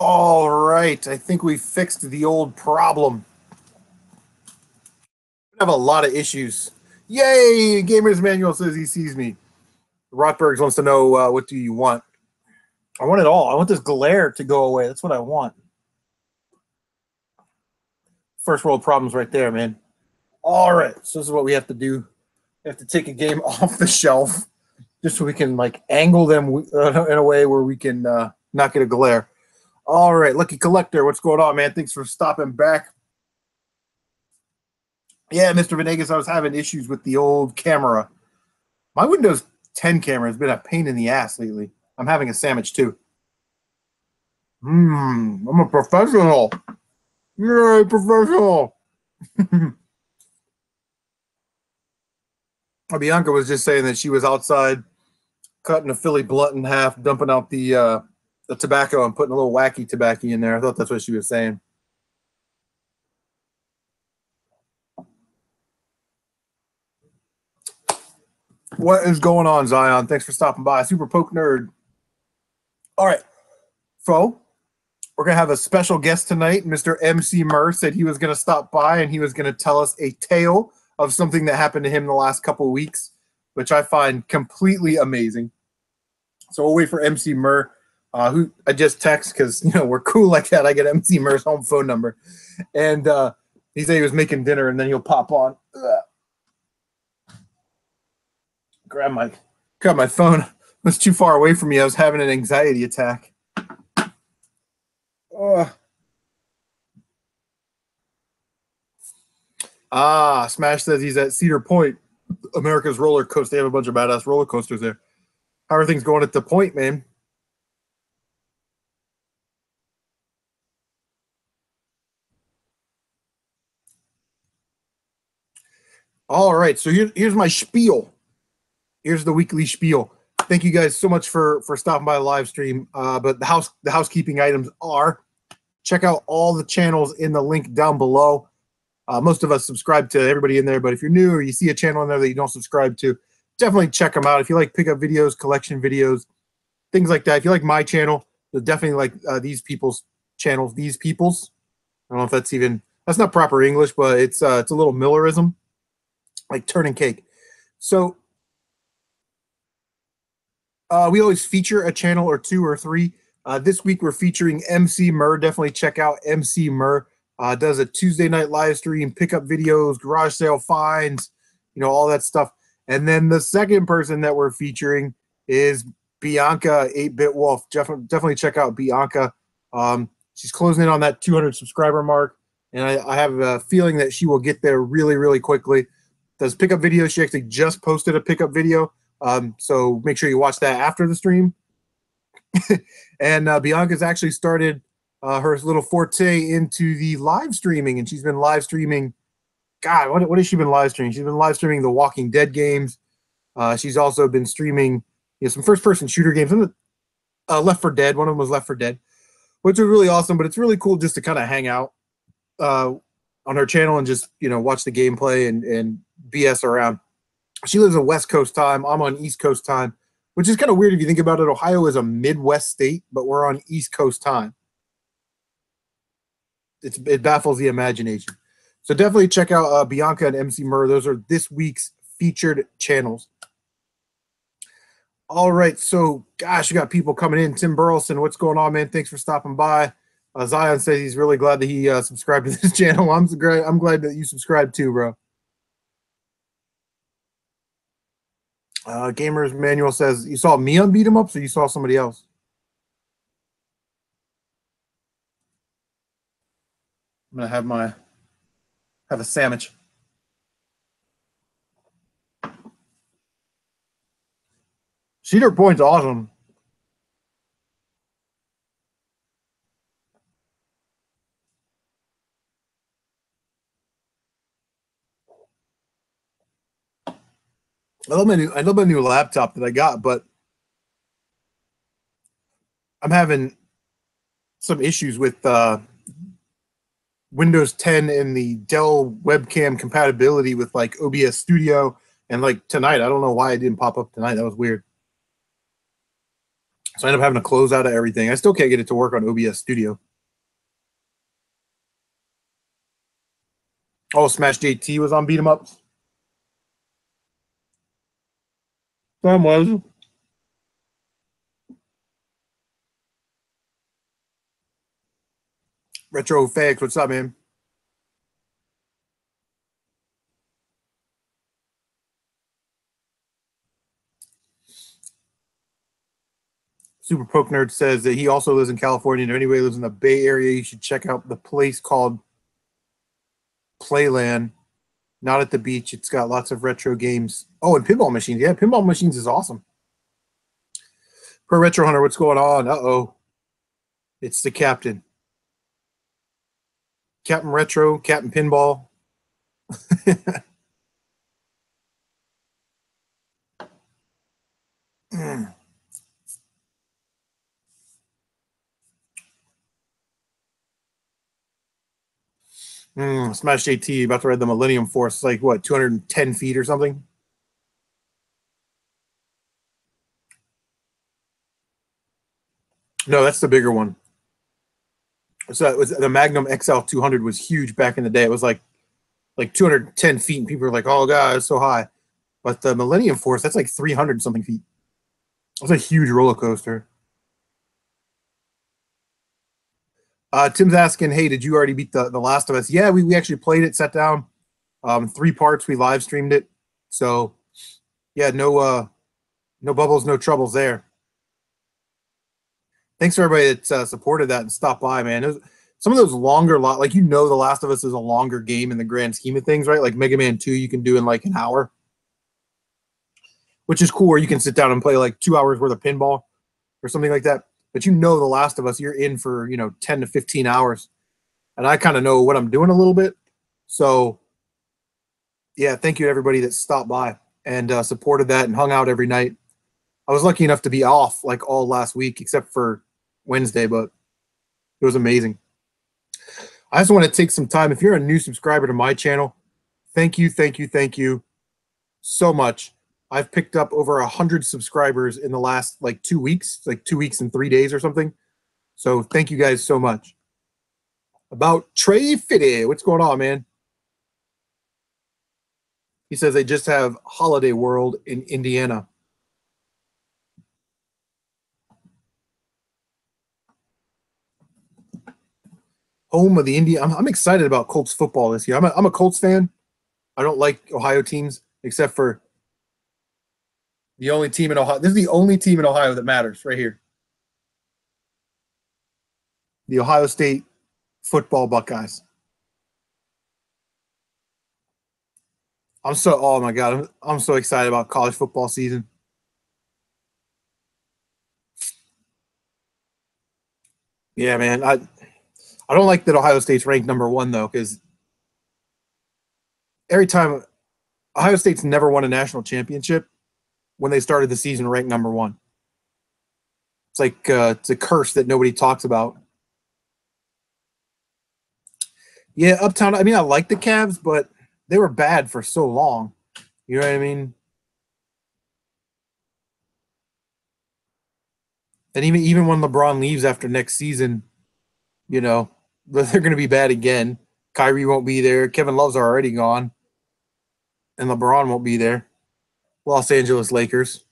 All right, I think we fixed the old problem. We have a lot of issues. Yay! Gamer's Manual says he sees me. Rotbergs wants to know what do you want? I want it all. I want this glare to go away. That's what I want. First world problems right there, man. All right, so this is what we have to do. We have to take a game off the shelf just so we can like angle them in a way where we can not get a glare. All right, Lucky Collector, what's going on, man? Thanks for stopping back. Yeah, Mr. Venegas, I was having issues with the old camera. My Windows 10 camera has been a pain in the ass lately. I'm having a sandwich too. I'm a professional. You're a professional. Bianca was just saying that she was outside cutting a Philly blunt in half, dumping out the tobacco and putting a little wacky tobacco in there. I thought that's what she was saying. What is going on, Zion? Thanks for stopping by. Super Poke Nerd. All right, Fo, we're going to have a special guest tonight. Mr. Emceemer said he was going to stop by and he was going to tell us a tale of something that happened to him the last couple of weeks, which I find completely amazing. So we'll wait for Emceemer, who I just text because, you know, we're cool like that. I get Emceemer's home phone number. And he said he was making dinner and then he'll pop on. Grab my phone. It was too far away from me. I was having an anxiety attack. Smash says he's at Cedar Point, America's roller coaster. They have a bunch of badass roller coasters there. How are things going at the Point, man? All right, so here's my spiel. Here's the weekly spiel. Thank you guys so much for stopping by the live stream. But the housekeeping items are, check out all the channels in the link down below. Most of us subscribe to everybody in there, but if you're new or you see a channel in there that you don't subscribe to, definitely check them out. If you like pickup videos, collection videos, things like that. If you like my channel, you'll definitely like these people's channels. These people's. I don't know if that's not proper English, but it's a little Millerism, like turning cake. So we always feature a channel or two or three. This week we're featuring Emceemer. Definitely check out Emceemer. Does a Tuesday night live stream, pickup videos, garage sale finds, you know, all that stuff. And then the second person that we're featuring is Bianca 8-Bit Wolf. Definitely check out Bianca. She's closing in on that 200 subscriber mark, and I have a feeling that she will get there really, really quickly. Does pickup videos. She actually just posted a pickup video, so make sure you watch that after the stream. And Bianca's actually started her little forte into the live streaming, and she's been live streaming. God, what has she been live streaming? She's been live streaming the Walking Dead games. She's also been streaming, you know, some first-person shooter games. Left 4 Dead. One of them was Left 4 Dead, which was really awesome. But it's really cool just to kind of hang out on her channel and just, you know, watch the gameplay and BS around. She lives in West Coast time. I'm on East Coast time, which is kind of weird if you think about it. Ohio is a Midwest state, but we're on East Coast time. It baffles the imagination. So definitely check out Bianca and Emceemer. Those are this week's featured channels. All right, so gosh, you got people coming in. Tim Burleson, what's going on, man? Thanks for stopping by. Zion says he's really glad that he subscribed to this channel. I'm glad that you subscribed too, bro. Gamer's Manual says, you saw me on Beat 'em Ups or you saw somebody else? I'm gonna have a sandwich. Cedar Point's awesome. I love my new laptop that I got, but I'm having some issues with Windows 10 and the Dell webcam compatibility with like OBS Studio. And like tonight, I don't know why it didn't pop up tonight. That was weird. So I end up having to close out of everything. I still can't get it to work on OBS Studio. Oh, Smash JT was on Beat 'em Ups. Sam was. Retro Fags, what's up, man? Super Poke Nerd says that he also lives in California, and if anybody lives in the Bay Area, you should check out the place called Playland. Not at the beach. It's got lots of retro games. Oh, and pinball machines. Yeah, pinball machines is awesome. Per Retro Hunter, what's going on? Uh-oh. It's the captain. Captain Retro, Captain Pinball. Smash JT, about to ride the Millennium Force. It's like, what, 210 feet or something? No, that's the bigger one. So it was the Magnum XL 200 was huge back in the day. It was like 210 feet, and people were like, "Oh god, it's so high." But the Millennium Force, that's like 300 something feet. It's a huge roller coaster. Tim's asking, "Hey, did you already beat the Last of Us?" Yeah, we actually played it, sat down, 3 parts. We live streamed it. So yeah, no bubbles, no troubles there. Thanks for everybody that supported that and stopped by, man. It was, some of those longer, like The Last of Us is a longer game in the grand scheme of things, right? Like Mega Man 2, you can do in like an hour, which is cool. Where you can sit down and play like 2 hours worth of pinball or something like that. But The Last of Us, you're in for 10 to 15 hours, and I kind of know what I'm doing a little bit. So yeah, thank you to everybody that stopped by and supported that and hung out every night. I was lucky enough to be off like all last week except for Wednesday, but it was amazing. I just want to take some time. If you're a new subscriber to my channel, thank you so much. I've picked up over 100 subscribers in the last like 2 weeks, like 2 weeks and 3 days or something. So thank you guys so much. About Trey Fitty, what's going on, man? He says they just have Holiday World in Indiana. Home of the Indiana. I'm excited about Colts football this year. I'm a Colts fan. I don't like Ohio teams except for the only team in Ohio. This is the only team in Ohio that matters right here. The Ohio State football Buckeyes. Oh my God, I'm so excited about college football season. Yeah, man. I don't like that Ohio State's ranked #1 though, because every time Ohio State's never won a national championship when they started the season ranked #1. It's like it's a curse that nobody talks about. Yeah, Uptown. I mean, I like the Cavs, but they were bad for so long. You know what I mean? And even when LeBron leaves after next season, they're going to be bad again. Kyrie won't be there. Kevin Love's already gone. And LeBron won't be there. Los Angeles Lakers.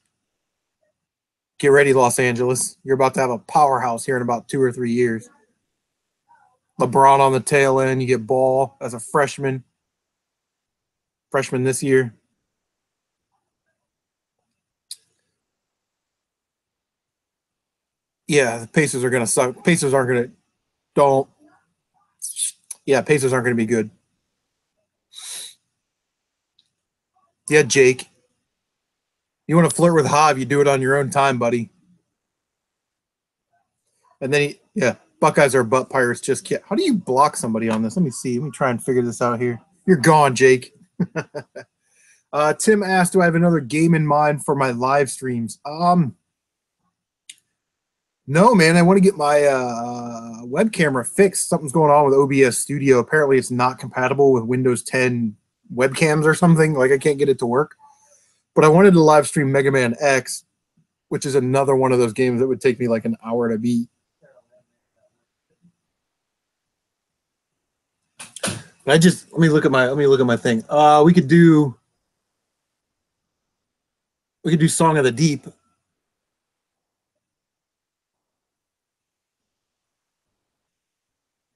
Get ready, Los Angeles. You're about to have a powerhouse here in about 2 or 3 years. LeBron on the tail end. You get Ball as a freshman. Freshman this year. Yeah, the Pacers are going to suck. Pacers aren't going to – don't – yeah, Pacers aren't going to be good. Yeah, Jake. You want to flirt with Hav, you do it on your own time, buddy. And then Buckeyes are butt pirates. Just kidding. How do you block somebody on this? Let me see. Let me try and figure this out here. You're gone, Jake. Tim asked, do I have another game in mind for my live streams? No, man. I want to get my web camera fixed. Something's going on with OBS Studio. Apparently, it's not compatible with Windows 10 webcams or something. Like, I can't get it to work. But I wanted to live stream Mega Man X. which is another one of those games that would take me like an hour to beat. Let me look at my thing. We could do Song of the Deep.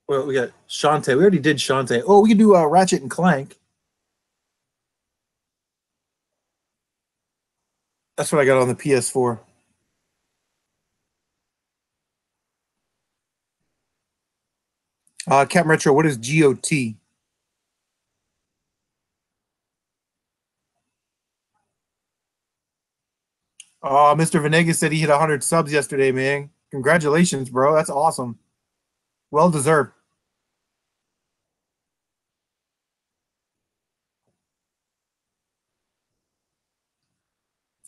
Well, we got Shantae. We already did Shantae. Oh, we could do Ratchet and Clank. That's what I got on the PS4. CaptNRetro, what is GOT? Oh, Mr. Venegas said he hit 100 subs yesterday, man. Congratulations, bro. That's awesome. Well deserved.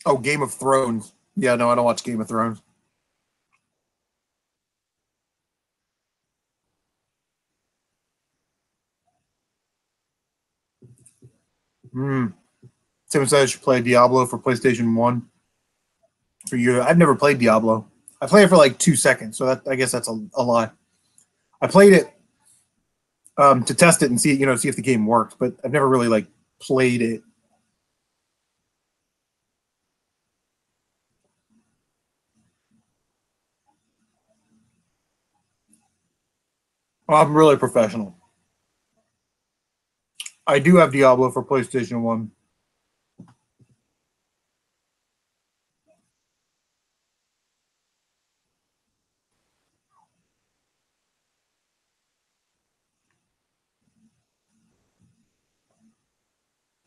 Oh, Game of Thrones. Yeah, no, I don't watch Game of Thrones. Tim says I should play Diablo for PlayStation 1. For you, I've never played Diablo. I played it for like 2 seconds, so I guess that's a lie. I played it to test it and see if the game works, but I've never really like played it. I'm really professional. I do have Diablo for PlayStation 1.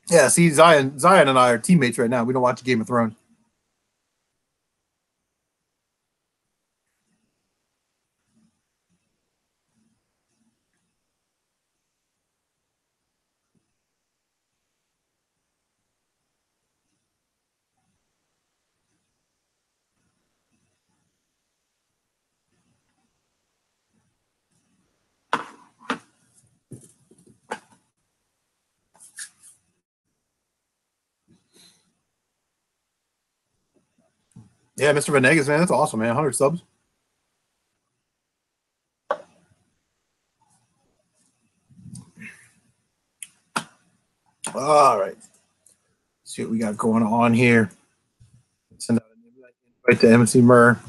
Yeah, see, Zion and I are teammates right now. We don't watch Game of Thrones. Yeah, Mr. Venegas, man, that's awesome, man. 100 subs. All right. Let's see what we got going on here. Send out an invite to Emceemer.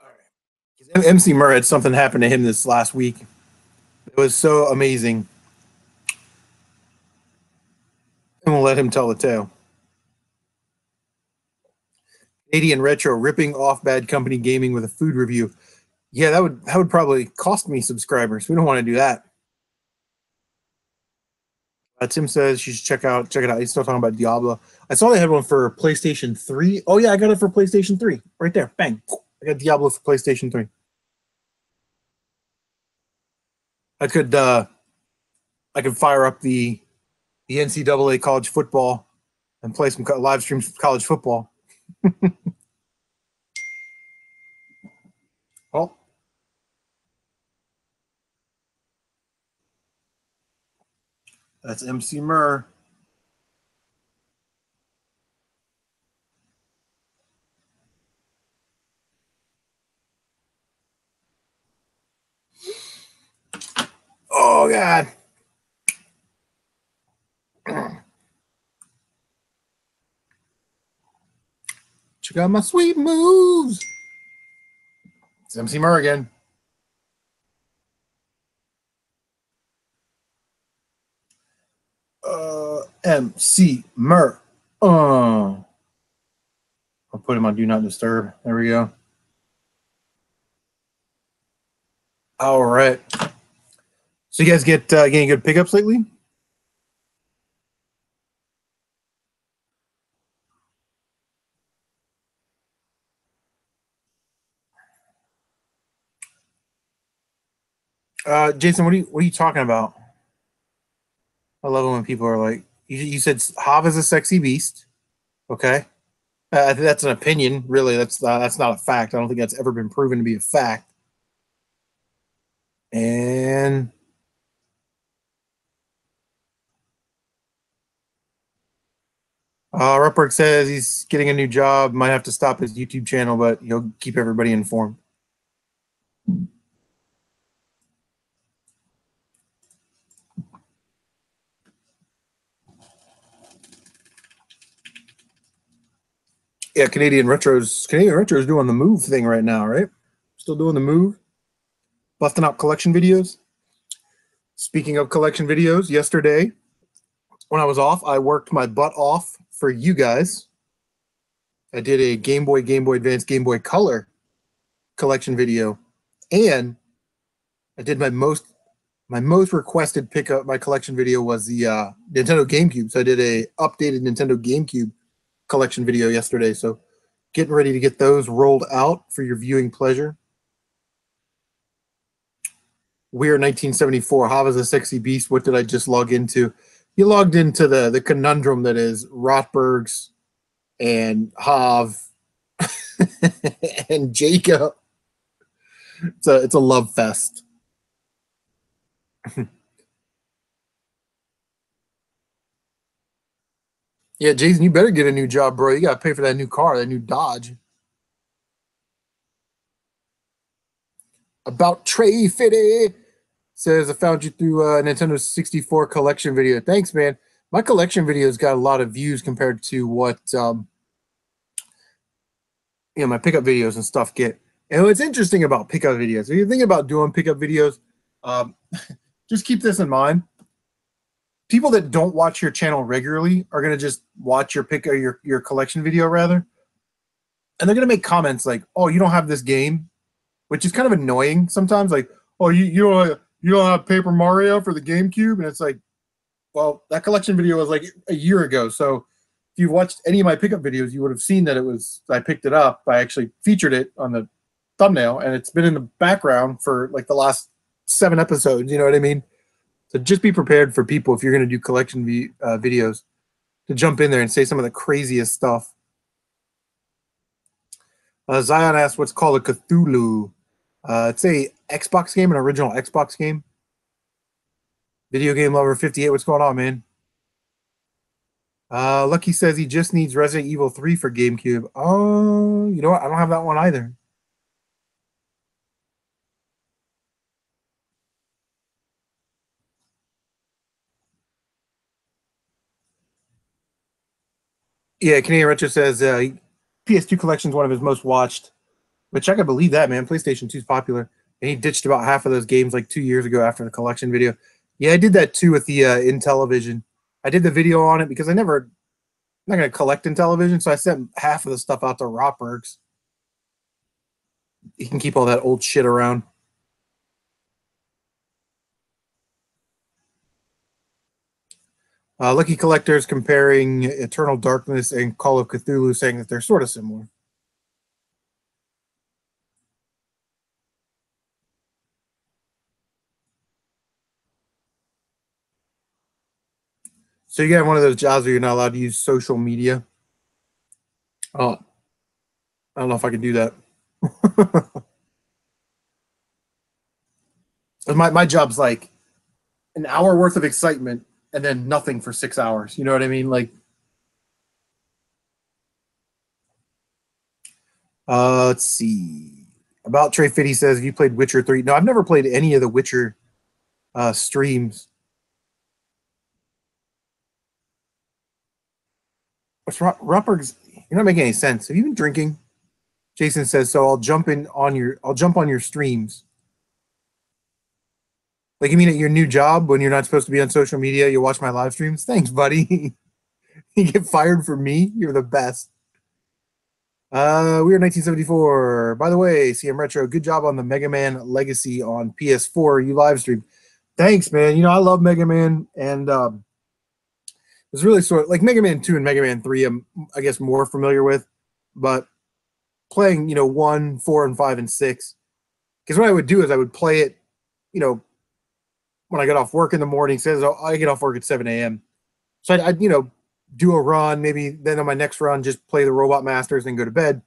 All right. Emceemer had something happen to him this last week. It was so amazing. And we'll let him tell the tale. Canadian Retro ripping off Badcompany Gaming with a food review. Yeah, that would probably cost me subscribers. We don't want to do that. Tim says you should check it out. He's still talking about Diablo. I saw they had one for PlayStation 3. Oh yeah, I got it for PlayStation 3. Right there. Bang. I got Diablo for PlayStation 3. I could fire up the NCAA college football and play some live streams college football. Oh. That's Emceemer. Oh God. Check out my sweet moves. It's Emceemer again. Emceemer. I'll put him on Do Not Disturb. There we go. All right. So you guys get getting good pickups lately? Jason, what are you talking about? I love it when people are like, you said Hav is a sexy beast. Okay. I think that's an opinion. Really, that's not a fact. I don't think that's ever been proven to be a fact. And Rotberg says he's getting a new job, might have to stop his YouTube channel, but he'll keep everybody informed. Yeah, Canadian Retro's doing the move thing right now, right? Still doing the move, busting out collection videos. Speaking of collection videos, yesterday when I was off, I worked my butt off for you guys. I did a Game Boy Advance, Game Boy Color collection video, and I did my most requested pickup. My collection video was the Nintendo GameCube. So I did a updated Nintendo GameCube collection video yesterday. So getting ready to get those rolled out for your viewing pleasure. We're 1974. Hava's a sexy beast. What did I just log into? You logged into the conundrum that is Rotbergs and Hav and Jacob. It's a love fest. Yeah, Jason, you better get a new job, bro. You got to pay for that new car, that new Dodge. About Trey Fitty says, I found you through Nintendo 64 collection video. Thanks, man. My collection videos got a lot of views compared to what my pickup videos and stuff get. And what's interesting about pickup videos, if you think about doing pickup videos, just keep this in mind. People that don't watch your channel regularly are going to just watch your your collection video rather. And they're going to make comments like, oh, you don't have this game, which is kind of annoying sometimes. Like, oh, you don't have Paper Mario for the GameCube. And it's like, well, that collection video was like a year ago. So if you watched any of my pickup videos, you would have seen that I picked it up. I actually featured it on the thumbnail, and it's been in the background for like the last 7 episodes. You know what I mean? So just be prepared for people, if you're going to do collection videos, to jump in there and say some of the craziest stuff. Zion asked what's called a Cthulhu. It's a Xbox game, an original Xbox game. Video Game Lover 58, what's going on, man? Lucky says he just needs Resident Evil 3 for GameCube. Oh, you know what? I don't have that one either. Yeah, Canadian Retro says PS2 collection is one of his most watched, which I can believe that, man. PlayStation 2 is popular. And he ditched about half of those games like 2 years ago after the collection video. Yeah, I did that too with the Intellivision. I did the video on it because I'm not going to collect Intellivision, so I sent half of the stuff out to Rotbergs. You can keep all that old shit around. Lucky Collectors comparing Eternal Darkness and Call of Cthulhu, saying that they're sort of similar. So you got one of those jobs where you're not allowed to use social media. Oh, I don't know if I can do that. my job's like an hour worth of excitement and then nothing for 6 hours. You know what I mean? Like, let's see. About Trey Fitty says, have you played Witcher 3? No, I've never played any of the Witcher streams. What's Rotbergs? You're not making any sense. Have you been drinking? Jason says, so I'll jump on your streams. Like, you mean at your new job when you're not supposed to be on social media, you watch my live streams? Thanks, buddy. You get fired for me? You're the best. We are 1974. By the way, CMRetro, good job on the Mega Man Legacy on PS4. You live streamed. Thanks, man. You know, I love Mega Man, and it's really sort of like Mega Man 2 and Mega Man 3, I'm, I guess, more familiar with, but playing, 1, 4, and 5, and 6, because what I would do is I would play it, when I get off work in the morning. Says, oh, I get off work at 7 a.m. So I'd do a run, maybe then on my next run, just play the Robot Masters and go to bed.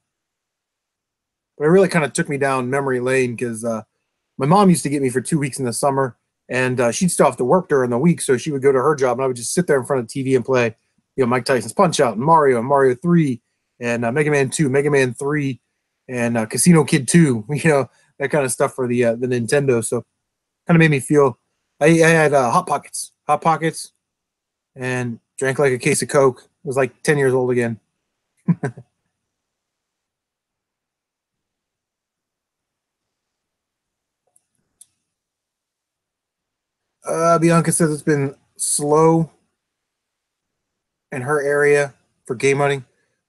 But it really kind of took me down memory lane because my mom used to get me for 2 weeks in the summer, and she'd still have to work during the week, so she would go to her job, and I would just sit there in front of the TV and play Mike Tyson's Punch Out, and Mario 3, and Mega Man 2, Mega Man 3, and Casino Kid 2. That kind of stuff for the Nintendo. So kind of made me feel. I had Hot Pockets, and drank like a case of Coke. I was like 10 years old again. Bianca says it's been slow in her area for game hunting.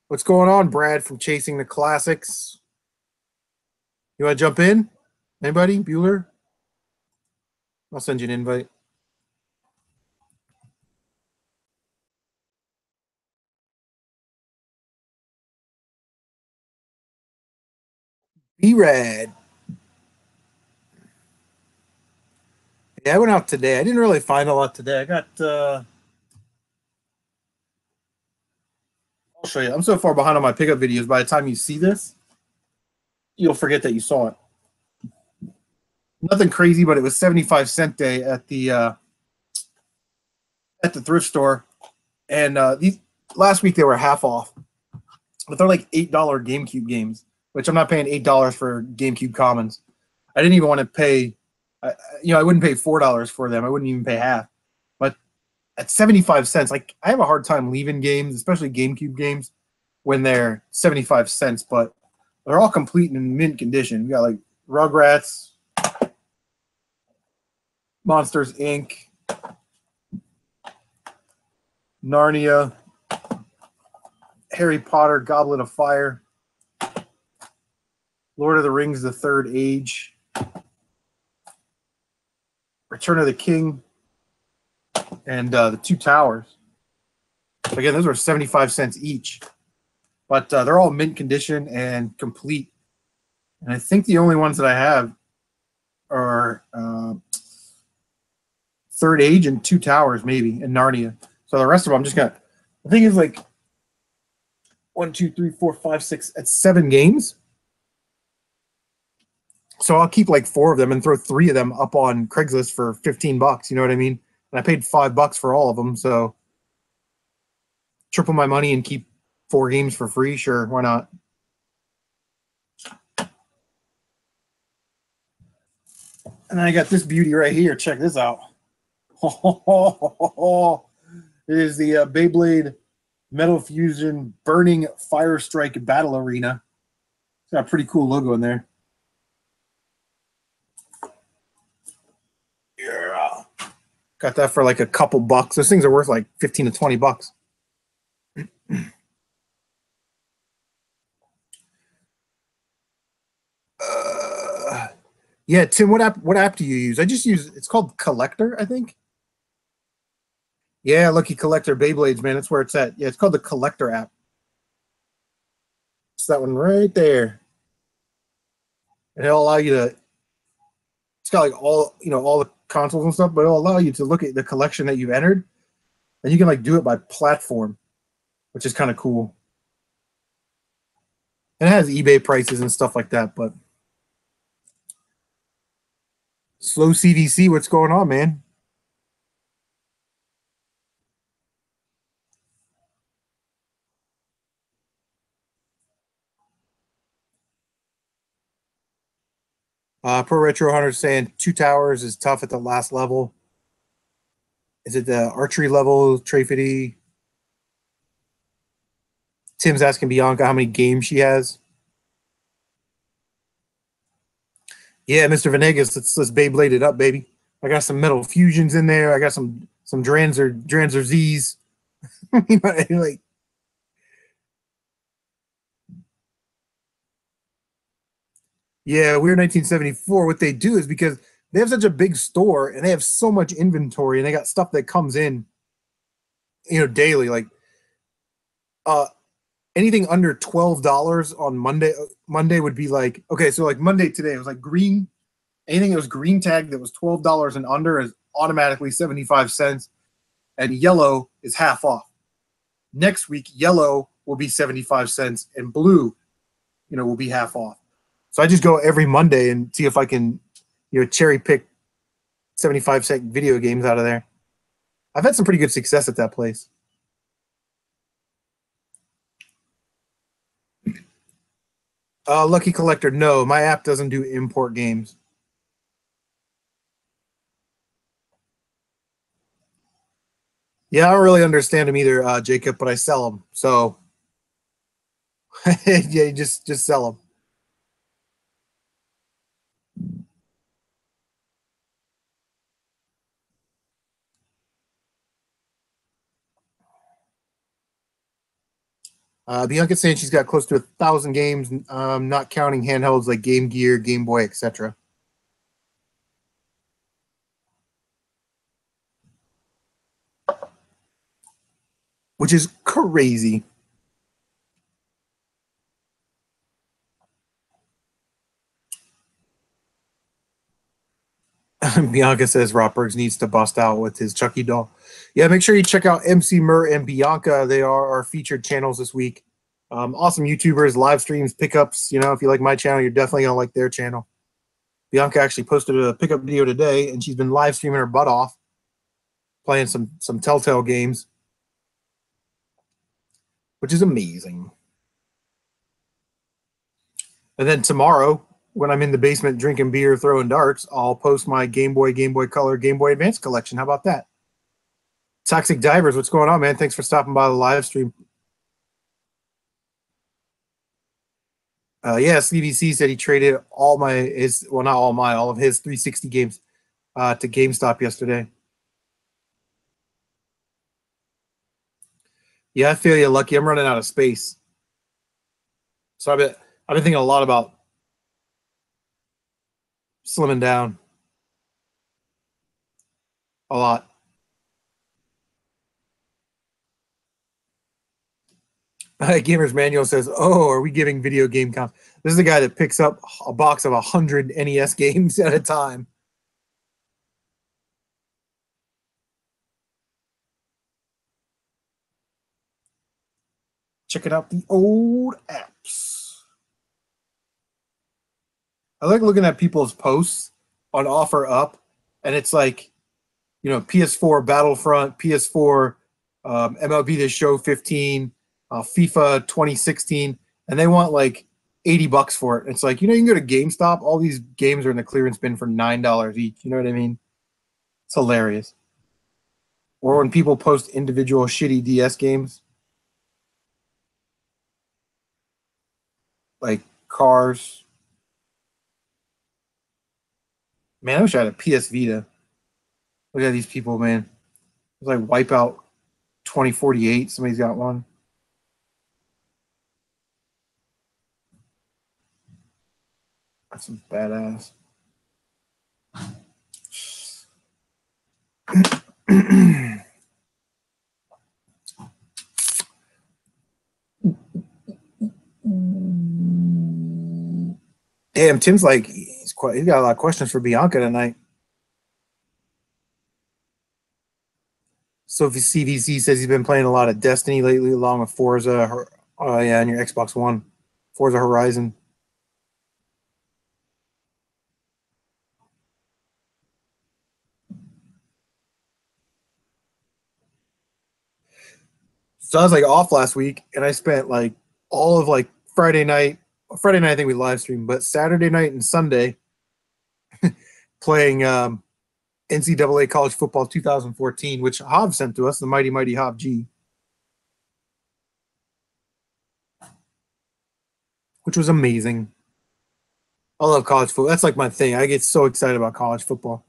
What's going on, Brad from Chasing the Classics? You want to jump in? Anybody? Bueller? I'll send you an invite. B-Rad. Yeah, I went out today. I didn't really find a lot today. I got... I'll show you. I'm so far behind on my pickup videos. By the time you see this, you'll forget that you saw it. Nothing crazy, but it was 75-cent day at the thrift store, and these last week they were half off. But they're like $8 GameCube games, which I'm not paying $8 for GameCube Commons. I didn't even want to pay. I wouldn't pay $4 for them. I wouldn't even pay half. But at 75 cents, like I have a hard time leaving games, especially GameCube games, when they're 75 cents. But they're all complete and in mint condition. We got like Rugrats, Monsters Inc., Narnia, Harry Potter, Goblet of Fire, Lord of the Rings, The Third Age, Return of the King, and The Two Towers. Again, those were 75 cents each. But they're all mint condition and complete. And I think the only ones that I have are Third Age and Two Towers, maybe, and Narnia. So the rest of them just got, I think it's like 1, 2, 3, 4, 5, 6, that's 7 games. So I'll keep like 4 of them and throw 3 of them up on Craigslist for $15. You know what I mean? And I paid $5 for all of them. So triple my money and keep 4 games for free. Sure, why not? And I got this beauty right here. Check this out. It is the Beyblade Metal Fusion Burning Fire Strike Battle Arena. It's got a pretty cool logo in there. Yeah. Got that for like a couple bucks. Those things are worth like 15 to 20 bucks. Yeah, Tim, what app do you use? I just use, it's called Collector, I think. Yeah, Lucky Collector Beyblades, man. That's where it's at. Yeah, it's called the Collector app. It's that one right there. And it'll allow you to, it's got like all the consoles and stuff, but it'll allow you to look at the collection that you've entered. And you can like do it by platform, which is kind of cool. And it has eBay prices and stuff like that, but slowcvc, what's going on, man? Pro Retro Hunter saying Two Towers is tough at the last level. Is it the archery level, Trafity? Tim's asking Bianca how many games she has. Yeah, Mr. Venegas, let's Beyblade it up, baby. I got some Metal Fusions in there. I got some Dranzer Z's. Like, yeah, Weird 1974. What they do is because they have such a big store and they have so much inventory and they got stuff that comes in, daily. Like, anything under $12 on Monday would be like, okay, so like Monday today, it was like green. Anything that was green tag that was $12 and under is automatically 75 cents. And yellow is half off. Next week, yellow will be 75 cents and blue, will be half off. So I just go every Monday and see if I can, cherry pick 75-cent video games out of there. I've had some pretty good success at that place. Lucky Collector, no, my app doesn't do import games. Yeah, I don't really understand them either, Jacob, but I sell them. So yeah, just sell them. Bianca saying she's got close to 1,000 games, not counting handhelds like Game Gear, Game Boy, etc. Which is crazy. Bianca says Rotbergs needs to bust out with his Chucky doll. Yeah, make sure you check out Emceemer and Bianca. They are our featured channels this week. Awesome YouTubers, live streams, pickups. You know, if you like my channel, you're definitely going to like their channel. Bianca actually posted a pickup video today, and she's been live streaming her butt off, playing some Telltale games, which is amazing. And then tomorrow, when I'm in the basement drinking beer, throwing darts, I'll post my Game Boy Color, Game Boy Advance collection. How about that? Toxic Divers, what's going on, man? Thanks for stopping by the live stream. Yeah, CVC said he traded all of his 360 games to GameStop yesterday. Yeah, I feel you, Lucky. I'm running out of space. So I've been thinking a lot about slimming down. A lot. Gamer's Manual says, "Oh, are we giving video game comps?" This is the guy that picks up a box of 100 NES games at a time. Check it out, the old apps. I like looking at people's posts on OfferUp, and it's like, you know, PS4 Battlefront, PS4 MLB The Show 15, FIFA 2016, and they want like $80 for it. It's like, you know, you can go to GameStop. All these games are in the clearance bin for $9 each. You know what I mean? It's hilarious. Or when people post individual shitty DS games, like Cars. Man, I wish I had a PS Vita. Look at these people, man. It's like Wipeout 2048. Somebody's got one. That's some badass. Damn, Tim's like, he's got a lot of questions for Bianca tonight. Sophie CVC says he's been playing a lot of Destiny lately, along with Forza. Yeah, on your Xbox One, Forza Horizon. So I was like off last week, and I spent like all of like Friday night. Friday night, I think we live streamed, but Saturday night and Sunday playing NCAA College Football 2014, which Hav sent to us, the mighty Jav Geez, which was amazing. I love college football. That's like my thing. I get so excited about college football.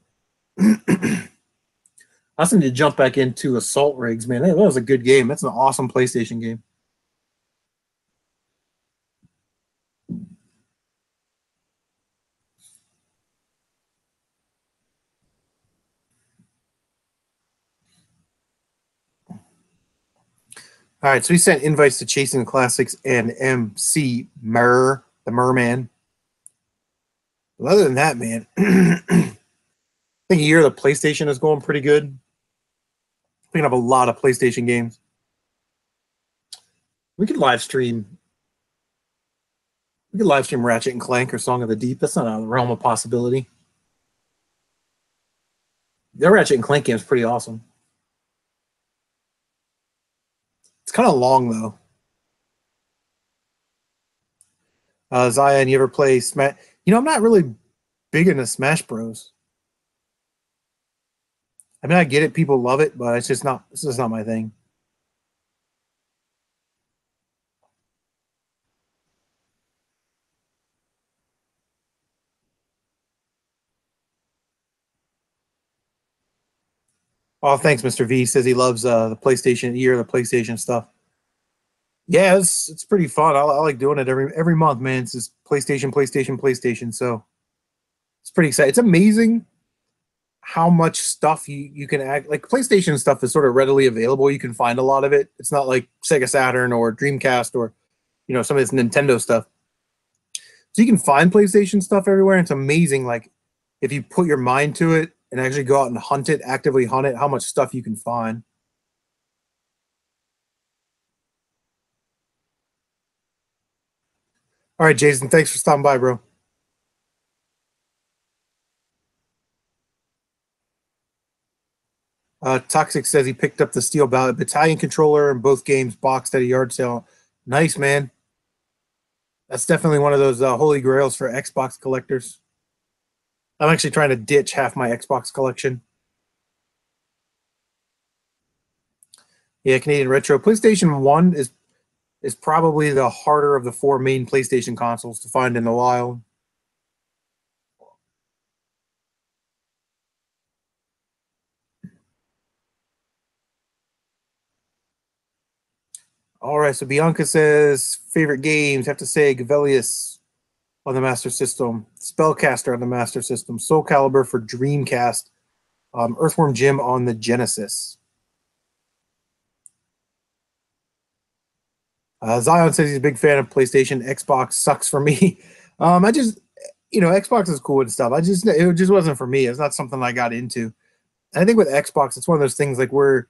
I also need to jump back into Assault Rigs, man. That was a good game. That's an awesome PlayStation game. All right, so we sent invites to Chasing the Classics and Emceemer, the Merman. But other than that, man, I think a year the PlayStation is going pretty good. Picking up a lot of PlayStation games. We could live stream. We could live stream Ratchet and Clank or Song of the Deep. That's not out of the realm of possibility. Their Ratchet and Clank game is pretty awesome. It's kind of long though. Zion, you ever play Smash? You know, I'm not really big into Smash Bros. I mean, I get it, people love it, but it's just not my thing. Oh, thanks, Mr. V. Says he loves the PlayStation year, the PlayStation stuff. Yeah, it's pretty fun. I like doing it every month, man. It's just PlayStation, PlayStation, PlayStation. So it's pretty exciting. It's amazing how much stuff you can act like. PlayStation stuff is sort of readily available. You can find a lot of it. It's not like Sega Saturn or Dreamcast or some of this Nintendo stuff. So you can find PlayStation stuff everywhere. And it's amazing, like if you put your mind to it and actually go out and hunt it, actively hunt it, how much stuff you can find. All right, Jason, thanks for stopping by, bro. Toxic says he picked up the Steel Battalion controller in both games boxed at a yard sale. Nice, man. That's definitely one of those holy grails for Xbox collectors. I'm actually trying to ditch half my Xbox collection. Yeah, Canadian Retro. PlayStation 1 is probably the harder of the four main PlayStation consoles to find in the wild. All right, so Bianca says favorite games. Have to say Gavelius on the Master System, Spellcaster on the Master System, Soul Calibur for Dreamcast, Earthworm Jim on the Genesis. Zion says he's a big fan of PlayStation. Xbox sucks for me. I just, Xbox is cool and stuff. It just wasn't for me. It's not something I got into. And I think with Xbox, it's one of those things like we're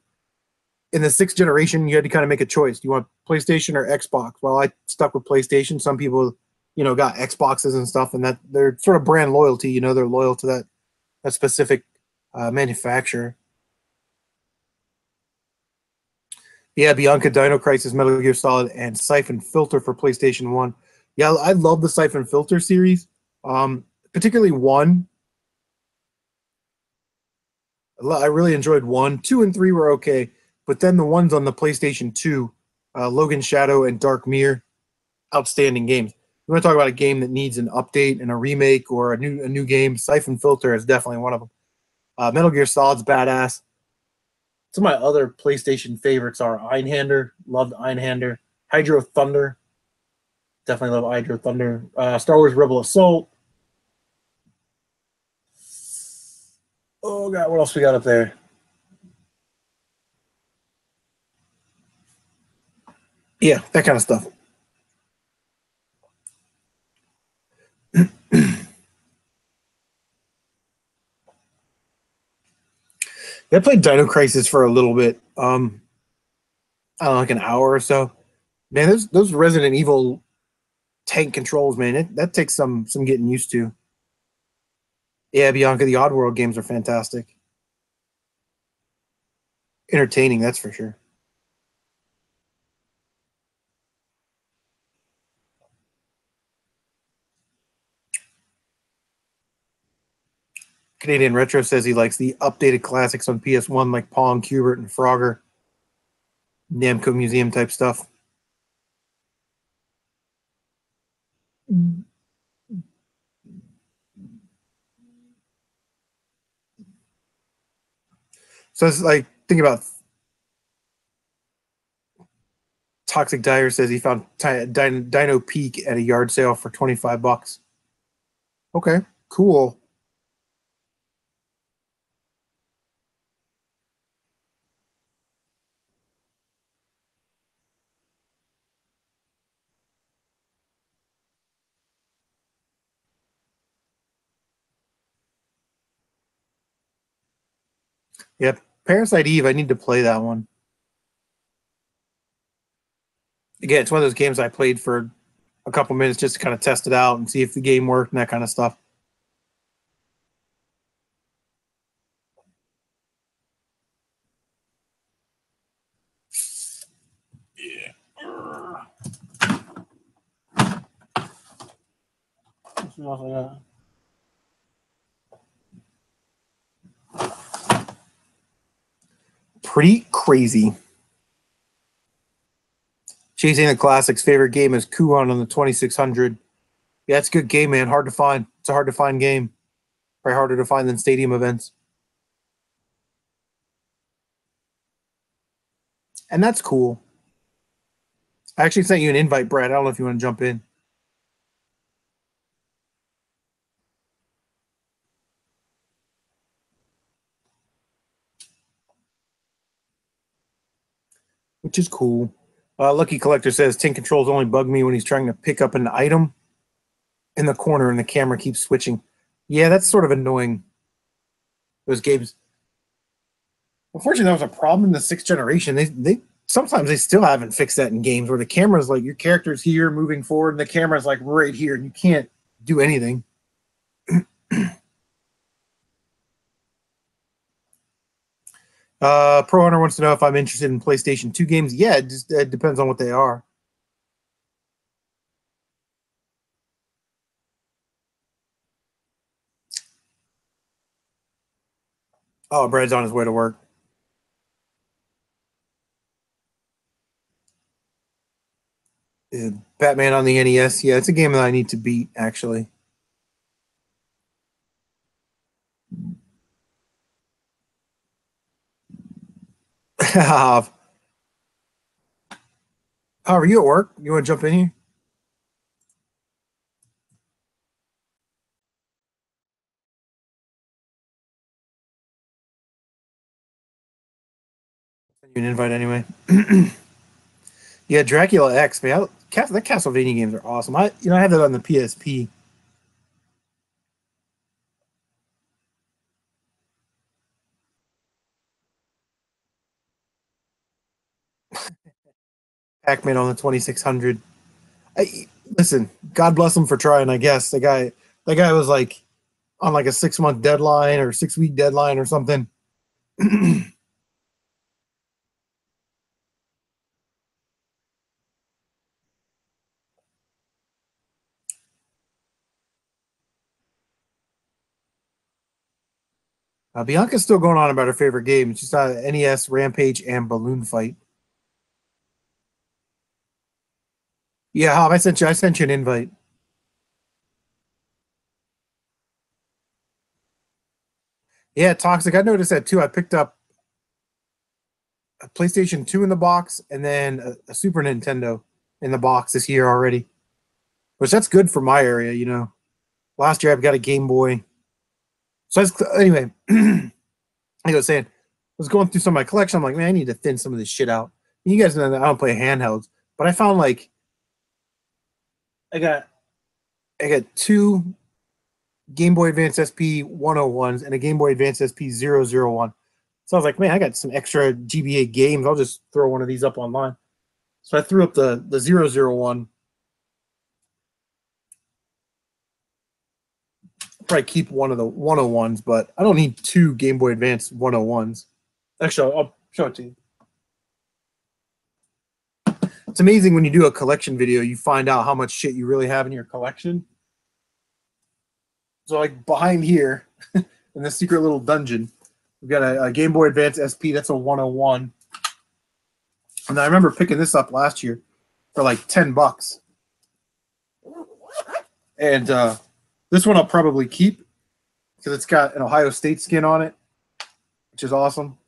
in the sixth generation, you had to kind of make a choice. Do you want PlayStation or Xbox? Well, I stuck with PlayStation. Some people, got Xboxes and stuff, and that they're sort of brand loyalty. They're loyal to that specific manufacturer. Yeah, Bianca, Dino Crisis, Metal Gear Solid, and Siphon Filter for PlayStation 1. Yeah, I love the Siphon Filter series, particularly 1. I really enjoyed 1. 2 and 3 were okay, but then the ones on the PlayStation 2, Logan Shadow and Dark Mirror, outstanding games. You want to talk about a game that needs an update and a remake or a new game? Siphon Filter is definitely one of them. Metal Gear Solid's badass. Some of my other PlayStation favorites are Einhander, loved Einhander, Hydro Thunder, definitely love Hydro Thunder, Star Wars Rebel Assault. Oh god, what else we got up there? Yeah, that kind of stuff. I played Dino Crisis for a little bit. I don't know, like an hour or so. Man, those Resident Evil tank controls, man, that takes some getting used to. Yeah, Bianca, the Oddworld games are fantastic. Entertaining, that's for sure. Canadian Retro says he likes the updated classics on PS1 like Pong, Cubert, and Frogger. Namco Museum type stuff. So it's like, think about Toxic Dyer says he found Dino Peak at a yard sale for $25. Okay, cool. Yep. Parasite Eve, I need to play that one. Again, it's one of those games I played for a couple minutes just to kind of test it out and see if the game worked and that kind of stuff. Yeah. Pretty crazy. Chasing the Classics' favorite game is Kuon on the 2600. Yeah, it's a good game, man. Hard to find. It's a hard to find game. Probably harder to find than stadium events. And that's cool. I actually sent you an invite, Brad. I don't know if you want to jump in. Which is cool. Lucky Collector says Tink controls only bug me when he's trying to pick up an item in the corner and the camera keeps switching. Yeah, that's sort of annoying. Those games. Unfortunately, that was a problem in the 6th generation. They sometimes they still haven't fixed that in games where the camera's like your character's here moving forward and the camera's like right here and you can't do anything. Pro Hunter wants to know if I'm interested in PlayStation 2 games. Yeah, it just depends on what they are. Oh, Brad's on his way to work. Batman on the NES. Yeah, it's a game that I need to beat, actually. How are you at work? You want to jump in here? Send you an invite anyway. Yeah, Dracula X, man. The Castlevania games are awesome. I have that on the PSP. Pac-Man on the 2600. Listen, God bless him for trying. I guess that guy was like on like a 6-month deadline or 6-week deadline or something. Bianca's still going on about her favorite game. She's NES Rampage and Balloon Fight. Yeah, Hob, I sent you an invite. Yeah, Toxic. I noticed that too. I picked up a PlayStation 2 in the box and then a Super Nintendo in the box this year already. Which that's good for my area, you know. Last year I've got a Game Boy. So anyway, like I was saying, I was going through some of my collection. I'm like, man, I need to thin some of this shit out. You guys know that I don't play handhelds, but I found like I got 2 Game Boy Advance SP 101s and a Game Boy Advance SP 001. So I was like, man, I got some extra GBA games. I'll just throw one of these up online. So I threw up the 001. I'll probably keep one of the 101s, but I don't need 2 Game Boy Advance 101s. Actually, I'll show it to you. It's amazing when you do a collection video, you find out how much shit you really have in your collection. So like behind here, in this secret little dungeon, we've got a Game Boy Advance SP. That's a 101. And I remember picking this up last year for like $10. And this one I'll probably keep because it's got an Ohio State skin on it, which is awesome.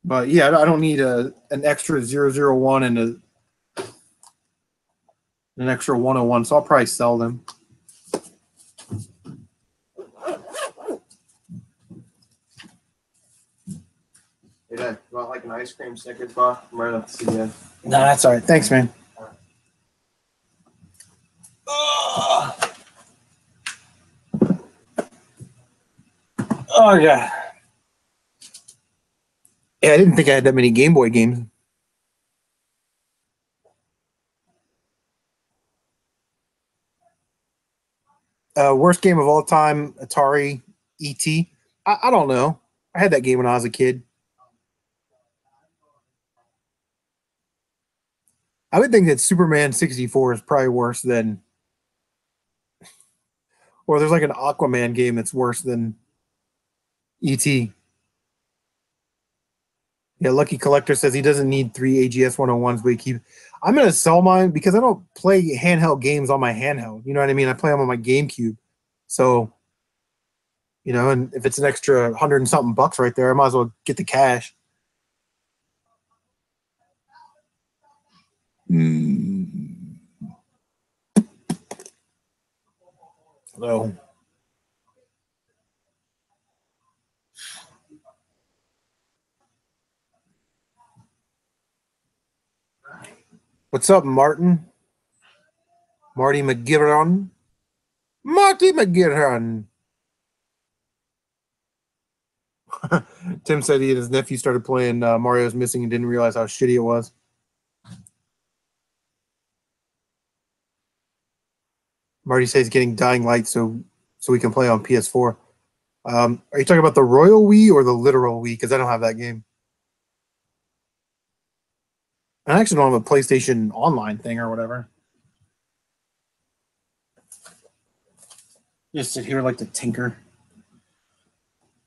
But yeah, I don't need an extra 001 and an extra 101, so I'll probably sell them. Hey, Dad, you want like an ice cream Snickers bar? I'm right up to see you. No, that's all right. Thanks, man. Oh, yeah. Yeah, I didn't think I had that many Game Boy games. Worst game of all time, Atari ET. I don't know. I had that game when I was a kid. I would think that Superman 64 is probably worse than Or there's like an Aquaman game that's worse than E.T. Yeah, Lucky Collector says he doesn't need 3 AGS 101s, but he keep. I'm gonna sell mine because I don't play handheld games on my handheld. You know what I mean? I play them on my GameCube. So, you know, and if it's an extra 100 and something bucks right there, I might as well get the cash. So, what's up, Martin? Marty McGivern. Marty McGivern. Tim said he and his nephew started playing Mario's Missing and didn't realize how shitty it was. Marty says he's getting Dying Light so we can play on PS4. Are you talking about the Royal Wii or the literal Wii? Because I don't have that game. I actually don't have a PlayStation Online thing or whatever. Just sit here like the tinker.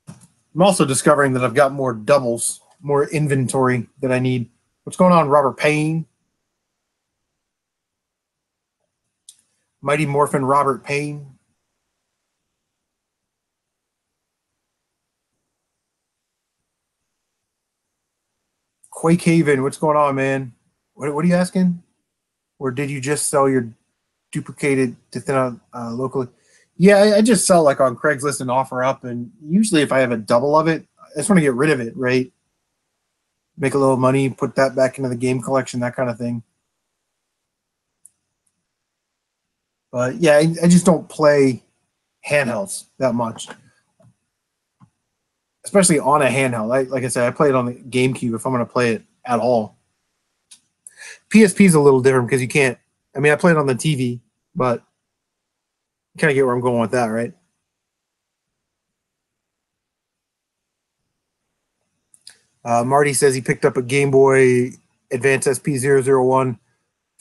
I'm also discovering that I've got more doubles, more inventory that I need. What's going on, Robert Payne? Mighty Morphin Robert Payne. Quake Haven, what's going on, man? What are you asking? Or did you just sell your duplicated to thin out locally? Yeah, I just sell like on Craigslist and offer up, and usually if I have a double of it, I just want to get rid of it, right? Make a little money, put that back into the game collection, that kind of thing. But yeah, I just don't play handhelds that much, especially on a handheld. Like I said, I play it on the GameCube if I'm going to play it at all. PSP is a little different because you can't. I mean, I play it on the TV, but you kind of get where I'm going with that, right? Marty says he picked up a Game Boy Advance SP001,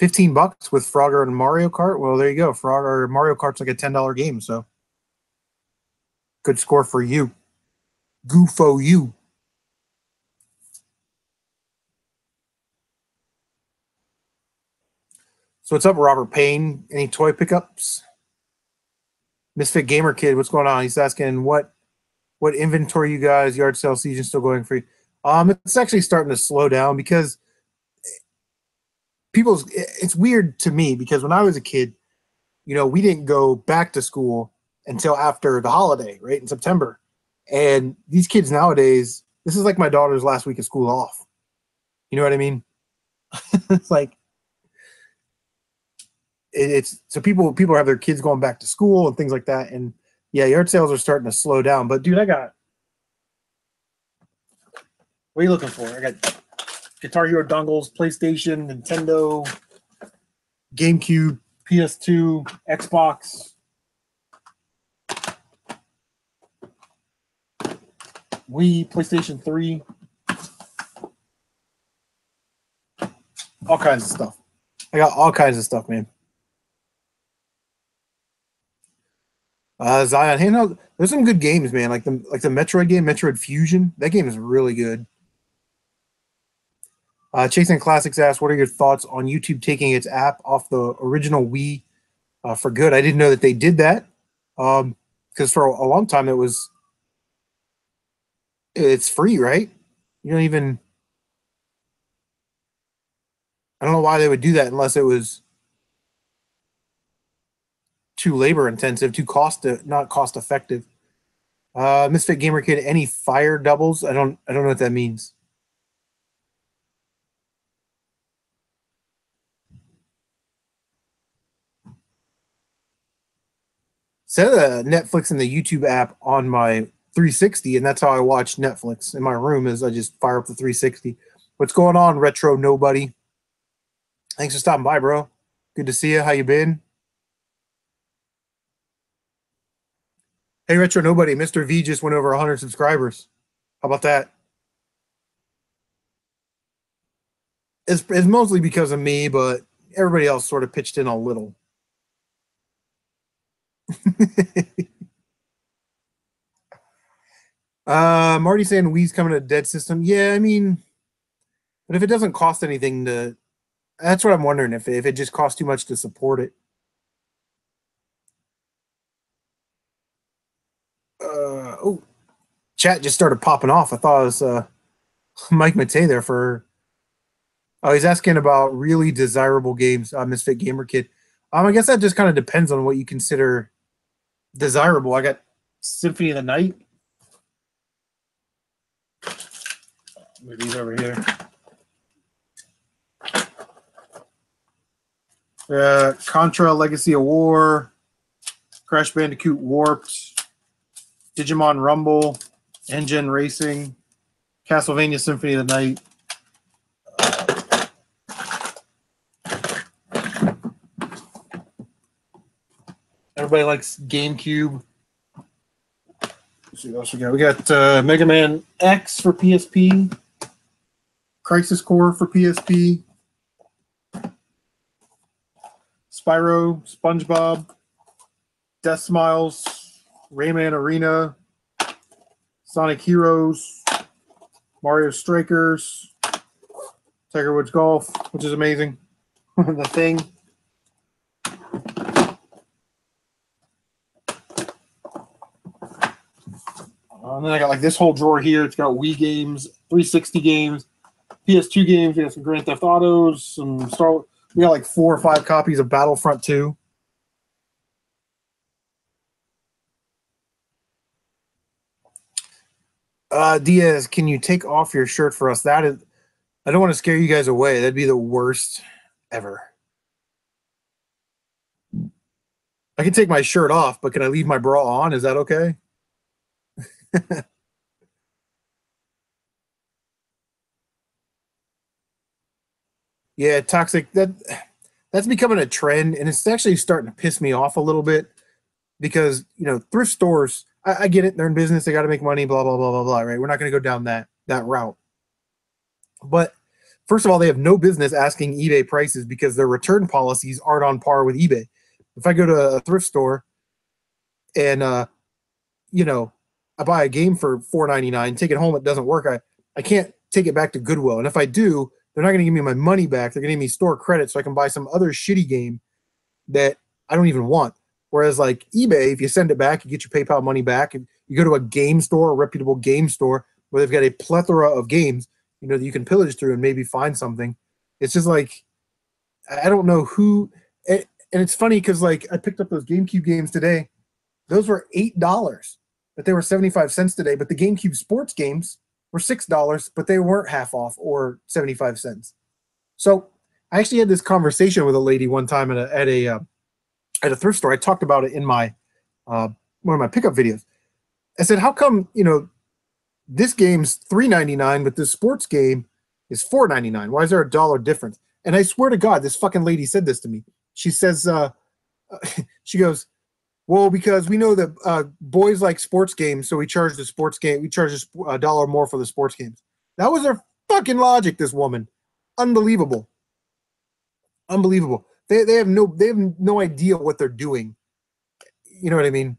$15 with Frogger and Mario Kart. Well, there you go. Frogger Mario Kart's like a $10 game, so good score for you. Goofo you. So what's up, Robert Payne? Any toy pickups? Misfit Gamer Kid, what's going on? He's asking what inventory you guys, yard sale season still going for you? It's actually starting to slow down because it's weird to me because when I was a kid, you know, we didn't go back to school until after the holiday, right, in September. And these kids nowadays, this is like my daughter's last week of school off. You know what I mean? It's like it's so people have their kids going back to school and things like that. And yeah, yard sales are starting to slow down. But dude, what are you looking for? I got Guitar Hero dongles, PlayStation, Nintendo, GameCube, PS2, Xbox, Wii, PlayStation 3, all kinds of stuff. I got all kinds of stuff, man. Zion, handheld. There's some good games, man. Like the Metroid game, Metroid Fusion. That game is really good. Chasing Classics asks, what are your thoughts on YouTube taking its app off the original Wii for good? I didn't know that they did that because for a long time it's free, right? You don't even. I don't know why they would do that unless it was too labor intensive, not cost effective. Misfit Gamer Kid, any fire doubles? I don't know what that means. Set Netflix and the YouTube app on my 360, and that's how I watch Netflix in my room. Is I just fire up the 360. What's going on, Retro Nobody? Thanks for stopping by, bro. Good to see you. How you been? Hey, Retro Nobody. Mr. V just went over 100 subscribers. How about that? It's mostly because of me, but everybody else sort of pitched in a little. Marty saying Wii's coming to a dead system. Yeah, I mean, but if it doesn't cost anything to, that's what I'm wondering, if it just costs too much to support it. Oh, chat just started popping off. I thought it was Mike Matei there for. Oh, he's asking about really desirable games. Misfit Gamer Kid. I guess that just kind of depends on what you consider desirable. I got Symphony of the Night. Move these over here. Contra Legacy of War, Crash Bandicoot Warped, Digimon Rumble, Engine Racing, Castlevania Symphony of the Night. Everybody likes GameCube. Let's see what else we got. We got Mega Man X for PSP, Crisis Core for PSP, Spyro, SpongeBob, Death Smiles, Rayman Arena, Sonic Heroes, Mario Strikers, Tiger Woods Golf, which is amazing. The Thing. And then I got like this whole drawer here. It's got Wii games, 360 games, PS2 games. We got some Grand Theft Autos, some Star. We got like 4 or 5 copies of Battlefront 2. Diaz, can you take off your shirt for us? That is, I don't want to scare you guys away. That'd be the worst ever. I can take my shirt off, but can I leave my bra on? Is that okay? Yeah, toxic. That's becoming a trend, and it's actually starting to piss me off a little bit because thrift stores. I get it; they're in business; they got to make money. Blah blah blah blah blah. Right? We're not going to go down that route. But first of all, they have no business asking eBay prices because their return policies aren't on par with eBay. If I go to a thrift store and I buy a game for $4.99, take it home, it doesn't work. I can't take it back to Goodwill, and if I do, they're not going to give me my money back. They're going to give me store credit so I can buy some other shitty game that I don't even want. Whereas like eBay, if you send it back, you get your PayPal money back. And you go to a game store, a reputable game store, where they've got a plethora of games, that you can pillage through and maybe find something. It's just like, I don't know who. And it's funny because like I picked up those GameCube games today. Those were $8, but they were 75 cents today. But the GameCube sports games were $6, but they weren't half off or 75 cents. So I actually had this conversation with a lady one time at a thrift store. I talked about it in my one of my pickup videos. I said, how come this game's $3.99, but this sports game is $4.99? Why is there $1 difference? And I swear to God, this fucking lady said this to me. She says, she goes, well, because we know that boys like sports games, so we charge the sports game. We charge $1 more for the sports games. That was her fucking logic. This woman, unbelievable, unbelievable. They have no idea what they're doing. You know what I mean?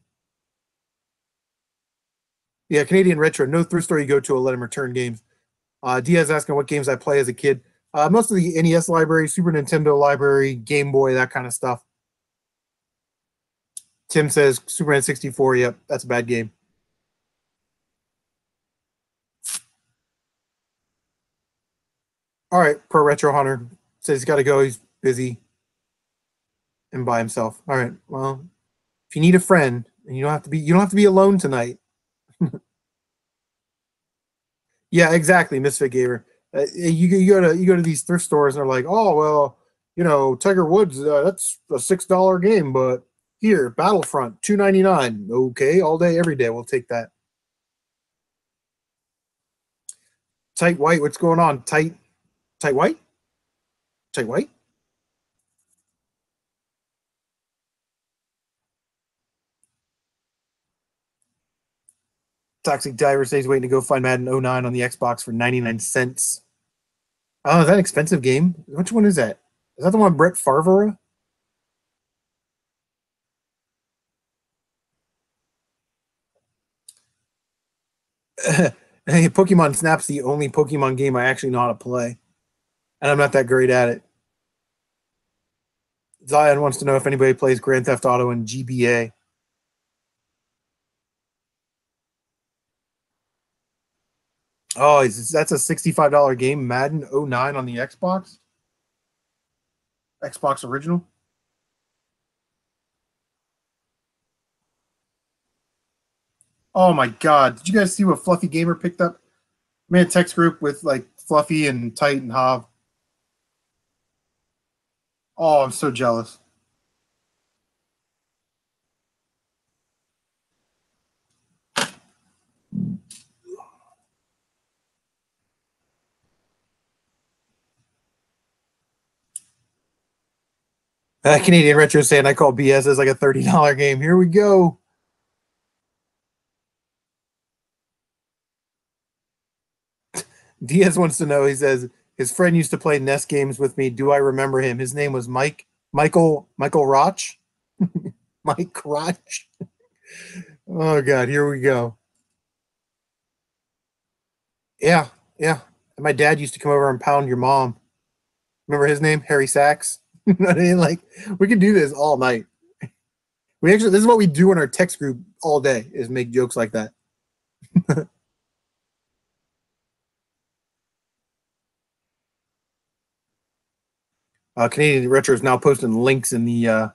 Yeah, Canadian Retro. No thrift store you go to will let them return games. Diaz asking what games I play as a kid. Most of the NES library, Super Nintendo library, Game Boy, that kind of stuff. Tim says Superman 64. Yep, that's a bad game. All right, Pro Retro Hunter says he's got to go. He's busy and by himself. All right. Well, if you need a friend, and you don't have to be alone tonight. Yeah, exactly, Misfit Gamer. You go to these thrift stores and they're like, oh well, Tiger Woods, that's a $6 game, but here, Battlefront, $2.99. Okay, all day, every day, we'll take that. Tight White, what's going on? Tight White? Tight White? Toxic Diver says he's waiting to go find Madden 09 on the Xbox for 99 cents. Oh, is that an expensive game? Which one is that? Is that the one Brett Favre? Hey, Pokemon Snap's the only Pokemon game I actually know how to play, and I'm not that great at it. Zion wants to know if anybody plays Grand Theft Auto and GBA. Oh, that's a $65 game, Madden '09 on the Xbox original. Oh my God! Did you guys see what Fluffy Gamer picked up? Made a text group with like Fluffy and Tight and Hob. Oh, I'm so jealous. Canadian Retro saying I call BS as like a $30 game. Here we go. Diaz wants to know. He says his friend used to play NES games with me. Do I remember him? His name was Michael Roch. Mike Roch. Oh God, here we go. Yeah, yeah. And my dad used to come over and pound your mom. Remember his name? Harry Sachs. I mean, like, we could do this all night. We actually, this is what we do in our text group all day, is make jokes like that. Canadian Retro is now posting links in the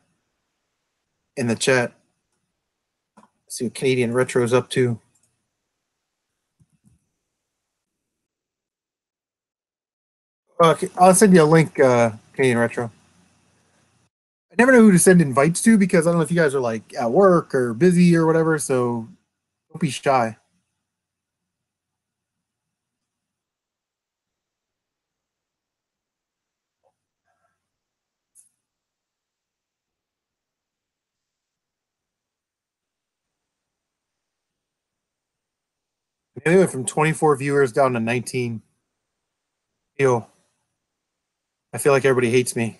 chat. Let's see what Canadian Retro is up to. Okay, I'll send you a link, Canadian Retro. I never know who to send invites to because I don't know if you guys are like at work or busy or whatever. So don't be shy. They went from 24 viewers down to 19. Ew. I feel like everybody hates me.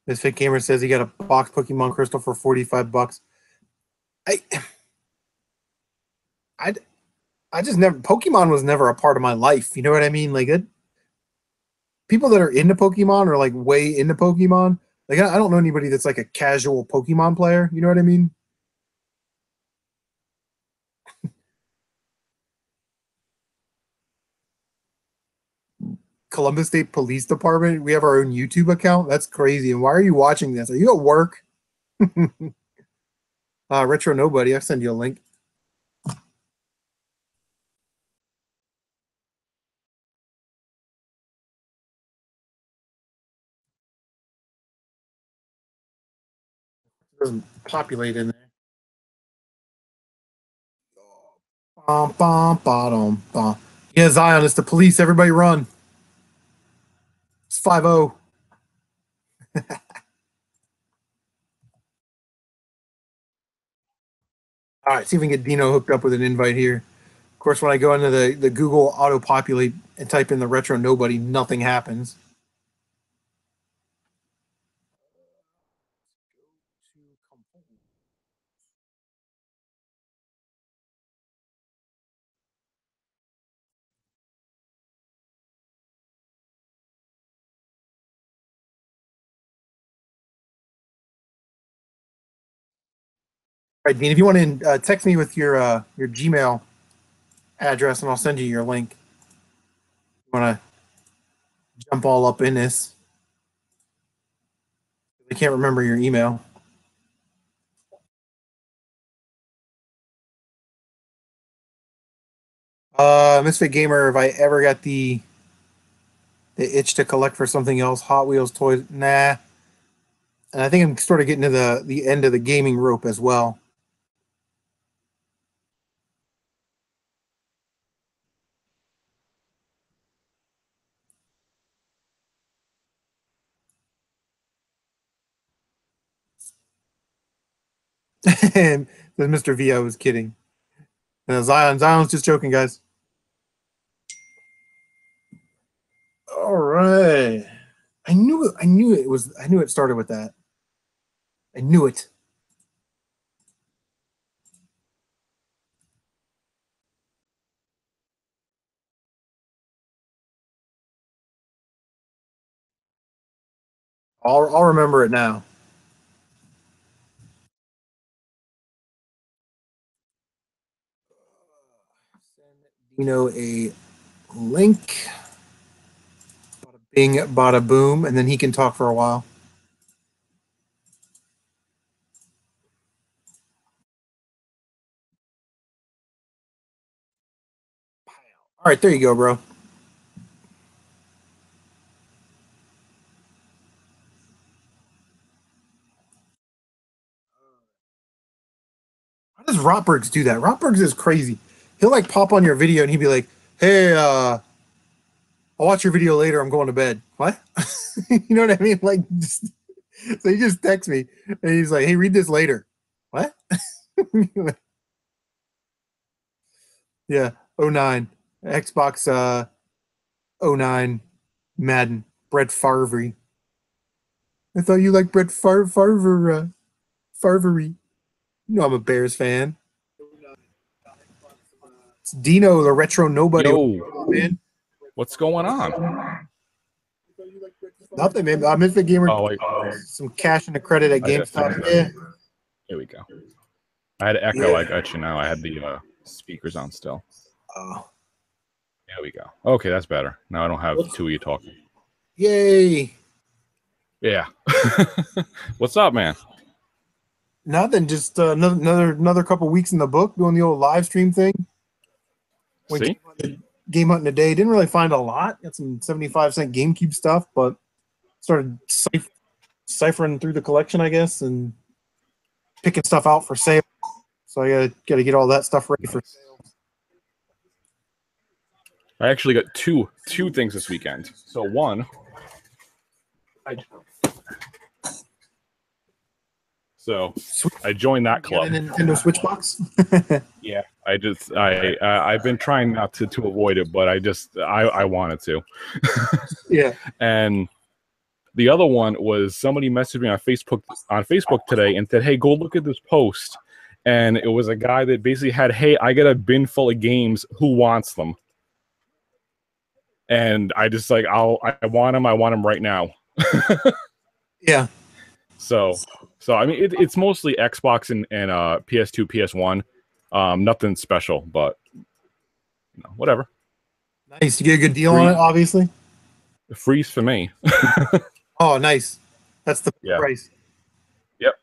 This fake gamer says he got a box Pokemon Crystal for $45. I, I, I just never. Pokemon was never a part of my life. You know what I mean? Like people that are into Pokemon are like way into Pokemon. Like I don't know anybody that's like a casual Pokemon player. You know what I mean? Columbus State Police Department. We have our own YouTube account. That's crazy. And why are you watching this? Are you at work? Retro Nobody. I'll send you a link. It doesn't populate in there. Bom. Yeah, Zion, it's the police. Everybody run. It's 5-0. All right, see if we can get Dino hooked up with an invite here. Of course, when I go into the Google auto populate and type in the Retro Nobody, nothing happens. All right, Dean, if you want to text me with your Gmail address, and I'll send you your link. You want to jump all up in this? I can't remember your email. Misfit Gamer, if I ever got the itch to collect for something else, Hot Wheels toys, nah. And I think I'm sort of getting to the end of the gaming rope as well. And Mr. V, I was kidding. Zion's just joking, guys. All right. I knew it started with that. I knew it. I'll remember it now. Send Dino a link. Bada bing, bada boom, and then he can talk for a while. All right, there you go, bro. How does Rotbergs do that? Rotbergs is crazy. He'll like pop on your video and he'd be like, "Hey, I'll watch your video later. I'm going to bed." What? You know what I mean? Like, so he just texts me and he's like, "Hey, read this later." What? Yeah, 09 Xbox, 09 Madden. Brett Favre. I thought you liked Brett Favre. You know I'm a Bears fan. It's Dino, the retro nobody. Yo, man. What's going on? Nothing, man. I'm Misfit Gamer. Oh, wait. Some cash and a credit at GameStop. Yeah. Here we go. I had echo. I got you now. I had the speakers on still. Oh. There we go. Okay, that's better. Now I don't have two of you talking. Yay. Yeah. What's up, man? Nothing. Just another couple weeks in the book doing the old live stream thing. See? Game hunting today. Didn't really find a lot. Got some 75-cent GameCube stuff, but started ciphering through the collection, I guess, and picking stuff out for sale. So I gotta get all that stuff ready for sale. I actually got two things this weekend. So one, I joined that club. You got a Nintendo Switch box? Yeah, I've been trying not to avoid it, but I wanted to. Yeah. And the other one was somebody messaged me on Facebook today and said, "Hey, go look at this post." And it was a guy that basically had, "Hey, I got a bin full of games. Who wants them?" And I just like, I want them right now. Yeah. So I mean, it's mostly Xbox and PS2, PS1. Nothing special, but you know, whatever. Nice. You get a good deal on it, obviously. Freeze for me. Oh, nice. That's the price. Yep.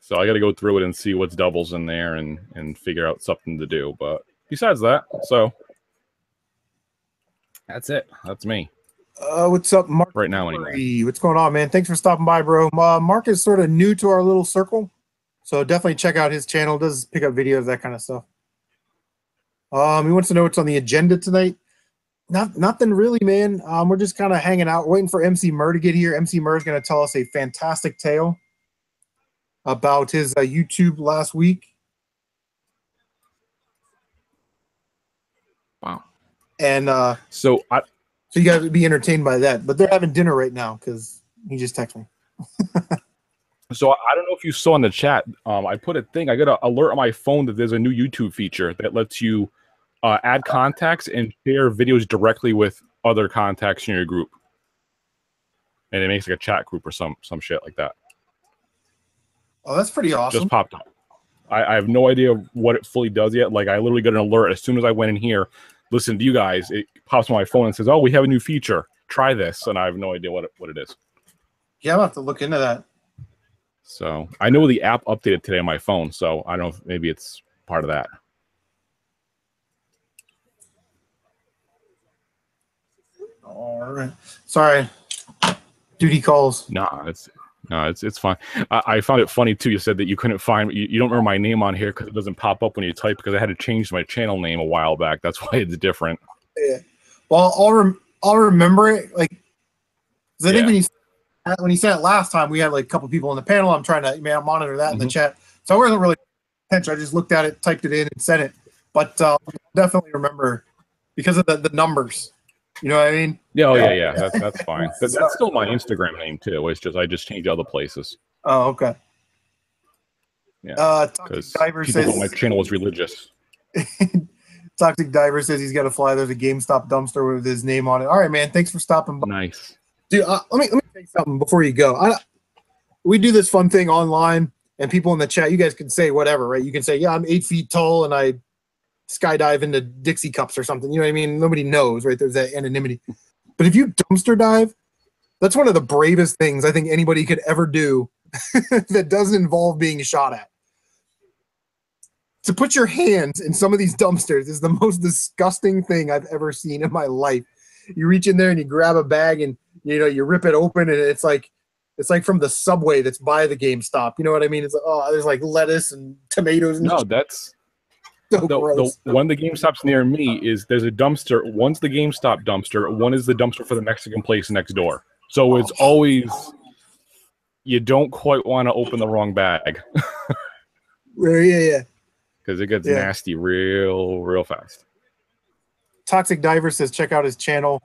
So I got to go through it and see what's doubles in there and figure out something to do. But besides that, so that's it. That's me. What's up, Mark? Right now, anyway. What's going on, man? Thanks for stopping by, bro. Mark is sort of new to our little circle, so definitely check out his channel. Does pick up videos, that kind of stuff. He wants to know what's on the agenda tonight. Nothing really, man. We're just kind of hanging out, waiting for Emceemer to get here. Emceemer is going to tell us a fantastic tale about his YouTube last week. Wow. And so you guys would be entertained by that. But they're having dinner right now because he just texted me. So I don't know if you saw in the chat. I put a thing. I got an alert on my phone that there's a new YouTube feature that lets you add contacts and share videos directly with other contacts in your group. And it makes like a chat group or some shit like that. Oh, that's pretty awesome. Just popped up. I have no idea what it fully does yet. Like I literally got an alert as soon as I went in here. Listen to you guys, it pops on my phone and says, "Oh, we have a new feature. Try this," and I have no idea what it is. Yeah, I'll have to look into that. So I know the app updated today on my phone, so I don't know if maybe it's part of that. All right, sorry, duty calls. It's fine. I found it funny too. You said that you couldn't find you don't remember my name on here because it doesn't pop up when you type because I had to change my channel name a while back. That's why it's different. Yeah. Well, I'll remember it. Like, I think when you said it last time, we had like a couple people on the panel. I'm trying to monitor that in the chat, so I wasn't really attention. I just looked at it, typed it in, and said it. But definitely remember because of the numbers. You know what I mean? Yeah. That's fine. That's still my Instagram name too. It's just I just changed other places. Oh, okay. Yeah. Because people thought my channel was religious. Toxic Diver says he's got to fly. There's a GameStop dumpster with his name on it. All right, man. Thanks for stopping by. Nice. Dude, let me say something before you go. We do this fun thing online, and people in the chat, you guys can say whatever, right? You can say, yeah, I'm 8 feet tall, and I skydive into Dixie cups or something. You know what I mean? Nobody knows, right? There's that anonymity. But if you dumpster dive, that's one of the bravest things I think anybody could ever do that doesn't involve being shot at. To put your hands in some of these dumpsters is the most disgusting thing I've ever seen in my life. You reach in there and you grab a bag and you rip it open, and it's like from the Subway that's by the GameStop. You know what I mean? It's like, oh, there's like lettuce and tomatoes and no, that's so gross. One of the GameStops near me is there's a dumpster. One's the GameStop dumpster. One is the dumpster for the Mexican place next door. So it's always, you don't quite want to open the wrong bag. Yeah. Because it gets nasty real fast. Toxic Diver says, check out his channel,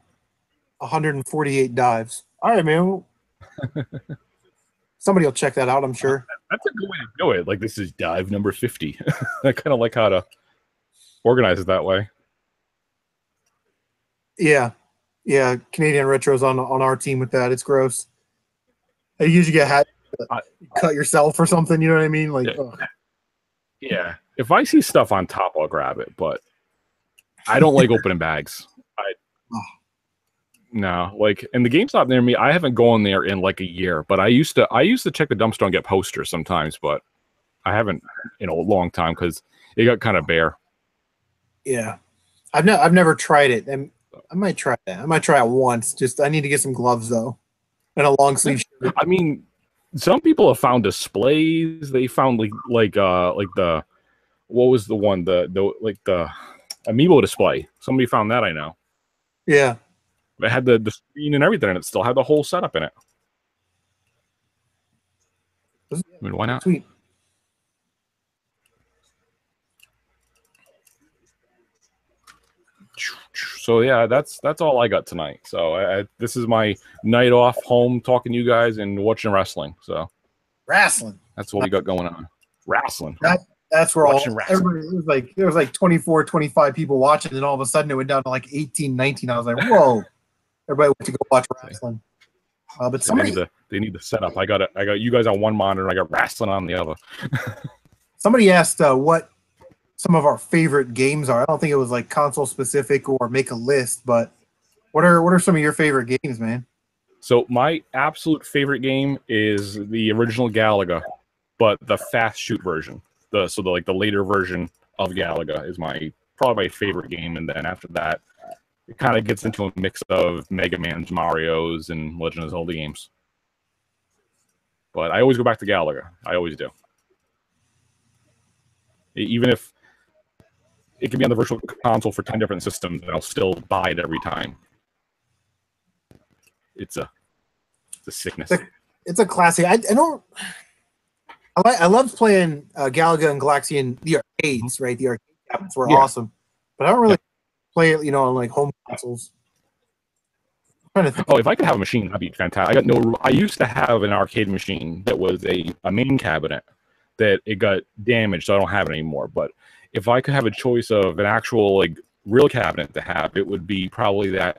148 dives. All right, man. Somebody will check that out, I'm sure. That's a good way to do it. Like, this is dive number 50. I kind of like how to organize it that way. Yeah. Canadian Retro's on our team with that. It's gross. You usually get hat cut yourself or something. You know what I mean? Like, yeah. If I see stuff on top, I'll grab it. But I don't like opening bags. No, like in the GameStop near me, I haven't gone there in like a year. But I used to check the dumpster and get posters sometimes, but I haven't in a long time because it got kind of bare. Yeah, I've never tried it, and I might try that. I might try it once. Just I need to get some gloves though, and a long sleeve shirt. I mean, some people have found displays. They found like the what was the one the Amiibo display. Somebody found that, I know. Yeah. It had the screen and everything, and it still had the whole setup in it. I mean, why not? Sweet. So yeah, that's all I got tonight. So this is my night off, home, talking to you guys and watching wrestling. So wrestling. That's what we got going on. Wrestling. That's where everybody, there was like 24, 25 people watching, and all of a sudden it went down to like 18, 19. I was like, whoa. Everybody went to go watch wrestling. But somebody they need the setup. I got you guys on one monitor. I got wrestling on the other. Somebody asked what some of our favorite games are. I don't think it was like console specific or make a list, but what are some of your favorite games, man? So my absolute favorite game is the original Galaga, but the fast shoot version. The later version of Galaga is probably my favorite game, and then after that, it kind of gets into a mix of Mega Man's, Mario's, and Legend of Zelda games. But I always go back to Galaga. I always do. Even if it can be on the virtual console for 10 different systems, and I'll still buy it every time. It's a sickness. It's a classic. I loved playing Galaga and Galaxian, the arcades, right? The arcade cabinets were awesome. But I don't really play it, on like home consoles. If I could have a machine, that'd be fantastic. I used to have an arcade machine that was a main cabinet that it got damaged, so I don't have it anymore. But if I could have a choice of an actual real cabinet to have, it would be probably the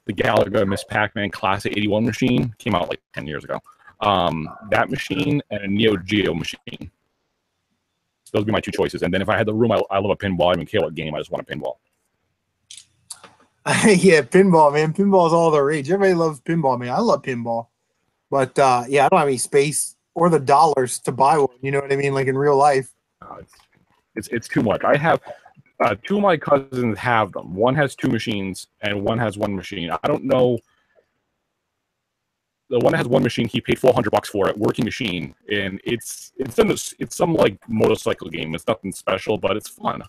Galaga Miss Pac-Man Classic 81 machine. Came out like 10 years ago. That machine and a Neo Geo machine. Those would be my two choices. And then if I had the room, I love a pinball. I don't care what game. I just want a pinball. Yeah, pinball, man. Pinball is all the rage. Everybody loves pinball, man. I love pinball. But, I don't have any space or the dollars to buy one. You know what I mean? Like in real life. It's too much. I have two of my cousins have them. One has two machines, and one has one machine. I don't know. The one that has one machine, he paid $400 for it, working machine, and it's some like motorcycle game. It's nothing special, but it's fun.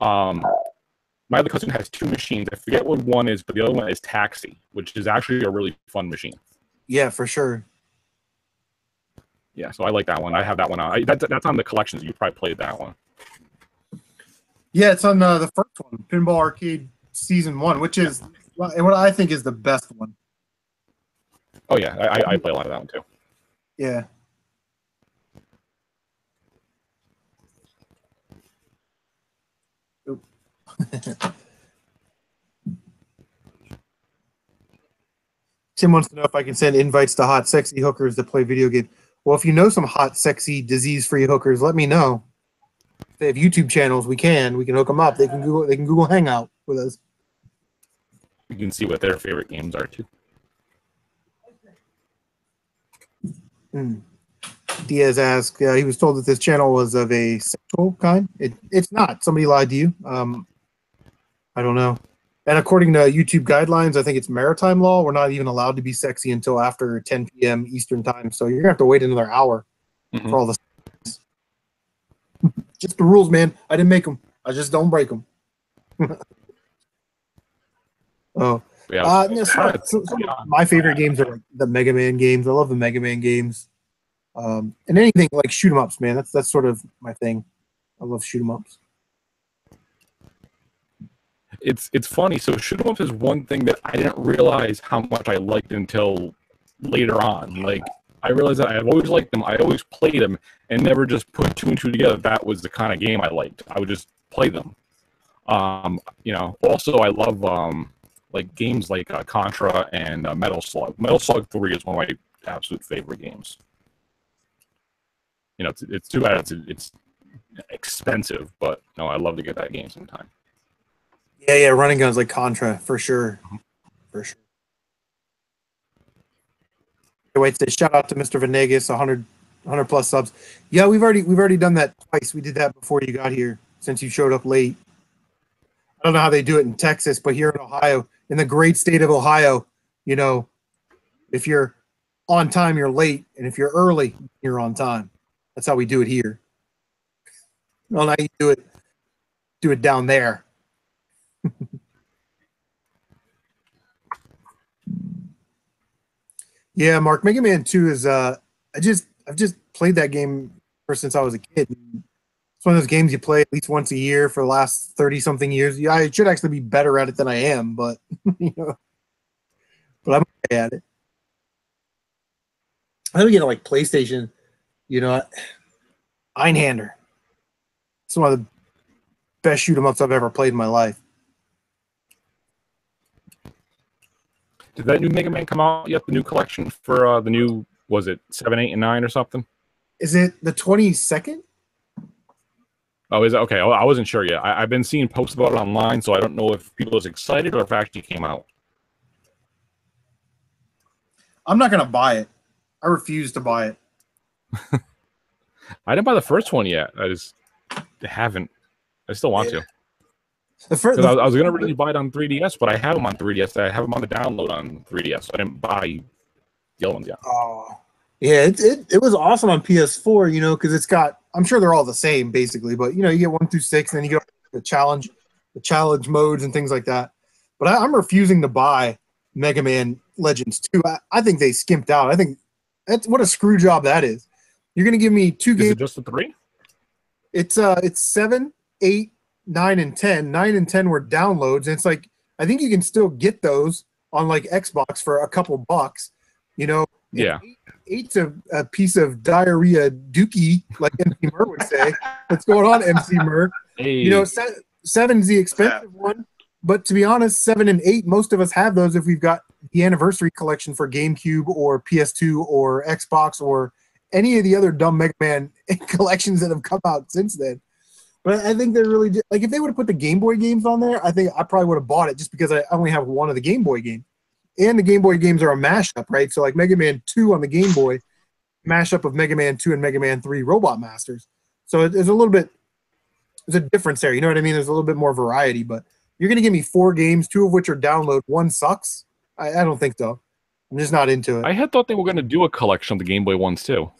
My other cousin has two machines. I forget what one is, but the other one is Taxi, which is actually a really fun machine. Yeah, for sure. Yeah, so I like that one. I have that one on. That's on the collections. You probably played that one. Yeah, it's on the first one, Pinball Arcade Season 1, which is what I think is the best one. Oh, yeah, I play a lot of that one, too. Yeah. Tim wants to know if I can send invites to hot, sexy hookers to play video games. Well, if you know some hot, sexy, disease-free hookers, let me know. If they have YouTube channels, we can hook them up. They can Google Hangout with us. You can see what their favorite games are too. Diaz asked, he was told that this channel was of a sexual kind. It's not. Somebody lied to you. I don't know. And according to YouTube guidelines, I think it's maritime law. We're not even allowed to be sexy until after 10 p.m. Eastern time. So you're going to have to wait another hour for all this. Just the rules, man. I didn't make them. I just don't break them. My favorite games are like the Mega Man games. I love the Mega Man games. And anything like shoot 'em ups, man. That's sort of my thing. I love shoot 'em ups. It's funny. So shoot 'em ups is one thing that I didn't realize how much I liked until later on. Like I realized that I've always liked them. I always played them and never just put two and two together. That was the kind of game I liked. I would just play them. Also I love like games like Contra and Metal Slug. Metal Slug 3 is one of my absolute favorite games. It's too bad it's expensive, but no, I'd love to get that game sometime. Yeah, running guns like Contra for sure, for sure. Wait, say shout out to Mr. Venegas, 100 plus subs. Yeah, we've already done that twice. We did that before you got here, since you showed up late. I don't know how they do it in Texas, but here in Ohio, in the great state of Ohio, if you're on time, you're late, and if you're early, you're on time. That's how we do it here. Well, now you do it down there. Yeah, Mark, Mega Man 2 is I've just played that game ever since I was a kid. It's one of those games you play at least once a year for the last 30-something years. Yeah, I should actually be better at it than I am, but but I'm okay at it. I don't get like PlayStation, Einhander. It's one of the best shoot 'em ups I've ever played in my life. Did that new Mega Man come out yet? The new collection for the new, was it 7, 8, and 9 or something? Is it the 22nd? Oh, is it? Okay, I wasn't sure yet. I've been seeing posts about it online, so I don't know if people are excited or if it actually came out. I'm not going to buy it. I refuse to buy it. I didn't buy the first one yet. I haven't. I still want to. I was going to really buy it on 3DS, but I have them on 3DS. I have them on the download on 3DS. So I didn't buy the other ones yet. Oh, yeah. It was awesome on PS4, because it's got, I'm sure they're all the same, basically. But, you get 1 through 6, and then you get the challenge modes and things like that. But I'm refusing to buy Mega Man Legends 2. I think they skimped out. I think what a screw job that is. You're going to give me 2 games. Is it just the 3? It's 7, 8, 9, and 10. 9 and 10 were downloads, and it's like I think you can still get those on like Xbox for a couple bucks. Yeah. 8's a piece of diarrhea dookie, like Emceemer would say. What's going on, Emceemer? Hey. 7's the expensive one, but to be honest, 7 and 8, most of us have those if we've got the anniversary collection for GameCube or PS2 or Xbox or any of the other dumb Mega Man collections that have come out since then. But I think they're really like if they would have put the Game Boy games on there, I think I probably would have bought it just because I only have one of the Game Boy games. And the Game Boy games are a mashup, right? So like Mega Man 2 on the Game Boy, mashup of Mega Man 2 and Mega Man 3 Robot Masters. So there's a difference there. You know what I mean? There's a little bit more variety, but you're going to give me 4 games, 2 of which are download, 1 sucks? I don't think so. I'm just not into it. I had thought they were going to do a collection of the Game Boy ones too.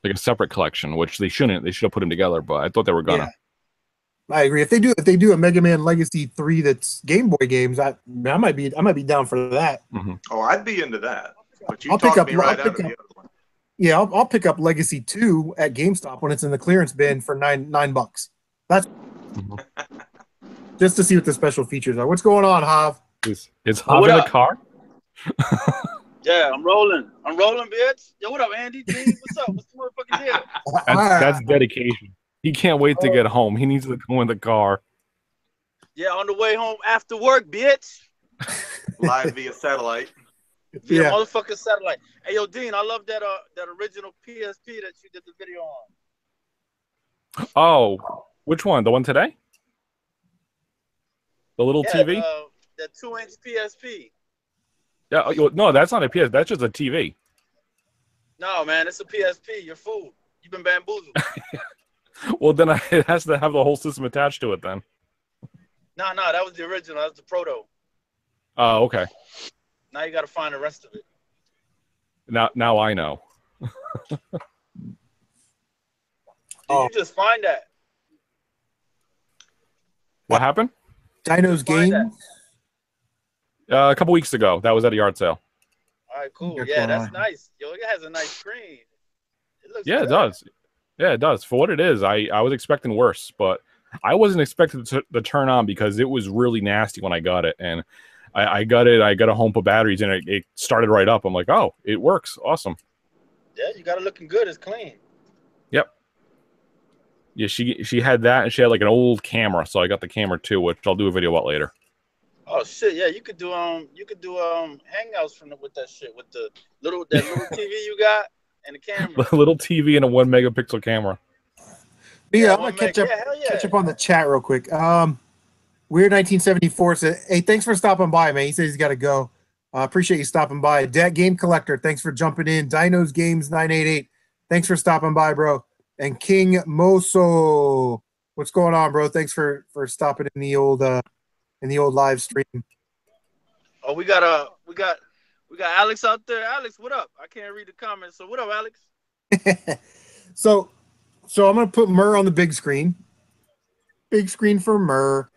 Like a separate collection, which they shouldn't. They should have put them together, but I thought they were gonna. Yeah. I agree. If they do a Mega Man Legacy 3 that's Game Boy games, I might be down for that. Mm-hmm. Oh, I'd be into that. But you I'll talked me right out of the other one. Yeah, I'll pick up Legacy 2 at GameStop when it's in the clearance bin for $9. That's just to see what the special features are. What's going on, Hav? Is Hav in the car? Yeah, I'm rolling, bitch. Yo, what up, Andy? G? What's up? What's the motherfucking deal? That's dedication. He can't wait to get home. He needs to go in the car. Yeah, on the way home after work, bitch. Live via satellite. via motherfucking satellite. Hey, yo, Dean, I love that that original PSP that you did the video on. Oh, which one? The one today? The little TV? That 2-inch PSP. Yeah. No, that's not a PS. That's just a TV. No, man, it's a PSP. You're fooled. You've been bamboozled. Well, then it has to have the whole system attached to it then. No, that was the original. That was the proto. Oh, okay. Now you got to find the rest of it. Now I know. Did you just find that? What happened? Dino's Game. A couple weeks ago. That was at a yard sale. All right, cool. Yeah, that's nice. Yo, it has a nice screen. It looks yeah, good. it does. Yeah, it does. For what it is, I was expecting worse, but I wasn't expecting to turn on because it was really nasty when I got it. And I got it. I got a home put batteries and it started right up. I'm like, oh, it works. Awesome. Yeah, you got it looking good. It's clean. Yep. Yeah, she had that and she had like an old camera, so I got the camera too, which I'll do a video about later. Oh shit, yeah, you could do hangouts with that shit with the little TV you got and the camera. A little TV and a 1 megapixel camera. Yeah, I'm gonna catch up on the chat real quick. Weird 1974 says, "Hey, thanks for stopping by, man." He says he's got to go. Appreciate you stopping by. DatGameCollector, thanks for jumping in. Dino's Games 988, thanks for stopping by, bro. And King Moso, what's going on, bro? Thanks for stopping in the old live stream. Oh, we got Alex out there. Alex, what up? I can't read the comments. So what up, Alex? So I'm gonna put Murr on the big screen. Big screen for Murr.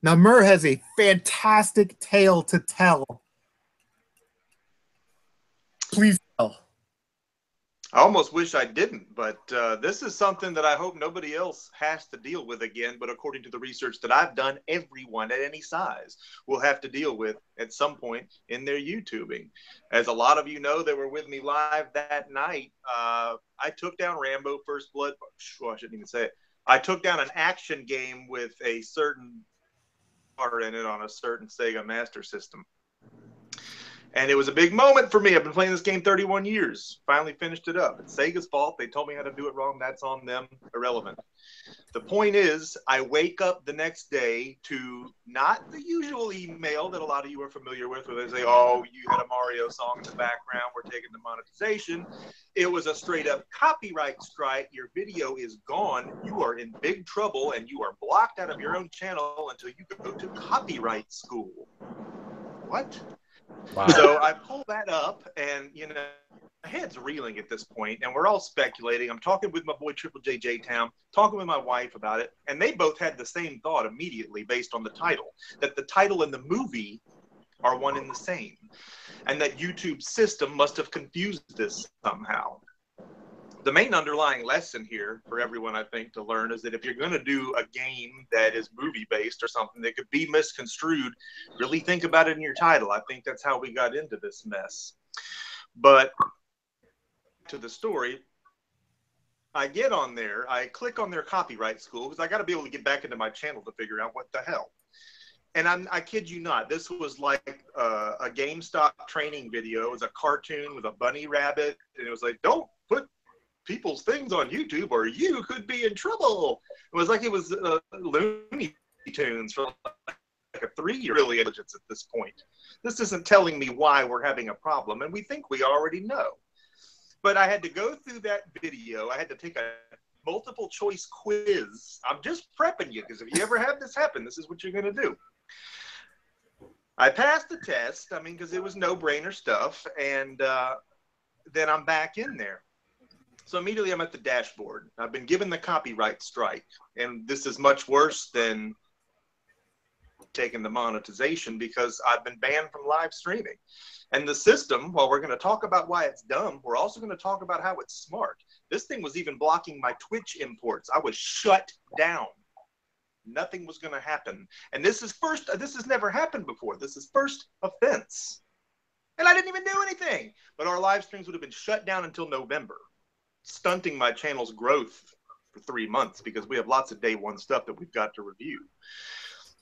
Now Murr has a fantastic tale to tell. Please tell. I almost wish I didn't, but this is something that I hope nobody else has to deal with again. But according to the research that I've done, everyone at any size will have to deal with at some point in their YouTubing. As a lot of you know that were with me live that night, I took down Rambo First Blood. I shouldn't even say it. I took down an action game with a certain part in it on a certain Sega Master System. And it was a big moment for me. I've been playing this game 31 years. Finally finished it up. It's Sega's fault. They told me how to do it wrong. That's on them. Irrelevant. The point is, I wake up the next day to not the usual email that a lot of you are familiar with, where they say, oh, you had a Mario song in the background. We're taking the monetization. It was a straight up copyright strike. Your video is gone. You are in big trouble, and you are blocked out of your own channel until you go to copyright school. What? Wow. So I pull that up, and my head's reeling at this point, and we're all speculating. I'm talking with my boy Triple J J-Town, talking with my wife about it, and they both had the same thought immediately based on the title, that the title and the movie are one and the same, and that YouTube's system must have confused this somehow. The main underlying lesson here for everyone, I think, to learn is that if you're going to do a game that is movie-based or something that could be misconstrued, really think about it in your title. I think that's how we got into this mess. But to the story, I get on there, I click on their copyright school, because I got to be able to get back into my channel to figure out what the hell. And I kid you not, this was like a GameStop training video. It was a cartoon with a bunny rabbit, and it was like, don't put people's things on YouTube or you could be in trouble. It was like it was Looney Tunes for like a 3-year really intelligence at this point. This isn't telling me why we're having a problem, and we think we already know. But I had to go through that video. I had to take a multiple choice quiz. I'm just prepping you, because if you ever have this happen, this is what you're going to do. I passed the test, because it was no-brainer stuff, and then I'm back in there. So immediately I'm at the dashboard. I've been given the copyright strike, and this is much worse than taking the monetization because I've been banned from live streaming. And the system, while we're going to talk about why it's dumb, we're also going to talk about how it's smart. This thing was even blocking my Twitch imports. I was shut down. Nothing was going to happen. And this is never happened before. This is first offense. And I didn't even do anything. But our live streams would have been shut down until November, stunting my channel's growth for 3 months because we have lots of day one stuff that we've got to review.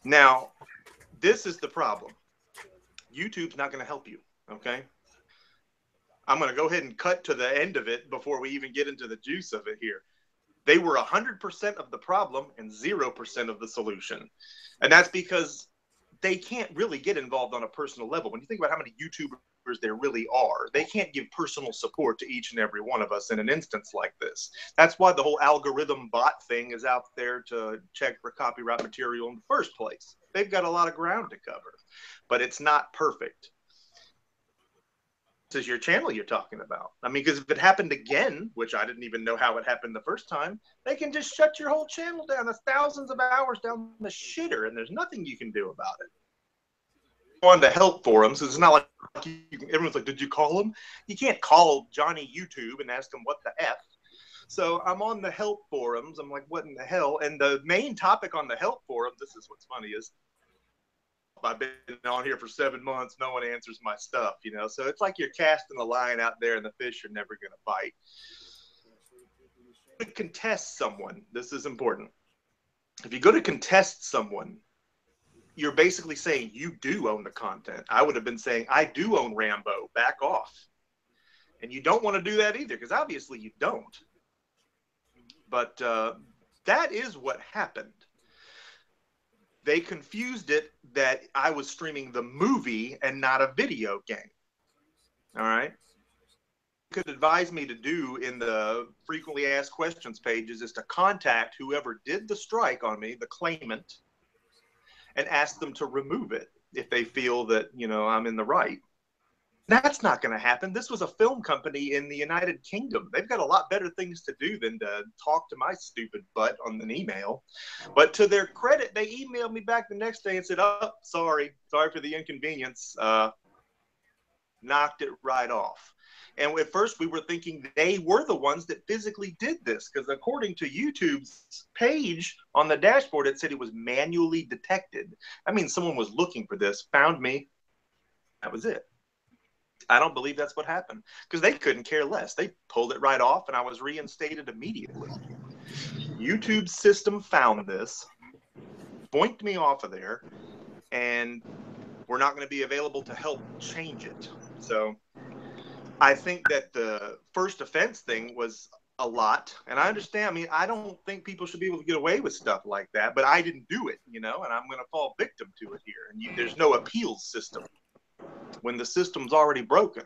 Now, this is the problem. YouTube's not going to help you, okay? I'm going to go ahead and cut to the end of it before we even get into the juice of it here. They were 100% of the problem and 0% of the solution. And that's because they can't really get involved on a personal level. When you think about how many YouTubers there really are, they can't give personal support to each and every one of us in an instance like this. That's why the whole algorithm bot thing is out there to check for copyright material in the first place. They've got a lot of ground to cover, but it's not perfect. This is your channel you're talking about. I mean, because if it happened again, which I didn't even know how it happened the first time, they can just shut your whole channel down. That's thousands of hours down the shitter, and there's nothing you can do about it. On the help forums, it's not like everyone's like, did you call him? You can't call Johnny YouTube and ask him what the F. So I'm on the help forums. I'm like, what in the hell? And the main topic on the help forum, this is what's funny, is I've been on here for 7 months. No one answers my stuff, you know? So it's like you're casting a line out there and the fish are never going to bite. To contest someone, this is important. If you go to contest someone, you're basically saying you do own the content. I would have been saying, I do own Rambo, back off. And you don't want to do that either, because obviously you don't. But that is what happened. They confused it that I was streaming the movie and not a video game. All right. Could advise me to do in the frequently asked questions pages is to contact whoever did the strike on me, the claimant, and ask them to remove it if they feel that, you know, I'm in the right. That's not going to happen. This was a film company in the United Kingdom. They've got a lot better things to do than to talk to my stupid butt on an email. But to their credit, they emailed me back the next day and said, oh, sorry for the inconvenience. Knocked it right off. And at first we were thinking they were the ones that physically did this, because according to YouTube's page on the dashboard, it said it was manually detected. I mean, someone was looking for this, found me. That was it. I don't believe that's what happened, because they couldn't care less. They pulled it right off, and I was reinstated immediately. YouTube's system found this, boinked me off of there, and we're not going to be available to help change it. So I think that the first offense thing was a lot, and I understand. I mean, I don't think people should be able to get away with stuff like that, but I didn't do it, you know, and I'm going to fall victim to it here. And there's no appeals system when the system's already broken.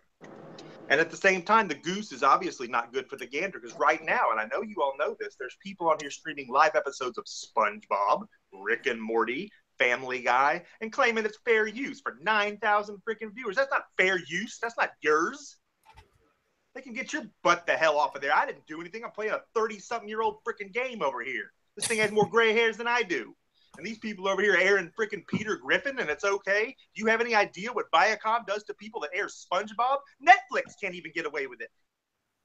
And at the same time, the goose is obviously not good for the gander, because right now, and I know you all know this, there's people on here streaming live episodes of SpongeBob, Rick and Morty, Family Guy, and claiming it's fair use for 9,000 freaking viewers. That's not fair use. That's not yours. They can get your butt the hell off of there. I didn't do anything. I'm playing a 30-something-year-old freaking game over here. This thing has more gray hairs than I do. And these people over here airing freaking Peter Griffin, and it's okay. Do you have any idea what Viacom does to people that air SpongeBob? Netflix can't even get away with it.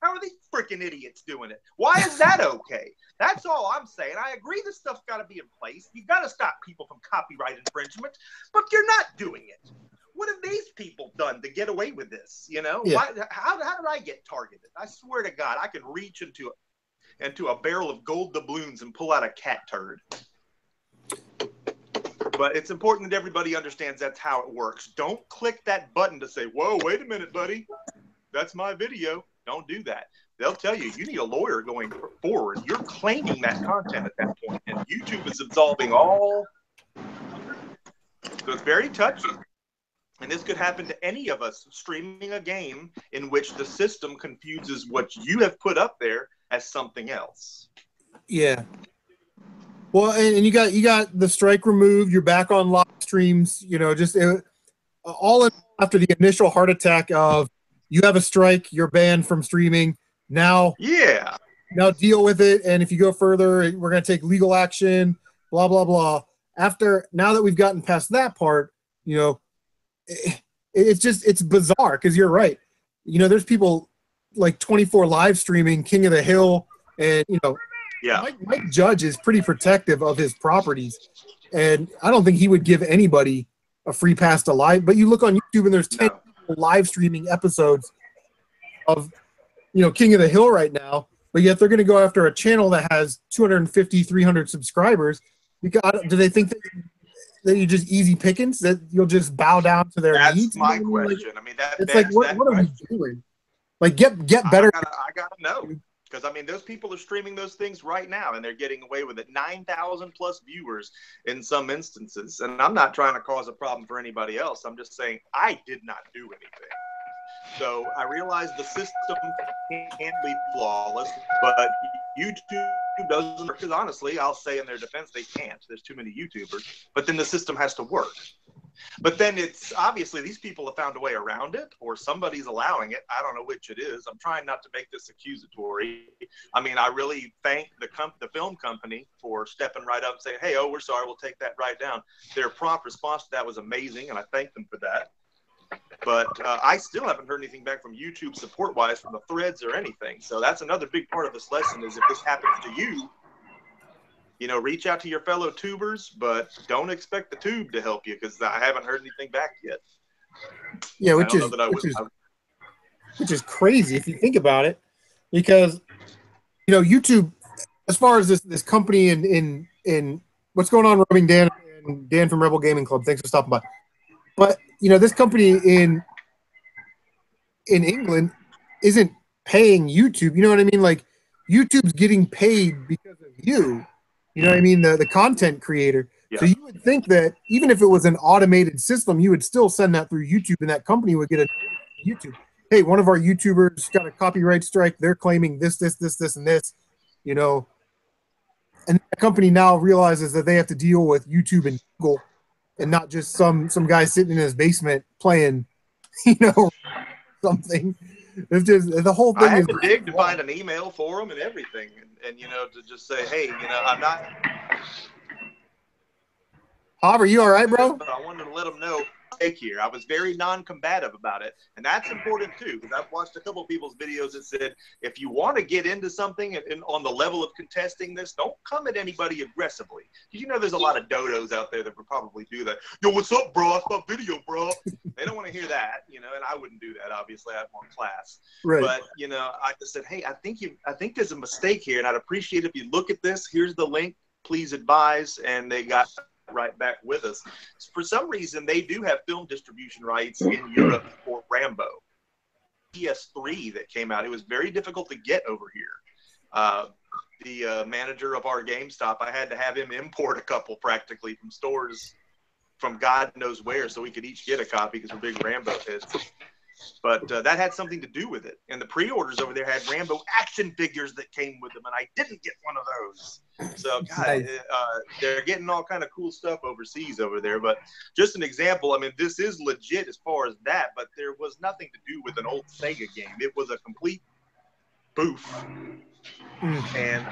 How are these freaking idiots doing it? Why is that okay? That's all I'm saying. I agree this stuff's got to be in place. You've got to stop people from copyright infringement, but you're not doing it. What have these people done to get away with this? You know, yeah. How did I get targeted? I swear to God, I could reach into a barrel of gold doubloons and pull out a cat turd. But it's important that everybody understands that's how it works. Don't click that button to say, whoa, wait a minute, buddy. That's my video. Don't do that. They'll tell you, you need a lawyer going forward. You're claiming that content at that point, and YouTube is absolving all. So it's very touchy. And this could happen to any of us streaming a game in which the system confuses what you have put up there as something else. Yeah. Well, and you got the strike removed. You're back on live streams. You know, just all after the initial heart attack of you have a strike, you're banned from streaming. Now, yeah. Now deal with it. And if you go further, we're going to take legal action. Blah blah blah. Now that we've gotten past that part, you know, it's bizarre, because you're right. You know, there's people like 24 live streaming King of the Hill, and you know. Yeah, Mike Judge is pretty protective of his properties, and I don't think he would give anybody a free pass to live. But you look on YouTube, and there's 10 people live streaming episodes of, you know, King of the Hill right now, but yet they're going to go after a channel that has 250, 300 subscribers. Because do they think that you just easy pickings, that you'll just bow down to their needs? That's my question. I mean, it's like, what are we doing? Like get better. I gotta know. Because, I mean, those people are streaming those things right now, and they're getting away with it. 9,000 plus viewers in some instances. And I'm not trying to cause a problem for anybody else. I'm just saying I did not do anything. So I realize the system can't be flawless, but YouTube doesn't work. Because honestly, I'll say in their defense, they can't. There's too many YouTubers. But then the system has to work. But then it's obviously these people have found a way around it, or somebody's allowing it. I don't know which it is. I'm trying not to make this accusatory. I mean, I really thank the film company for stepping right up and saying, hey, oh, we're sorry, we'll take that right down. Their prompt response to that was amazing, and I thank them for that. But I still haven't heard anything back from YouTube support-wise from the threads or anything. So that's another big part of this lesson is if this happens to you, you know, reach out to your fellow tubers, but don't expect the tube to help you because I haven't heard anything back yet. Yeah, which is crazy if you think about it, because you know YouTube, as far as this company in what's going on, Rubbing Dan and Dan from Rebel Gaming Club. Thanks for stopping by. But you know this company in England isn't paying YouTube. You know what I mean? Like YouTube's getting paid because of you. You know what I mean? The content creator. Yeah. So you would think that even if it was an automated system, you would still send that through YouTube, and that company would get a YouTube. Hey, one of our YouTubers got a copyright strike. They're claiming this, and this. You know, and the company now realizes that they have to deal with YouTube and Google, and not just some guy sitting in his basement playing, you know, something. It's just the whole thing. I had to dig to find an email for them and everything, and you know, to just say, hey, you know, I'm not. Hob, are you all right, bro? But I wanted to let them know. Take here. I was very non-combative about it, and that's important too because I've watched a couple of people's videos that said if you want to get into something and on the level of contesting this, don't come at anybody aggressively. You know, there's a lot of dodos out there that would probably do that. Yo, what's up, bro? I saw video, bro. They don't want to hear that, you know, and I wouldn't do that. Obviously, I have more class. Right. But you know, I just said, hey, I think there's a mistake here, and I'd appreciate if you look at this. Here's the link. Please advise. And they got right back with us. For some reason, they do have film distribution rights in Europe for Rambo. PS3 that came out, it was very difficult to get over here. The manager of our GameStop, I had to have him import a couple practically from stores from God knows where so we could each get a copy because we're big Rambo heads. But that had something to do with it. And the pre-orders over there had Rambo action figures that came with them, and I didn't get one of those. So, God, they're getting all kind of cool stuff overseas over there. But just an example, I mean, this is legit as far as that, but there was nothing to do with an old Sega game. It was a complete boof. And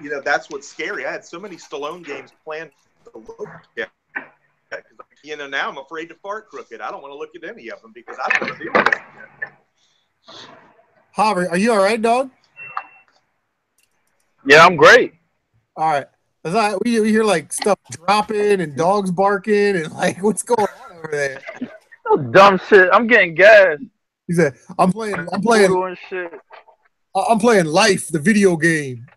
you know, that's what's scary. I had so many Stallone games planned to look at. You know, now I'm afraid to fart crooked. I don't want to look at any of them because I don't want to deal with it. Hover, are you all right, dog? Yeah, I'm great. All right. We hear like stuff dropping and dogs barking and like what's going on over there? No dumb shit. I'm getting gas. He said, I'm playing shit. I'm playing Life, the video game.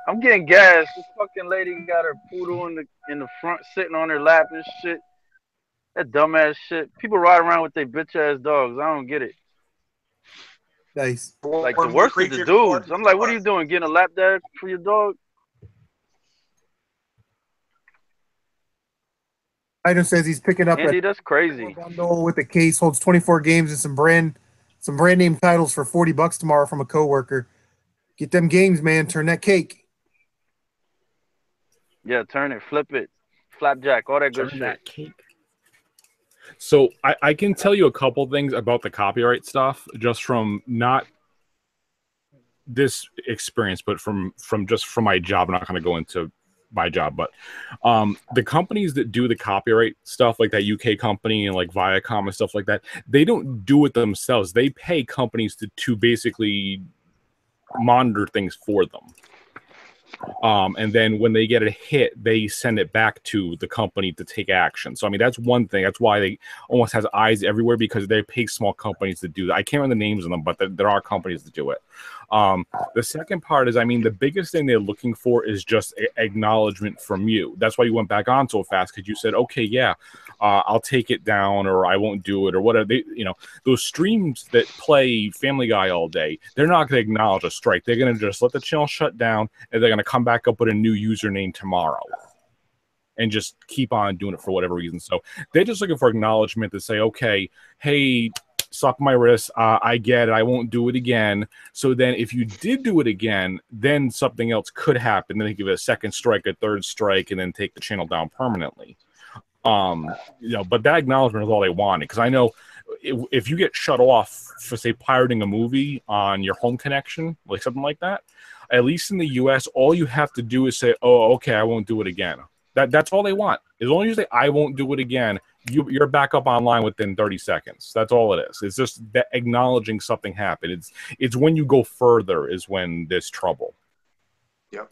I'm getting gas. This fucking lady got her poodle in the front, sitting on her lap and shit. That dumbass shit. People ride around with their bitch ass dogs. I don't get it. Nice. Like the worst is the dudes. I'm like, what are you doing? Getting a lap dance for your dog? Item says he's picking up Andy, that's crazy. Bundle with the case, holds 24 games and some brand name titles for $40 tomorrow from a coworker. Get them games, man. Turn that cake. Yeah, turn it, flip it, flapjack, all that good shit. That cake. So I can tell you a couple things about the copyright stuff just from not this experience, but from my job. I'm not going to go into my job, but the companies that do the copyright stuff, like that UK company and like Viacom and stuff like that, they don't do it themselves. They pay companies to basically monitor things for them. And then when they get a hit, they send it back to the company to take action. So, I mean, that's one thing. That's why they almost has eyes everywhere because they pay small companies to do that. I can't remember the names of them, but there are companies that do it. The second part is, I mean, the biggest thing they're looking for is just acknowledgement from you. That's why you went back on so fast, because you said, okay, yeah, I'll take it down, or I won't do it, or whatever. They, you know, those streams that play Family Guy all day, they're not going to acknowledge a strike. They're going to just let the channel shut down, and they're going to come back up with a new username tomorrow and just keep on doing it for whatever reason. So they're just looking for acknowledgement to say, okay, hey, suck my wrist, I get it, I won't do it again. So then if you did do it again, then something else could happen. Then they give it a second strike, a third strike, and then take the channel down permanently. You know, but that acknowledgement is all they wanted, because I know if you get shut off for, say, pirating a movie on your home connection, like something like that, at least in the US, all you have to do is say, oh, okay, I won't do it again. That's all they want. As long as you say, I won't do it again, you're back up online within 30 seconds. That's all it is. It's just that acknowledging something happened. It's when you go further is when there's trouble. Yep.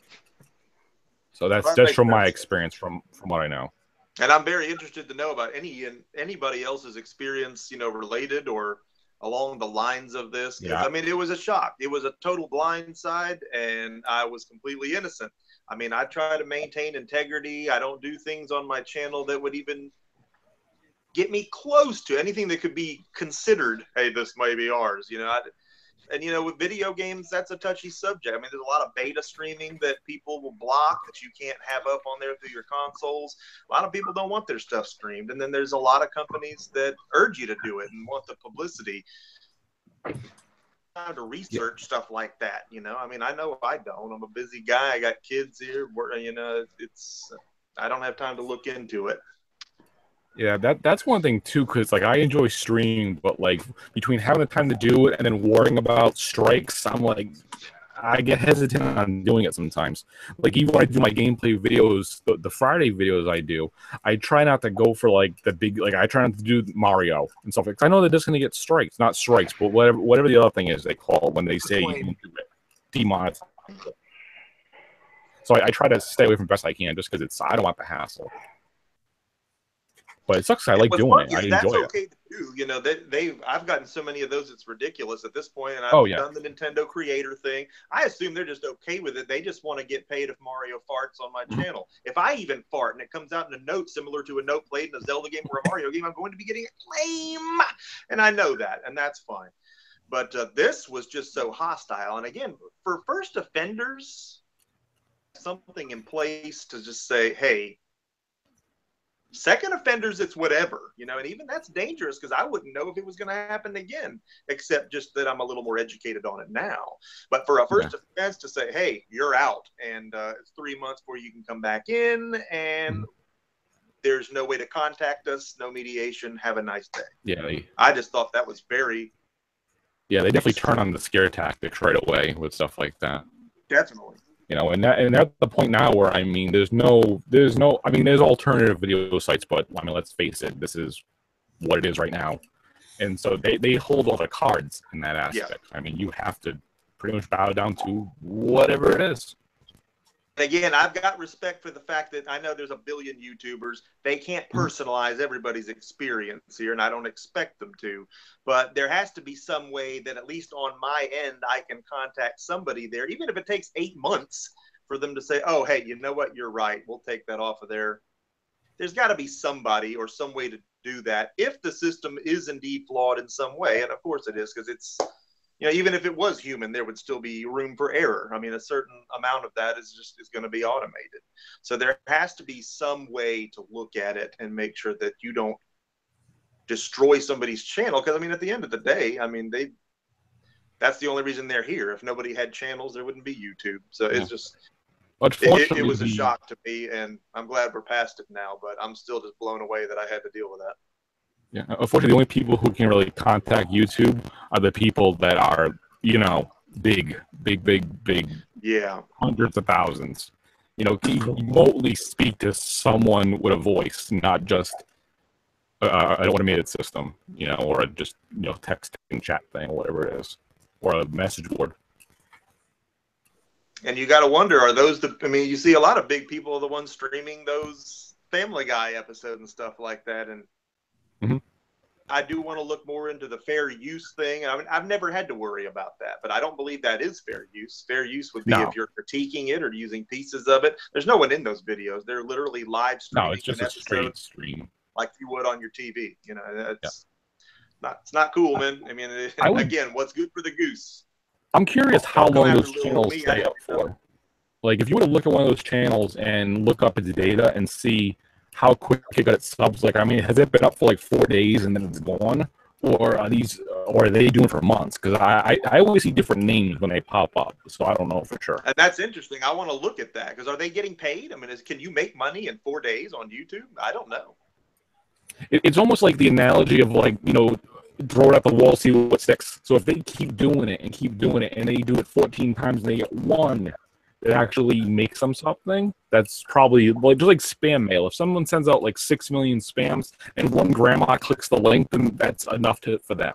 So that's just from my experience, from what I know. And I'm very interested to know about anybody else's experience, you know, related or along the lines of this. Yeah. I mean, it was a shock. It was a total blindside, and I was completely innocent. I mean, I try to maintain integrity. I don't do things on my channel that would even get me close to anything that could be considered, hey, this may be ours, you know. And, you know, with video games, that's a touchy subject. I mean, there's a lot of beta streaming that people will block that you can't have up on there through your consoles. A lot of people don't want their stuff streamed. And then there's a lot of companies that urge you to do it and want the publicity. Time to research stuff like that, you know. I mean, I know I don't. I'm a busy guy. I got kids here. You know, I don't have time to look into it. Yeah, that's one thing too, because like I enjoy streaming, but like between having the time to do it and then worrying about strikes, I'm like, I get hesitant on doing it sometimes. Like even when I do my gameplay videos, the Friday videos I try not to go for like the big, like I try not to do Mario and stuff. Because I know they're just gonna get strikes, not strikes, but whatever the other thing is they call it when they say you can do it, demonetized. So I try to stay away from best I can, just because I don't want the hassle. But it sucks. I like doing it. I enjoy it. That's okay to do. You know, I've gotten so many of those, it's ridiculous at this point. And I've done the Nintendo creator thing. I assume they're just okay with it. They just want to get paid if Mario farts on my channel. If I even fart and it comes out in a note similar to a note played in a Zelda game or a Mario game, I'm going to be getting a claim. And I know that, and that's fine. But this was just so hostile. And again, for first offenders, something in place to just say, hey, second offenders, it's whatever, you know, and even that's dangerous because I wouldn't know if it was going to happen again, except just that I'm a little more educated on it now. But for a first offense to say, hey, you're out, and it's 3 months before you can come back in, and there's no way to contact us, no mediation, have a nice day. Yeah. I just thought that was very... Yeah, they definitely turn on the scare tactics right away with stuff like that. Definitely. You know, and that's the point now where, I mean, there's alternative video sites, but I mean, let's face it, this is what it is right now. And so they hold all the cards in that aspect. Yeah. I mean, you have to pretty much bow down to whatever it is. Again, I've got respect for the fact that I know there's a billion YouTubers. They can't personalize everybody's experience here, and I don't expect them to. But there has to be some way that at least on my end, I can contact somebody there, even if it takes 8 months for them to say, oh, hey, you know what? You're right. We'll take that off of there. There's got to be somebody or some way to do that if the system is indeed flawed in some way. And of course it is, because it's... You know, even if it was human, there would still be room for error. I mean, a certain amount of that is going to be automated. So there has to be some way to look at it and make sure that you don't destroy somebody's channel. Because, I mean, at the end of the day, I mean, that's the only reason they're here. If nobody had channels, there wouldn't be YouTube. So it's just, it was a shock to me, and I'm glad we're past it now. But I'm still just blown away that I had to deal with that. Yeah, unfortunately, the only people who can really contact YouTube are the people that are, you know, big. Yeah. Hundreds of thousands. You know, can remotely speak to someone with a voice, not just an automated system, you know, or just, you know, texting chat thing, or whatever it is, or a message board. And you got to wonder, are those I mean, you see a lot of big people are the ones streaming those Family Guy episodes and stuff like that, and I do want to look more into the fair use thing. I mean, I've never had to worry about that, but I don't believe that is fair use. Fair use would be if you're critiquing it or using pieces of it. There's no one in those videos. They're literally live streaming. No, it's just a straight stream, like you would on your TV. You know, it's not cool, man. I mean, again, what's good for the goose? I'm curious how long those channels stay up for. Like, if you were to look at one of those channels and look up its data and see how quick it got its subs, like, I mean, has it been up for like 4 days and then it's gone, or are they doing it for months? Because I always see different names when they pop up, so I don't know for sure. And that's interesting. I want to look at that because are they getting paid? I mean, can you make money in 4 days on YouTube? I don't know. It's almost like the analogy of, like, you know, throw it at the wall, see what sticks. So if they keep doing it and they do it 14 times and they get one that actually makes them something, that's probably like just like spam mail. If someone sends out like 6 million spams and one grandma clicks the link, then that's enough for them.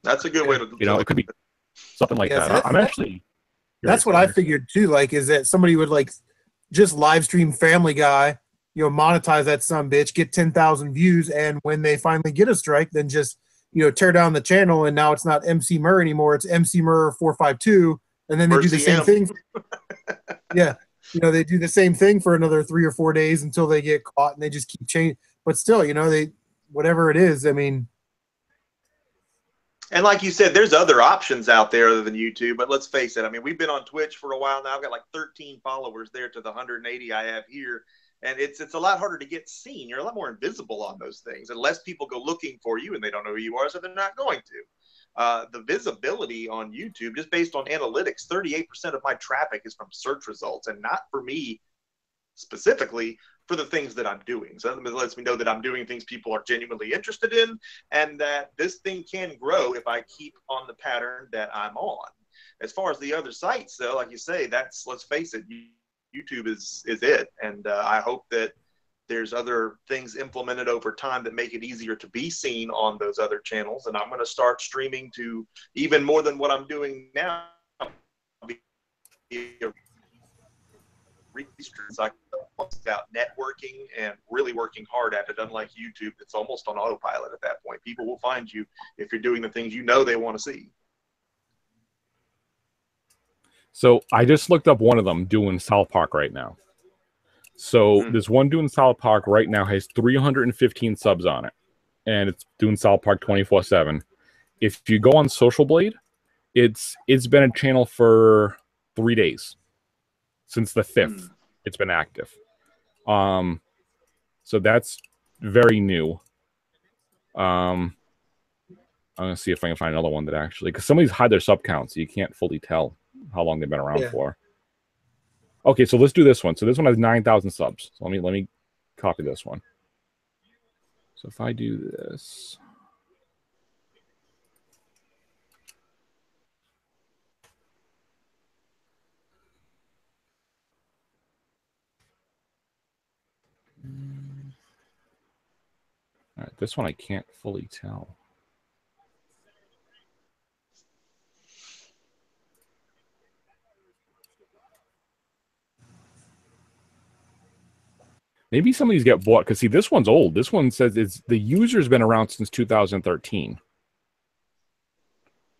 That's a good way to, you know, it could be something like that. I'm actually. That's what I figured too. Like, is that somebody would like just live stream Family Guy, you know, monetize that bitch, get 10,000 views, and when they finally get a strike, then just, you know, tear down the channel, and now it's not Emceemer anymore, it's Emceemer 452, and then they do the same thing. Yeah, you know, they do the same thing for another 3 or 4 days until they get caught, and they just keep changing. But still, you know, whatever it is, I mean. And like you said, there's other options out there other than YouTube. But let's face it, I mean, we've been on Twitch for a while now. I've got like 13 followers there to the 180 I have here. And it's a lot harder to get seen. You're a lot more invisible on those things. Unless people go looking for you and they don't know who you are, so they're not going to. The visibility on YouTube, just based on analytics, 38% of my traffic is from search results, and not for me specifically, for the things that I'm doing. So that lets me know that I'm doing things people are genuinely interested in, and that this thing can grow if I keep on the pattern that I'm on. As far as the other sites, though, like you say, let's face it, YouTube is it. And I hope that there's other things implemented over time that make it easier to be seen on those other channels. And I'm going to start streaming to even more than what I'm doing now. About networking and really working hard at it, unlike YouTube, it's almost on autopilot at that point. People will find you if you're doing the things you know they want to see. So I just looked up one of them doing South Park right now. So this one doing South Park right now has 315 subs on it, and it's doing South Park 24/7. If you go on Social Blade, it's been a channel for 3 days. Since the 5th, it's been active. So that's very new. I'm gonna see if I can find another one that actually, because some of these hide their sub counts, so you can't fully tell how long they've been around for. Okay, so let's do this one. So this one has 9,000 subs. So let me copy this one. So if I do this. All right, this one I can't fully tell. Maybe some of these get bought, because see, this one's old. This one says the user's been around since 2013.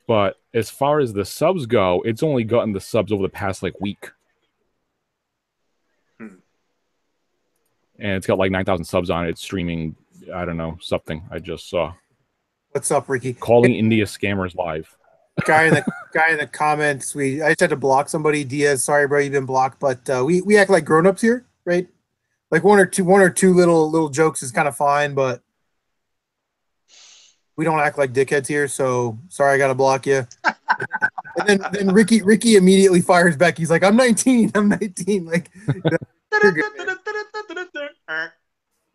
But as far as the subs go, it's only gotten the subs over the past like week. And it's got like 9,000 subs on it. It's streaming, I don't know, something I just saw. What's up, Ricky? Calling India scammers live. Guy in the comments. I just had to block somebody. Diaz, sorry, bro, you've been blocked. But we act like grown-ups here, right? Like one or two little jokes is kind of fine, but we don't act like dickheads here. So sorry, I gotta block you. And then Ricky immediately fires back. He's like, "I'm 19. I'm 19." Like, you're good, man.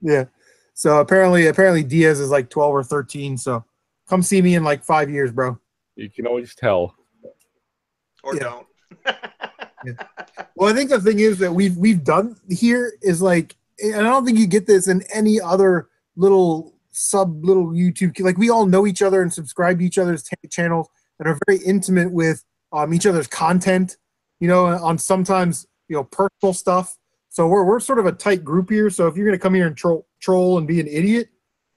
Yeah. So apparently Diaz is like 12 or 13. So come see me in like 5 years, bro. You can always tell. Or don't. Yeah. Well, I think the thing is that we've done here is like, and I don't think you get this in any other little YouTube. Like, we all know each other and subscribe to each other's channels and are very intimate with each other's content, you know, on sometimes, you know, personal stuff. So we're sort of a tight group here. So if you're gonna come here and troll and be an idiot,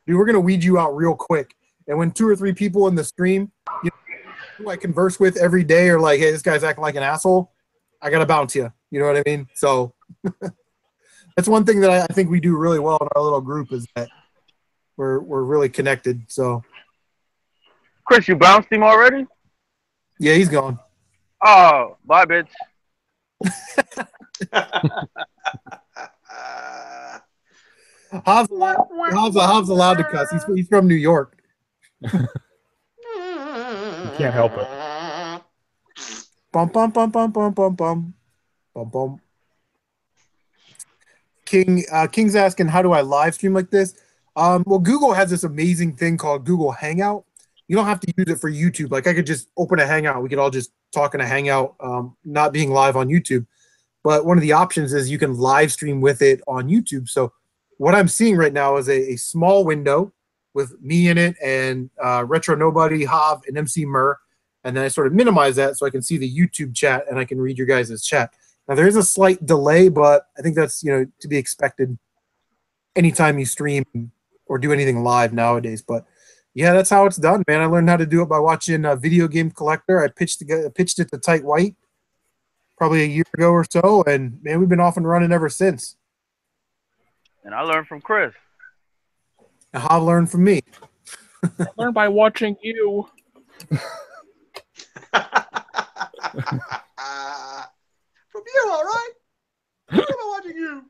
dude, we're gonna weed you out real quick. And when 2 or 3 people in the stream, you know, who I converse with every day are like, hey, this guy's acting like an asshole, I gotta bounce you. You know what I mean? So that's one thing that I think we do really well in our little group is that we're really connected. So Chris, you bounced him already? yeah, he's gone. Oh, bye, bitch. Hobbs allowed to cuss. He's from New York. You can't help it. Bum bum bum bum bum bum bum bum bum. King's asking, how do I live stream like this? Well, Google has this amazing thing called Google Hangout. You don't have to use it for YouTube. Like I could just open a Hangout. We could all just talk in a Hangout, not being live on YouTube. But one of the options is you can live stream with it on YouTube. So what I'm seeing right now is a small window with me in it and Retro Nobody, Hav, and Emceemer. And then I sort of minimize that so I can see the YouTube chat and I can read your guys' chat. Now there is a slight delay, but I think that's, you know, to be expected anytime you stream or do anything live nowadays. But yeah, that's how it's done, man. I learned how to do it by watching Video Game Collector. I pitched it to Tight White probably a year ago or so, and man, we've been off and running ever since. And I learned from Chris. And Hav learned from me. I learned by watching you. From you, all right? I'm watching you.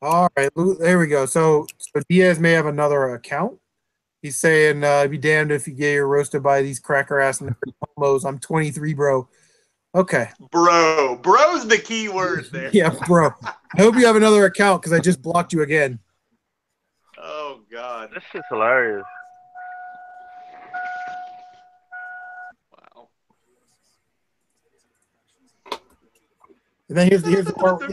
All right, there we go. So Diaz may have another account. He's saying, be damned if you get your roasted by these cracker ass homos. I'm 23, bro. Okay. Bro's the key word there. Yeah, bro. I hope you have another account because I just blocked you again. Oh, God. This shit's hilarious. Wow. And then here's the part.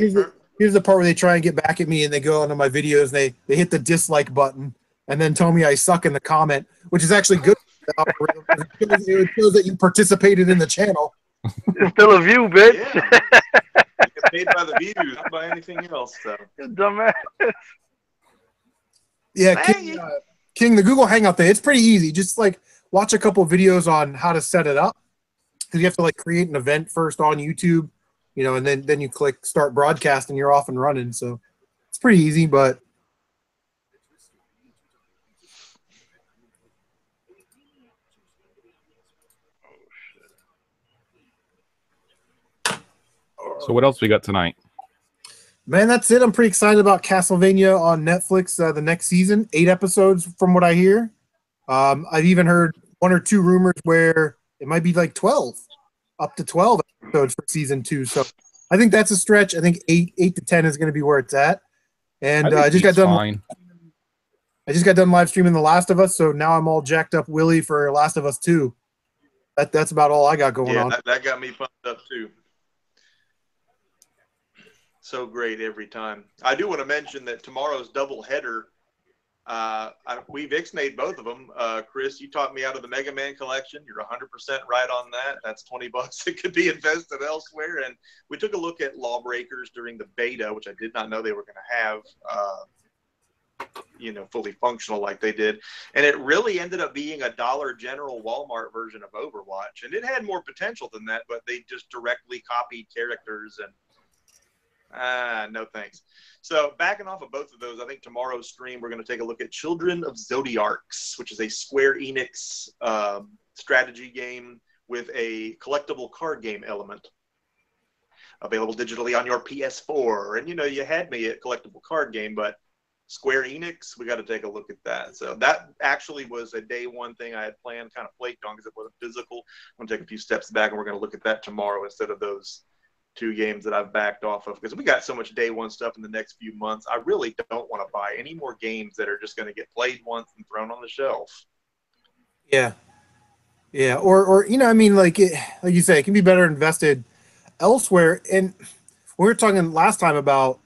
Here's the part where they try and get back at me and they go onto my videos. And they hit the dislike button and then tell me I suck in the comment, which is actually good. It shows that you participated in the channel. It's still a view, bitch. Yeah. You get paid by the views, not by anything else. So. You dumbass. Yeah, King, the Google Hangout thing, it's pretty easy. Just like watch a couple videos on how to set it up. Because you have to like create an event first on YouTube, you know, and then you click start broadcast and you're off and running. So it's pretty easy, but So what else we got tonight? man, that's it. I'm pretty excited about Castlevania on Netflix the next season. 8 episodes from what I hear. I've even heard 1 or 2 rumors where it might be like 12, up to 12 episodes for season 2. So I think that's a stretch. I think 8 to 10 is going to be where it's at. And I just got done. Fine. I just got done live streaming The Last of Us, so now I'm all jacked up Willie for Last of Us 2. That's about all I got going on. That got me pumped up too. So great every time. I do want to mention that tomorrow's double header, we've ixnayed both of them. Chris, you talked me out of the Mega Man collection. You're 100% right on that. That's $20 that could be invested elsewhere. And we took a look at Lawbreakers during the beta, which I did not know they were going to have, fully functional like they did. And it really ended up being a Dollar General Walmart version of Overwatch. And it had more potential than that, but they just directly copied characters and no thanks. So backing off of both of those, I think tomorrow's stream we're going to take a look at Children of Zodiarcs, which is a Square Enix strategy game with a collectible card game element available digitally on your PS4. And you had me at collectible card game, but Square Enix, we got to take a look at that. So that actually was a day one thing I had planned, kind of flaked on because it wasn't physical. I'm going to take a few steps back and we're going to look at that tomorrow instead of those 2 games that I've backed off of, because we got so much day one stuff in the next few months. I really don't want to buy any more games that are just going to get played once and thrown on the shelf. Yeah. Or like you say, it can be better invested elsewhere. And we were talking last time about,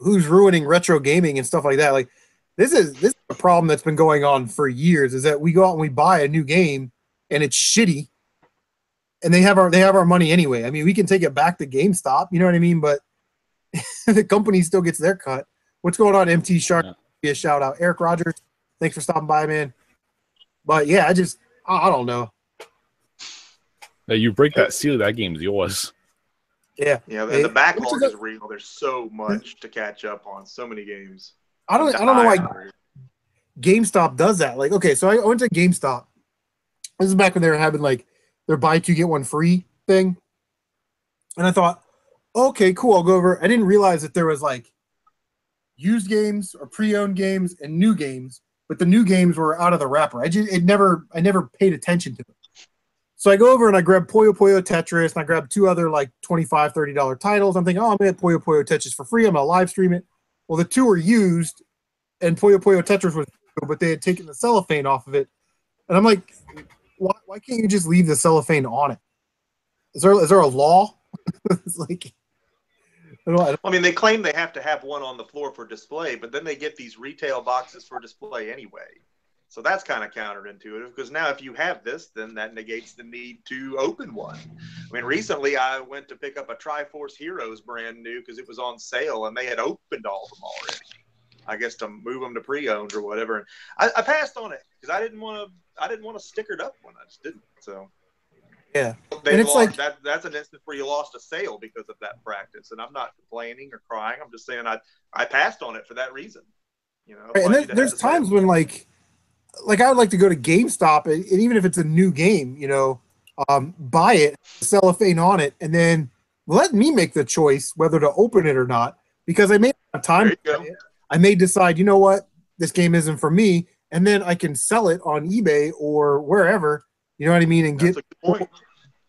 who's ruining retro gaming and stuff like that. Like this is a problem that's been going on for years, is that we go out and we buy a new game and it's shitty. And they have our money anyway. I mean, we can take it back to GameStop, you know what I mean? But the company still gets their cut. What's going on, MT Shark? Be a shout out. Eric Rogers, thanks for stopping by, man. But yeah, I don't know. Now you break that seal, that game's yours. Yeah. Yeah, and the backlog is real. There's so much to catch up on, so many games. I don't know why GameStop does that. Like, okay, so I went to GameStop. This is back when they were having like their buy two get one free thing. And I thought, okay, cool, I'll go over. I didn't realize that there was like used games or pre-owned games and new games, but the new games were out of the wrapper. I never paid attention to it. So I go over and I grab Puyo Puyo Tetris and I grab two other like $25, $30 titles. I'm thinking, oh, I'm going to get Puyo Puyo Tetris for free. I'm going to live stream it. Well, the two were used and Puyo Puyo Tetris was new, but they had taken the cellophane off of it. And I'm like, why can't you just leave the cellophane on it? Is there a law? It's like, I mean, they claim they have to have one on the floor for display, but then they get these retail boxes for display anyway. So that's kind of counterintuitive because now if you have this, then that negates the need to open one. I mean, recently I went to pick up a Triforce Heroes brand new because it was on sale and they had opened all of them already. I guess to move them to pre-owned or whatever. And I passed on it because I didn't want a stickered up one. I just didn't. So yeah, and it's like that's an instance where you lost a sale because of that practice. And I'm not complaining or crying. I'm just saying I passed on it for that reason. You know, right, and there's times when like I would like to go to GameStop and even if it's a new game, you know, buy it, cellophane on it, and then let me make the choice whether to open it or not because I may have time. I may decide, you know what, this game isn't for me, and then I can sell it on eBay or wherever, you know what I mean, and get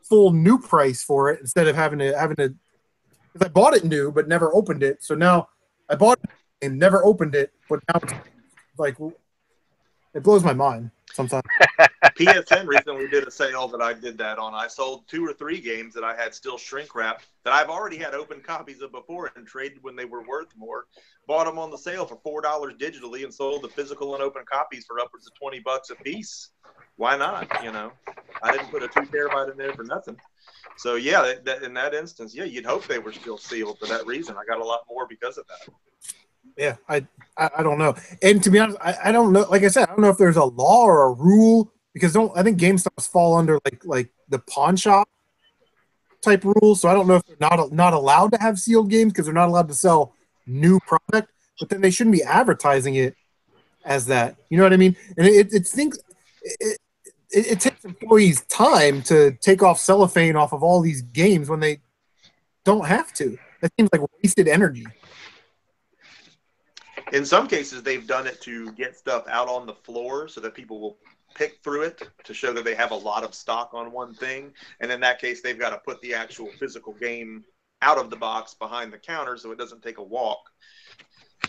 full new price for it instead of having to because I bought it new but never opened it. So now I bought it and never opened it, but now it's like it blows my mind sometimes. PSN recently did a sale that I did that on. I sold 2 or 3 games that I had still shrink wrapped that I've already had open copies of before and traded when they were worth more. Bought them on the sale for $4 digitally and sold the physical and open copies for upwards of $20 a piece. Why not? You know, I didn't put a 2 terabyte in there for nothing. So yeah, in that instance, yeah, you'd hope they were still sealed for that reason. I got a lot more because of that. Yeah, I don't know. And to be honest, I don't know. Like I said, I don't know if there's a law or a rule because I think GameStops fall under like the pawn shop type rules. So I don't know if they're not allowed to have sealed games because they're not allowed to sell new product. But then they shouldn't be advertising it as that. You know what I mean? And it takes employees time to take off cellophane off of all these games when they don't have to. That seems like wasted energy. In some cases, they've done it to get stuff out on the floor so that people will pick through it to show that they have a lot of stock on one thing. And in that case, they've got to put the actual physical game out of the box behind the counter so it doesn't take a walk.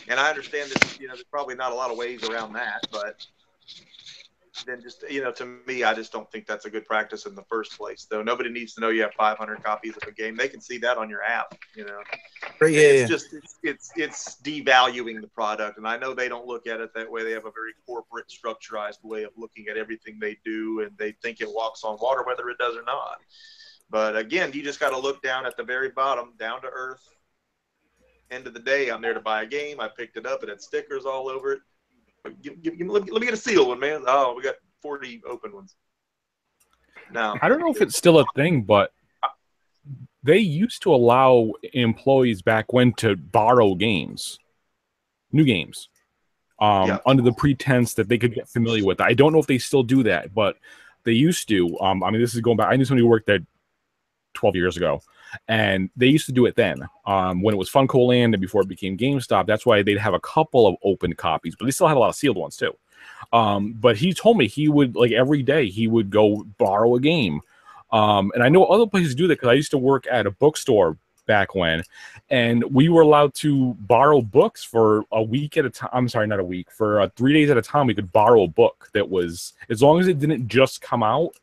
And I understand that, you know, there's probably not a lot of ways around that, but then just, you know, to me, I just don't think that's a good practice in the first place, though. Nobody needs to know you have 500 copies of a game. They can see that on your app, you know. Right, yeah, it's just it's devaluing the product, and I know they don't look at it that way. They have a very corporate, structurized way of looking at everything they do, and they think it walks on water whether it does or not. But again, you just got to look down at the very bottom, down to earth. End of the day, I'm there to buy a game. I picked it up. It had stickers all over it. Let me get a sealed one, man. Oh, we got 40 open ones. Now, I don't know if it's still a thing, but they used to allow employees back when to borrow games, new games, under the pretense that they could get familiar with it. I don't know if they still do that, but they used to. I mean, this is going back. I knew somebody who worked there 12 years ago, and they used to do it then when it was Funko Land and before it became GameStop. That's why they'd have a couple of open copies, but they still had a lot of sealed ones too. But he told me he would, like, every day he would go borrow a game. And I know other places do that because I used to work at a bookstore back when, and we were allowed to borrow books for a week at a time. I'm sorry, not a week, for 3 days at a time. We could borrow a book that was, as long as it didn't just come out,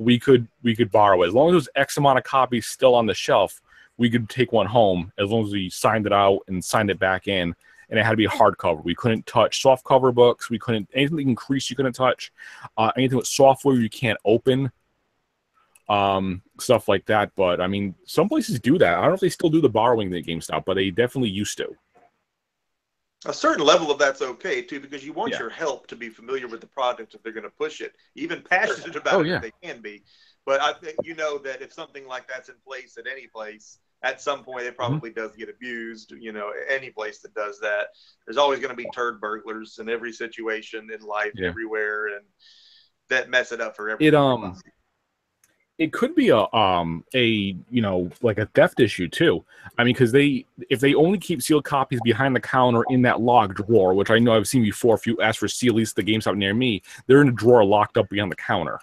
we could borrow it. As long as there was X amount of copies still on the shelf, we could take one home as long as we signed it out and signed it back in. And it had to be hardcover. We couldn't touch soft cover books. We couldn't, anything increased you couldn't touch. Anything with software you can't open. stuff like that. But I mean, some places do that. I don't know if they still do the borrowing at GameStop, but they definitely used to. A certain level of that's okay too, because you want your help to be familiar with the product if they're going to push it, even passionate about it if they can be. But I think you know that if something like that's in place at any place, at some point it probably does get abused. You know, any place that does that, there's always going to be turd burglars in every situation in life, everywhere, and that mess it up for everyone. It could be a you know, like a theft issue too. I mean, because if they only keep sealed copies behind the counter in that locked drawer, which I know I've seen before. If you ask for Sealies at the GameStop near me, they're in a drawer locked up behind the counter.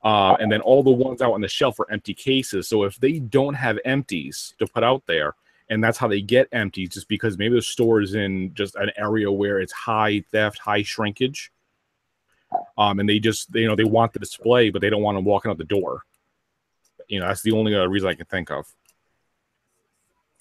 And then all the ones out on the shelf are empty cases. So if they don't have empties to put out there, and that's how they get empties, just because maybe the store is in just an area where it's high theft, high shrinkage, and they just they want the display, but they don't want them walking out the door. You know, that's the only reason I can think of.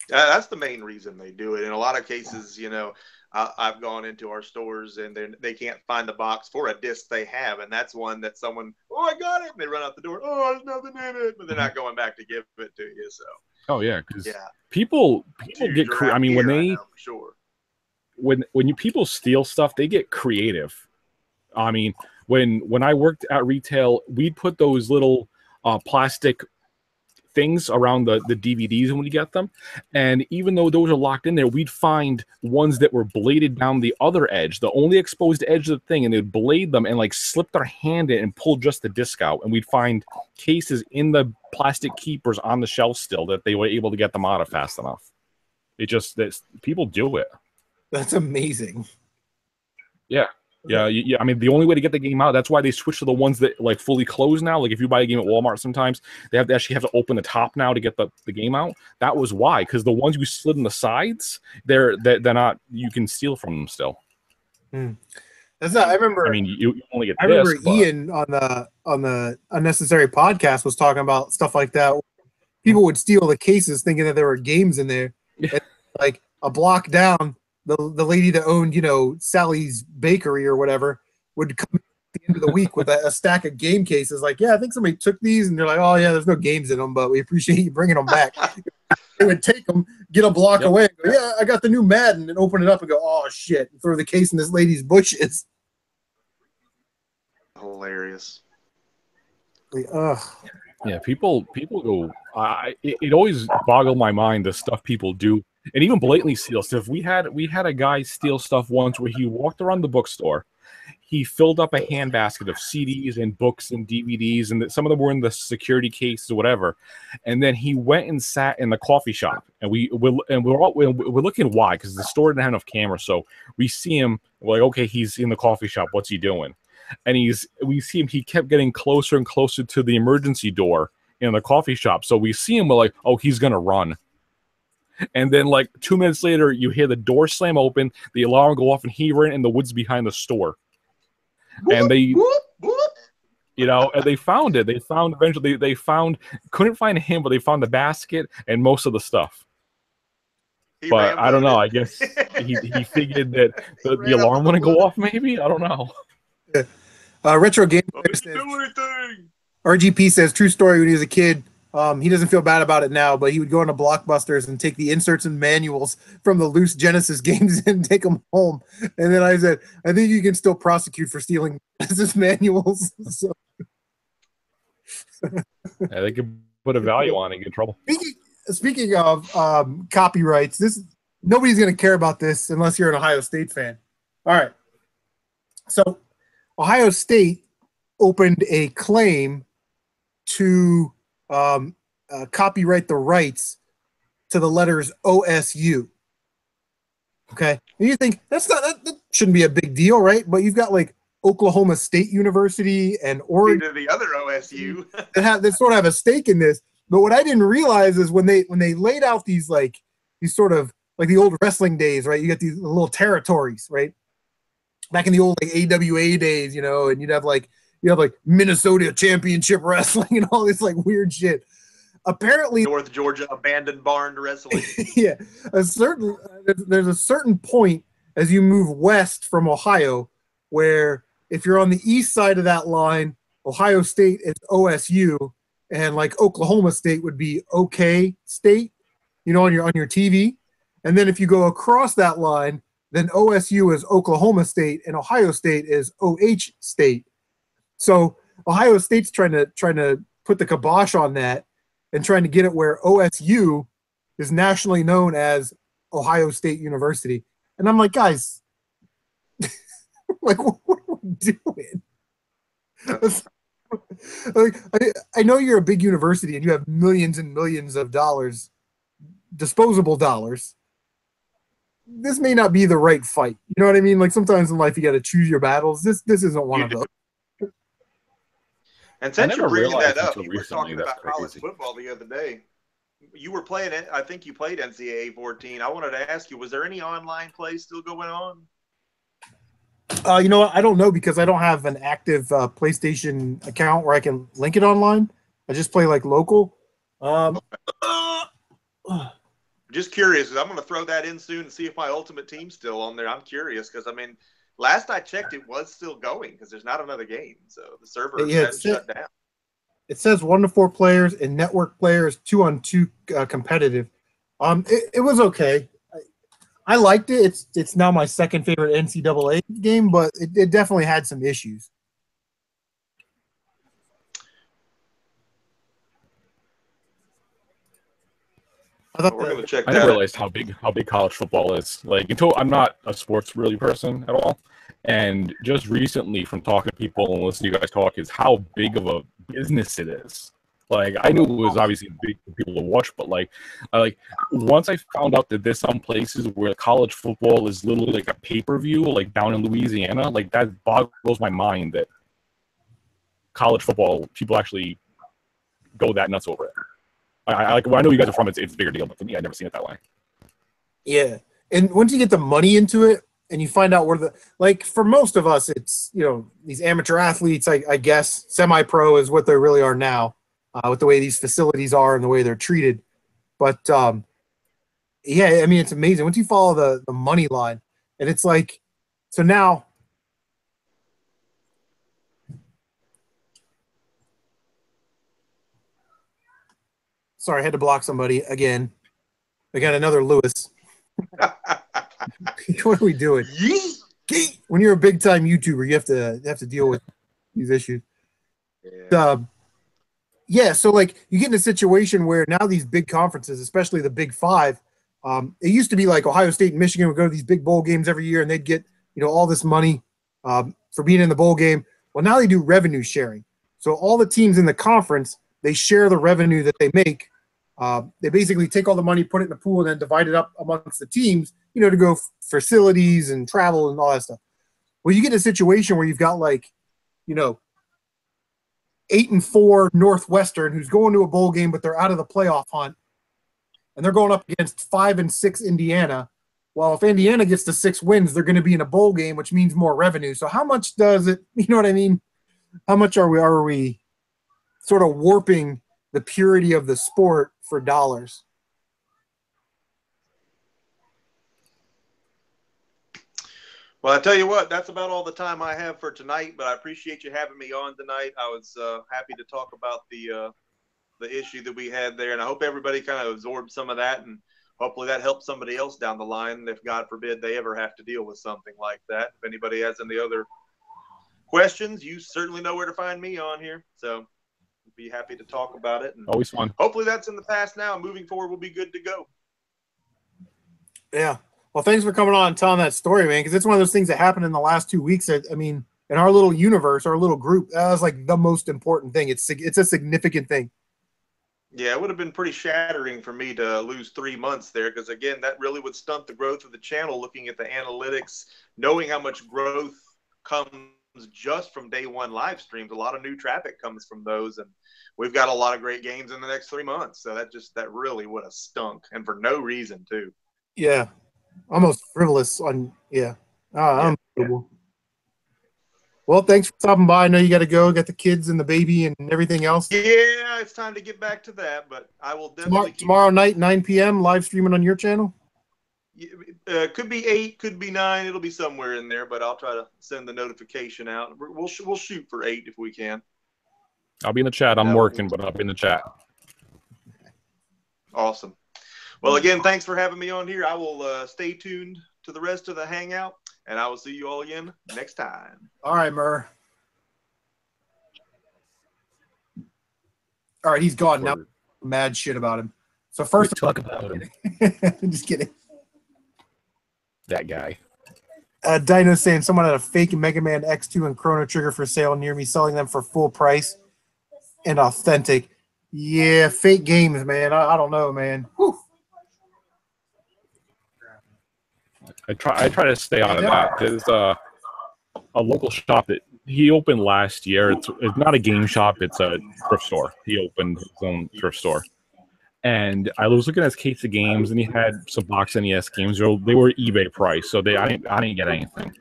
That's the main reason they do it. In a lot of cases, you know, I've gone into our stores and they can't find the box for a disc they have, and that's one that someone, oh, I got it, and they run out the door, oh, there's nothing in it, but they're not going back to give it to you. So. Oh yeah, because people get I mean, when they when people steal stuff, they get creative. I mean, when I worked at retail, we'd put those little plastic things around the DVDs when you get them, and even though those are locked in there, we'd find ones that were bladed down the other edge, the only exposed edge of the thing, and they'd blade them and like slip their hand in and pull just the disc out, and we'd find cases in the plastic keepers on the shelf still that they were able to get them out of fast enough. It just that people do it. That's amazing. Yeah. Yeah. I mean, the only way to get the game out, that's why they switch to the ones that like fully close now. Like if you buy a game at Walmart, sometimes they actually have to open the top now to get the game out. That was why, because the ones you slid in the sides, they're not, you can steal from them still. That's not. I remember. I mean, you only get. I remember Ian on the Unnecessary podcast was talking about stuff like that. People would steal the cases thinking that there were games in there. And, like a block down, the lady that owned, you know, Sally's Bakery or whatever would come at the end of the week with a stack of game cases. Like, yeah, I think somebody took these, and they're like, oh yeah, there's no games in them, but we appreciate you bringing them back. They would take them, get a block away, and go, yeah, I got the new Madden, and open it up and go, oh shit, and throw the case in this lady's bushes. Hilarious. Yeah, people go. It always boggled my mind the stuff people do, and even blatantly steal stuff. We had a guy steal stuff once where he walked around the bookstore. He filled up a handbasket of CDs and books and DVDs, and some of them were in the security cases or whatever. And then he went and sat in the coffee shop, and we're looking why, because the store didn't have enough cameras. So we see him, we're like, okay, he's in the coffee shop. What's he doing? And we see him. He kept getting closer and closer to the emergency door in the coffee shop. So we see him. We're like, oh, he's gonna run. And then like 2 minutes later, you hear the door slam open, the alarm go off, and he ran in the woods behind the store. And they, you know, and they found it. They found eventually. They couldn't find him, but they found the basket and most of the stuff. But I don't know. I guess he figured that the alarm wouldn't go off. Maybe, I don't know. Retro Game says, RGP says, true story, when he was a kid, he doesn't feel bad about it now, but he would go into Blockbusters and take the inserts and manuals from the loose Genesis games and take them home. And then I said, I think you can still prosecute for stealing Genesis manuals. So. Yeah, they could put a value on it and get in trouble. Speaking of copyrights, nobody's going to care about this unless you're an Ohio State fan. All right. So Ohio State opened a claim to copyright the rights to the letters OSU. Okay, and you think that shouldn't be a big deal, right? But you've got like Oklahoma State University and Oregon, the other OSU, that sort of have a stake in this. But what I didn't realize is when they laid out these sort of like the old wrestling days, right? You got these little territories, right? Back in the old like AWA days, you know, and you have like Minnesota Championship Wrestling and all this like weird shit. Apparently, North Georgia abandoned barn wrestling. Yeah, there's a certain point as you move west from Ohio where if you're on the east side of that line, Ohio State is OSU, and like Oklahoma State would be OK State, you know, on your TV. And then if you go across that line, then OSU is Oklahoma State and Ohio State is OH State. So Ohio State's trying to put the kibosh on that and trying to get it where OSU is nationally known as Ohio State University. And I'm like, guys, like, what are we doing? Like, I know you're a big university and you have millions and millions of dollars, disposable dollars. This may not be the right fight. You know what I mean? Like sometimes in life you got to choose your battles. This isn't one of those. And since you're bringing that up, you were recently, talking about college football the other day. You were playing it. I think you played NCAA 14. I wanted to ask you, was there any online play still going on? You know what? I don't know because I don't have an active PlayStation account where I can link it online. I just play like local. Just curious, because I'm going to throw that in soon and see if my Ultimate Team's still on there. I'm curious because, I mean, last I checked, it was still going because there's not another game. So the server has shut down. It says 1 to 4 players and network players, 2-on-2 competitive. It was okay. I liked it. It's now my second favorite NCAA game, but it definitely had some issues. We're going to check that. I never realized how big college football is. Like, until I'm not a sports really person at all. And just recently, from talking to people and listening to you guys talk, is how big of a business it is. Like, I knew it was obviously big for people to watch, but like once I found out that there's some places where college football is literally like a pay-per-view, like down in Louisiana, like that boggles my mind that college football people actually go that nuts over it. I know you guys are from it's a bigger deal, but for me, I've never seen it that way. Yeah, and once you get the money into it, and you find out where like for most of us, it's, you know, these amateur athletes, I guess, semi-pro is what they really are now, with the way these facilities are and the way they're treated. But yeah, I mean, it's amazing once you follow the money line, and it's like, so now. Sorry, I had to block somebody again. I got another Lewis. What are we doing? Yeet. When you're a big time YouTuber, you have to deal with these issues. Yeah. So like you get in a situation where now these big conferences, especially the Big Five, it used to be like Ohio State and Michigan would go to these big bowl games every year, and they'd get, you know, all this money for being in the bowl game. Well, now they do revenue sharing. So all the teams in the conference, they share the revenue that they make. They basically take all the money, put it in the pool, and then divide it up amongst the teams, you know, to go facilities and travel and all that stuff. Well, you get in a situation where you've got like, you know, 8-4 Northwestern who's going to a bowl game, but they're out of the playoff hunt, and they're going up against 5-6 Indiana. Well, if Indiana gets to 6 wins, they're going to be in a bowl game, which means more revenue. So how much does it, you know what I mean? How much are we sort of warping the purity of the sport for dollars? Well, I tell you what, that's about all the time I have for tonight, but I appreciate you having me on tonight. I was happy to talk about the issue that we had there, and I hope everybody kind of absorbed some of that, and hopefully that helps somebody else down the line if, God forbid, they ever have to deal with something like that. If anybody has any other questions, you certainly know where to find me on here, so be happy to talk about it. And always fun. Hopefully that's in the past now. Moving forward, we'll be good to go. Yeah. Well, thanks for coming on and telling that story, man, because it's one of those things that happened in the last 2 weeks. I mean, in our little universe, our little group, that was like the most important thing. It's a significant thing. Yeah, it would have been pretty shattering for me to lose 3 months there because, again, that really would stunt the growth of the channel, looking at the analytics, knowing how much growth comes just from day one live streams. A lot of new traffic comes from those, and we've got a lot of great games in the next 3 months. So that really would have stunk, and for no reason, too. Yeah. Almost frivolous on, yeah. Unbelievable. Well, thanks for stopping by. I know you got to go, got the kids and the baby and everything else. Yeah, it's time to get back to that, but I will definitely tomorrow night, 9 p.m., live streaming on your channel? Could be 8, could be 9. It'll be somewhere in there, but I'll try to send the notification out. We'll shoot for 8 if we can. I'll be in the chat. I'm working, but I'll be in the chat. Awesome. Well, again, thanks for having me on here. I will stay tuned to the rest of the hangout, and I will see you all again next time. All right, Mur. All right, he's gone now. Mad shit about him. So first, talk about him. I'm just kidding. That guy. Dino saying someone had a fake Mega Man X2 and Chrono Trigger for sale near me, selling them for full price and authentic. Yeah, fake games, man. I don't know, man. Whew. I try to stay out of that. There's a local shop that he opened last year. It's not a game shop. It's a thrift store. He opened his own thrift store. And I was looking at his case of games, and he had some box NES games. They were eBay price, so I didn't get anything.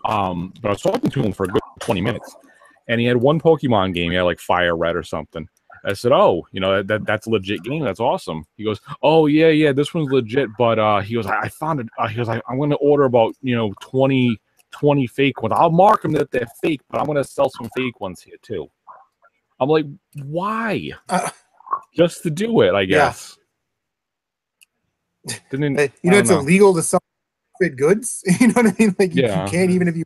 But I was talking to him for a good 20 minutes, and he had one Pokemon game. He had like Fire Red or something. I said, "Oh, you know that's a legit game. That's awesome." He goes, "Oh yeah, this one's legit." But he goes, "I found it." He goes, "I'm going to order about 20 fake ones. I'll mark them that they're fake, but I'm going to sell some fake ones here too." I'm like, "Why?" Just to do it, I guess. Yeah. It's illegal to sell fake goods. You know what I mean? Like you can't even if you.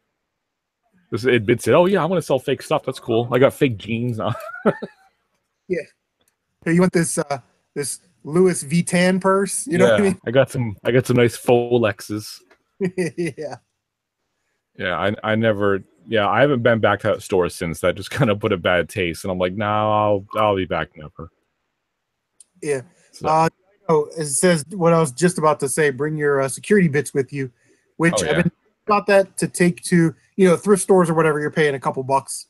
It said, "Oh yeah, I'm going to sell fake stuff. That's cool. I got fake jeans on." Yeah. Hey, you want this this Louis Vuitton purse? You know what I mean? I got some nice Folexes. Yeah. Yeah, I never. Yeah, I haven't been back to that store since. That just kind of put a bad taste, and I'm like, no, I'll be back never. Yeah. So. It says what I was just about to say. Bring your security bits with you, which I've been about that to take to thrift stores or whatever. You're paying a couple bucks.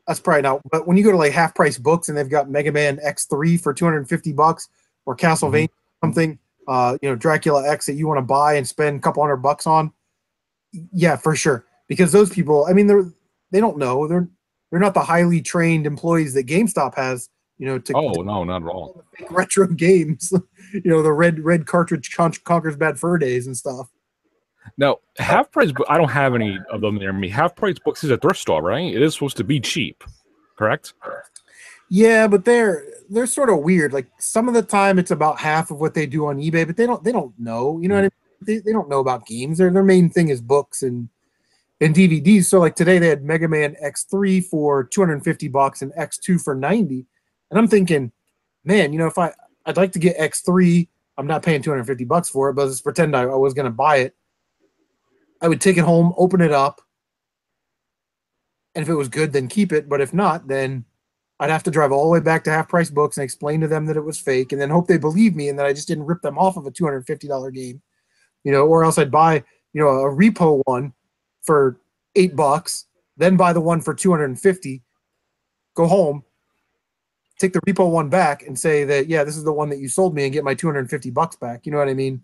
That's probably not. But when you go to like half price books and they've got Mega Man X3 for $250 or Castlevania something, Dracula X that you want to buy and spend a couple $100 on. Yeah, for sure. Because those people, I mean, they don't know. They're not the highly trained employees that GameStop has. No, not at all. Retro games, the red cartridge conquers bad fur days and stuff. Now, half price. I don't have any of them near me. Half price books is a thrift store, right? It is supposed to be cheap, correct? Yeah, but they're sort of weird. Like some of the time, it's about half of what they do on eBay, but they don't know. You know what I mean? They don't know about games. Their main thing is books and DVDs. So like today, they had Mega Man X3 for $250 and X2 for $90. And I'm thinking, man, if I'd like to get X3, I'm not paying $250 for it, but let's pretend I was going to buy it. I would take it home, open it up, and if it was good, then keep it. But if not, then I'd have to drive all the way back to Half Price Books and explain to them that it was fake, and then hope they believe me and that I just didn't rip them off of a $250 game, or else I'd buy, a repo one for $8, then buy the one for $250, go home, take the repo one back, and say that this is the one that you sold me, and get my $250 back. You know what I mean?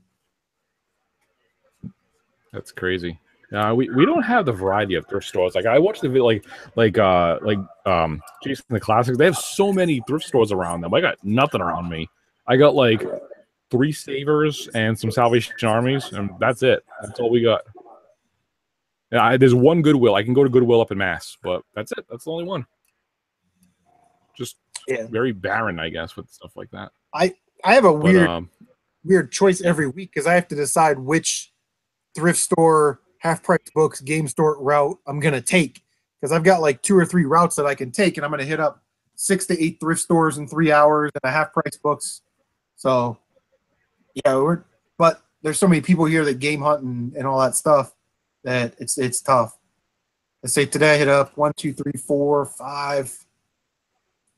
That's crazy. We don't have the variety of thrift stores. Like I watched the video, like Jason the Classics. They have so many thrift stores around them. I got nothing around me. I got like 3 Savers and some Salvation Armies, and that's it. That's all we got. There's one Goodwill. I can go to Goodwill up in Mass, but that's it. That's the only one. Just very barren, I guess, with stuff like that. I have a weird choice every week because I have to decide which thrift store, half price books, game store route I'm gonna take, because I've got like 2 or 3 routes that I can take, and I'm gonna hit up 6 to 8 thrift stores in 3 hours and a half price books. So but there's so many people here that game hunt and all that stuff that it's tough. Let's say today I hit up 1, 2, 3, 4, 5,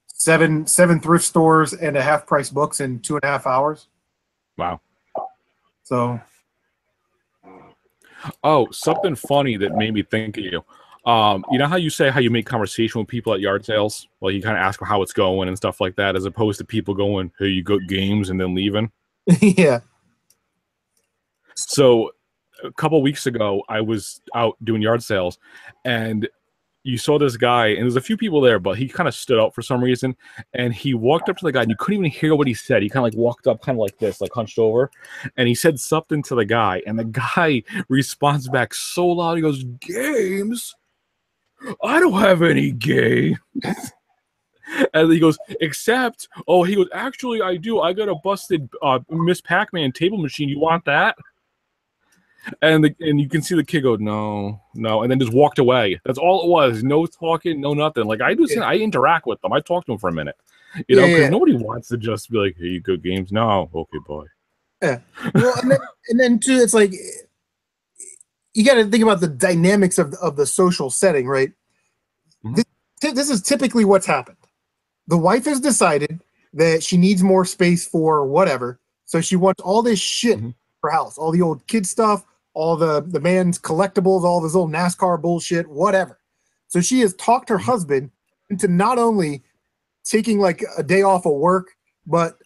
7 thrift stores and a half price books in 2.5 hours. Wow. So. Oh, something funny that made me think of you. You know how you say how you make conversation with people at yard sales? Well, you kind of ask them how it's going and stuff like that, as opposed to people going, "Hey, you got games," and then leaving. Yeah. So a couple weeks ago, I was out doing yard sales, and you saw this guy, and there's a few people there, but he kind of stood out for some reason, and he walked up to the guy, and you couldn't even hear what he said. He kind of like walked up kind of like this, like hunched over, and he said something to the guy, and the guy responds back so loud, he goes, "Games? I don't have any games." And he goes, except, oh, he goes, actually, I do. I got a busted Miss Pac-Man table machine. You want that? And you can see the kid go, no, and then just walked away. That's all it was. No talking, no nothing. Like I do, I interact with them. I talk to them for a minute, you know, because nobody wants to just be like, "Hey, good games." No, okay, boy. Yeah. Well, and then too, it's like you got to think about the dynamics of the social setting, right? Mm-hmm. This is typically what's happened. The wife has decided that she needs more space for whatever, so she wants all this shit for her house, all the old kid stuff, all the man's collectibles, all this old NASCAR bullshit, whatever. So she has talked her husband into not only taking like a day off of work, but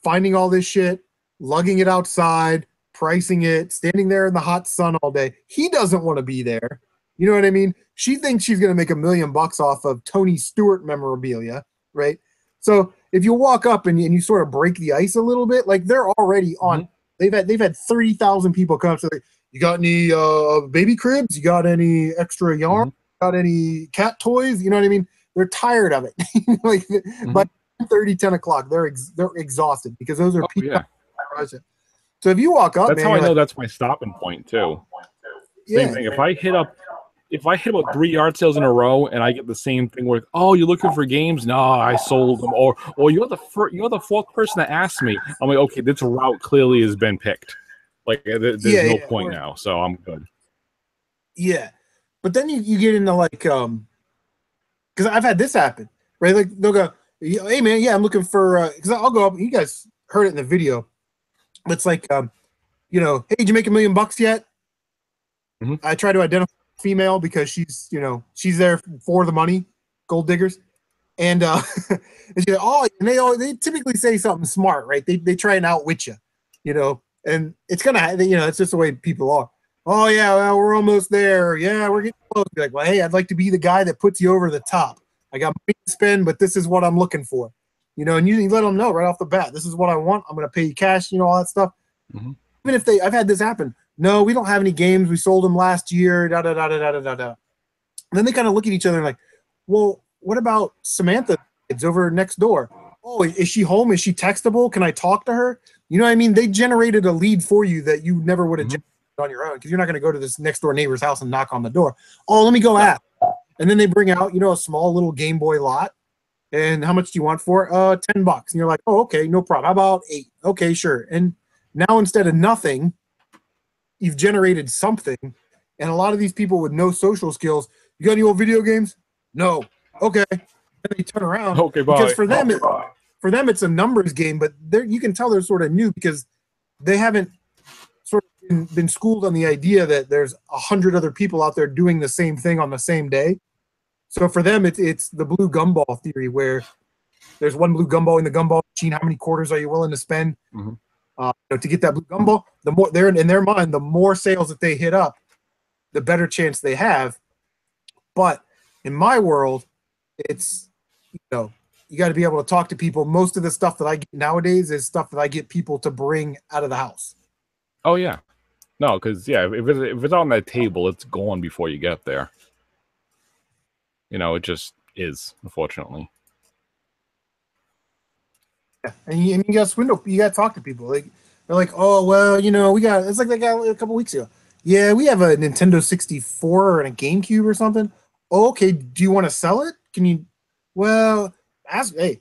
finding all this shit, lugging it outside, pricing it, standing there in the hot sun all day. He doesn't want to be there. You know what I mean? She thinks she's going to make $1 million off of Tony Stewart memorabilia, right? So if you walk up and you sort of break the ice a little bit, like they're already on. They've had 30,000 people come up to. You got any baby cribs? You got any extra yarn? Got any cat toys? You know what I mean? They're tired of it. Like by 10 o'clock, they're exhausted because those are people. Yeah. So if you walk up, that's how I know that's my stopping point too. Same thing. If I hit about 3 yard sales in a row and I get the same thing where, oh, you're looking for games? No, I sold them. Or you're the fourth person that asked me. I'm like, okay, this route clearly has been picked. Like there's no point now, so I'm good. Yeah, but then you get into like because I've had this happen, right? Like they'll go, hey man, yeah, I'm looking for because I'll go up. You guys heard it in the video. It's like you know, hey, did you make $1 million yet? I try to identify a female because she's there for the money, gold diggers, and and she's like, and they typically say something smart, right? They try and outwit you, you know. And it's it's just the way people are. Oh yeah, well, we're almost there. Yeah, we're getting close. Be like, well, hey, I'd like to be the guy that puts you over the top. I got money to spend, but this is what I'm looking for. You know, and you let them know right off the bat. This is what I want. I'm going to pay you cash. You know, all that stuff. Even if I've had this happen. No, we don't have any games. We sold them last year. Da da da da da da da. And then they kind of look at each other and like, well, what about Samantha? It's over next door. Oh, is she home? Is she textable? Can I talk to her? You know what I mean? They generated a lead for you that you never would have generated on your own because you're not going to go to this next door neighbor's house and knock on the door. Oh, let me go ask. And then they bring out, a small little Game Boy lot. And how much do you want for it? $10. And you're like, oh, okay, no problem. How about 8? Okay, sure. And now instead of nothing, you've generated something. And a lot of these people with no social skills, you got any old video games? No. Okay. And they turn around. Okay, bye. Because for them, it's a numbers game, but you can tell they're sort of new because they haven't sort of been schooled on the idea that there's 100 other people out there doing the same thing on the same day. So for them, it's the blue gumball theory where there's one blue gumball in the gumball machine. How many quarters are you willing to spend to get that blue gumball? The more they're in their mind, the more sales that they hit up, the better chance they have. But in my world, it's you got to be able to talk to people. Most of the stuff that I get nowadays is stuff that I get people to bring out of the house. Oh, yeah. No, because, if it's on that table, it's gone before you get there. It just is, unfortunately. Yeah, and you got to talk to people. Like they're like, oh, well, we got, it's like that guy a couple weeks ago. Yeah, we have a Nintendo 64 and a GameCube or something. Oh, okay, do you want to sell it? Can you, well... I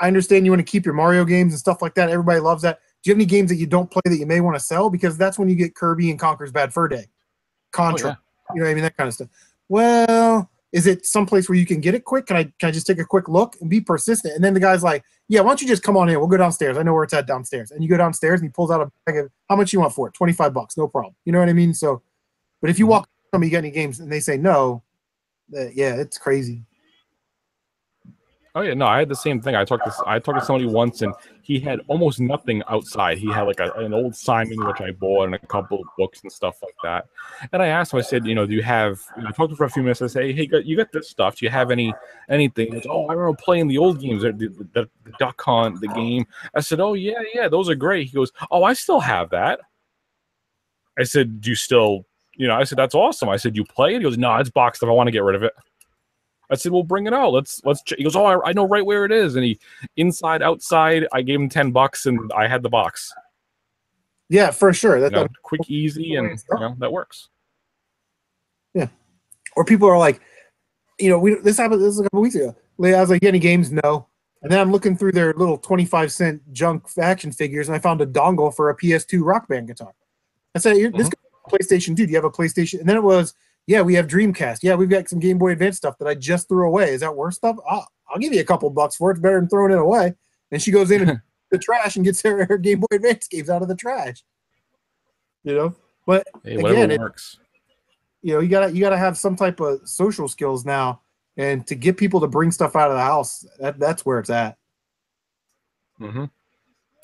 understand you want to keep your Mario games and stuff like that. Everybody loves that. Do you have any games that you don't play that you may want to sell? Because that's when you get Kirby and Conker's Bad Fur Day, Contra, you know what I mean, that kind of stuff. Well, is it someplace where you can get it quick? Can I just take a quick look and be persistent? And then the guy's like, yeah, why don't you just come on in? We'll go downstairs. I know where it's at downstairs. And you go downstairs and he pulls out a bag of, how much you want for it? $25, no problem. You know what I mean? So, but if you walk, tell me you got any games and they say no, it's crazy. Oh yeah, no, I had the same thing. I talked to somebody once, and he had almost nothing outside. He had like an old Simon which I bought, and a couple of books and stuff like that. And I asked him, I said, do you have? I talked to him for a few minutes. I say, hey, you got this stuff? Do you have anything? He goes, oh, I remember playing the old games, the Duck Hunt, the game. I said, oh yeah, those are great. He goes, oh, I still have that. I said, do you still? I said, that's awesome. I said, you play it? He goes, no, it's boxed up. I want to get rid of it. I said, well, bring it out. Let's. He goes, oh, I know right where it is. And he, inside, outside, I gave him $10 and I had the box. Yeah, for sure. That's quick, easy, and that works. Yeah. Or people are like, this happened. This was a couple weeks ago. I was like, any games? No. And then I'm looking through their little 25-cent junk action figures, and I found a dongle for a PS2 Rock Band guitar. I said, this is PlayStation 2. Do you have a PlayStation? And then it was, yeah, we have Dreamcast. Yeah, we've got some Game Boy Advance stuff that I just threw away. Is that worse stuff? I'll give you a couple bucks for it. It's better than throwing it away. And she goes in the trash and gets her Game Boy Advance games out of the trash. But hey, whatever works. You gotta have some type of social skills now, and to get people to bring stuff out of the house, that's where it's at.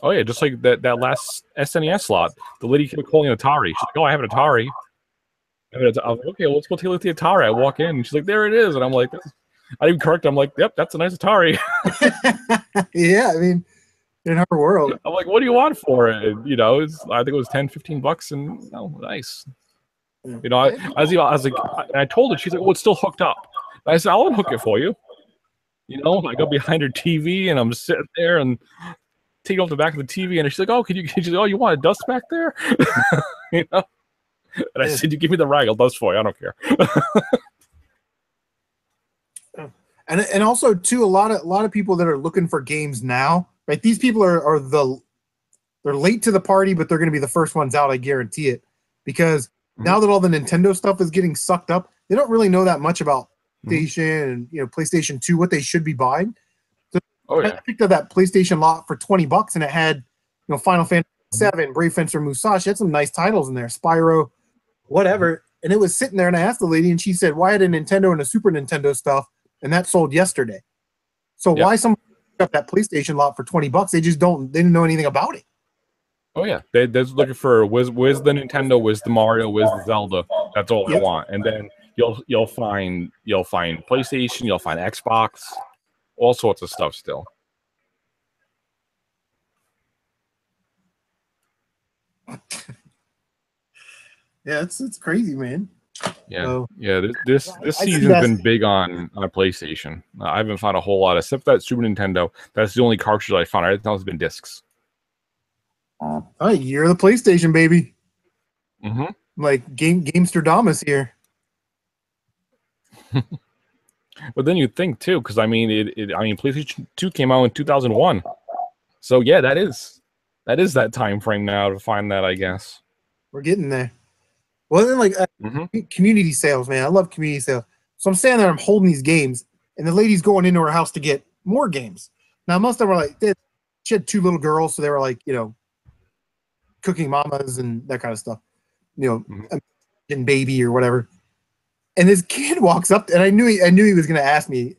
Oh yeah, just like that last SNES slot, the lady kept calling an Atari. She's like, "Oh, I have an Atari." I was like, "Okay, well, let's go take a look at the Atari." I walk in, and she's like, "There it is," and I'm like, I didn't correct her. I'm like, "Yep, that's a nice Atari." Yeah, I mean, in her world, I'm like, "What do you want for it?" And, I think it was $10-15, and nice. I was like, and I told her, she's like, "Oh, it's still hooked up." And I said, "I'll unhook it for you." I go behind her TV, and I'm sitting there and taking off the back of the TV, and she's like, "Oh, she's like, oh, you want a dust back there?" And I said, "You give me the rag, I'll dust for you. I don't care." And also too, a lot of people that are looking for games now, right? These people they're late to the party, but they're going to be the first ones out. I guarantee it, because now that all the Nintendo stuff is getting sucked up, they don't really know that much about PlayStation and PlayStation 2, what they should be buying. So I picked up that PlayStation lot for $20, and it had Final Fantasy VII, Brave Fencer Musashi. It had some nice titles in there, Spyro, whatever. And it was sitting there, and I asked the lady, and she said, "Why had a Nintendo and a Super Nintendo stuff, and that sold yesterday? So why someone picked up that PlayStation lot for $20? They didn't know anything about it." Oh yeah, they're looking for where's the Nintendo, where's the Mario, where's the Zelda. That's all they want. And then you'll find PlayStation, you'll find Xbox, all sorts of stuff still. Yeah, it's crazy, man. Yeah, so, This season's been big on PlayStation. I haven't found a whole lot except for that Super Nintendo. That's the only cartridge I found. Everything else has been discs. You're the PlayStation baby. Like Gamester here. But then you think too, because PlayStation 2 came out in 2001. So yeah, that is that time frame now to find that, I guess. We're getting there. Well, then community sales, man. I love community sales. So I'm standing there, I'm holding these games, and the lady's going into her house to get more games. Now most of them were like, she had 2 little girls, so they were like, cooking mamas and that kind of stuff, and baby or whatever. And this kid walks up, and I knew he was going to ask me.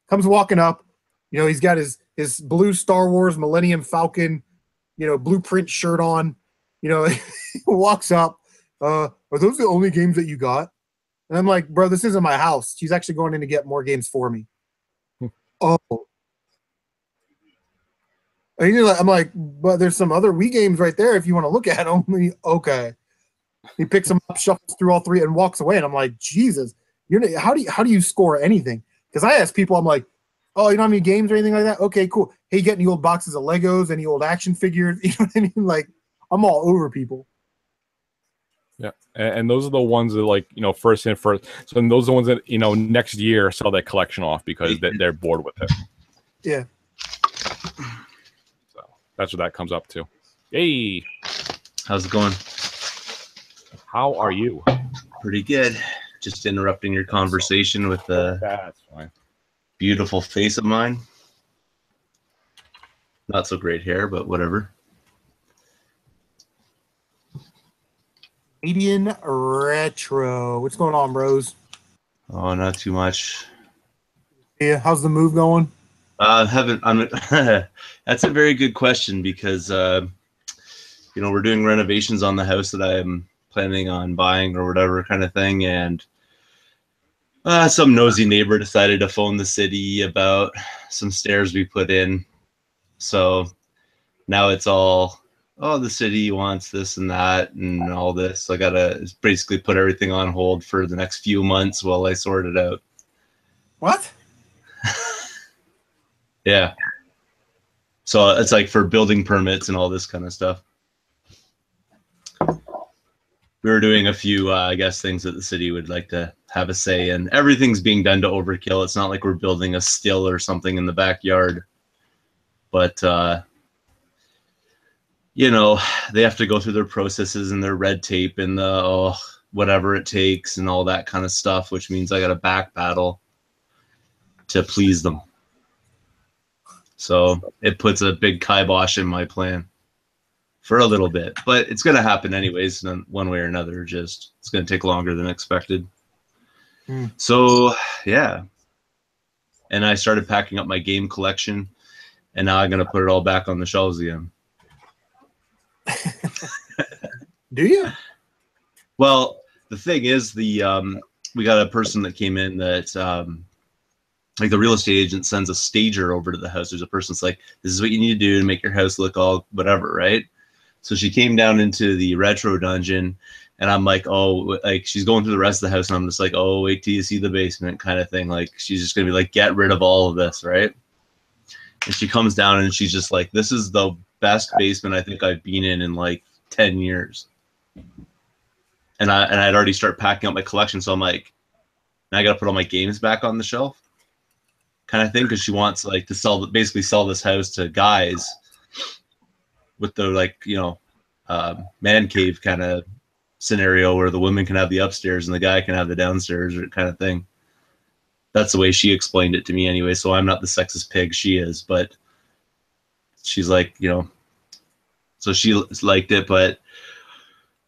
Comes walking up, he's got his blue Star Wars Millennium Falcon, blueprint shirt on. He walks up. Are those the only games that you got? And I'm like, bro, this isn't my house. She's actually going in to get more games for me. Oh. I'm like, but there's some other Wii games right there if you want to look at them. Okay. He picks them up, shuffles through all 3, and walks away. And I'm like, Jesus, how do you score anything? Because I ask people, I'm like, oh, you don't have any games or anything like that? Okay, cool. Hey, you got any old boxes of Legos, any old action figures? You know what I mean? Like, I'm all over people. Yeah, and those are the ones that first in first. So those are the ones that next year sell that collection off because they're bored with it. Yeah. So that's what that comes up to. Hey, how's it going? How are you? Pretty good. Just interrupting your conversation with that's fine. Beautiful face of mine. Not so great hair, but whatever. CaptNRetro. What's going on, bros? Oh, not too much. Yeah, how's the move going? That's a very good question because we're doing renovations on the house that I'm planning on buying or whatever kind of thing, and some nosy neighbor decided to phone the city about some stairs we put in. So now it's all, oh, the city wants this and that and all this. So I gotta basically put everything on hold for the next few months while I sort it out. What? Yeah. So it's like for building permits and all this kind of stuff. We were doing a few, I guess, things that the city would like to have a say in. Everything's being done to overkill. It's not like we're building a still or something in the backyard. But, you know, they have to go through their processes and their red tape and the whatever it takes and all that kind of stuff, which means I got to back battle to please them. So it puts a big kibosh in my plan for a little bit, but it's going to happen anyways, one way or another. Just it's going to take longer than expected. So yeah, and I started packing up my game collection, and now I'm going to put it all back on the shelves again. Do you? Well, the thing is, we got a person that came in that like the real estate agent sends a stager over to the house. There's a person that's like, this is what you need to do to make your house look all whatever, right? So she came down into the retro dungeon, and I'm like, oh, like she's going through the rest of the house, and I'm just like, oh, wait till you see the basement kind of thing. Like she's just gonna be like, get rid of all of this, right? And she comes down and she's just like, this is the best basement I think I've been in like 10 years. And I'd already started packing up my collection, so I'm like, now I gotta put all my games back on the shelf, kind of thing, because she wants like to basically sell this house to guys with the like, you know, man cave kind of scenario where the women can have the upstairs and the guy can have the downstairs or kind of thing. That's the way she explained it to me anyway. So I'm not the sexist pig, she is, but she's like, you know, so she liked it, but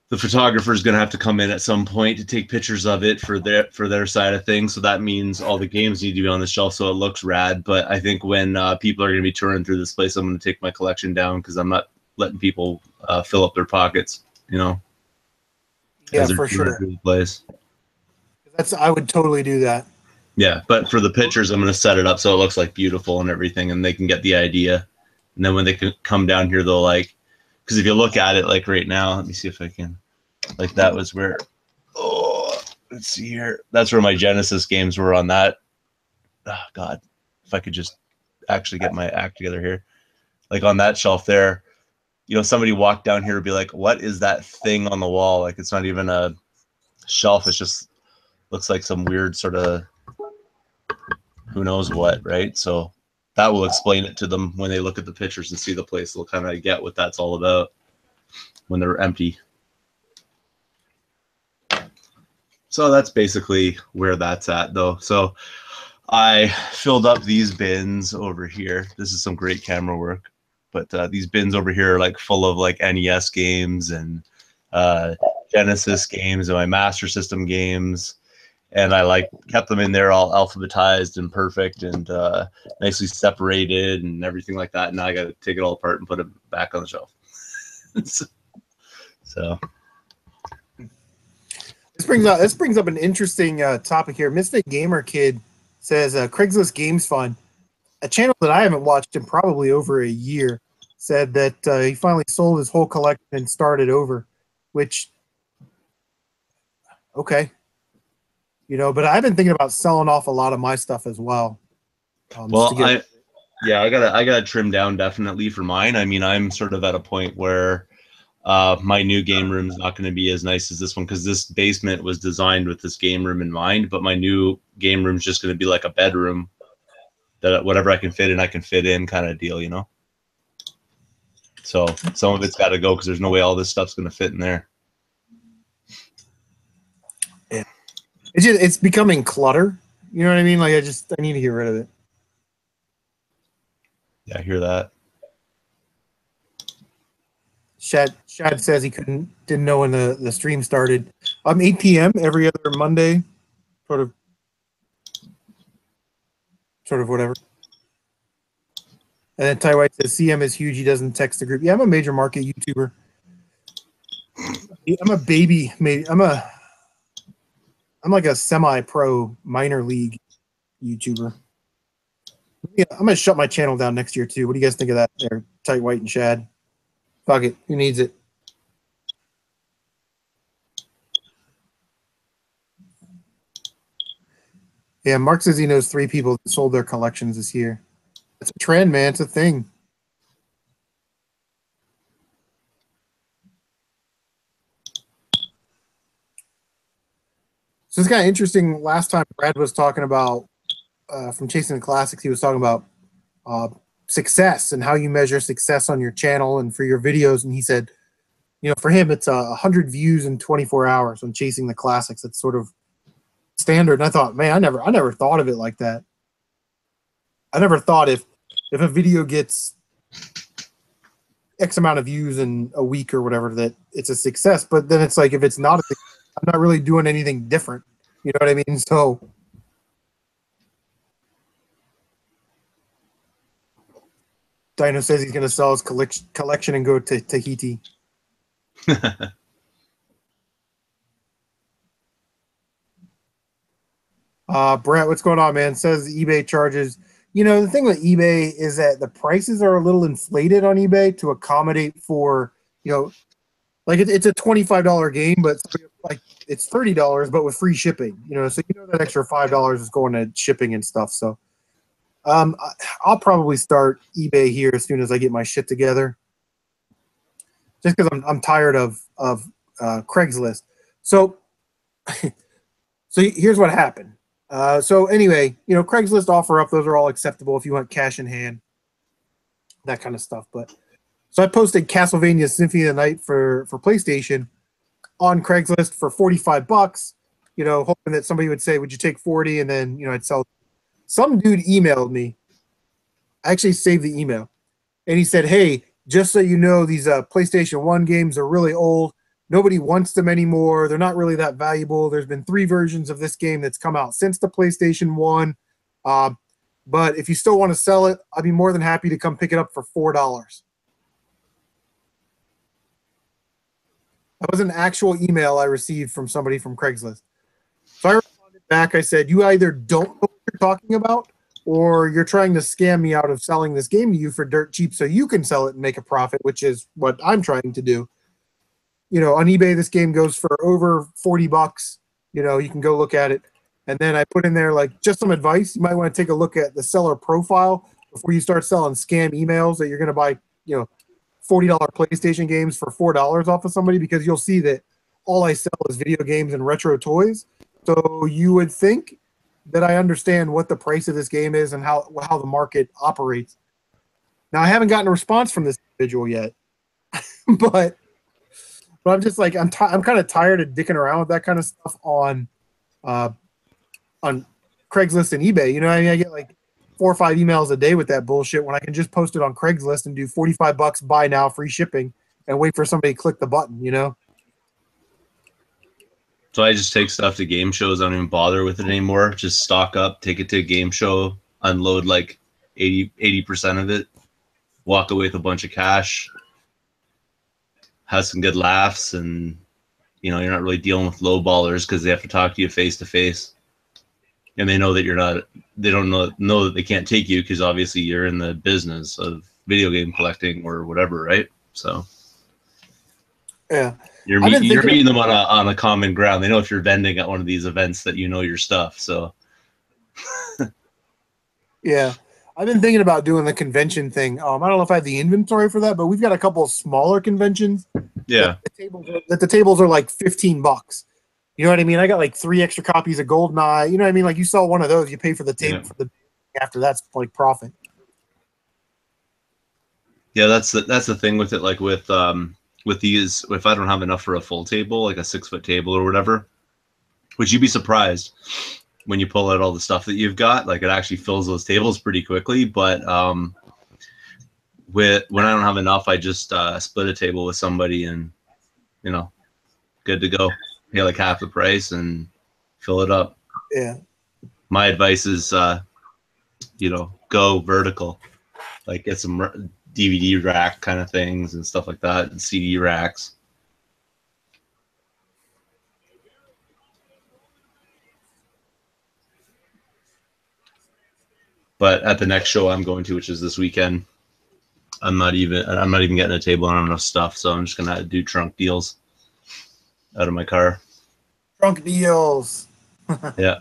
the photographer is going to have to come in at some point to take pictures of it for their side of things. So that means all the games need to be on the shelf so it looks rad. But I think when people are going to be touring through this place, I'm going to take my collection down because I'm not letting people fill up their pockets, you know. Yeah, for sure. The place. I would totally do that. Yeah, but for the pictures, I'm going to set it up so it looks like beautiful and everything, and they can get the idea. And then when they can come down here, they'll like, because if you look at it like right now, let me see if I can, like that was where, oh, let's see here. That's where my Genesis games were on that. Oh, God, if I could just actually get my act together here. Like on that shelf there, you know, somebody walked down here and be like, what is that thing on the wall? Like it's not even a shelf. It's just looks like some weird sort of who knows what, right? So that will explain it to them when they look at the pictures and see the place. They'll kind of get what that's all about when they're empty. So that's basically where that's at, though. So I filled up these bins over here. This is some great camera work. But these bins over here are like full of like NES games and Genesis games and my Master System games. And I like kept them in there all alphabetized and perfect and nicely separated and everything like that. And now I got to take it all apart and put it back on the shelf. So this brings up an interesting topic here. Mystic Gamer Kid says Craigslist Games Fund, a channel that I haven't watched in probably over a year, said that he finally sold his whole collection and started over, which, okay. You know, but I've been thinking about selling off a lot of my stuff as well. Well, I gotta trim down definitely for mine. I mean, I'm sort of at a point where my new game room is not going to be as nice as this one because this basement was designed with this game room in mind. But my new game room is just going to be like a bedroom that whatever I can fit in, I can fit in kind of deal, you know. So some of it's got to go because there's no way all this stuff's going to fit in there. Yeah. It's becoming clutter. You know what I mean? Like I need to get rid of it. Yeah, I hear that. Shad says he didn't know when the stream started. 8 p.m. every other Monday, sort of whatever. And then Ty White says CM is huge. He doesn't text the group. Yeah, I'm a major market YouTuber. I'm a baby. I'm like a semi-pro minor league YouTuber. Yeah, I'm gonna shut my channel down next year too. What do you guys think of that? There, Tight White and Shad. Fuck it. Who needs it? Yeah, Mark says he knows 3 people that sold their collections this year. It's a trend, man. It's a thing. So it's kind of interesting. Last time Brad was talking about from Chasing the Classics, he was talking about success and how you measure success on your channel and for your videos. And he said, you know, for him, it's 100 views in 24 hours on Chasing the Classics. It's sort of standard. And I thought, man, I never thought of it like that. I never thought if a video gets X amount of views in a week or whatever, that it's a success. But then it's like, if it's not a success, I'm not really doing anything different. You know what I mean? So Dino says he's going to sell his collection and go to Tahiti. Brett, what's going on, man? Says eBay charges. You know, the thing with eBay is that the prices are a little inflated on eBay to accommodate for, you know, like it's a $25 game, but like it's $30, but with free shipping. You know, so you know that extra $5 is going to shipping and stuff. So, I'll probably start eBay here as soon as I get my shit together. Just because I'm tired of Craigslist. So, so here's what happened. So anyway, you know, Craigslist offer up, those are all acceptable if you want cash in hand, that kind of stuff. But so I posted Castlevania Symphony of the Night for PlayStation on Craigslist for $45, you know, hoping that somebody would say, would you take 40? And then, you know, I'd sell. Some dude emailed me. I actually saved the email. And he said, hey, just so you know, these PlayStation 1 games are really old. Nobody wants them anymore. They're not really that valuable. There's been 3 versions of this game that's come out since the PlayStation 1. But if you still want to sell it, I'd be more than happy to come pick it up for $4. That was an actual email I received from somebody from Craigslist. So I responded back. I said, you either don't know what you're talking about, or you're trying to scam me out of selling this game to you for dirt cheap so you can sell it and make a profit, which is what I'm trying to do. You know, on eBay, this game goes for over $40. You know, you can go look at it. And then I put in there, like, just some advice. You might want to take a look at the seller profile before you start selling scam emails that you're going to buy, you know, $40 PlayStation games for $4 off of somebody, because you'll see that all I sell is video games and retro toys. So you would think that I understand what the price of this game is and how the market operates. Now, I haven't gotten a response from this individual yet, but I'm just like, I'm kind of tired of dicking around with that kind of stuff on Craigslist and eBay. You know what I mean? I get like 4 or 5 emails a day with that bullshit when I can just post it on Craigslist and do $45, buy now, free shipping, and wait for somebody to click the button, you know? So I just take stuff to game shows. I don't even bother with it anymore. Just stock up, take it to a game show, unload like 80% of it, walk away with a bunch of cash, have some good laughs, and you know, you're not really dealing with low ballers because they have to talk to you face to face. And they know that you're not, they don't know that they can't take you because obviously you're in the business of video game collecting or whatever, right? So yeah, you're meeting them on a common ground. They know if you're vending at one of these events that you know your stuff. So yeah, I've been thinking about doing the convention thing. I don't know if I have the inventory for that, but we've got a couple of smaller conventions. yeah, that the tables are like $15. You know what I mean? I got like 3 extra copies of GoldenEye. You know what I mean? Like, you sell one of those, you pay for the table for the after that's like profit. Yeah, that's the thing with it. Like with these, if I don't have enough for a full table, like a 6-foot table or whatever, would you be surprised when you pull out all the stuff that you've got? Like, it actually fills those tables pretty quickly. But when I don't have enough, I just split a table with somebody, and you know, good to go. Pay like half the price and fill it up. Yeah. My advice is, you know, go vertical. Like, get some DVD rack kind of things and stuff like that, and CD racks. But at the next show I'm going to, which is this weekend, I'm not even getting a table. I don't have enough stuff, so I'm just gonna do trunk deals out of my car. Trunk deals. Yeah.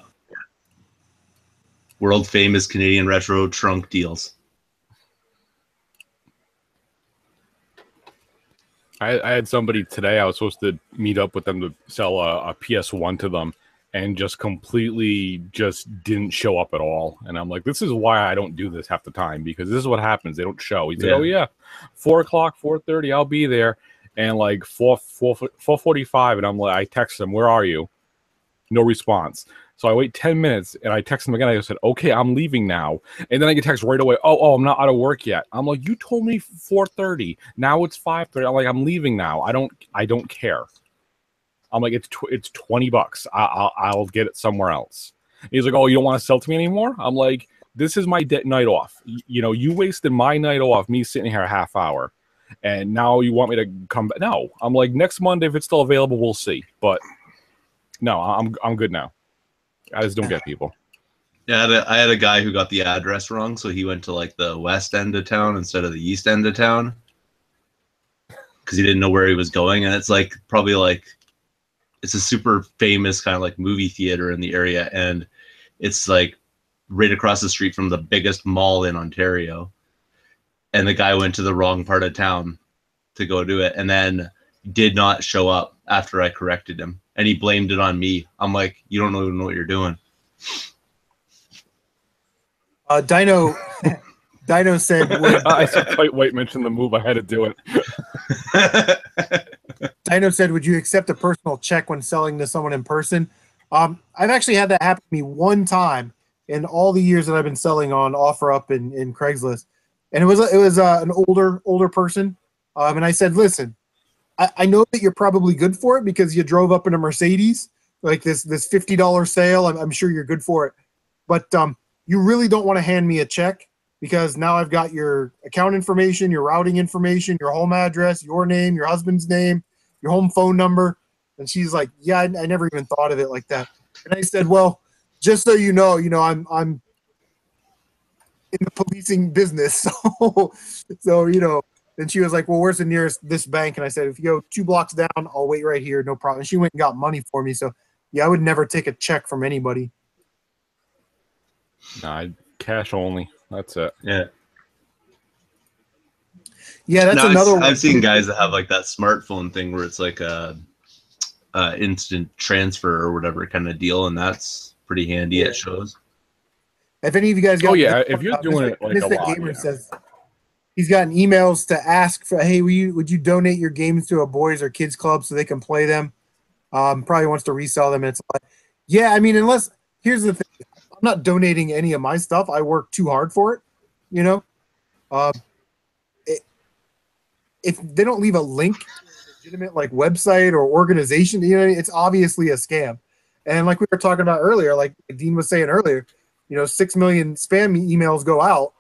World famous Canadian retro trunk deals. I had somebody today, I was supposed to meet up with them to sell a PS1 to them, and just completely just didn't show up at all. And I'm like, this is why I don't do this half the time, because this is what happens. They don't show. He said, oh yeah, 4 o'clock, 4:30, I'll be there. And like 4:45, and I'm like, I text him, where are you? No response. So I wait 10 minutes, and I text him again. I said, okay, I'm leaving now. And then I get text right away, oh, I'm not out of work yet. I'm like, you told me 4:30. Now it's 5:30. I'm like, I'm leaving now. I don't care. I'm like, it's $20. I'll get it somewhere else. And he's like, oh, you don't want to sell to me anymore? I'm like, this is my night off. You know, you wasted my night off, me sitting here a half hour, and now you want me to come back? No. I'm like, next Monday, if it's still available, we'll see. But no, I'm good now. I just don't get people. Yeah, I had a guy who got the address wrong, so he went to like the west end of town instead of the east end of town because he didn't know where he was going. And it's like probably like it's a super famous kind of like movie theater in the area, and it's like right across the street from the biggest mall in Ontario. And the guy went to the wrong part of town to go do it, and then did not show up after I corrected him. And he blamed it on me. I'm like, you don't even know what you're doing. Dino said, I saw Fight White mention the move. I had to do it. Dino said, would you accept a personal check when selling to someone in person? I've actually had that happen to me one time in all the years that I've been selling on OfferUp in Craigslist. And it was an older person. And I said, listen, I know that you're probably good for it because you drove up in a Mercedes, like this $50 sale. I'm sure you're good for it. But you really don't want to hand me a check because now I've got your account information, your routing information, your home address, your name, your husband's name, your home phone number. And she's like, yeah, I never even thought of it like that. And I said, well, just so you know, I'm in the policing business. So, you know. And she was like, well, where's the nearest this bank? And I said, if you go 2 blocks down, I'll wait right here. No problem. And she went and got money for me. So, yeah, I would never take a check from anybody. Nah, cash only. That's it. Yeah. Yeah, that's another one. I've seen guys that have like that smartphone thing where it's like a instant transfer or whatever kind of deal. And that's pretty handy at shows. If any of you guys got... Oh, yeah. If you're doing it like a lot, Gamer says... He's gotten emails to ask for, hey, would you donate your games to a boys or kids club so they can play them? Probably wants to resell them. And it's like, yeah, I mean, here's the thing. I'm not donating any of my stuff. I work too hard for it, you know? If they don't leave a link to a legitimate like website or organization, you know, it's obviously a scam. And like we were talking about earlier, like Dean was saying earlier, 6 million spam emails go out.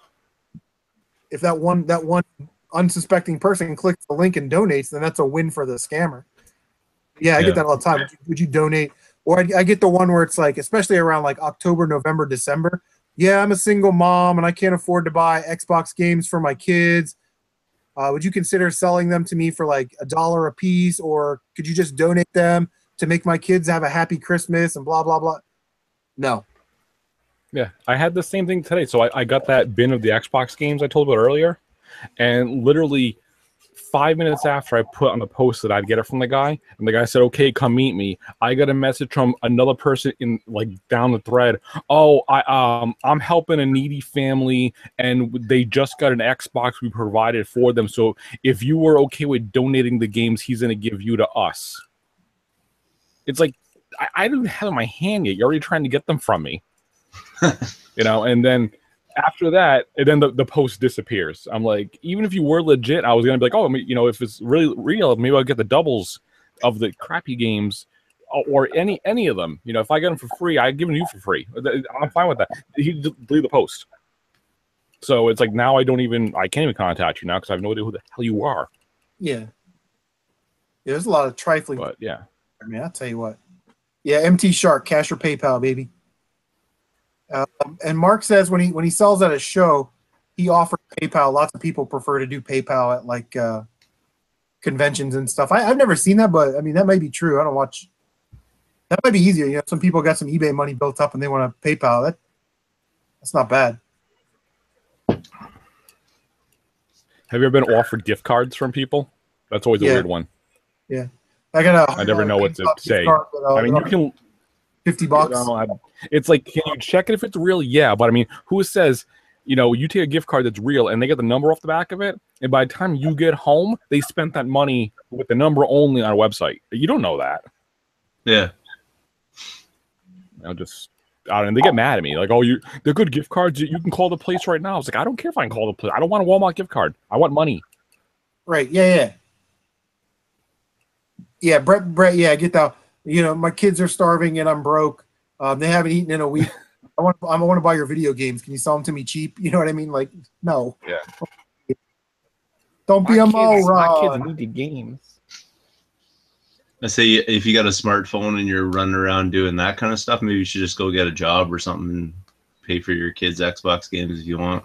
If that one unsuspecting person clicks the link and donates, then that's a win for the scammer. Yeah, I get that all the time. Would you donate? Or I get the one where it's like, especially around like October, November, December. Yeah, I'm a single mom and I can't afford to buy Xbox games for my kids. Would you consider selling them to me for like $1 a piece, or could you just donate them to make my kids have a happy Christmas and blah blah blah? No. Yeah, I had the same thing today. So I got that bin of the Xbox games I told about earlier, and literally 5 minutes after I put on the post that I'd get it from the guy, and the guy said, okay, come meet me, I got a message from another person in like down the thread. Oh, I'm helping a needy family, and they just got an Xbox we provided for them. So if you were okay with donating the games, he's going to give you to us. It's like, I don't have it in my hand yet. You're already trying to get them from me. And then after that, and then the post disappears. I'm like, even if you were legit, I was gonna be like, oh, if it's really real, maybe I'll get the doubles of the crappy games, or any of them. If I get them for free, I give them to you for free. I'm fine with that. He deleted the post, so it's like now I can't even contact you now because I have no idea who the hell you are. Yeah, there's a lot of trifling. But yeah, I mean, I'll tell you what. Yeah, MT Shark, cash or PayPal, baby. And Mark says when he sells at a show, he offers PayPal. Lots of people prefer to do PayPal at like conventions and stuff. I've never seen that, but I mean that might be true. I don't watch. That might be easier. Some people got some eBay money built up and they want to PayPal. That's not bad. Have you ever been offered gift cards from people? That's always a weird one. Yeah. I never know what to say. I mean, you can $50. You know, it's like, can you check it if it's real? Yeah, but I mean, who says, you take a gift card that's real and they get the number off the back of it, and by the time you get home, they spent that money with the number only on a website. You don't know that. Yeah. They get mad at me. Like, oh, they're good gift cards. You can call the place right now. I was like, I don't care if I can call the place. I don't want a Walmart gift card. I want money. Right. Yeah. Yeah. Brett. Yeah. I get that. My kids are starving and I'm broke. They haven't eaten in a week. I want to buy your video games. Can you sell them to me cheap? You know what I mean? Like, no. Yeah. Don't be a moron. My kids need the games. I say if you got a smartphone and you're running around doing that kind of stuff, maybe you should just go get a job or something and pay for your kids' Xbox games if you want.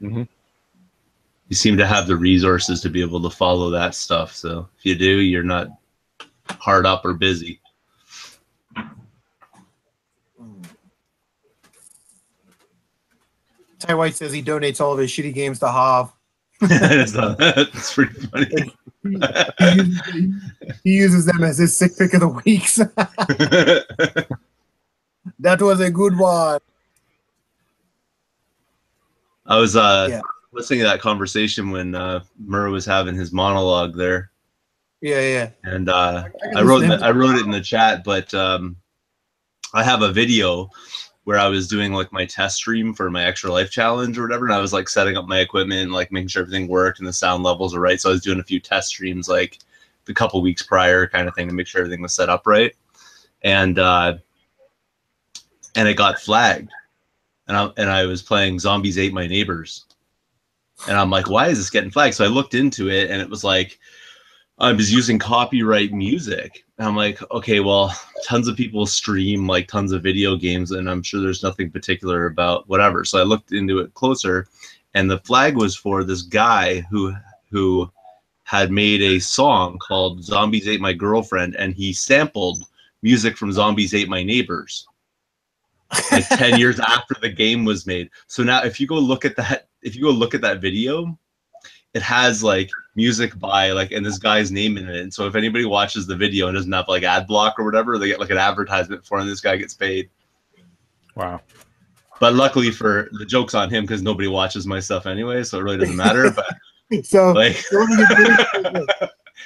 Mm-hmm. You seem to have the resources to be able to follow that stuff. So if you do, you're not hard up or busy. Ty White says he donates all of his shitty games to Hav. That's pretty funny. He uses them as his sick pick of the weeks. That was a good one. I was listening to that conversation when Murr was having his monologue there. Yeah. And I wrote it in the chat, but I have a video where I was doing like my test stream for my Extra Life challenge or whatever, and I was like setting up my equipment and like making sure everything worked and the sound levels are right. So I was doing a few test streams like a couple weeks prior, kind of thing, to make sure everything was set up right. And it got flagged, and I was playing Zombies Ate My Neighbors, and I'm like, why is this getting flagged? So I looked into it, and it was like I was using copyright music. And I'm like, okay, well, tons of people stream like tons of video games, and I'm sure there's nothing particular about whatever. So I looked into it closer, and the flag was for this guy who had made a song called Zombies Ate My Girlfriend, and he sampled music from Zombies Ate My Neighbors like 10 years after the game was made. So now if you go look at that video, it has like music by like, and this guy's name in it. And so if anybody watches the video and doesn't have like ad block or whatever, they get like an advertisement for it, and this guy gets paid. Wow. But luckily for the joke's on him, because nobody watches my stuff anyway, so it really doesn't matter. But so like,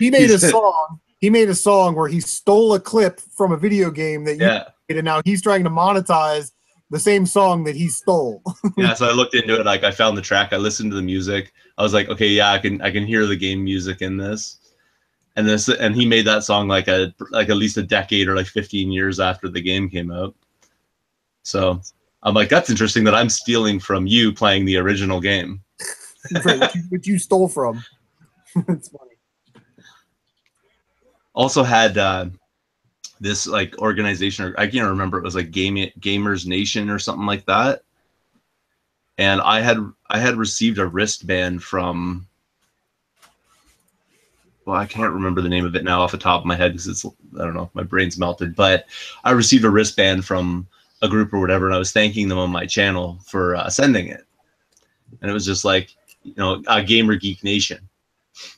he made a song. He made a song where he stole a clip from a video game that you made, and now he's trying to monetize the same song that he stole. Yeah, so I looked into it. Like, I found the track. I listened to the music. I was like, okay, yeah, I can hear the game music in this. And he made that song like at least a decade or like 15 years after the game came out. So I'm like, that's interesting that I'm stealing from you playing the original game. Which you stole from. It's funny. Also had this like organization, or I can't remember, it was like Gamers Nation or something like that. And I had received a wristband from, well, I can't remember the name of it now off the top of my head because it's, I don't know, my brain's melted, but I received a wristband from a group or whatever, and I was thanking them on my channel for sending it. And it was just like, Gamer Geek Nation.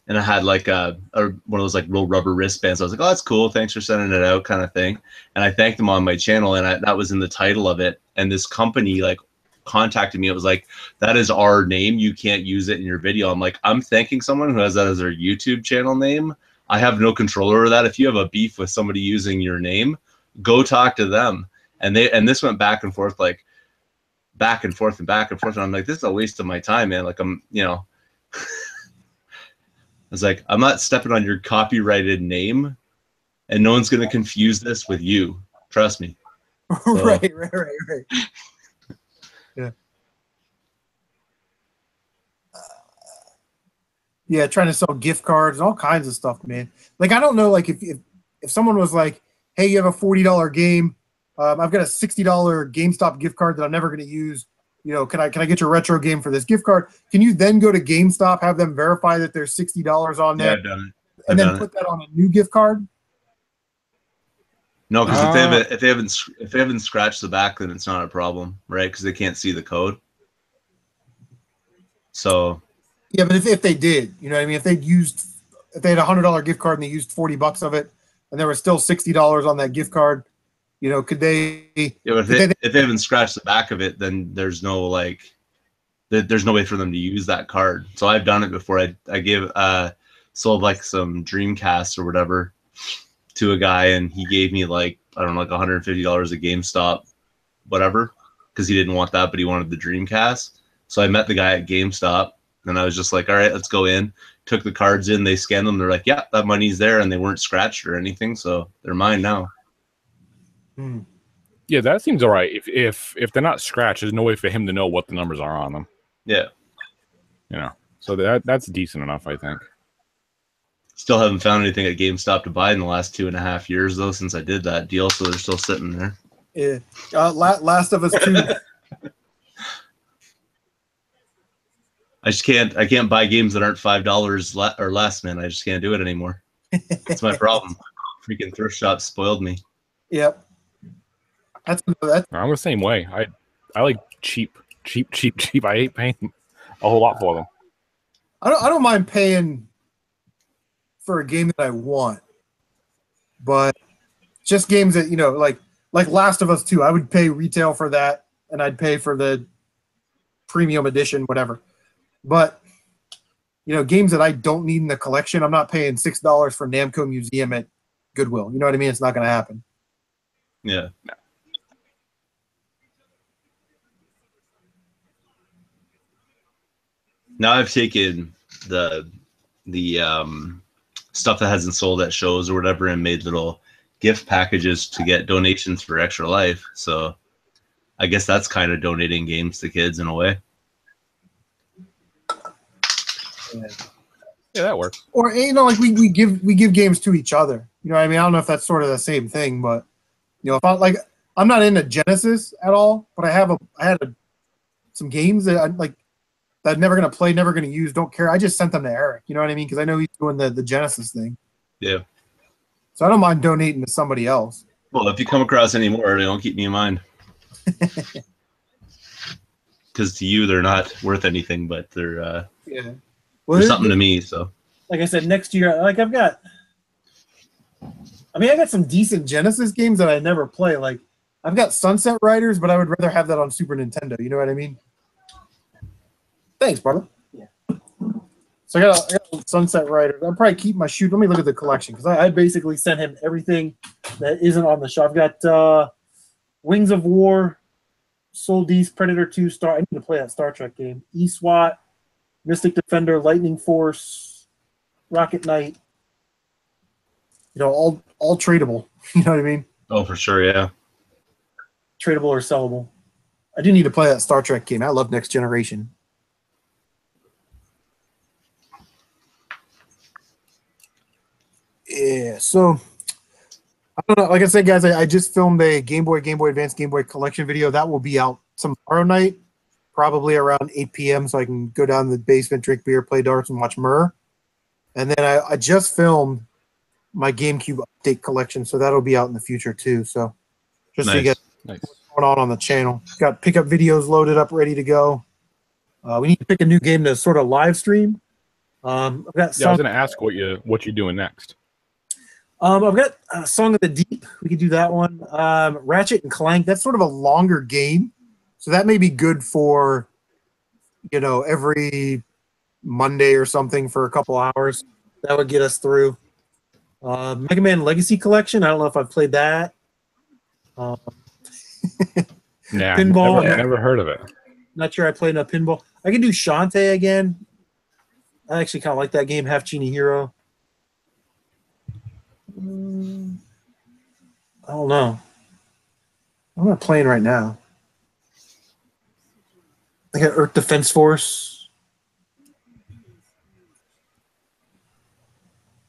And I had like one of those like real rubber wristbands. I was like, oh, that's cool. Thanks for sending it out, kind of thing. And I thanked them on my channel, and that was in the title of it. And this company like contacted me. It was like, that is our name. You can't use it in your video. I'm like, I'm thanking someone who has that as their YouTube channel name. I have no control over that. If you have a beef with somebody using your name, go talk to them. And this went back and forth, like back and forth and back and forth. And I'm like, this is a waste of my time, man. Like, I was like, I'm not stepping on your copyrighted name, and no one's going to confuse this with you. Trust me. So, Right. Yeah. Yeah, trying to sell gift cards and all kinds of stuff, man. Like, I don't know, like if someone was like, hey, you have a $40 game, I've got a $60 GameStop gift card that I'm never going to use. Can I get your retro game for this gift card? Can you then go to GameStop, have them verify that there's $60 on there, yeah, I've done it. and then put that on a new gift card? No, because if they haven't scratched the back, then it's not a problem, right? Because they can't see the code. So. Yeah, but if they did, you know what I mean? If they had $100 gift card and they used $40 of it, and there was still $60 on that gift card, you know, could they? Yeah, but if they haven't scratched the back of it, then there's no there's no way for them to use that card. So I've done it before. I sold like some Dreamcast or whatever to a guy, and he gave me like, I don't know, like $150 at GameStop, whatever, because he didn't want that, but he wanted the Dreamcast. So I met the guy at GameStop, and I was just like, all right, let's go in. Took the cards in, they scanned them. They're like, yeah, that money's there, and they weren't scratched or anything, so they're mine now. Yeah, that seems all right. If they're not scratched, there's no way for him to know what the numbers are on them. Yeah. You know, so that's decent enough, I think. Still haven't found anything at GameStop to buy in the last 2.5 years, though, since I did that deal, so they're still sitting there. Yeah. Last of Us 2. I can't buy games that aren't $5 or less, man. I just can't do it anymore. That's my problem. Freaking thrift shops spoiled me. Yep. That's I'm the same way. I like cheap. I hate paying a whole lot for them. I don't mind paying for a game that I want, but just games that, you know, like Last of Us 2, I would pay retail for that, and I'd pay for the premium edition, whatever. But, you know, games that I don't need in the collection, I'm not paying $6 for Namco Museum at Goodwill. You know what I mean? It's not going to happen. Yeah. Now I've taken the stuff that hasn't sold at shows or whatever and made little gift packages to get donations for Extra Life. So I guess that's kind of donating games to kids in a way. Yeah, that works. Or, you know, like we give games to each other. You know what I mean? I don't know if that's sort of the same thing, but, you know, if I'm not into Genesis at all, but I had some games that I'm never going to play, never going to use, don't care. I just sent them to Eric. You know what I mean? Because I know he's doing the Genesis thing. Yeah. So I don't mind donating to somebody else. Well, if you come across any more, don't keep me in mind. Because to you, they're not worth anything, but they're Well, there's something to me. So, like I said, next year, I got some decent Genesis games that I never play. Like, I've got Sunset Riders, but I would rather have that on Super Nintendo. You know what I mean? Thanks, brother. Yeah. So I got Sunset Riders. I'll probably keep my shoot. Let me look at the collection, because I basically sent him everything that isn't on the shop. I've got Wings of War, Soul East, Predator 2, I need to play that Star Trek game. E-SWAT, Mystic Defender, Lightning Force, Rocket Knight. You know, all tradable. You know what I mean? oh, for sure, yeah. Tradable or sellable. I do need to play that Star Trek game. I love Next Generation. Yeah, so I don't know. Like I said, guys, I just filmed a Game Boy Advance, Game Boy Collection video. That will be out tomorrow night, probably around 8 p.m. So I can go down to the basement, drink beer, play darts, and watch Murr. And then I just filmed my GameCube update collection, so that'll be out in the future too. So just so you get what's going on the channel. Got pickup videos loaded up, ready to go. We need to pick a new game to sort of live stream. I've got I was going to ask what you're doing next. I've got Song of the Deep. We could do that one. Ratchet and Clank. That's sort of a longer game, so that may be good for, you know, every Monday or something for a couple hours. That would get us through. Mega Man Legacy Collection. I don't know if I've played that. Nah, Pinball. Never heard of it. Not sure I played enough pinball. I can do Shantae again. I actually kind of like that game, Half Genie Hero. I don't know. I'm not playing right now. I got Earth Defense Force.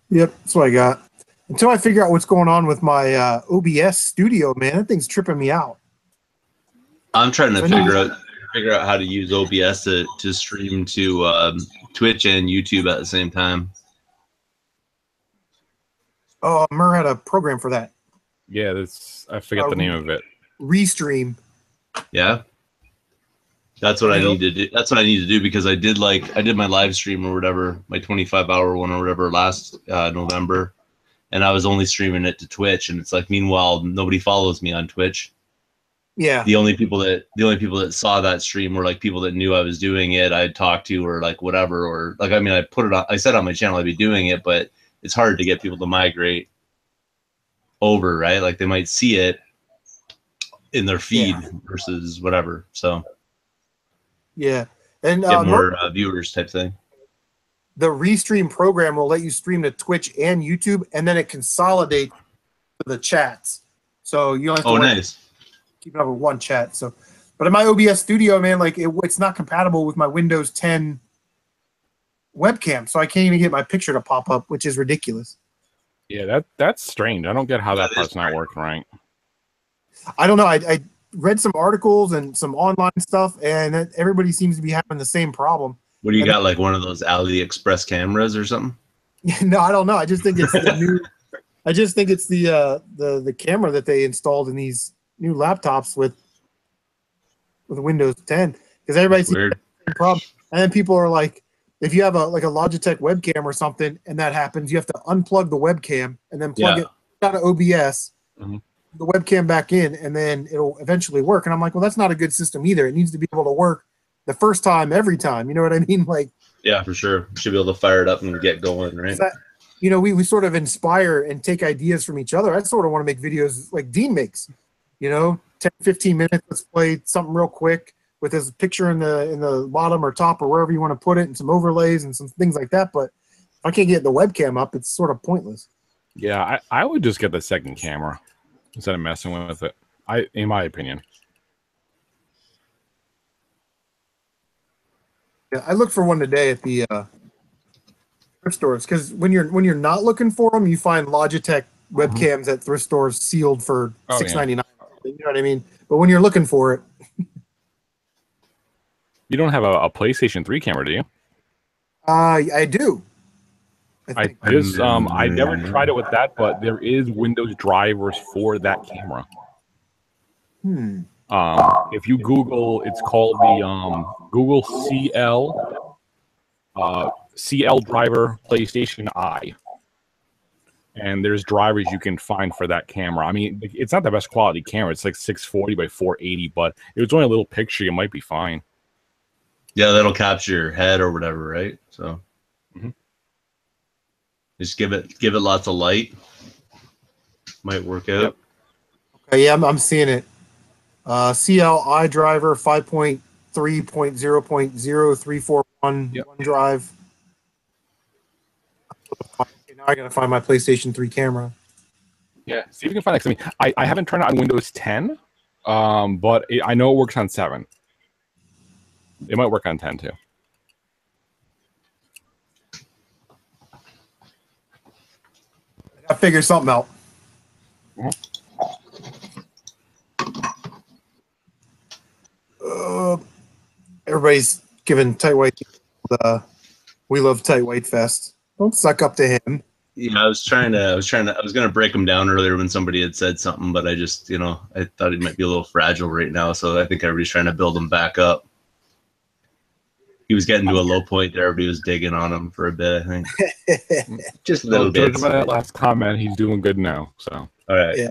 Yep, that's what I got. Until I figure out what's going on with my OBS studio, man, that thing's tripping me out. I'm trying to figure out how to use OBS to stream to Twitch and YouTube at the same time. Oh, Murr had a program for that. Yeah, that's I forget the name of it. Restream. Yeah. That's what I need to do. That's what I need to do because I did my live stream or whatever, my 25-hour one or whatever last November, and I was only streaming it to Twitch, and it's like meanwhile nobody follows me on Twitch. Yeah. The only people that saw that stream were like people that knew I was doing it, I'd talk to or like whatever, or like I mean I said on my channel I'd be doing it, but it's hard to get people to migrate over, right? Like they might see it in their feed versus whatever. So yeah, and get more viewers type thing. The Restream program will let you stream to Twitch and YouTube, and then it consolidates the chats. So you don't have to nice. Keep it up with one chat. So, but in my OBS studio, man, like it's not compatible with my Windows 10 webcam, so I can't even get my picture to pop up, which is ridiculous. Yeah, that's strange. I don't get how that part's not working right. I don't know. I read some articles and some online stuff, and everybody seems to be having the same problem. What do you got, like one of those AliExpress cameras or something? No, I don't know. I just think it's the new. I just think it's the camera that they installed in these new laptops with Windows 10, because everybody sees the same problem. And then people are like, if you have a Logitech webcam or something, and that happens, you have to unplug the webcam and then plug it out of OBS. Mm-hmm. The webcam back in, and then it'll eventually work. And I'm like, well, that's not a good system either. It needs to be able to work the first time, every time. You know what I mean? Like, yeah, for sure. You should be able to fire it up and get going, right? That, we sort of inspire and take ideas from each other. I sort of want to make videos like Dean makes, 10, 15 minutes. Let's play something real quick with his picture in the bottom or top or wherever you want to put it, and some overlays and some things like that. But if I can't get the webcam up, it's sort of pointless. Yeah, I would just get the second camera instead of messing with it. In my opinion. Yeah, I looked for one today at the thrift stores, because when you're not looking for them, you find Logitech webcams at thrift stores sealed for $6.99. You know what I mean? But when you're looking for it, you don't have a PlayStation 3 camera, do you? I do. I never tried it with that, but there is Windows drivers for that camera. If you Google, it's called the Google CL driver PlayStation I, and there's drivers you can find for that camera. I mean, it's not the best quality camera. It's like 640 by 480, but if it's only a little picture, you might be fine. Yeah, that'll capture your head or whatever, right? So. Just give it lots of light. Might work out. Yep. Okay, yeah, I'm seeing it. CL iDriver 5.3.0.0341 OneDrive. Okay, now I gotta find my PlayStation 3 camera. Yeah, see if you can find that. I haven't tried it on Windows 10, but I know it works on 7. It might work on 10 too. I figure something out. Everybody's giving Tight White the "We Love Tight White" fest. Don't suck up to him. Yeah, I was gonna break him down earlier when somebody had said something, but I just, I thought he might be a little fragile right now, so I think everybody's trying to build him back up. He was getting to a low point there. Everybody was digging on him for a bit, I think. Just a little bit. By that last comment, he's doing good now. So, all right. Yeah.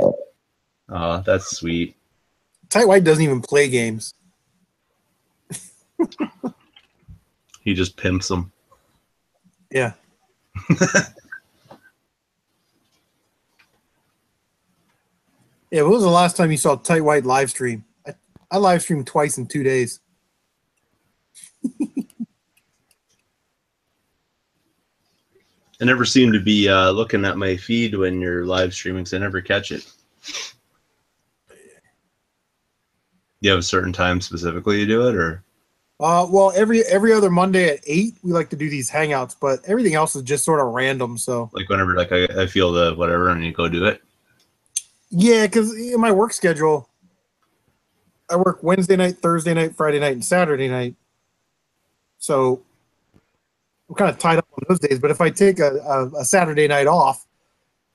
That's sweet. Tight White doesn't even play games. He just pimps them. Yeah. Yeah. When was the last time you saw Tight White live stream? I live streamed twice in 2 days. I never seem to be looking at my feed when you're live streaming, because I never catch it. You have a certain time specifically you do it, or? Well, every other Monday at 8, we like to do these hangouts, but everything else is just sort of random. So, like whenever, like I feel the whatever, and you go do it. Yeah, because in my work schedule, I work Wednesday night, Thursday night, Friday night, and Saturday night. So I'm kind of tied up on those days. But if I take a Saturday night off,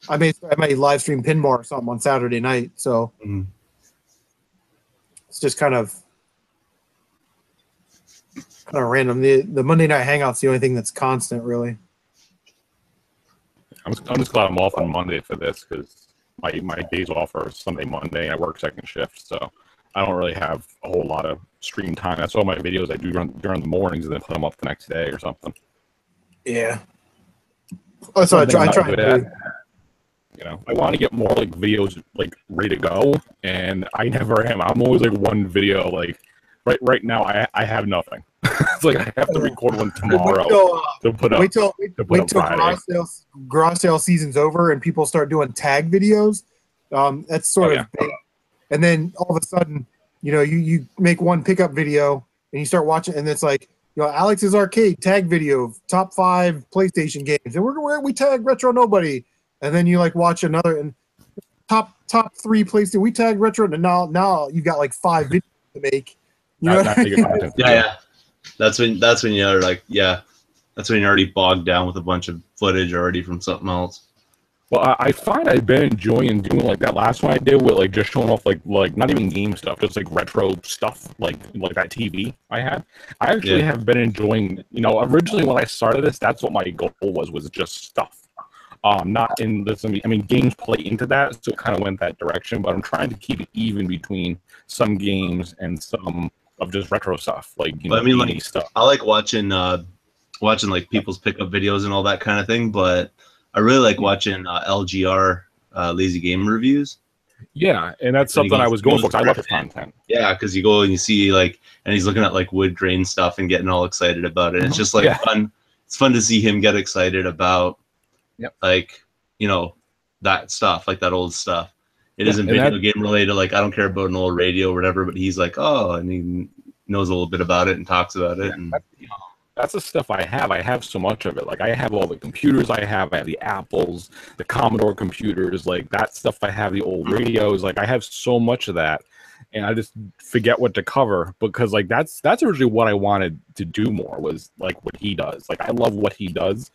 I may live stream pinball or something on Saturday night, so it's just kind of random. The Monday night hangout's the only thing that's constant, really. I'm just glad I'm off on Monday for this because my days off are Sunday, Monday. I work second shift, so I don't really have a whole lot of stream time. That's all my videos I do during the mornings and then put them up the next day or something. Yeah. That's what I try to do. You know, I want to get more like videos like ready to go, and I never am. I'm always like one video. Like right now, I have nothing. It's like I have to record one tomorrow to put up. Wait till garage sale season's over and people start doing tag videos. That's sort of big. And then all of a sudden, you know, you make one pickup video and you start watching, and it's like, you know, Alex's Arcade tag video, top 5 PlayStation games, and we tag Retro Nobody, and then you like watch another and top 3 PlayStation, we tag Retro, and now you've got like 5 videos to make. You know what I mean? Yeah. That's when you're like, that's when you're already bogged down with a bunch of footage already from something else. Well, I find I've been enjoying doing like that last one I did with like just showing off like not even game stuff, just like retro stuff, like that TV I had. I actually have been enjoying, you know, originally when I started this, that's what my goal was just stuff. Not in this, I mean, games play into that, so it kind of went that direction, but I'm trying to keep it even between some games and some of just retro stuff, like, you know, I mean, like, stuff. I like watching like people's pickup videos and all that kind of thing, but I really like watching LGR Lazy Game reviews. Yeah, and that's something I was going for. I love his content. Yeah, because you go and you see like, and he's looking at like wood grain stuff and getting all excited about it. It's just like fun. It's fun to see him get excited about, like, you know, that stuff, like that old stuff. It isn't video game related. Like, I don't care about an old radio or whatever, but he's like, oh, and he knows a little bit about it and talks about it. And that's the stuff I have. I have so much of it. Like, I have all the computers I have the Apples, the Commodore computers, like that stuff I have, the old radios. Like, I have so much of that, and I just forget what to cover because, like, that's originally what I wanted to do more, was like what he does. Like, I love what he does,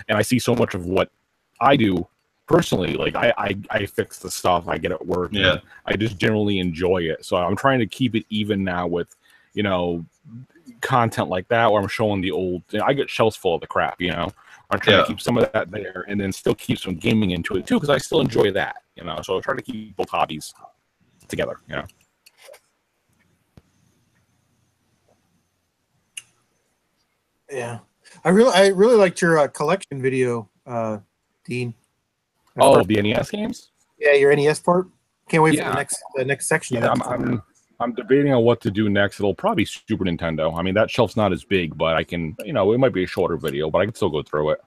and I see so much of what I do personally. Like, I fix the stuff, I get it working. Yeah. I just generally enjoy it. So I'm trying to keep it even now with, you know, content like that where I'm showing the old, you know, I get shelves full of the crap, you know. I'm trying to keep some of that there and then still keep some gaming into it too, because I still enjoy that, you know. So I try to keep both hobbies together, you know. Yeah. I really liked your collection video, Dean. Oh, the NES games? Yeah, your NES part. Can't wait for the next section. Yeah, I'm debating on what to do next. It'll probably be Super Nintendo. I mean, that shelf's not as big, but I can, you know, it might be a shorter video, but I can still go through it.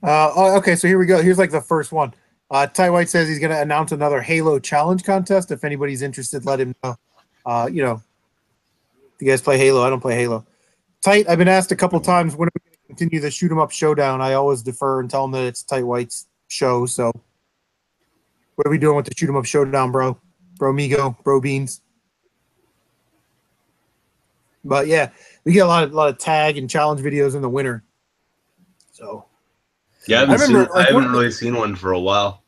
Okay, so here we go. Here's like the first one. Ty White says he's going to announce another Halo Challenge contest. If anybody's interested, let him know. You know, if you guys play Halo, I don't play Halo. Tight, I've been asked a couple times when are we going to continue the Shoot 'em Up Showdown. I always defer and tell them that it's Tight White's show. So, what are we doing with the Shoot 'em Up Showdown, bro? Bro Migo, Bro Beans. But yeah, we get a lot of tag and challenge videos in the winter. So yeah, I haven't really seen one for a while.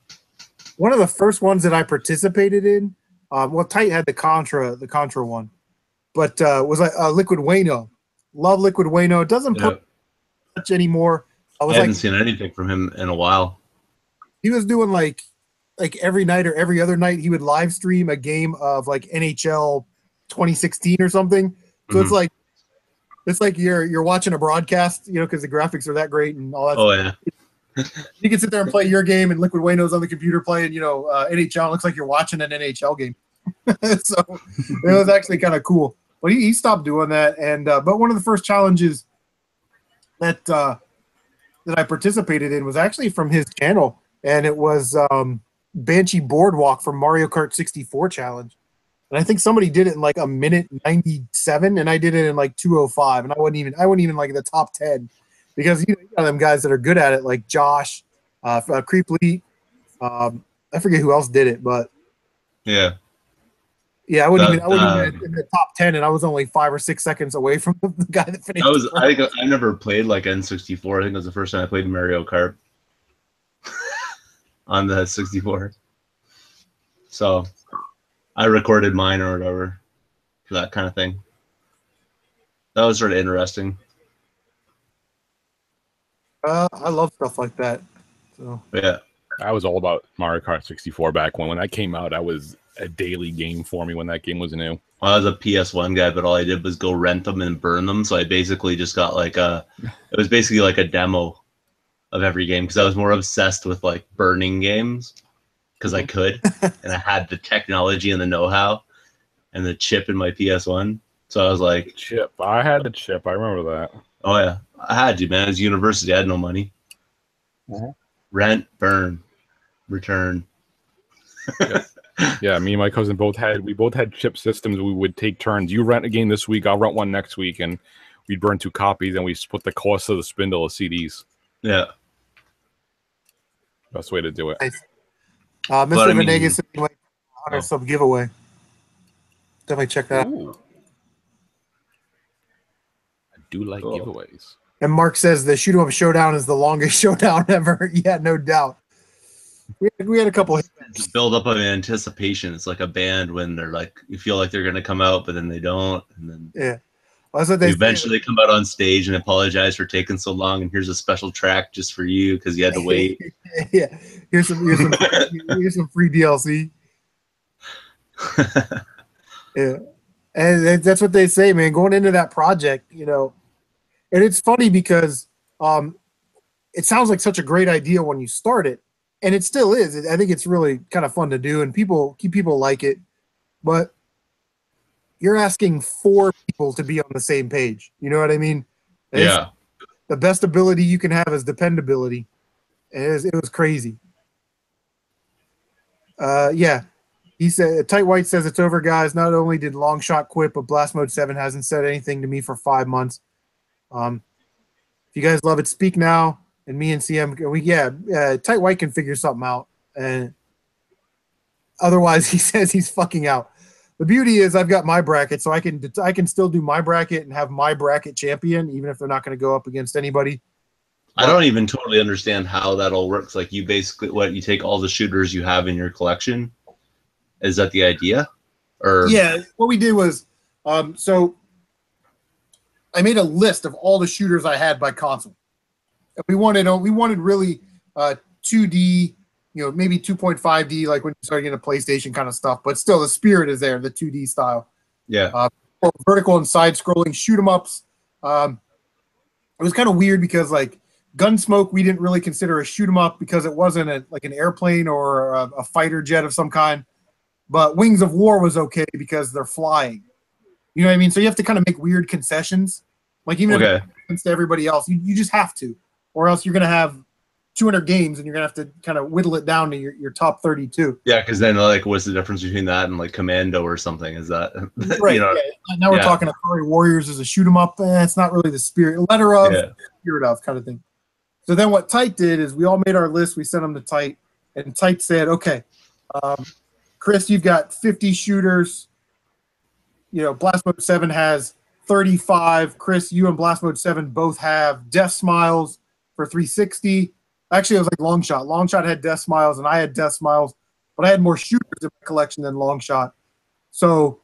One of the first ones that I participated in, well, Tight had the Contra one, but was like Liquid Wayno. Love Liquid Wayno. It doesn't put much anymore. I haven't seen anything from him in a while. He was doing like every night or every other night he would live stream a game of like NHL 2016 or something. So it's like you're watching a broadcast, you know, because the graphics are that great and all that. Oh yeah. You can sit there and play your game and Liquid Wayno's on the computer playing, you know, NHL. It looks like you're watching an NHL game. So it was actually kind of cool. But he stopped doing that, and but one of the first challenges that I participated in was actually from his channel, and it was Banshee Boardwalk from Mario Kart 64 challenge. And I think somebody did it in like a minute 97, and I did it in like 2:05, and I wasn't even like in the top 10 because you know them guys that are good at it, like Josh, Creep Lee, I forget who else did it, but yeah. Yeah, I wouldn't even in the top 10, and I was only 5 or 6 seconds away from the guy that finished. I never played like N64. I think it was the first time I played Mario Kart. on the 64. So I recorded mine or whatever for that kind of thing. That was sort of interesting. I love stuff like that. So Yeah. I was all about Mario Kart 64 back when that came out. That was a daily game for me when that game was new. Well, I was a PS1 guy, but all I did was go rent them and burn them. So I basically just got like it was basically like a demo of every game because I was more obsessed with like burning games because I could and I had the technology and the know-how and the chip in my PS1. So I was like, Chip. I had the chip. I remember that. oh yeah, I had to, man. It was university. I had no money. Rent, burn, return. Yeah, me and my cousin both had chip systems. We would take turns. You rent a game this week, I'll rent one next week, and we'd burn 2 copies, and we split the cost of the spindle of CDs. Yeah. Best way to do it. nice. Mr. Venegas $100 sub giveaway. Definitely check that out. Ooh. I do like giveaways. And Mark says the shoot 'em up showdown is the longest showdown ever. Yeah, no doubt. We had a couple hits. Just build up of anticipation. It's like a band when they're like, you feel like they're gonna come out, but then they don't, and then Yeah. Well, that's what they eventually come out on stage and apologize for taking so long. And here's a special track just for you because you had to wait. Yeah. Here's some free DLC. Yeah. And that's what they say, man. Going into that project, you know, and it's funny because it sounds like such a great idea when you start it, and it still is. I think it's really kind of fun to do, and people like it. But you're asking 4 people to be on the same page. You know what I mean? And Yeah. the best ability you can have is dependability. It was crazy. Yeah. He said, Tight White says it's over, guys. Not only did Longshot quit, but BlastMode 7 hasn't said anything to me for 5 months. If you guys love it, speak now. And me and CM, Tight White can figure something out. And otherwise, he says he's fucking out. The beauty is I've got my bracket, so I can still do my bracket and have my bracket champion, even if they're not going to go up against anybody. I don't even totally understand how that all works. Like you basically, you take all the shooters you have in your collection. Is that the idea? Or Yeah, what we did was, so I made a list of all the shooters I had by console. And we wanted really 2D, you know, maybe 2.5D, like when you start getting a PlayStation kind of stuff. But still, the spirit is there, the 2D style. Yeah. Vertical and side-scrolling shoot 'em ups. It was kind of weird because like Gunsmoke, we didn't really consider a shoot 'em up because it wasn't like an airplane or a fighter jet of some kind. But Wings of War was okay because they're flying. You know what I mean? So you have to kind of make weird concessions. Like even if it happens to everybody else, you just have to. Or else you're going to have 200 games and you're going to have to kind of whittle it down to your top 32. Yeah, because then like what's the difference between that and like Commando or something? Is that right? You know, yeah. Now we're talking Atari Warriors as a shoot 'em up. It's not really the spirit, letter of, spirit of kind of thing. So then what Tight did is we all made our list. We sent them to Tight, and Tight said, "Okay, Chris, you've got 50 shooters. You know, BlastMode 7 has 35. Chris, you and BlastMode 7 both have Death Smiles for 360. Actually, it was like Longshot. Longshot had Death Smiles, and I had Death Smiles, but I had more shooters in my collection than Longshot. So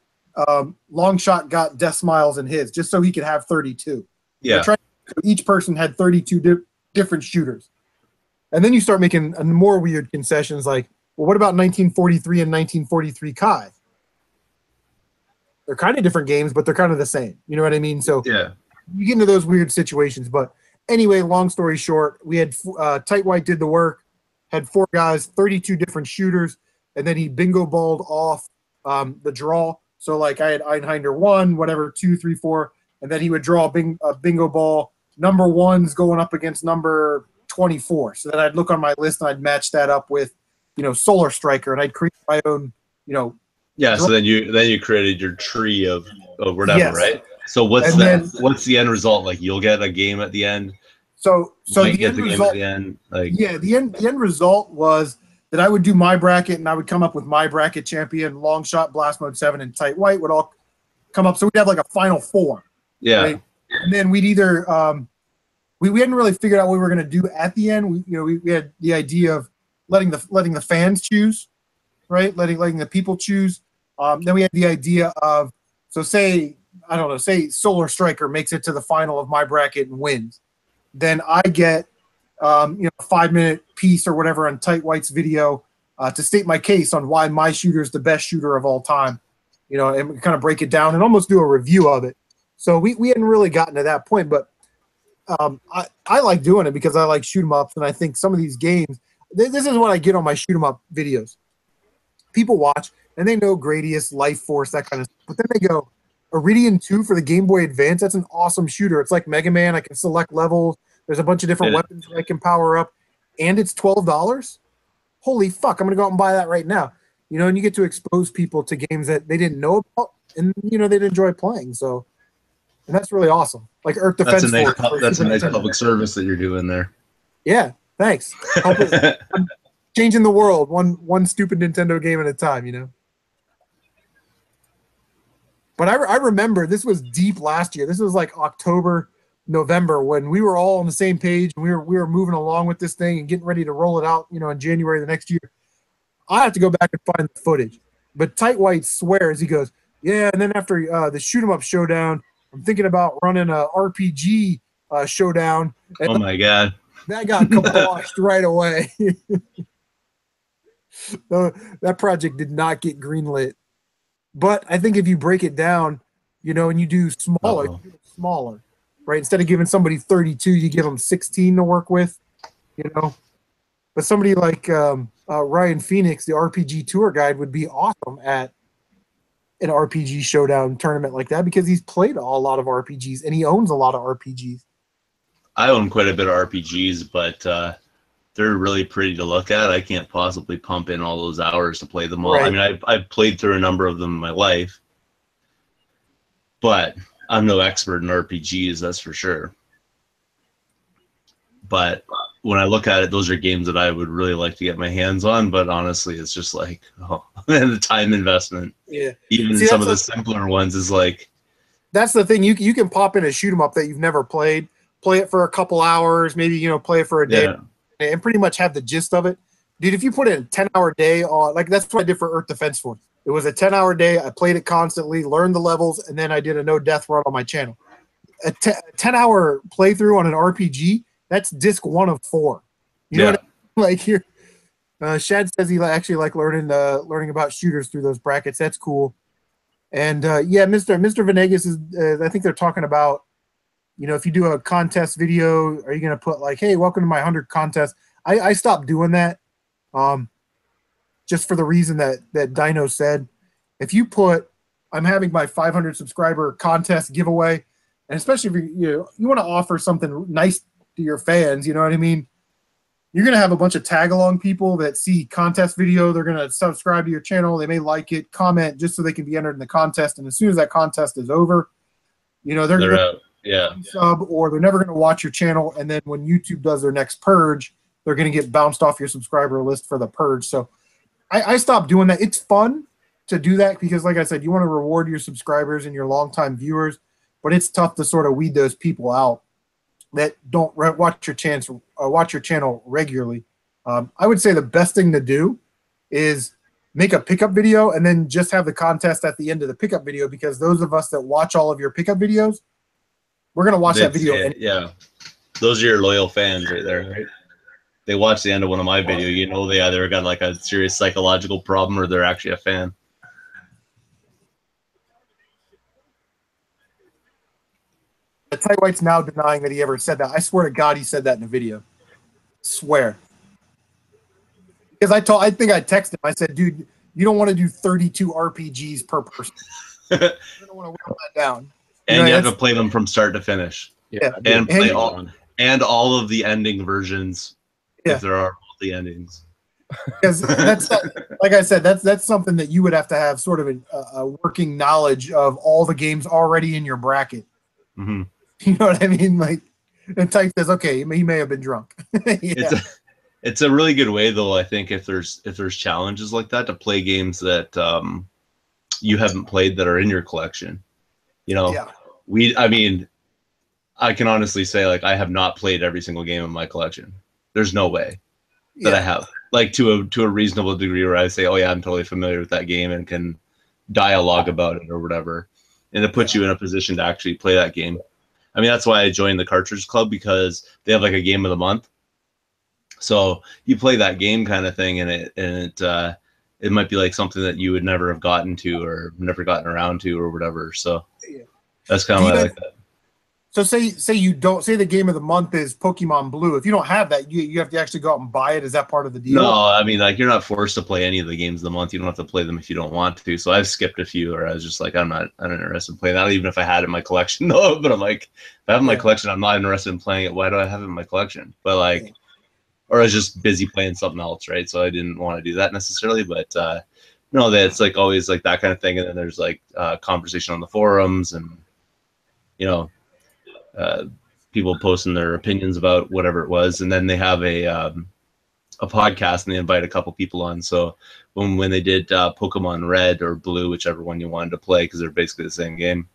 Longshot got Death Smiles in his, just so he could have 32. Yeah. So each person had 32 different shooters. And then you start making more weird concessions like, well, what about 1943 and 1943 Kai? They're kind of different games, but they're kind of the same. You know what I mean? So yeah, you get into those weird situations. But anyway, long story short, we had Tight White did the work, had 4 guys, 32 different shooters, and then he bingo balled off the draw. So like I had Einhinder 1, whatever, 2, 3, 4, and then he would draw a bingo ball. Number 1's going up against number 24. So then I'd look on my list and I'd match that up with, you know, Solar Striker, and I'd create my own, you know. Yeah, so then you created your tree of whatever, yes. Right? So what's the end result? Like you'll get a game at the end. So the end result, the end result was that I would do my bracket and I would come up with my bracket champion. Longshot, BlastMode 7, and Tight White would all come up. So we'd have like a final 4. Yeah. Right? And then we'd either we hadn't really figured out what we were going to do at the end. We had the idea of letting the fans choose, right? Letting the people choose. Then we had the idea of, so say, I don't know, say Solar Striker makes it to the final of my bracket and wins. Then I get, a 5-minute piece or whatever on Tight White's video to state my case on why my shooter is the best shooter of all time, and kind of break it down and almost do a review of it. So we hadn't really gotten to that point, but I like doing it because I like shoot 'em ups, and I think some of these games, this is what I get on my shoot 'em up videos. People watch and they know Gradius, Life Force, that kind of stuff, but then they go, Iridian 2 for the Game Boy Advance, that's an awesome shooter. It's like Mega Man. I can select levels. There's a bunch of different weapons that I can power up, and it's $12. Holy fuck, I'm going to go out and buy that right now. And you get to expose people to games that they didn't know about, and, they'd enjoy playing. So, and that's really awesome. Like Earth Defense Force. That's a nice public service that you're doing there. Yeah, thanks. I'm changing the world one stupid Nintendo game at a time, But I remember this was deep last year. This was like October, November, when we were all on the same page and we were moving along with this thing and getting ready to roll it out, in January the next year. I have to go back and find the footage. But Tight White swears, he goes, yeah, and then after the shoot 'em up showdown, I'm thinking about running a RPG showdown. And oh my god. That got kaboshed right away. That project did not get greenlit. But I think if you break it down, and you do smaller, right? Instead of giving somebody 32, you give them 16 to work with, But somebody like Ryan Phoenix, the RPG tour guide, would be awesome at an RPG showdown tournament like that because he's played a lot of RPGs and he owns a lot of RPGs. I own quite a bit of RPGs, but they're really pretty to look at. I can't possibly pump in all those hours to play them all. Right. I mean, I've played through a number of them in my life, but I'm no expert in RPGs, that's for sure. But when I look at it, those are games that I would really like to get my hands on, but honestly, it's just like, the time investment. Yeah. Even some of the simpler ones is like... That's the thing. You can pop in a shoot 'em up that you've never played, play it for a couple hours, maybe, play it for a day. Yeah. And pretty much have the gist of it. Dude, if you put in a 10-hour day on, like that's what I did for Earth Defense Force. It was a 10-hour day. I played it constantly, learned the levels, and then I did a no-death run on my channel. A 10-hour playthrough on an RPG, that's disc 1 of 4. You know what I mean? Like here, Shad says he actually like learning about shooters through those brackets. That's cool. And Mr. Venegas is, I think they're talking about, if you do a contest video, are you going to put like, hey, welcome to my 100 contest? I stopped doing that just for the reason that Dino said. If you put, I'm having my 500 subscriber contest giveaway, and especially if you want to offer something nice to your fans, you know what I mean? You're going to have a bunch of tag-along people that see contest video. They're going to subscribe to your channel. They may like it, comment, just so they can be entered in the contest. And as soon as that contest is over, they're going to sub, or they're never going to watch your channel. And then when YouTube does their next purge, they're going to get bounced off your subscriber list for the purge. So I stopped doing that. It's fun to do that because, like I said, you want to reward your subscribers and your longtime viewers, but it's tough to sort of weed those people out that don't watch your channel regularly. I would say the best thing to do is make a pickup video and then just have the contest at the end of the pickup video, because those of us that watch all of your pickup videos, we're going to watch that video. Yeah. Those are your loyal fans right there, right? They watch the end of one of my videos, they either got like a serious psychological problem or they're actually a fan. Tight White's now denying that he ever said that. I swear to God he said that in a video. Swear. Because I think I texted him. I said, dude, you don't want to do 32 RPGs per person. You don't want to whittle that down. And you have to play them from start to finish. Yeah. And play all of the ending versions if there are multi endings. Because that's like I said, that's something that you would have to have sort of a working knowledge of all the games already in your bracket. Mm-hmm. You know what I mean? Like, and Type says, okay, he may have been drunk. It's a really good way, though. I think if there's challenges like that, to play games that you haven't played that are in your collection. I can honestly say, like, I have not played every single game in my collection. There's no way that I have. like to a reasonable degree where I say, oh yeah, I'm totally familiar with that game and can dialogue about it or whatever, and it puts you in a position to actually play that game. I mean, that's why I joined the Cartridge Club, because they have like a game of the month. So you play that game kind of thing, and it might be like something that you would never have gotten to or never gotten around to or whatever. So that's kind of why I like that. So say you don't, say the game of the month is Pokemon Blue. If you don't have that, you have to actually go out and buy it. Is that part of the deal? No, I mean, like, you're not forced to play any of the games of the month. You don't have to play them if you don't want to. So I've skipped a few, or I was just like, I'm not interested in playing that, even if I had it in my collection. No, but I'm like, if I have it in my collection, I'm not interested in playing it. Why do I have it in my collection? But like, or I was just busy playing something else, right? So I didn't want to do that necessarily. But no, that's like always like that kind of thing. And then there's like conversation on the forums, and people posting their opinions about whatever it was, and then they have a podcast, and they invite a couple people on. So when they did Pokemon Red or Blue, whichever one you wanted to play, because they're basically the same game,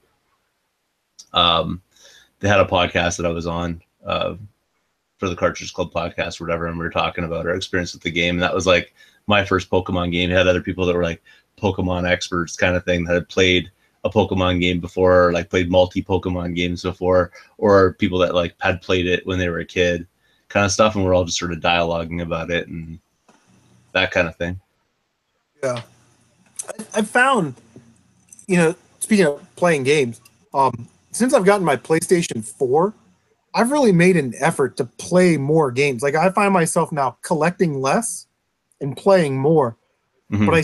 they had a podcast that I was on for the Cartridge Club podcast or whatever, and we were talking about our experience with the game. And that was like my first Pokemon game. It had other people that were like Pokemon experts kind of thing that had played a Pokemon game before, or like played multi-Pokemon games before, or people that like had played it when they were a kid, kind of stuff. And we're all just sort of dialoguing about it and that kind of thing. Yeah. I found, speaking of playing games, since I've gotten my PlayStation 4, I've really made an effort to play more games. Like, I find myself now collecting less and playing more. Mm-hmm. But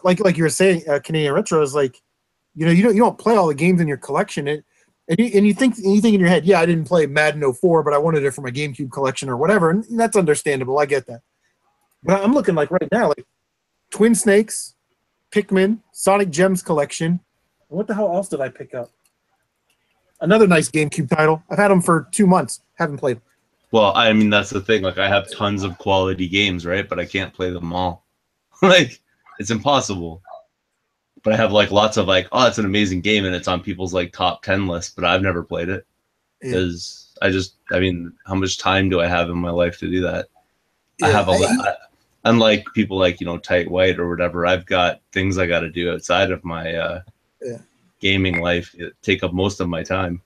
like you were saying, Canadian Retro is like, you don't play all the games in your collection. And you think in your head, yeah, I didn't play Madden 04, but I wanted it for my GameCube collection or whatever, and that's understandable. I get that. But I'm looking like right now, like Twin Snakes, Pikmin, Sonic Gems collection. What the hell else did I pick up? Another nice GameCube title. I've had them for 2 months. Haven't played them. Well, I mean, that's the thing. Like, I have tons of quality games, right? But I can't play them all. Like, it's impossible. But I have like lots of like, oh, it's an amazing game, and it's on people's like top 10 list, but I've never played it because I mean, how much time do I have in my life to do that? Yeah, I have unlike people like, Tight White or whatever, I've got things I got to do outside of my gaming life. It take up most of my time.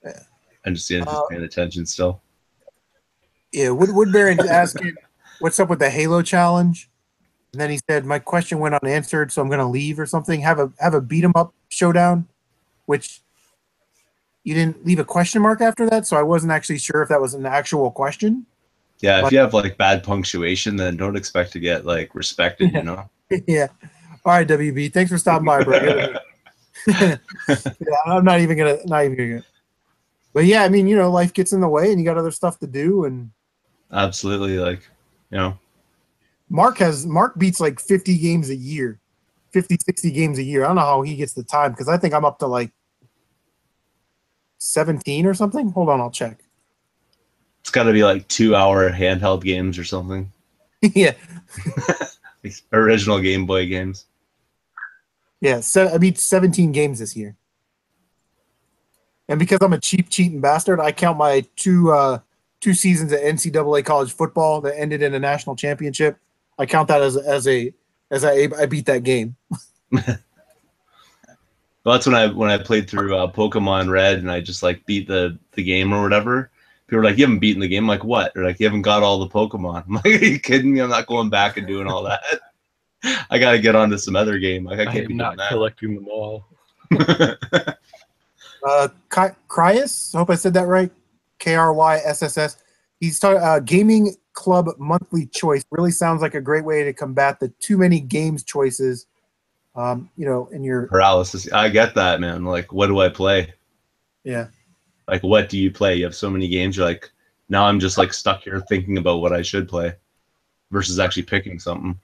Yeah. I'm just paying attention still. Yeah, Woodbarion's asking, what's up with the Halo challenge? And then he said, my question went unanswered, so I'm going to leave or something. Have a beat 'em up showdown, which you didn't leave a question mark after that, so I wasn't actually sure if that was an actual question. Yeah, if you have like bad punctuation, then don't expect to get like respected, Yeah. All right, WB. Thanks for stopping by, bro. Yeah, I'm not even gonna. But yeah, I mean, life gets in the way, and you got other stuff to do, and absolutely, like, Mark beats like 50 games a year, 50, 60 games a year. I don't know how he gets the time, because I think I'm up to like 17 or something. Hold on, I'll check. It's got to be like 2-hour handheld games or something. Yeah. Original Game Boy games. Yeah, I beat 17 games this year. And because I'm a cheating bastard, I count my two seasons of NCAA college football that ended in a national championship. I count that as I beat that game. Well, that's when I played through Pokemon Red, and I just like beat the game or whatever. People were like, "You haven't beaten the game." I'm like, what? They're like, "You haven't got all the Pokemon." I'm like, "Are you kidding me? I'm not going back and doing all that. I got to get onto some other game. Like, I can't be not doing that." Collecting them all. Kryas, I hope I said that right. KRYSSS. He's talking gaming club monthly choice. Really sounds like a great way to combat the too many games choices. In your paralysis. I get that, man. Like, what do I play? Yeah. Like, what do you play? You have so many games. You're like, now I'm just like stuck here thinking about what I should play versus actually picking something.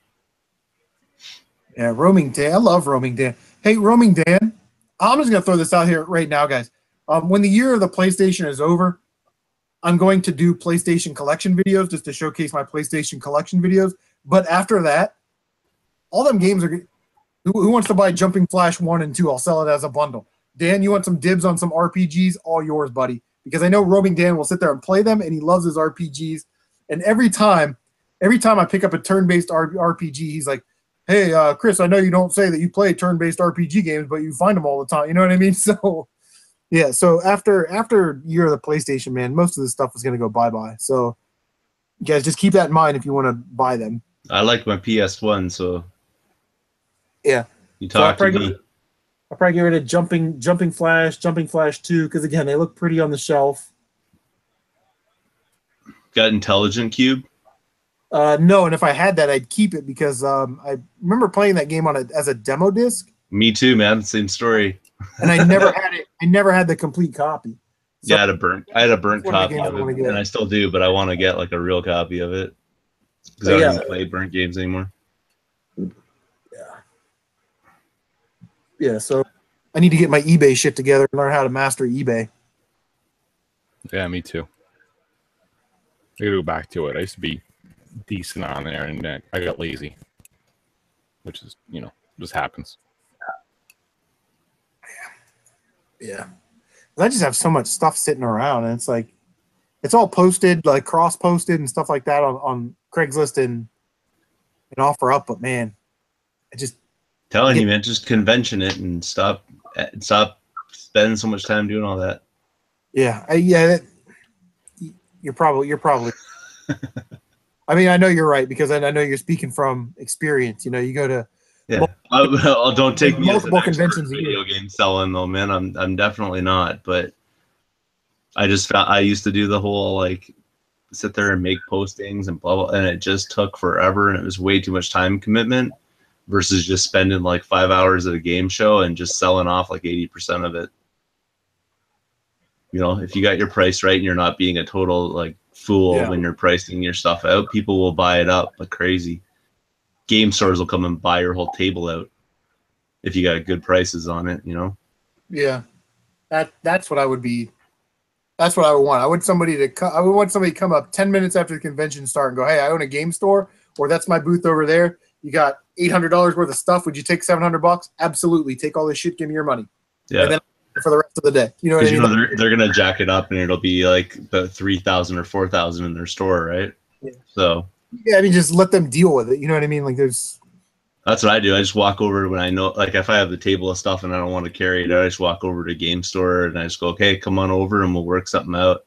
Yeah, Roaming Dan. I love Roaming Dan. Hey, Roaming Dan, I'm just going to throw this out here right now, guys. When the year of the PlayStation is over, I'm going to do PlayStation collection videos just to showcase my PlayStation collection videos. But after that, all them games are... Who wants to buy Jumping Flash 1 and 2? I'll sell it as a bundle. Dan, you want some dibs on some RPGs? All yours, buddy. Because I know Roaming Dan will sit there and play them, and he loves his RPGs. And every time every time I pick up a turn-based RPG, he's like, "Hey, Chris, I know you don't say that you play turn-based RPG games, but you find them all the time." You know what I mean? So, yeah. So after Year of the PlayStation, man, most of this stuff is gonna go bye-bye. So, you guys, just keep that in mind if you want to buy them. I like my PS1, so yeah. You talk to me. I'll probably get rid of Jumping Flash 2, because again, they look pretty on the shelf. Got Intelligent Cube? No, and if I had that, I'd keep it because I remember playing that game as a demo disc. Me too, man. Same story. And I never had it. I never had the complete copy. So yeah, I had a burnt copy of it, and I still do, but I want to get like a real copy of it because I don't even play burnt games anymore. Yeah, so I need to get my eBay shit together and learn how to master eBay. Yeah, me too. I gotta go back to it. I used to be decent on there, and I got lazy, which is, just happens. Yeah. I just have so much stuff sitting around, and it's like, it's all posted, like cross-posted and stuff like that on Craigslist and OfferUp, but man, I just... Telling you, man, just convention it and stop spending so much time doing all that. Yeah, you're probably. I mean, I know you're right because I know you're speaking from experience. You go to don't take me as an multiple conventions. Video game selling though, man. I'm definitely not. But I just found I used to do the whole like sit there and make postings and blah blah, and it just took forever, and it was way too much time commitment. Versus just spending like 5 hours at a game show and just selling off like 80% of it. If you got your price right and you're not being a total like fool when you're pricing your stuff out, people will buy it up like crazy. Game stores will come and buy your whole table out if you got good prices on it, Yeah, that's what I would be. That's what I would want. I would want somebody to come up 10 minutes after the convention start and go, "Hey, I own a game store," or "That's my booth over there. You got $800 worth of stuff. Would you take $700? Absolutely. Take all this shit. Give me your money." Yeah. And then for the rest of the day, you know what I mean? They're gonna jack it up, and it'll be like about 3,000 or 4,000 in their store, right? Yeah. So. Yeah, I mean, just let them deal with it. You know what I mean? Like, there's. That's what I do. I just walk over when I know, like, if I have the table of stuff and I don't want to carry it out, I just walk over to a game store and I just go, "Okay, come on over and we'll work something out."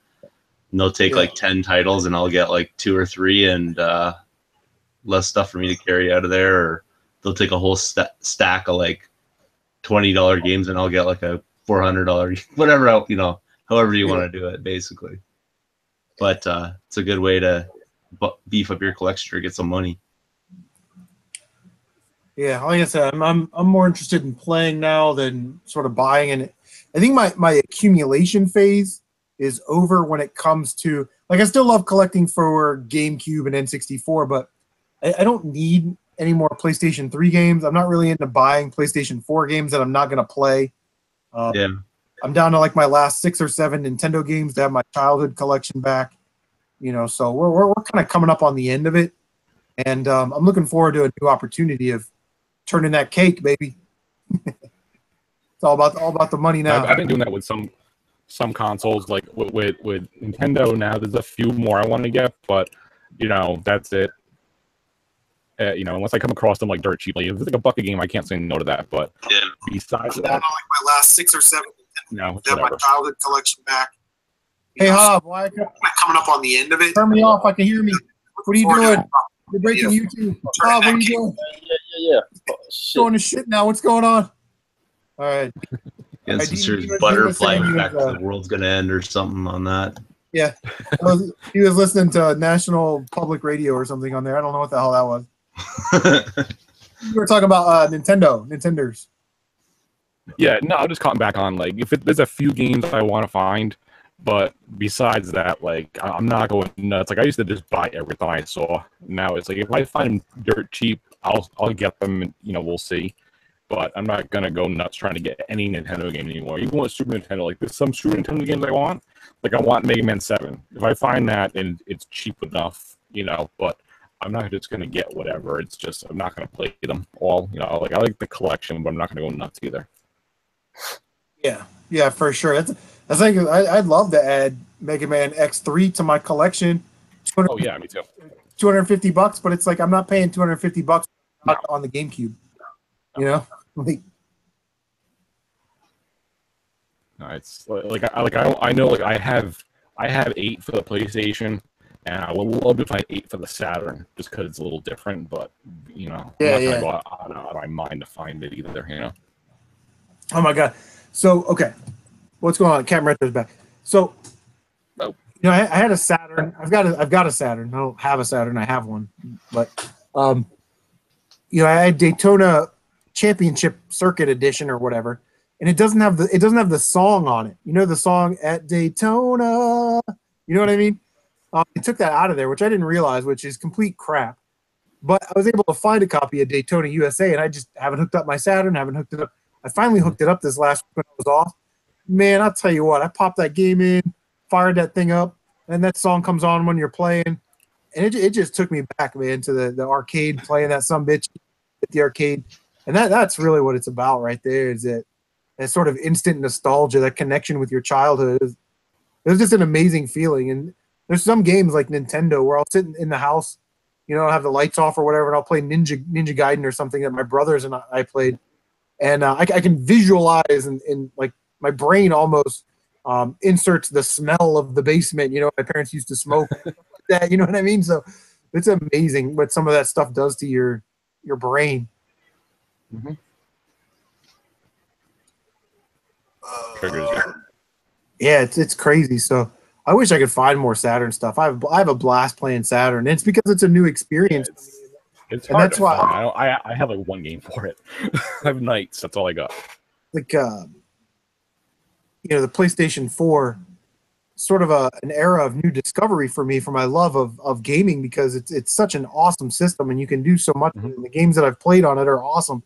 And they'll take like 10 titles, and I'll get like 2 or 3 and less stuff for me to carry out of there. Or they'll take a whole stack of like $20 games, and I'll get like a $400, whatever, however you want to do it, basically. But it's a good way to beef up your collection or get some money. Yeah, like I said, I'm more interested in playing now than sort of buying. And I think my accumulation phase is over when it comes to, like, I still love collecting for GameCube and N64, but I don't need any more PlayStation 3 games. I'm not really into buying PlayStation 4 games that I'm not going to play. I'm down to like my last 6 or 7 Nintendo games to have my childhood collection back. So we're kind of coming up on the end of it, and I'm looking forward to a new opportunity of turning that cake, baby. It's all about the money now. I've been doing that with some consoles, like with Nintendo now. There's a few more I want to get, but that's it. Unless I come across them like dirt cheaply. If it's like a bucket game, I can't say no to that. But besides that, like my last 6 or 7 no, to have my childhood collection back. Hey, Hob, why am I coming up on the end of it? Turn me off. I can hear me. What are you doing? You're breaking YouTube. Hob, what are you doing? Yeah. Oh, going to shit now. What's going on? All right. Yeah, some serious butterfly effect. The world's gonna end or something on that. Yeah, he was listening to National Public Radio or something on there. I don't know what the hell that was. We were talking about Nintendos. Yeah, no, I'm just cutting back on, like, if there's a few games I want to find, but besides that, like, I'm not going nuts. Like, I used to just buy everything I saw. Now it's like, if I find them dirt cheap, I'll get them, and, we'll see. But I'm not going to go nuts trying to get any Nintendo game anymore. Even with Super Nintendo, like, there's some Super Nintendo games I want. Like, I want Mega Man 7. If I find that and it's cheap enough, but I'm not just going to get whatever. It's just, I'm not going to play them all. Like, I like the collection, but I'm not going to go nuts either. Yeah, for sure. I'd love to add Mega Man X3 to my collection. Oh yeah, me too. $250, but it's like I'm not paying $250 on the GameCube. You know, like. No, it's I know like I have 8 for the PlayStation, and I would love to find 8 for the Saturn just because it's a little different. But you know, I'm not gonna go out of my mind to find it either. You know. Oh my god! So okay, what's going on? CaptNRetro's back. So, you know, I had a Saturn. I've got a Saturn. I don't have a Saturn. I have one, but you know, I had Daytona Championship Circuit Edition or whatever. And it doesn't have the song on it. You know the song at Daytona. You know what I mean? They took that out of there, which I didn't realize, which is complete crap. But I was able to find a copy of Daytona USA, and I just haven't hooked up my Saturn. Haven't hooked it up. I finally hooked it up this last week when I was off. Man, I'll tell you what. I popped that game in, fired that thing up, and that song comes on when you're playing, and it just took me back, man, to the arcade, playing that sumbitch at the arcade, and that's really what it's about right there. Is that sort of instant nostalgia, that connection with your childhood. It was just an amazing feeling. And there's some games like Nintendo where I'll sit in the house, you know, I'll have the lights off or whatever, and I'll play Ninja Gaiden or something that my brothers and I played. And I can visualize and like my brain almost inserts the smell of the basement. You know, my parents used to smoke that, you know what I mean? So it's amazing what some of that stuff does to your brain. Mm-hmm. Yeah, it's crazy. So I wish I could find more Saturn stuff. I have a blast playing Saturn. And it's because it's a new experience. Yeah, it's hard. That's why I have like one game for it. I have Knights. That's all I got. Like you know, the PlayStation 4, sort of an era of new discovery for me, for my love of gaming, because it's such an awesome system and you can do so much. Mm-hmm. The games that I've played on it are awesome.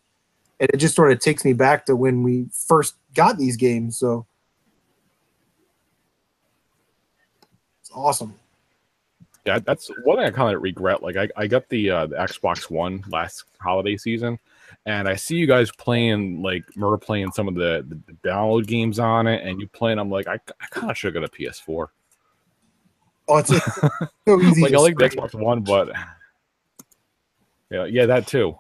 And it just sort of takes me back to when we first got these games. So it's awesome. Yeah, that's one thing I kind of regret. Like I got the Xbox One last holiday season, and I see you guys playing, like Murr playing some of the download games on it, and you playing. I'm like, I kind of should have got a PS4. Oh, it's so easy. Like I like the Xbox One, but yeah, that too.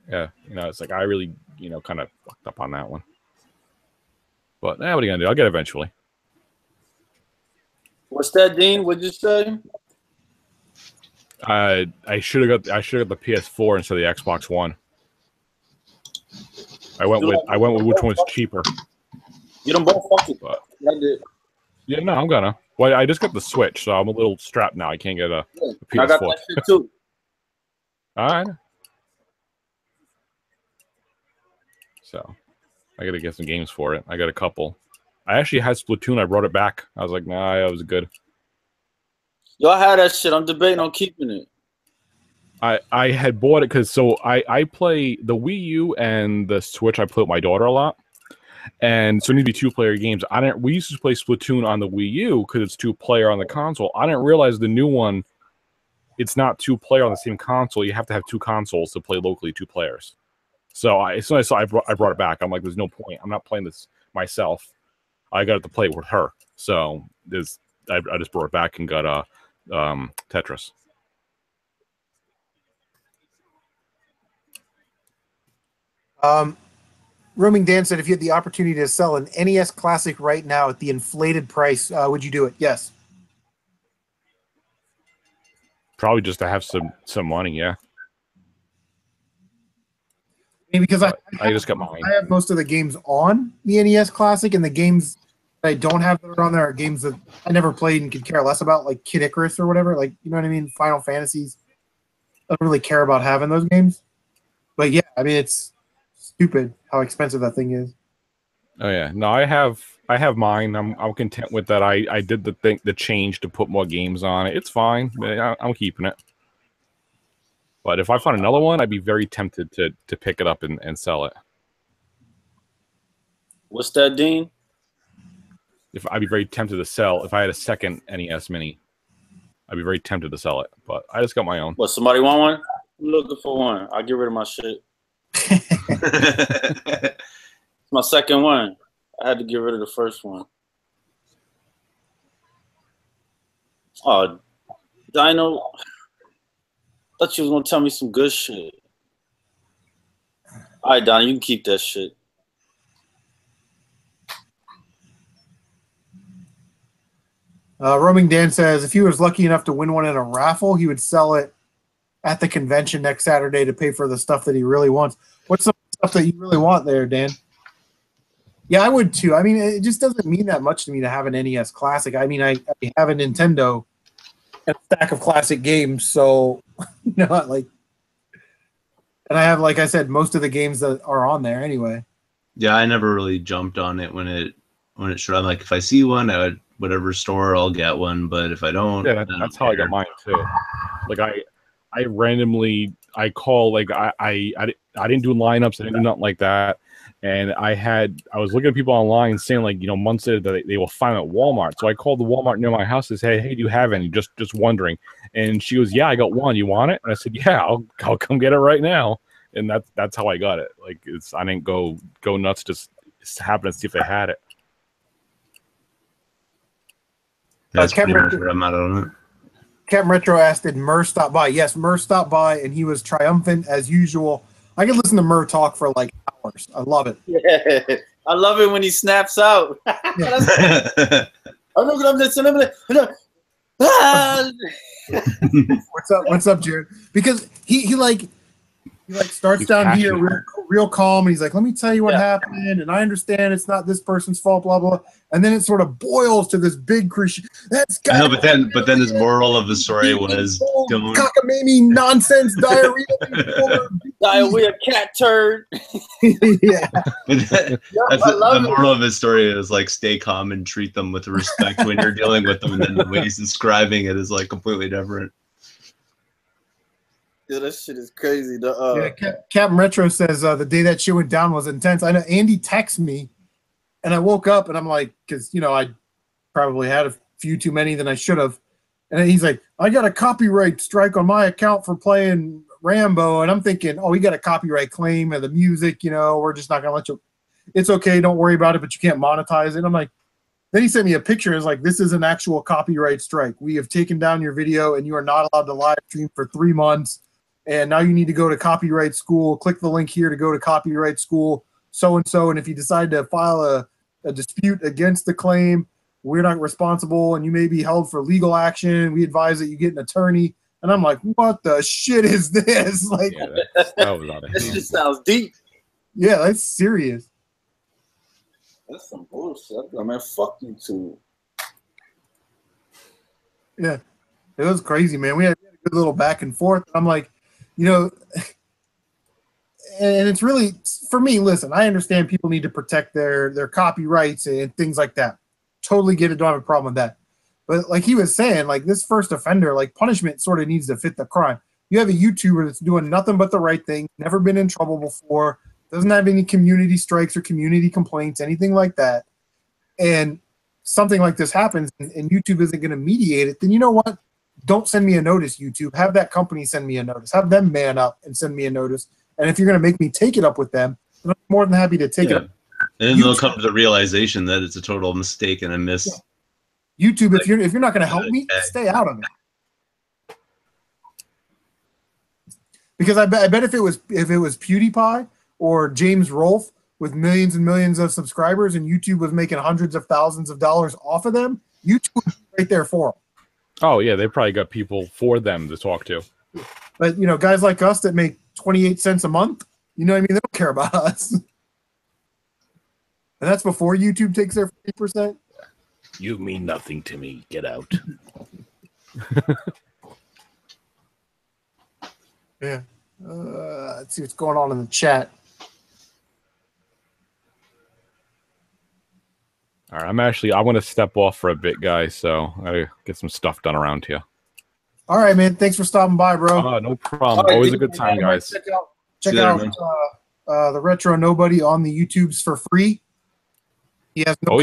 Yeah, you know, it's like I really, you know, kind of fucked up on that one. But what are you gonna do? I'll get it eventually. What's that, Dean? What'd you say? I should have got the PS4 instead of the Xbox One. I went with which one's cheaper. You don't both fuck it. But, I did. Yeah, no, I'm gonna. Well, I just got the Switch, so I'm a little strapped now. I can't get a PS4. I got that shit too. All right. So I got to get some games for it. I got a couple. I actually had Splatoon. I brought it back. I was like, nah, that was good. Y'all had that shit. I'm debating on keeping it. I had bought it because I play the Wii U and the Switch. I play with my daughter a lot, and so it needs to be 2-player games. We used to play Splatoon on the Wii U because it's 2-player on the console. I didn't realize the new one, it's not 2-player on the same console. You have to have 2 consoles to play locally 2 players. So as soon as I brought it back, I'm like, there's no point. I'm not playing this myself. I got to play it with her. So I just brought it back and got Tetris. Roaming Dan said, if you had the opportunity to sell an NES Classic right now at the inflated price, would you do it? Yes. Probably just to have some money, yeah. Because I just got mine. I have most of the games on the NES Classic, and the games that I don't have that are on there are games that I never played and could care less about, like Kid Icarus or whatever. Like, you know what I mean? Final Fantasies. I don't really care about having those games. But yeah, I mean, it's stupid how expensive that thing is. Oh yeah, no, I have mine. I'm content with that. I did the change to put more games on it. It's fine. I'm keeping it. But if I find another one, I'd be very tempted to pick it up and sell it. What's that, Dean? I'd be very tempted to sell. If I had a second NES Mini, I'd be very tempted to sell it. But I just got my own. What, somebody want one? I'm looking for one. I'll get rid of my shit. It's my second one. I had to get rid of the first one. Oh, Dino. Thought you was gonna tell me some good shit. All right, Don, you can keep that shit. Roaming Dan says if he was lucky enough to win one in a raffle, he would sell it at the convention next Saturday to pay for the stuff that he really wants. What's some stuff that you really want there, Dan? Yeah, I would too. I mean, it just doesn't mean that much to me to have an NES Classic. I mean, I have a Nintendo and a stack of classic games, so you know, like, and I have, like I said, most of the games that are on there anyway. Yeah, I never really jumped on it when it showed. I'm like, if I see one at whatever store, I'll get one. But if I don't, yeah, that's how I got mine too. Like I randomly call, like I didn't do lineups, I didn't do nothing like that. And I was looking at people online saying, like, you know, months later that they will find them at Walmart. So I called the Walmart near my house and said, hey, do you have any? Just wondering. And she goes, yeah, I got one. You want it? And I said, yeah, I'll come get it right now. And that's how I got it. Like, I didn't go nuts, just happened to see if they had it. That's pretty much where I'm at on it. CaptNRetro asked, did Murr stop by? Yes, Murr stopped by, and he was triumphant as usual. I could listen to Murr talk for like hours. I love it. Yeah, I love it when he snaps out. What's up, Jared? Because he starts down here real calm, and he's like, let me tell you what happened, and I understand it's not this person's fault, blah blah, and then it sort of boils to this big crescendo. I know, but then his moral of the story was don't cockamamie nonsense diarrhea. Diarrhea cat turd. Yeah. The moral of his story is like stay calm and treat them with respect when you're dealing with them, and then the way he's describing it is like completely different. Yeah, that shit is crazy. CaptNRetro says the day that shit went down was intense. I know Andy texted me, and I woke up and I'm like, because, you know, I probably had a few too many than I should have. And he's like, I got a copyright strike on my account for playing Rambo. And I'm thinking, oh, he got a copyright claim of the music. You know, we're just not going to let you. It's okay. Don't worry about it, but you can't monetize it. I'm like, then he sent me a picture. It's like, this is an actual copyright strike. We have taken down your video and you are not allowed to live stream for 3 months. And now you need to go to copyright school. Click the link here to go to copyright school, so-and-so. And if you decide to file a dispute against the claim, we're not responsible, and you may be held for legal action. We advise that you get an attorney. And I'm like, what the shit is this? Like, yeah, that was out of this just sounds deep. Yeah, that's serious. That's some bullshit. I mean, fuck you too. Yeah, it was crazy, man. We had a good little back and forth. I'm like, you know, and it's really, for me, listen, I understand people need to protect their copyrights and things like that. Totally get it. Don't have a problem with that. But like he was saying, like this first offender, like punishment sort of needs to fit the crime. You have a YouTuber that's doing nothing but the right thing, never been in trouble before, doesn't have any community strikes or community complaints, anything like that. And something like this happens and YouTube isn't going to mediate it, then you know what? Don't send me a notice, YouTube. Have that company send me a notice. Have them man up and send me a notice. And if you're going to make me take it up with them, then I'm more than happy to take it up. And then they'll come to the realization that it's a total mistake and a miss. Yeah. YouTube, if you're not going to help me, stay out of it. Because I bet if it was PewDiePie or James Rolfe with millions and millions of subscribers and YouTube was making hundreds of thousands of dollars off of them, YouTube would be right there for them. Oh, yeah, they probably got people for them to talk to. But, you know, guys like us that make 28 cents a month, you know what I mean? They don't care about us. And that's before YouTube takes their 50%. You mean nothing to me. Get out. Yeah. Let's see what's going on in the chat. All right, I want to step off for a bit, guys, so I get some stuff done around here. All right, man. Thanks for stopping by, bro. No problem. Always a good time, guys. Check out the Retro Nobody on the YouTubes for free. He has no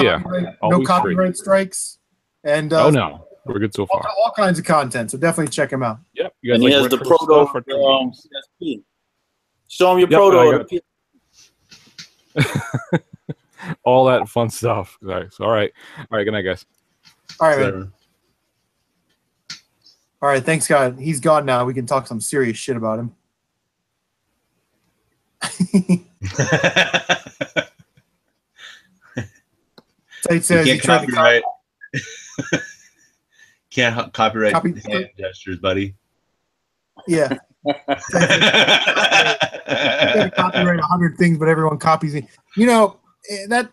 copyright strikes. And no, we're good so far. All kinds of content, so definitely check him out. Yep. You guys, and he has the proto for PSP. Show him your proto. All that fun stuff, guys. All right. Good night, guys. All right, man. All right, thanks, God. He's gone now. We can talk some serious shit about him. Tate says he tried to copyright. Can't copyright hand gestures, buddy. Yeah. Copyright 100 things, but everyone copies it. You know, that's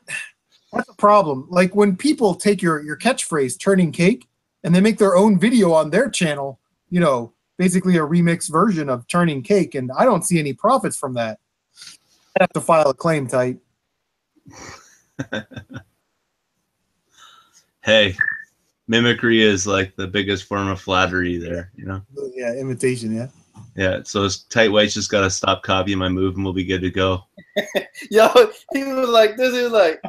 a problem. Like when people take your catchphrase, turning cake, and they make their own video on their channel, you know, basically a remix version of turning cake, and I don't see any profits from that. I have to file a claim, Tight. Hey, mimicry is like the biggest form of flattery there, you know? Yeah, imitation, yeah. Yeah, so Tight White's just got to stop copying my move and we'll be good to go. Yo, he was like this. He was like,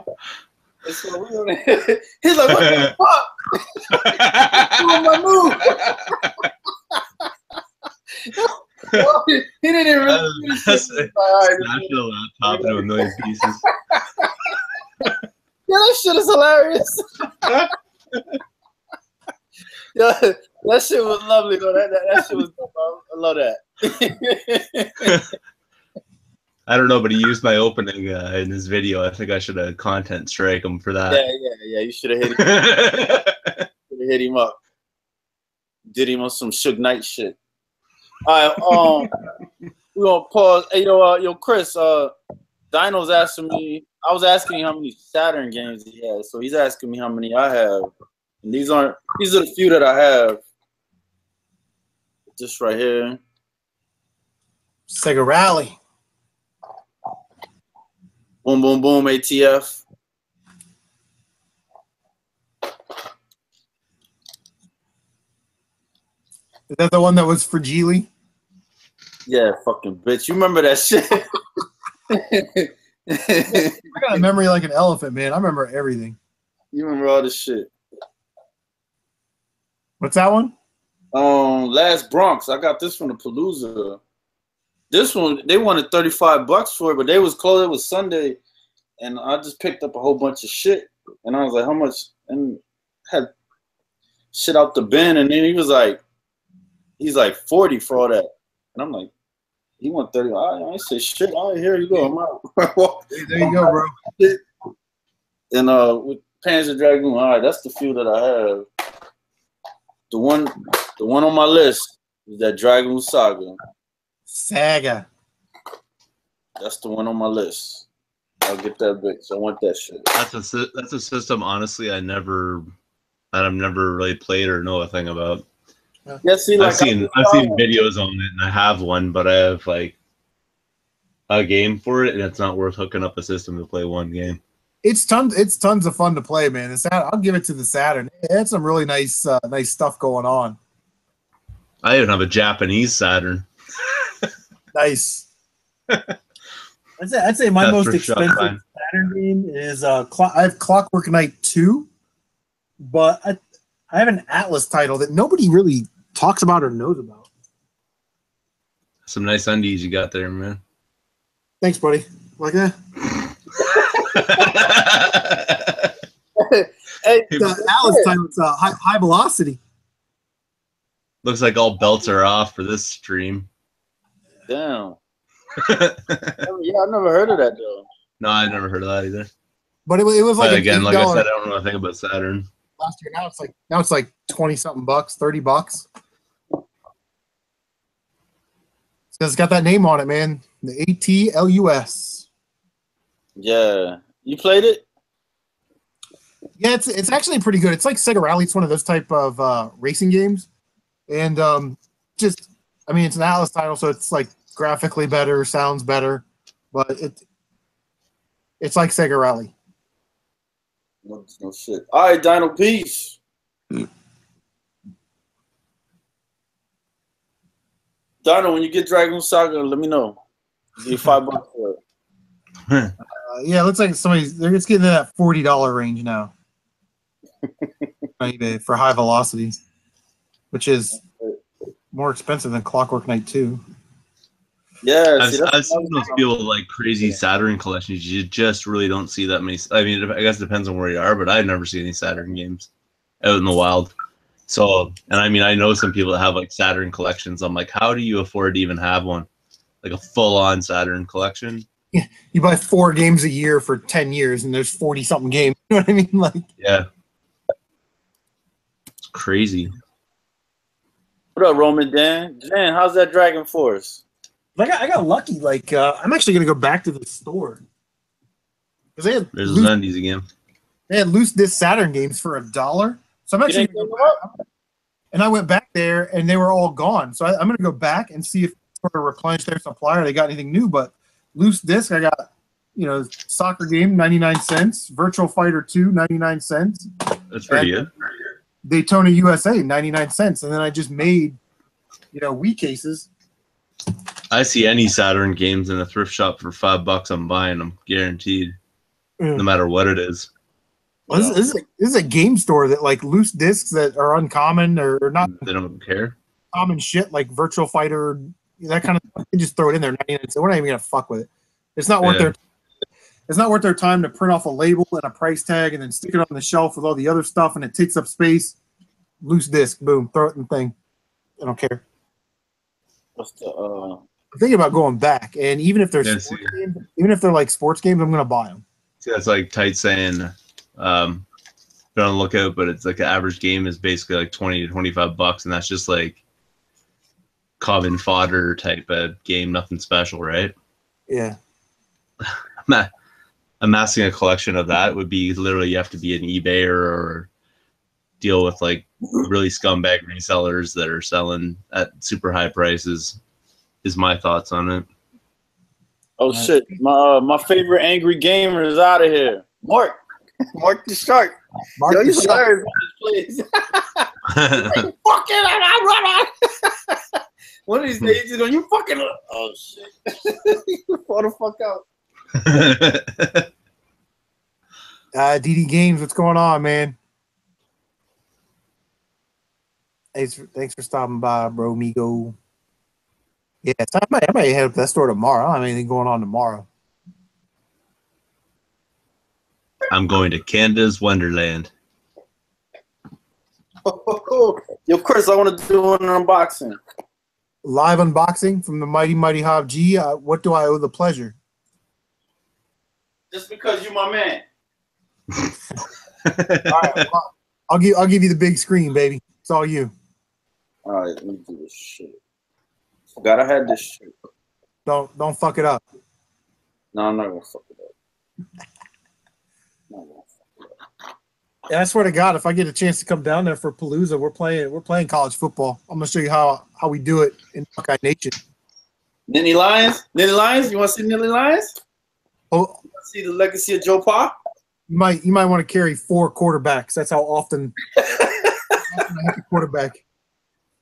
he's like, what the fuck? Doing my move. He didn't even really smash the laptop into a million pieces. Yeah, that shit is hilarious. Yeah, that shit was lovely though. That shit was dope. I love that. I don't know, but he used my opening in his video. I think I should have content strike him for that. Yeah. You should have hit him up. Did him on some Suge Knight shit. All right, we're gonna pause. Hey, yo, Chris, Dino's asking me. I was asking him how many Saturn games he has, so he's asking me how many I have. And these are the few that I have. Just right here. Sega Rally. Boom, boom, boom, ATF. Is that the one that was for Geely? Yeah, fucking bitch. You remember that shit? I got a memory like an elephant, man. I remember everything. You remember all this shit. What's that one? Last Bronx. I got this from the Palooza. This one, they wanted $35 for it, but they was closed. It was Sunday, and I just picked up a whole bunch of shit. And I was like, how much? And had shit out the bin, and then he's like 40 for all that. And I'm like, he want 30. I say shit. All right, here you go. I'm out. There you go, bro. And with Panzer Dragoon, all right, that's the few that I have. The one on my list is that Dragoon Saga. Saga. That's the one on my list. I'll get that bitch. I want that shit. That's a system. Honestly, I've never really played or know a thing about. Yeah, see, like, I've seen videos on it, and I have one, but I have like a game for it, and it's not worth hooking up a system to play one game. It's tons of fun to play, man. I'll give it to the Saturn. It had some really nice stuff going on. I even have a Japanese Saturn. Nice. I'd say my most expensive Saturn game is I have Clockwork Knight 2, but I have an Atlas title that nobody really talks about or knows about. Some nice undies you got there, man. Thanks, buddy. Like that? Hey, the Atlas title is high velocity. Looks like all belts are off for this stream. Damn. Yeah, I never heard of that though. No, I never heard of that either. But it was like again, like I said, I don't know anything about Saturn. Last year, now it's like 20-something bucks, $30. It's got that name on it, man. The ATLUS. Yeah, you played it? Yeah, it's actually pretty good. It's like Sega Rally. It's one of those type of racing games, and it's an Atlas title, so it's like graphically better, sounds better, but it's like Sega Rally. No shit. All right, Dino, peace. Dino, when you get Dragoon Saga, let me know. Give you $5 for it. Yeah, it looks like it's getting to that $40 range now. On eBay for high velocity, which is more expensive than Clockwork Knight 2. Yeah, I've seen those people like crazy Saturn collections. You just really don't see that many. I mean, I guess it depends on where you are, but I've never seen any Saturn games out in the wild. So, and I mean, I know some people that have like Saturn collections. I'm like, how do you afford to even have one? Like a full-on Saturn collection? Yeah, you buy 4 games a year for 10 years, and there's 40-something games. You know what I mean? Like, yeah, it's crazy. What up, Roman Dan? Dan, how's that Dragon Force? I got lucky. Like, I'm actually gonna go back to the store because There's those undies again. they had loose disc Saturn games for $1. So I'm actually gonna go back. And I went back there, and they were all gone. So I'm gonna go back and see if sort of replenish their supplier. They got anything new, but loose disc, I got, soccer game, 99 cents. Virtual Fighter 2, 99 cents. That's pretty good. Daytona USA, 99 cents. And then I just made, Wii cases. I see any Saturn games in a thrift shop for $5, I'm buying them, guaranteed. No matter what it is. Well, this is a game store that like loose discs that are uncommon or not. They don't care. Common shit like Virtual Fighter, that kind of stuff. They just throw it in there. 99 cents. We're not even gonna fuck with it. It's not worth It's not worth their time to print off a label and a price tag and then stick it on the shelf with all the other stuff, and it takes up space. Loose disc, boom, throw it in the thing. I don't care. What's the I'm thinking about going back, and even if they're like sports games, I'm gonna buy them. See, that's like Tight saying, be on the lookout, but it's like the average game is basically like $20 to $25, and that's just like common fodder type of game, nothing special, right? Yeah. Amassing a collection of that would be literally you have to be an eBay or deal with like really scumbag resellers that are selling at super high prices. Is my thoughts on it. Oh shit! My favorite angry gamer is out of here. Mark the Shark. Mark Yo, the you Shark. please. Fucking I run. One of these days, you fucking. Oh shit! You fall the fuck out. DD Games, what's going on, man? Thanks for stopping by, bro, Migo. Yeah, so I might head up to that store tomorrow. I don't have anything going on tomorrow. I'm going to Canada's Wonderland. Yo, Chris, I want to do an unboxing. Live unboxing from the mighty Jav Geez. What do I owe the pleasure? Just because you're my man. All right, well, I'll give you the big screen, baby. It's all you. All right, let me do this shit. Forgot I had this shit. Don't fuck it up. No, I'm not gonna fuck it up. Yeah, I swear to God, if I get a chance to come down there for Palooza, we're playing college football. I'm gonna show you how we do it in Buckeye Nation. Nitty Lions? You want to see Nitty Lions? Oh, you want to see the legacy of Joe Pa? You might want to carry 4 quarterbacks. That's how often I have a quarterback.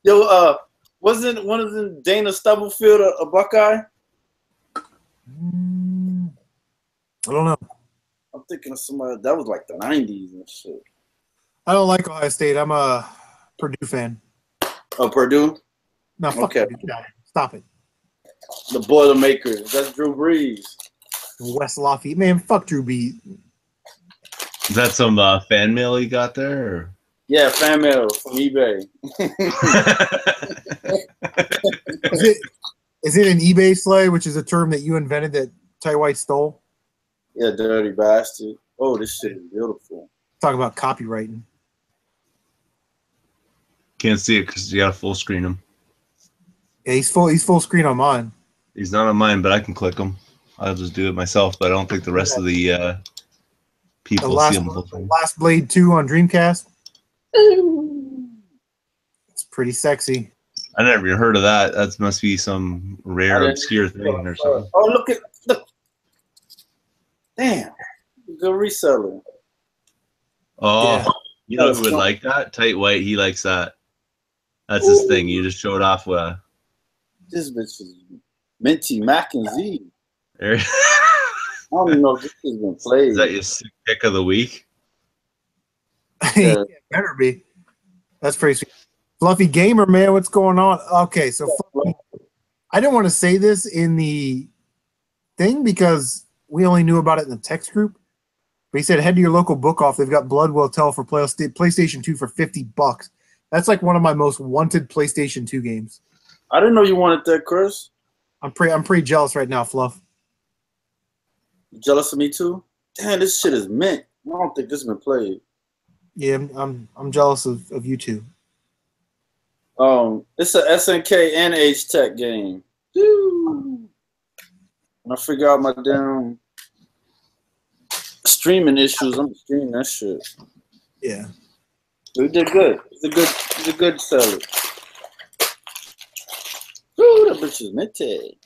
Yo, wasn't one of them Dana Stubblefield a Buckeye? I don't know. I'm thinking of somebody that was like the 90s and shit. I don't like Ohio State. I'm a Purdue fan. Oh, Purdue? No, fuck okay. Purdue. Stop it. The Boilermakers. That's Drew Brees. West Lafayette. Man, fuck Drew Brees. Is that some fan mail you got there? Or? Yeah, fan mail from eBay. Is it an eBay slay, which is a term that you invented that Ty White stole? Yeah, dirty bastard. Oh, this shit is beautiful. Talk about copywriting. Can't see it because you got to full screen him. Yeah, he's full screen on mine. He's not on mine, but I can click him. I'll just do it myself, but I don't think the rest of the people see him. Last Blade 2 on Dreamcast. It's pretty sexy. I never even heard of that. That must be some rare, obscure thing or something. Oh, look. Damn. Good reseller. Oh, yeah. You know who would like that? Tight White. He likes that. That's his thing. You just show it off with. This bitch is minty mac and Z. There. I don't even know if this has been played. Is that your sick pick of the week? Yeah, better be. That's pretty sweet. Fluffy Gamer, man, what's going on? Okay, so I didn't want to say this in the thing because we only knew about it in the text group. But he said, head to your local book off. They've got Blood Will Tell for PlayStation 2 for $50. That's like one of my most wanted PlayStation 2 games. I didn't know you wanted that, Chris. I'm pretty jealous right now, Fluff. You jealous of me too? Damn, this shit is mint. I don't think this has been played. Yeah, I'm jealous of you two. It's a SNK and H-Tech game. Woo. When I figure out my damn streaming issues, I'm streaming that shit. Yeah. We did good. It's a good seller. Ooh, that bitch is minty.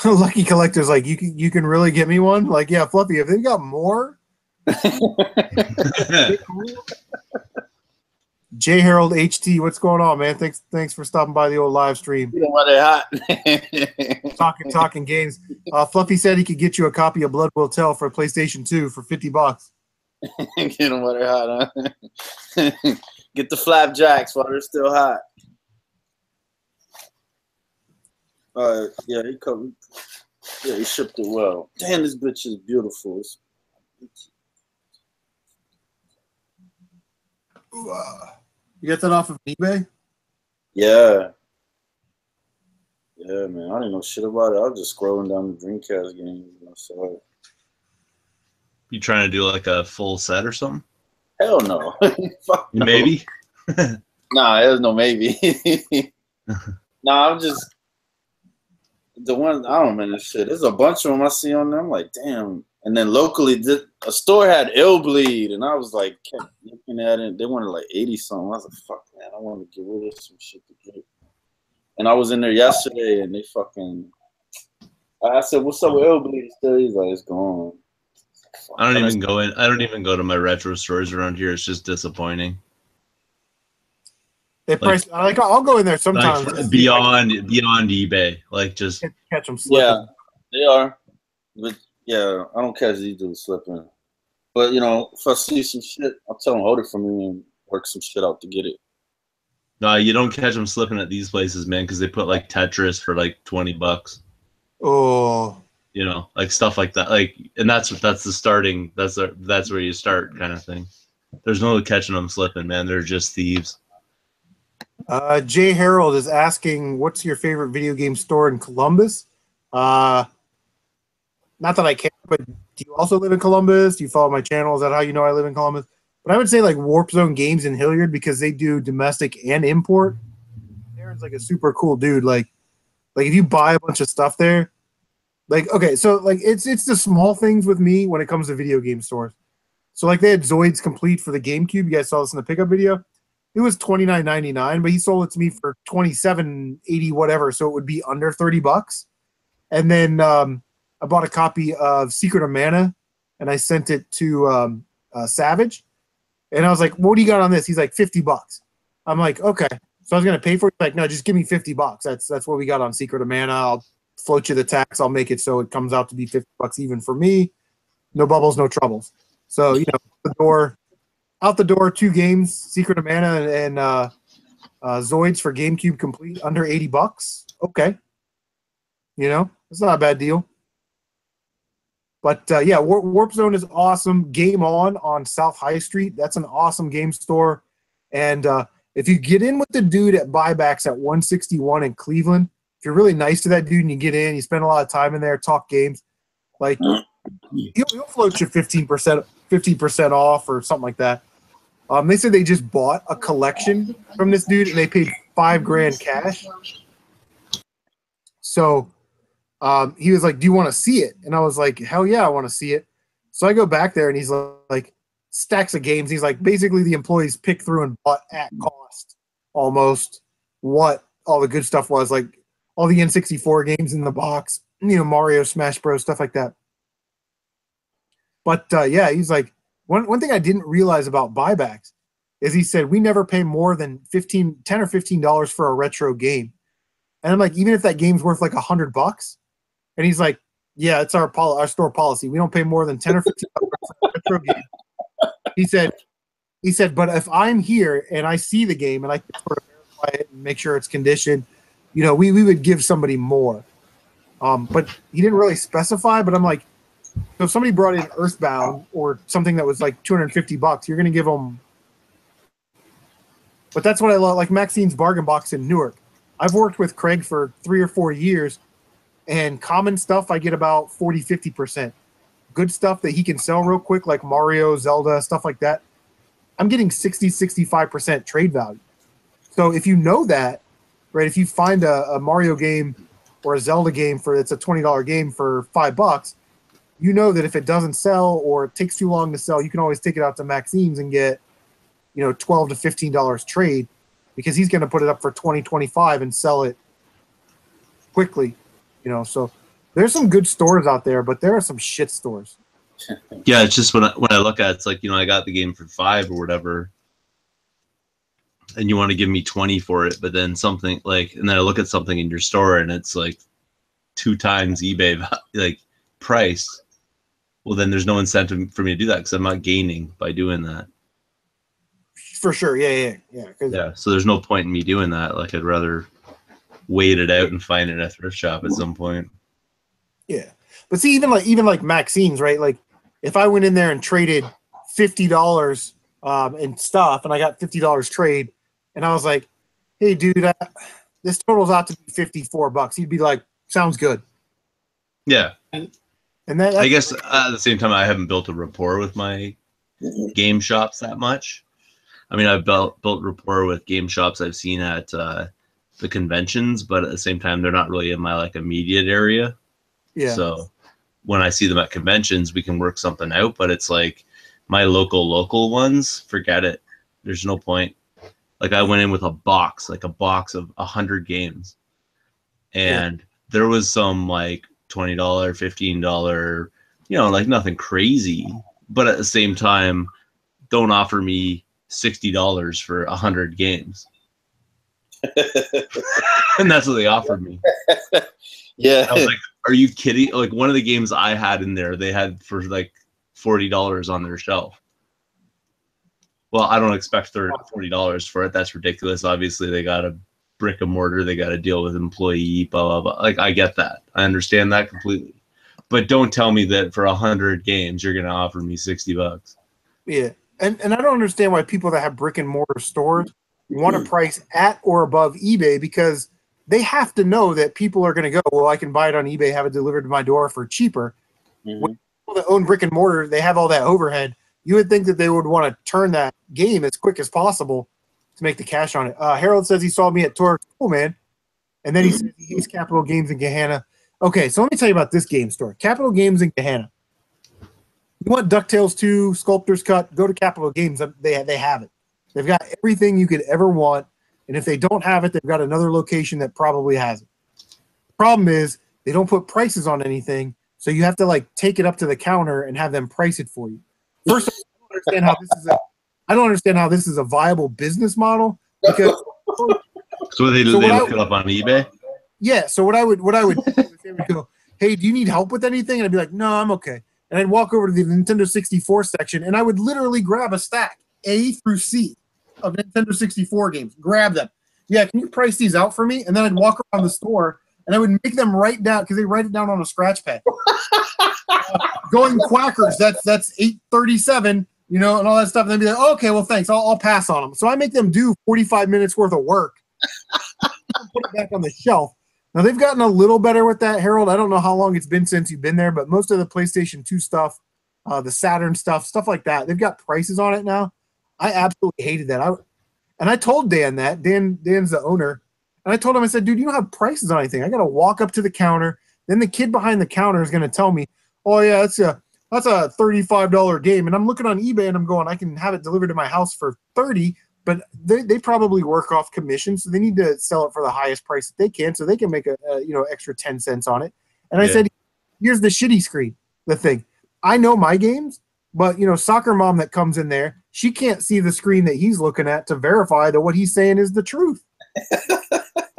Lucky Collector's like, you can really get me one? Like, yeah, Fluffy, if they got more. J Harold HT, what's going on, man? Thanks for stopping by the old live stream. You know why they hot. Talking games. Fluffy said he could get you a copy of Blood Will Tell for PlayStation 2 for $50. Get them while they're hot, huh? Get the flapjacks while they're still hot. Yeah, he shipped it well. Damn, this bitch is beautiful. You got that off of eBay? Yeah. Yeah, man. I didn't know shit about it. I was just scrolling down the Dreamcast games and I saw it. You trying to do like a full set or something? Hell no. Fuck no. Maybe. Nah, there's no maybe. Nah, I'm just the one. I don't know, man. Shit, there's a bunch of them I see on there. I'm like, damn. And then locally, a store had Illbleed, and I was like, kept looking at it. They wanted like 80 something. I was like, fuck, man, I want to get rid of some shit to get. And I was in there yesterday, and they fucking. I said, "What's up with Illbleed?" Still, he's like, "It's gone." I don't even go in. I don't even go to my retro stores around here. It's just disappointing. I'll go in there sometimes. Like beyond eBay, like just catch them slipping. Yeah, they are. But yeah, I don't catch these dudes slipping. But you know, if I see some shit, I'll tell them hold it for me and work some shit out to get it. No, you don't catch them slipping at these places, man, because they put like Tetris for like $20. Oh. You know, like stuff like that. Like, and that's the starting. That's where you start, kind of thing. There's no catching them slipping, man. They're just thieves. Jay Harold is asking, what's your favorite video game store in Columbus? Not that I care, but do you also live in Columbus? Do you follow my channel? Is that how you know I live in Columbus? But I would say like Warp Zone Games in Hilliard, because they do domestic and import. Aaron's like a super cool dude. Like if you buy a bunch of stuff there, like, okay, so like it's the small things with me when it comes to video game stores. So like they had Zoids Complete for the GameCube. You guys saw this in the pickup video. It was $29.99, but he sold it to me for $27.80, whatever. So it would be under $30. And then I bought a copy of Secret of Mana, and I sent it to Savage. And I was like, "What do you got on this?" He's like, $50. I'm like, okay. So I was gonna pay for it. He's like, no, just give me $50. That's what we got on Secret of Mana. I'll float you the tax. I'll make it so it comes out to be $50 even for me. No bubbles, no troubles. So out the door, 2 games, Secret of Mana and Zoids for GameCube Complete, under $80. Okay, it's not a bad deal. But yeah, Warp Zone is awesome. Game On South High Street, that's an awesome game store. And if you get in with the dude at Buybacks at 161 in Cleveland, if you're really nice to that dude and you get in, you spend a lot of time in there, talk games, like he'll float you 50% off or something like that. They said they just bought a collection from this dude and they paid $5,000 cash. So he was like, "Do you want to see it?" And I was like, "Hell yeah, I want to see it." So I go back there and he's like, stacks of games. He's like, basically the employees picked through and bought at cost almost what all the good stuff was, like all the N64 games in the box, Mario, Smash Bros, stuff like that. But yeah, he's like, one thing I didn't realize about Buybacks is he said we never pay more than $10 or $15 for a retro game. And I'm like, even if that game's worth like $100, and he's like, yeah, it's our store policy. We don't pay more than $10 or $15 for a retro game. He said, but if I'm here and I see the game and I can sort of verify it and make sure it's conditioned, we would give somebody more. But he didn't really specify, but I'm like, so if somebody brought in Earthbound or something that was like $250, you're going to give them But that's what I love, like Maxine's Bargain Box in Newark. I've worked with Craig for 3 or 4 years, and common stuff I get about 40-50%. Good stuff that he can sell real quick, like Mario, Zelda, stuff like that, I'm getting 60-65% trade value. So if you know that, right, if you find a Mario game or a Zelda game it's a $20 game for $5, you know that if it doesn't sell or it takes too long to sell, you can always take it out to Maxine's and get, $12 to $15 trade, because he's going to put it up for $20, $25 and sell it quickly. So there's some good stores out there, but there are some shit stores. Yeah, it's just when I look at it, it's like, I got the game for $5 or whatever, and you want to give me 20 for it, but then something like, and then I look at something in your store and it's like 2 times eBay like price. Well, then there's no incentive for me to do that, because I'm not gaining by doing that. For sure, yeah. Yeah, so there's no point in me doing that. Like, I'd rather wait it out and find it at a thrift shop at some point. Yeah, but see, even like Maxine's, right? Like, if I went in there and traded $50 in stuff, and I got $50 trade, and I was like, "Hey, dude, this totals out to be $54," he'd be like, "Sounds good." Yeah, and that I guess at the same time, I haven't built a rapport with my game shops that much. I mean, I've built rapport with game shops I've seen at the conventions, but at the same time, they're not really in my immediate area. Yeah. So when I see them at conventions, we can work something out. But it's like my local ones, forget it. There's no point. Like, I went in with a box of 100 games, and there was some like $20, $15, like nothing crazy. But at the same time, don't offer me $60 for 100 games. And that's what they offered me. Yeah. I was like, are you kidding? Like, one of the games I had in there, they had for like $40 on their shelf. Well, I don't expect $40 for it. That's ridiculous. Obviously, they got a brick and mortar. They got to deal with employee, blah, blah, blah. Like, I get that. I understand that completely. But don't tell me that for 100 games, you're going to offer me $60. Yeah. And I don't understand why people that have brick and mortar stores want to price at or above eBay, because they have to know that people are going to go, well, I can buy it on eBay, have it delivered to my door for cheaper. When people that own brick and mortar, they have all that overhead. You would think that they would want to turn that game as quick as possible to make the cash on it. Harold says he saw me at Torque. Cool, man. And then he says he hates Capital Games in Gahanna. Okay, so let me tell you about this game store. Capital Games in Gahanna. You want DuckTales 2, Sculptor's Cut, go to Capital Games. They have it. They've got everything you could ever want. And if they don't have it, they've got another location that probably has it. The problem is they don't put prices on anything, so you have to like take it up to the counter and have them price it for you. First of all, I don't understand how this is a viable business model, because So they look it up on eBay? Yeah, so what I would do is they would go, "Hey, do you need help with anything?" And I'd be like, "No, I'm okay." And I'd walk over to the Nintendo 64 section, and I would literally grab a stack A through C of Nintendo 64 games. Grab them. Yeah, can you price these out for me? And then I'd walk around the store, and I would make them write down, because they write it down on a scratch pad. Going Quackers, that's $8.37, and all that stuff. And they'd be like, oh, okay, well, thanks. I'll pass on them. So I make them do 45 minutes worth of work. Put it back on the shelf. Now, they've gotten a little better with that, Harold. I don't know how long it's been since you've been there, but most of the PlayStation 2 stuff, the Saturn stuff like that, they've got prices on it now. I absolutely hated that. And I told Dan that. Dan's the owner. And I told him, I said, dude, you don't have prices on anything. I got to walk up to the counter. Then the kid behind the counter is going to tell me, oh, yeah, that's a $35 game. And I'm looking on eBay and I'm going, I can have it delivered to my house for $30, but they probably work off commission. So they need to sell it for the highest price that they can, so they can make a extra 10 cents on it. And I said, here's the shitty screen, the thing. I know my games, but soccer mom that comes in there, she can't see the screen that he's looking at to verify that what he's saying is the truth.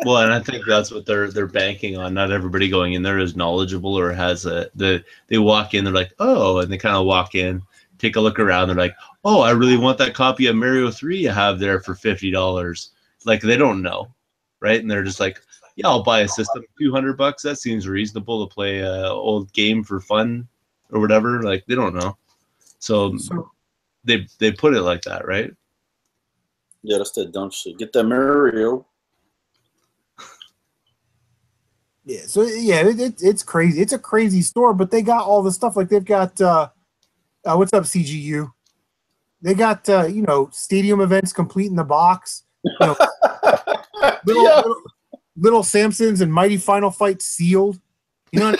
Well, and I think that's what they're banking on. Not everybody going in there is knowledgeable or has they walk in, they're like, oh, and they kind of walk in, take a look around, they're like, oh, I really want that copy of Mario 3 you have there for $50. Like, they don't know, right? And they're just like, yeah, I'll buy a system, $200. That seems reasonable to play a old game for fun or whatever. Like, they don't know. So they put it like that, right? Yeah, that's that dumb shit. Get that Mario. Yeah, so yeah, it's crazy. It's a crazy store, but they got all the stuff. Like they've got what's up, CGU? They got you know, stadium events complete in the box. You know, little Samsons and Mighty Final Fight sealed. You know,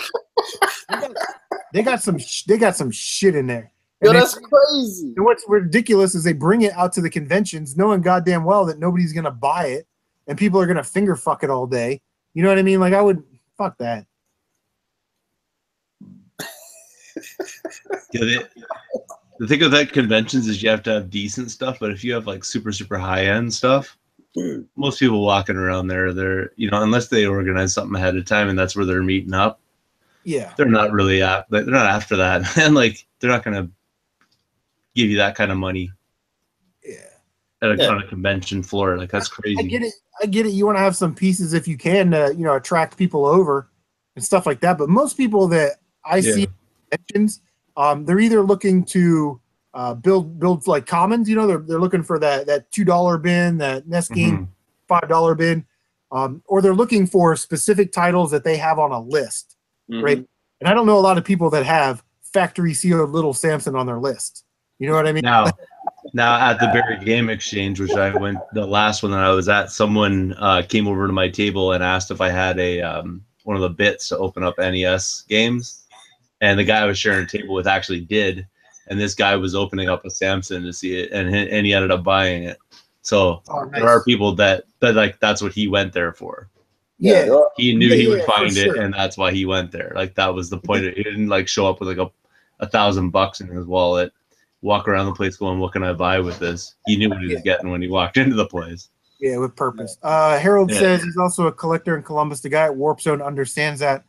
they got some shit in there. Yo, that's crazy. And what's ridiculous is they bring it out to the conventions, knowing goddamn well that nobody's gonna buy it, and people are gonna finger fuck it all day. You know what I mean? Like I would fuck that. Yeah, the thing with that conventions is you have to have decent stuff, but if you have like super high end stuff, most people walking around there, they're, you know, unless they organize something ahead of time and that's where they're meeting up. Yeah, they're not really they're not after that, and like they're not gonna give you that kind of money. Yeah, on a convention floor, like that's crazy. I get it. You want to have some pieces if you can to, you know, attract people over and stuff like that. But most people that I see at conventions, they're either looking to build like commons. You know, they're looking for that $2 bin, that NES game $5 bin, or they're looking for specific titles that they have on a list, right? And I don't know a lot of people that have factory sealed Little Samson on their list. You know what I mean? Now at the Barry Game Exchange, which I went, the last one that I was at, someone came over to my table and asked if I had a one of the bits to open up NES games, and the guy I was sharing a table with actually did, and this guy was opening up a Samson to see it, and he ended up buying it. So there are people that like that's what he went there for. Yeah, he knew he would find it, and that's why he went there. Like that was the point. He didn't like show up with like $1,000 in his wallet, walk around the place going, what can I buy with this? He knew what he was getting when he walked into the place. Yeah, with purpose. Harold says he's also a collector in Columbus. The guy at Warp Zone understands that.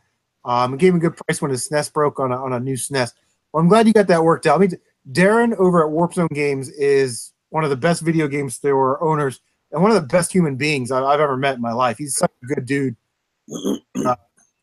Gave him a good price when his SNES broke on a new SNES. Well, I'm glad you got that worked out. I mean, Darren over at Warp Zone Games is one of the best video game store owners and one of the best human beings I've ever met in my life. He's such a good dude.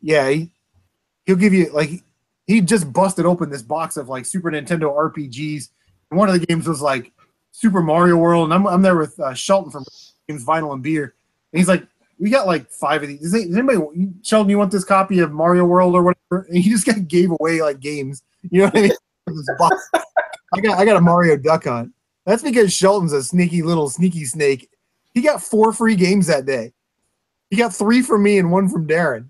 He'll give you, like, he just busted open this box of like Super Nintendo RPGs. And one of the games was like Super Mario World, and I'm there with Shelton from Games Vinyl and Beer, and he's like, "We got like 5 of these. Does anybody, Shelton, you want this copy of Mario World or whatever?" And he just gave away like games. You know what I mean? This box. I got a Mario Duck Hunt. That's because Shelton's a sneaky snake. He got 4 free games that day. He got 3 from me and 1 from Darren.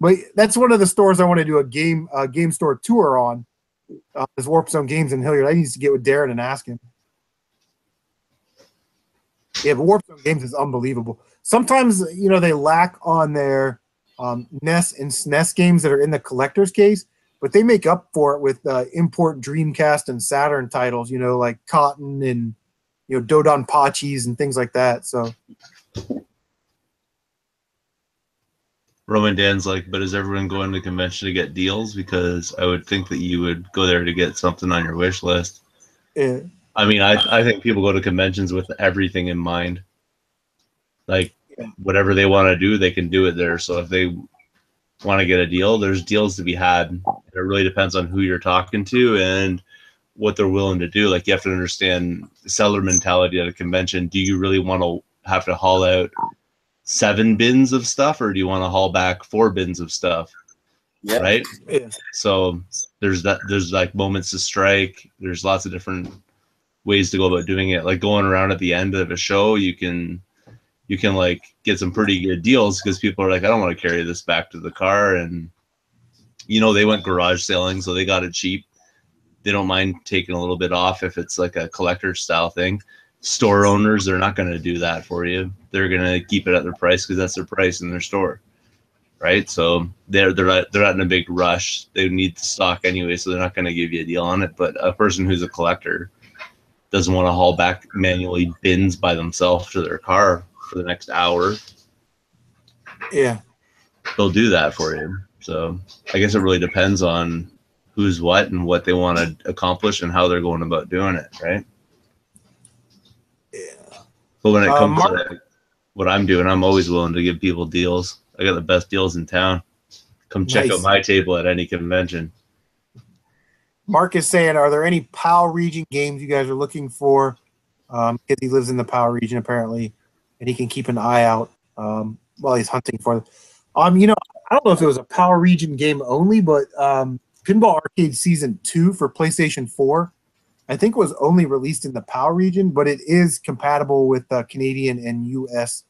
But that's one of the stores I want to do a game store tour on. Is Warp Zone Games in Hilliard. I need to get with Darren and ask him. Yeah, but Warp Zone Games is unbelievable. Sometimes, you know, they lack on their NES and SNES games that are in the collector's case, but they make up for it with import Dreamcast and Saturn titles, you know, like Cotton and, you know, Dodon Pachis and things like that. So Roman Dan's like, but is everyone going to convention to get deals? Because I would think that you would go there to get something on your wish list. Yeah. I mean, I think people go to conventions with everything in mind. Like, whatever they want to do, they can do it there. So if they want to get a deal, there's deals to be had. It really depends on who you're talking to and what they're willing to do. Like, you have to understand the seller mentality at a convention. Do you really want to have to haul out 7 bins of stuff, or do you want to haul back 4 bins of stuff? Yeah. Right? Yeah. So there's like moments to strike. There's lots of different ways to go about doing it. Like going around at the end of a show, you can like get some pretty good deals because people are like, I don't want to carry this back to the car. And, you know, they went garage selling, so they got it cheap. They don't mind taking a little bit off if it's like a collector style thing. Store owners, they're not going to do that for you. They're going to keep it at their price because that's their price in their store, right? So they're not in a big rush. They need the stock anyway, so they're not going to give you a deal on it. But a person who's a collector doesn't want to haul back manually bins by themselves to their car for the next hour. Yeah, they'll do that for you. So I guess it really depends on who's what and what they want to accomplish and how they're going about doing it, right? But when it comes to what I'm doing, I'm always willing to give people deals. I got the best deals in town. Come check out my table at any convention. Mark is saying, are there any PAL region games you guys are looking for? Because he lives in the PAL region apparently, and he can keep an eye out while he's hunting for them. You know, I don't know if it was a PAL region game only, but Pinball Arcade Season 2 for PlayStation 4, I think was only released in the PAL region, but it is compatible with Canadian and US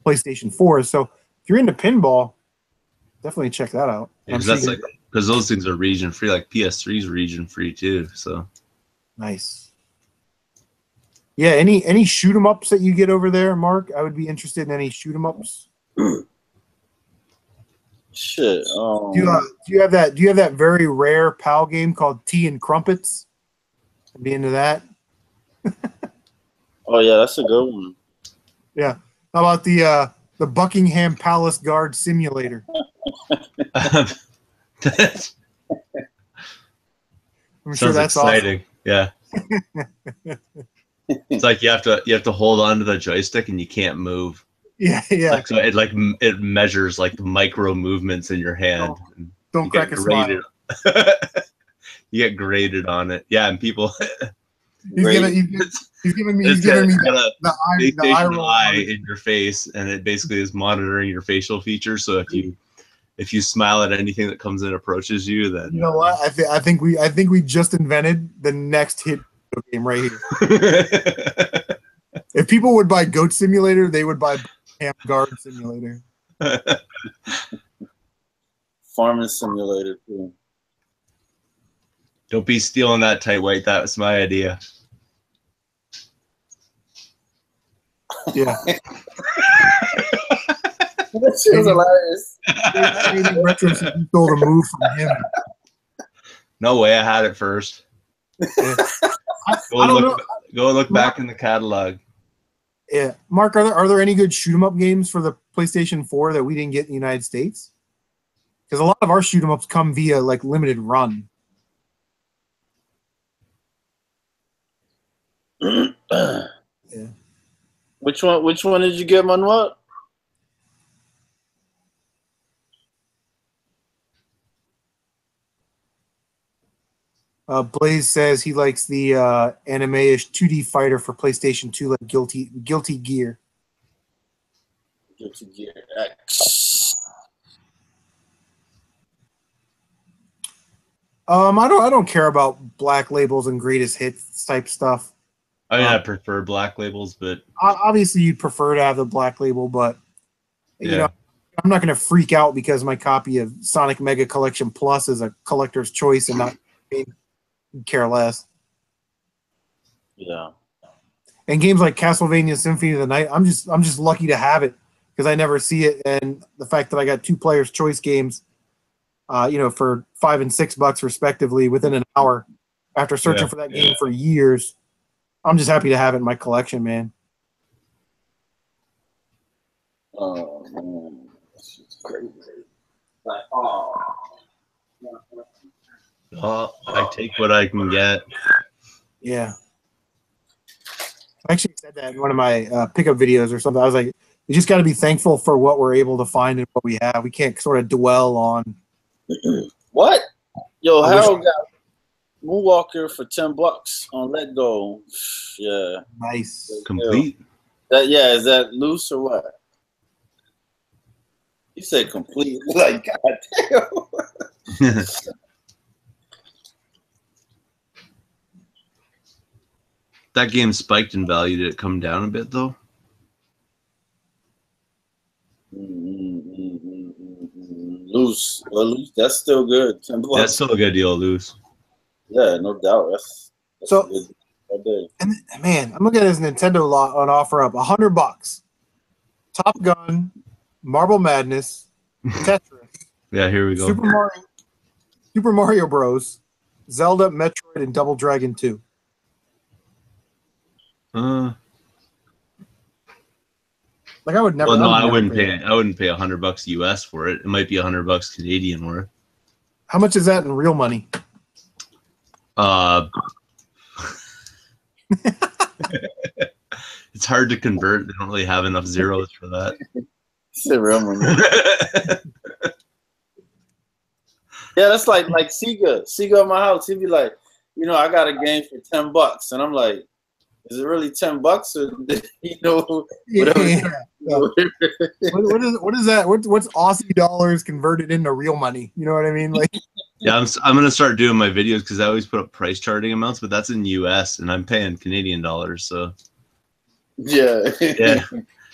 PlayStation 4. So if you're into pinball, definitely check that out. Yeah, because those things are region free, like PS3 is region free too. So nice. Yeah, any shoot 'em ups that you get over there, Mark? I would be interested in any shoot 'em ups. Shit. Do you have that very rare PAL game called Tea and Crumpets? I'd be into that. Oh yeah, that's a good one. Yeah. How about the Buckingham Palace Guard Simulator? I'm sure that's exciting. Awesome. Yeah. It's like you have to hold on to the joystick and you can't move. Yeah, yeah. So it measures like the micro movements in your hand. Don't crack a smile. You get graded on it. Yeah, and people. He's giving me the eye roll in your face, and it basically is monitoring your facial features. So if you smile at anything that comes in and approaches you, then you know what? I think we just invented the next hit game right here. If people would buy Goat Simulator, they would buy Guard Simulator. Farming Simulator too. Don't be stealing that tight weight. That was my idea. Yeah. That shit was hilarious. Retro said you stole the move from him. No way, I had it first. Yeah. Go look back in the catalog. Yeah, Mark, are there any good shoot 'em up games for the PlayStation 4 that we didn't get in the United States? Because a lot of our shoot 'em ups come via like limited run. Yeah. Which one did you get on what? Blaze says he likes the anime-ish 2D fighter for PlayStation 2, like Guilty Gear. Guilty Gear X. I don't care about black labels and greatest hits type stuff. I mean, I prefer black labels, but obviously you'd prefer to have the black label, but you know, I'm not going to freak out because my copy of Sonic Mega Collection Plus is a collector's choice and not care less. Yeah. And games like Castlevania Symphony of the Night, I'm just lucky to have it because I never see it, and the fact that I got 2 players choice games, you know, for $5 and $6 respectively within an hour after searching for that game for years. I'm just happy to have it in my collection, man. Oh man, this is crazy. Like, oh. Well, I take what I can get. Yeah. I actually said that in one of my pickup videos or something. I was like, you just got to be thankful for what we're able to find and what we have. We can't sort of dwell on. What? Yo, Harold got Moonwalker for $10 on Let Go. Yeah. Nice. Complete. Is that loose or what? You said complete. Like, goddamn. That game spiked in value. Did it come down a bit though? Loose. Well, loose. That's still good. $10. That's still a good deal, loose. Yeah, no doubt. That's so. And man, I'm looking at this Nintendo lot on offer up $100. Top Gun, Marble Madness, Tetris. Yeah, here we go. Super Mario Bros, Zelda, Metroid, and Double Dragon 2. Like I would never. Well, no, I wouldn't pay $100 US for it. It might be $100 Canadian worth. How much is that in real money? It's hard to convert. They don't really have enough zeros for that. It's a real money. Yeah, that's like Sega. Sega at my house, he'd be like, you know, I got a game for $10, and I'm like, is it really $10 or you know whatever? Yeah. What is that? What's Aussie dollars converted into real money? You know what I mean? Like, Yeah, I'm gonna start doing my videos because I always put up price charting amounts, but that's in US and I'm paying Canadian dollars, so yeah.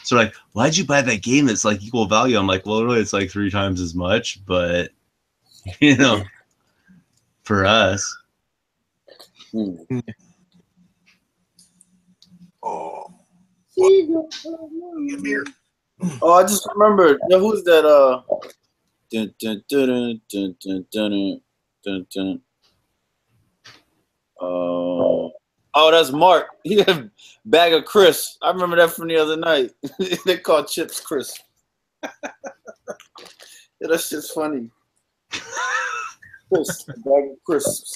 So like, why'd you buy that game that's like equal value? I'm like, well, really, it's like 3 times as much, but you know, for us. oh, beer. Oh, I just remembered. Yo, who's that? Dun, dun, dun, dun, dun, dun, dun, dun. Oh, that's Mark. He got a bag of crisps. I remember that from the other night. They call chips crisp. Yeah, that shit's funny. Crisp, a bag of crisps.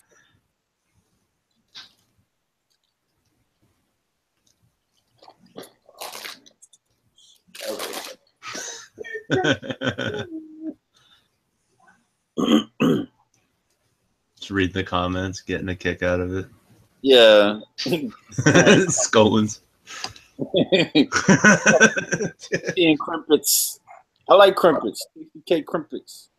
Just read the comments, getting a kick out of it. Yeah. Scoldings. Eating crimpets. I like crimpets. TK crimpets.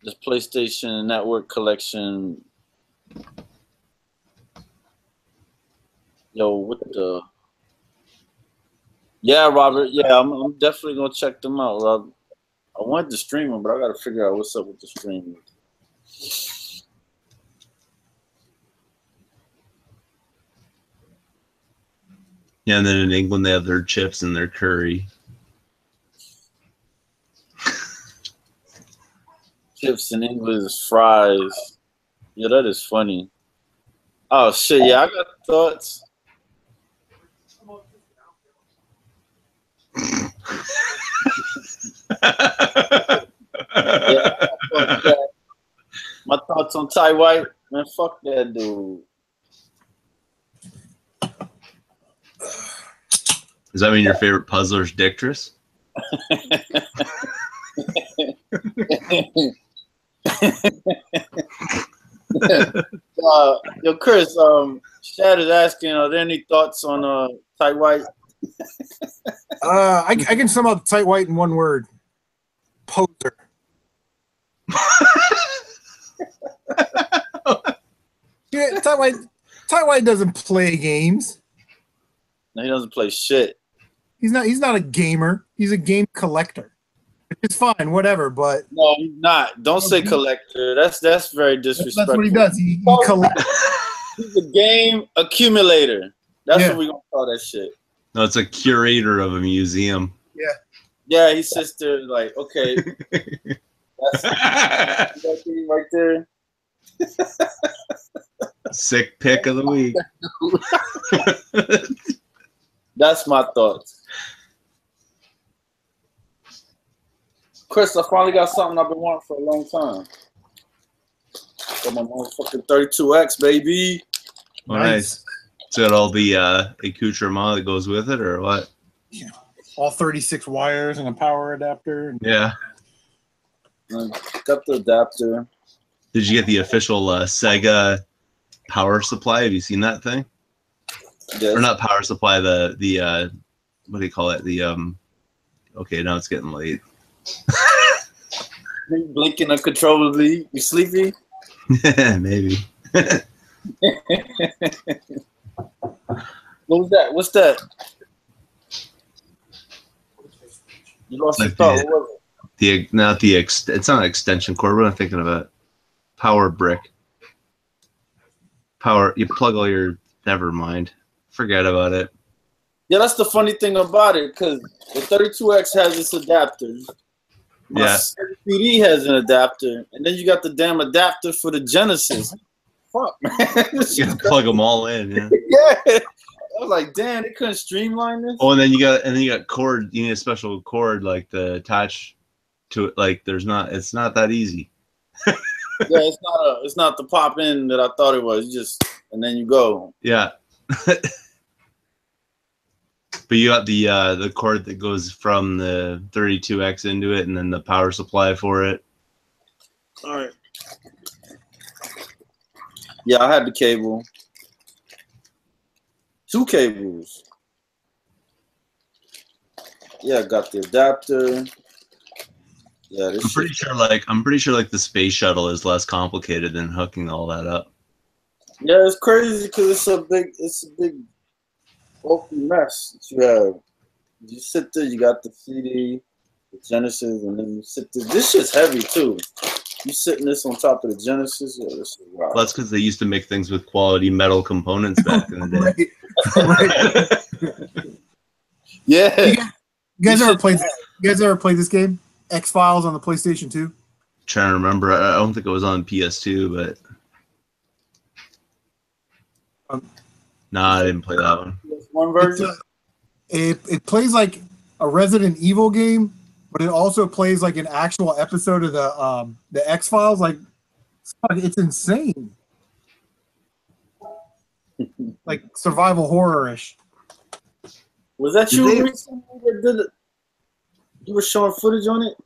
This PlayStation Network collection. Yo, what the? Yeah, Robert. Yeah, I'm definitely gonna check them out, Rob. I wanted to stream them, but I gotta figure out what's up with the streaming. Yeah, and then in England they have their chips and their curry. Chips in English is fries. Yeah, that is funny. Oh shit, yeah, I got thoughts. Yeah, my thoughts on Ty White, man. Fuck that dude. Does that mean your favorite puzzler is Dictress? Yo, Chris, Shad is asking, are there any thoughts on Ty White? I can sum up Tight White in one word: poser. Yeah, Tight White doesn't play games. No, he doesn't play shit. He's not a gamer. He's a game collector. It's fine, whatever. But no, he's not. Don't say collector. That's very disrespectful. That's what he does. He collects. He's a game accumulator. That's what we gonna call that shit. No, it's a curator of a museum. Yeah. Yeah, he sits there like, okay, that's right there. Sick pick of the week. That's my thoughts. Chris, I finally got something I've been wanting for a long time. Got my motherfucking 32X, baby. Oh, nice. So got all the accoutrement that goes with it, or what? Yeah. All 36 wires and a power adapter. Yeah. Got the adapter. Did you get the official Sega power supply? Have you seen that thing? Yes. Or not power supply, the what do you call it? The okay, now it's getting late. You blinking uncontrollably. You sleepy? Maybe. What was that? What's that? You lost your thought. What was it? It's not an extension cord. What am I thinking about? Power brick. Power. You plug all your. Never mind. Forget about it. Yeah, that's the funny thing about it, because the 32X has this adapter. Yeah. CD has an adapter, and then you got the damn adapter for the Genesis. Fuck, man. You gotta plug them all in. Yeah. Yeah. I was like, damn, they couldn't streamline this. Oh, and then you got cord. You need a special cord like to attach to it. Like it's not that easy. Yeah, it's not the pop in that I thought it was. You just and then you go. Yeah. But you got the cord that goes from the 32X into it, and then the power supply for it. All right. Yeah, I had the cable. 2 cables. Yeah, I got the adapter. Yeah, I'm pretty sure like the space shuttle is less complicated than hooking all that up. Yeah, it's crazy because it's a big bulky mess that you have. You sit there, you got the CD, the Genesis, and then you sit there. This shit's heavy too. You sitting this on top of the Genesis? Yeah, this is wild. Well, that's because they used to make things with quality metal components back in the day. Yeah. You guys ever played this game? X-Files on the PlayStation 2? Trying to remember. I don't think it was on PS2, but I didn't play that one. One version. It plays like a Resident Evil game, but it also plays like an actual episode of the X-Files. Like, it's insane. Like survival horror-ish. Was that you recently that did it? You were showing footage on it?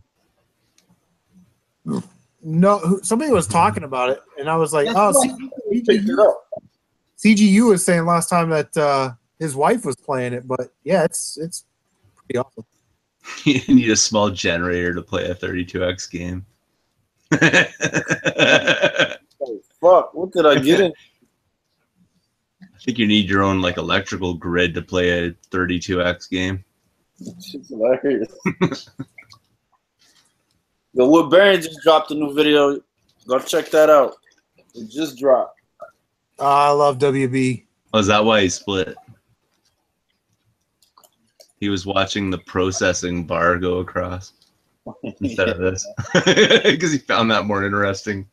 No, somebody was talking about it, and I was like, picked it up. CGU was saying last time that his wife was playing it, but yeah, it's pretty awesome. You need a small generator to play a 32X game. Oh, fuck, what did I get in? I think you need your own like electrical grid to play a 32X game. Shit's hilarious. Yo, Woodbarion just dropped a new video. Go check that out. It just dropped. I love WB. Oh, is that why he split? He was watching the processing bar go across instead of this because he found that more interesting.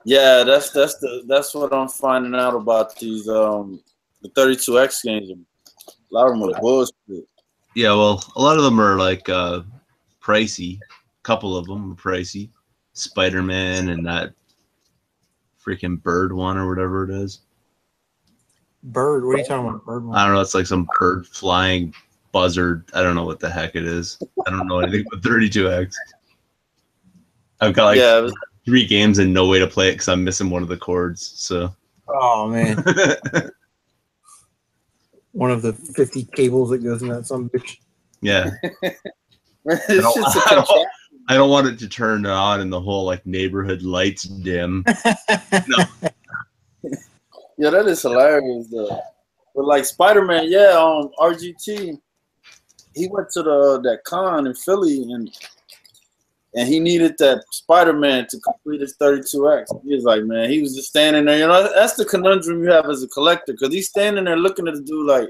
Yeah, that's what I'm finding out about these the 32X games. A lot of them are bullshit. Yeah, well, a lot of them are like pricey. A couple of them are pricey. Spider-Man and that freaking bird one or whatever it is. Bird? What are you talking about? Bird one? I don't know. It's like some bird flying buzzard. I don't know what the heck it is. I don't know anything about 32X. I've got like 3 games and no way to play it because I'm missing one of the chords. So. Oh man. One of the 50 cables that goes in that some bitch. Yeah. I don't want it to turn on and the whole like neighborhood lights dim. No. Yeah, that is hilarious though. But like Spider-Man, yeah, on RGT, he went to that con in Philly and he needed that Spider-Man to complete his 32X. He was like, man, he was just standing there. You know, that's the conundrum you have as a collector because he's standing there looking at the dude like,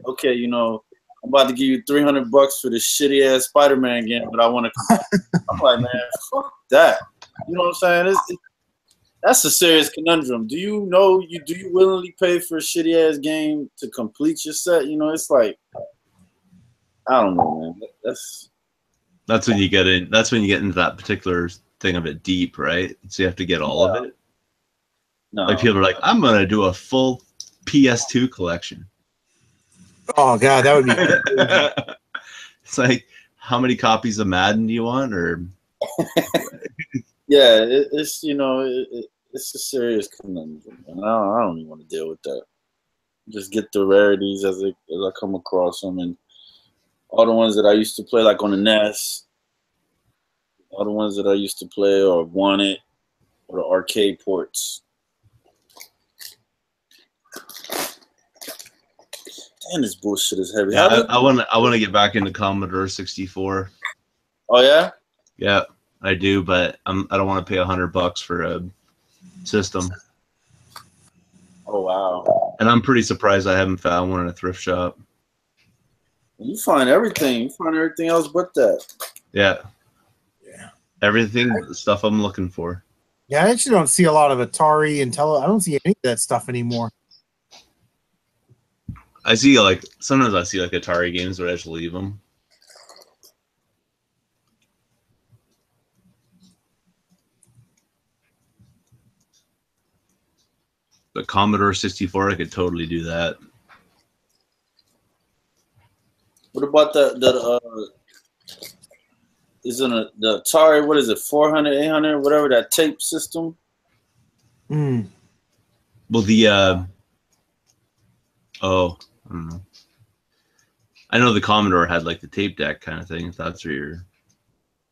okay, you know, I'm about to give you $300 for this shitty ass Spider-Man game, but I want to. I'm like, man, fuck that. You know what I'm saying? That's a serious conundrum. Do you willingly pay for a shitty ass game to complete your set? You know, it's like, I don't know, man. That's when you get in. That's when you get into that particular thing of it deep, right? So you have to get all of it. No. Like people are like, I'm gonna do a full PS2 collection. Oh god, that would be. It's like, how many copies of Madden do you want, or? Yeah, it's you know, it's a serious conundrum, and I don't even want to deal with that. Just get the rarities as I come across them, and all the ones that I used to play, like on the NES, all the ones that I used to play or wanted, or the arcade ports. Damn, this bullshit is heavy. Yeah, I want to get back into Commodore 64. Oh yeah? Yeah, I do, but I don't want to pay $100 for a system. Oh wow! And I'm pretty surprised I haven't found one in a thrift shop. You find everything. You find everything else but that. Yeah. Yeah. Everything, the stuff I'm looking for. Yeah, I actually don't see a lot of Atari and I don't see any of that stuff anymore. I see sometimes I see Atari games, but I just leave them. The Commodore 64, I could totally do that. What about the isn't it the Atari? What is it? 400, 800, whatever that tape system. Mm. Well, the I don't know. I know the Commodore had like the tape deck kind of thing. If that's where you're.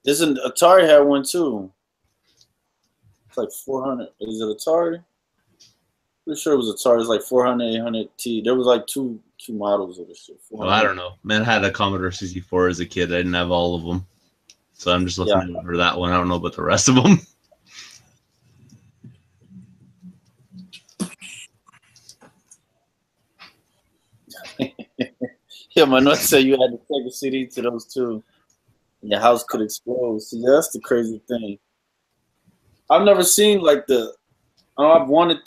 Isn't Atari had one too? It's like 400. Is it Atari? Pretty sure it was Atari. It's like 400, 800T. There was like two models of the shit. Well, I don't know. Man, I had a Commodore 64 as a kid. I didn't have all of them. So I'm just looking for that one. I don't know about the rest of them. Yeah, my nuts said you had to take a CD to those two. And your house could explode. See, that's the crazy thing. I've never seen like I've wanted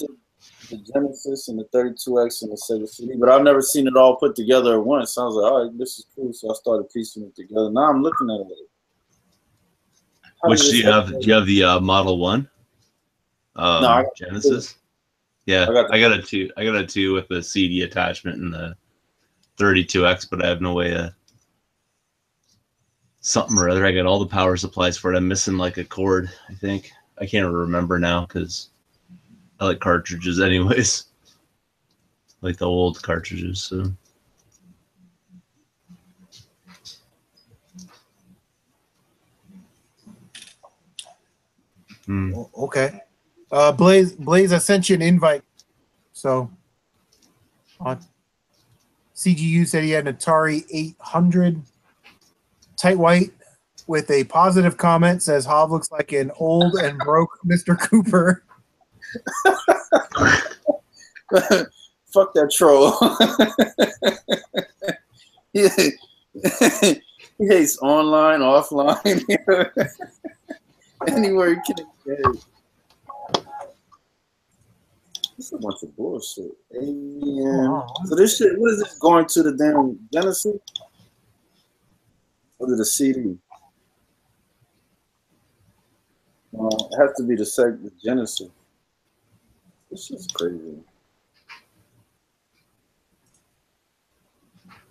the Genesis and the 32X and the Sega CD, but I've never seen it all put together at once. I was like, all right, this is cool. So I started piecing it together. Now I'm looking at it. Which do you have? Do you have the Model 1? No, I got Genesis? Yeah, I got a 2. I got a 2 with the CD attachment and the 32X, but I have no way to something or other. I got all the power supplies for it. I'm missing like a cord, I think. I can't remember now because I like cartridges anyways. Like the old cartridges, so. Okay. Blaze, I sent you an invite. So CGU said he had an Atari 800 tight white with a positive comment, says Hav looks like an old and broke Mr. Cooper. Fuck that troll. He hates online, offline, anywhere he can get. This is a bunch of bullshit. So this shit, what is this going to the damn Genesis? Or to the CD? It has to be the Genesis. This shit's crazy.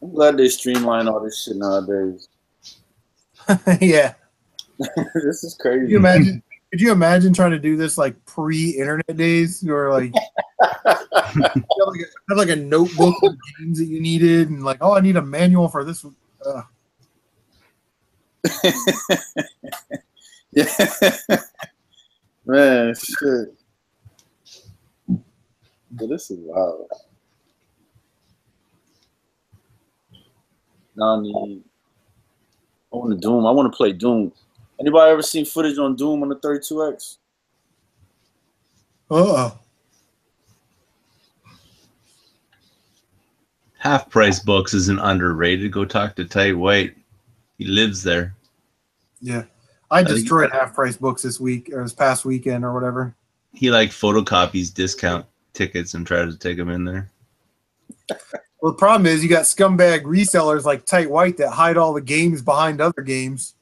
I'm glad they streamline all this shit nowadays. Yeah. This is crazy. Could you imagine trying to do this like pre-internet days? You were like, have like a notebook of games that you needed, and like, oh, I need a manual for this. Yeah, man, shit. But this is wild. Now I want to Doom. I want to play Doom. Anybody ever seen footage on Doom on the 32X? Half Price Books isn't underrated. Go talk to Tight White. He lives there. Yeah. I destroyed Half Price Books this week or this past weekend or whatever. He like photocopies discount tickets and tries to take them in there. Well, the problem is you got scumbag resellers like Tight White that hide all the games behind other games.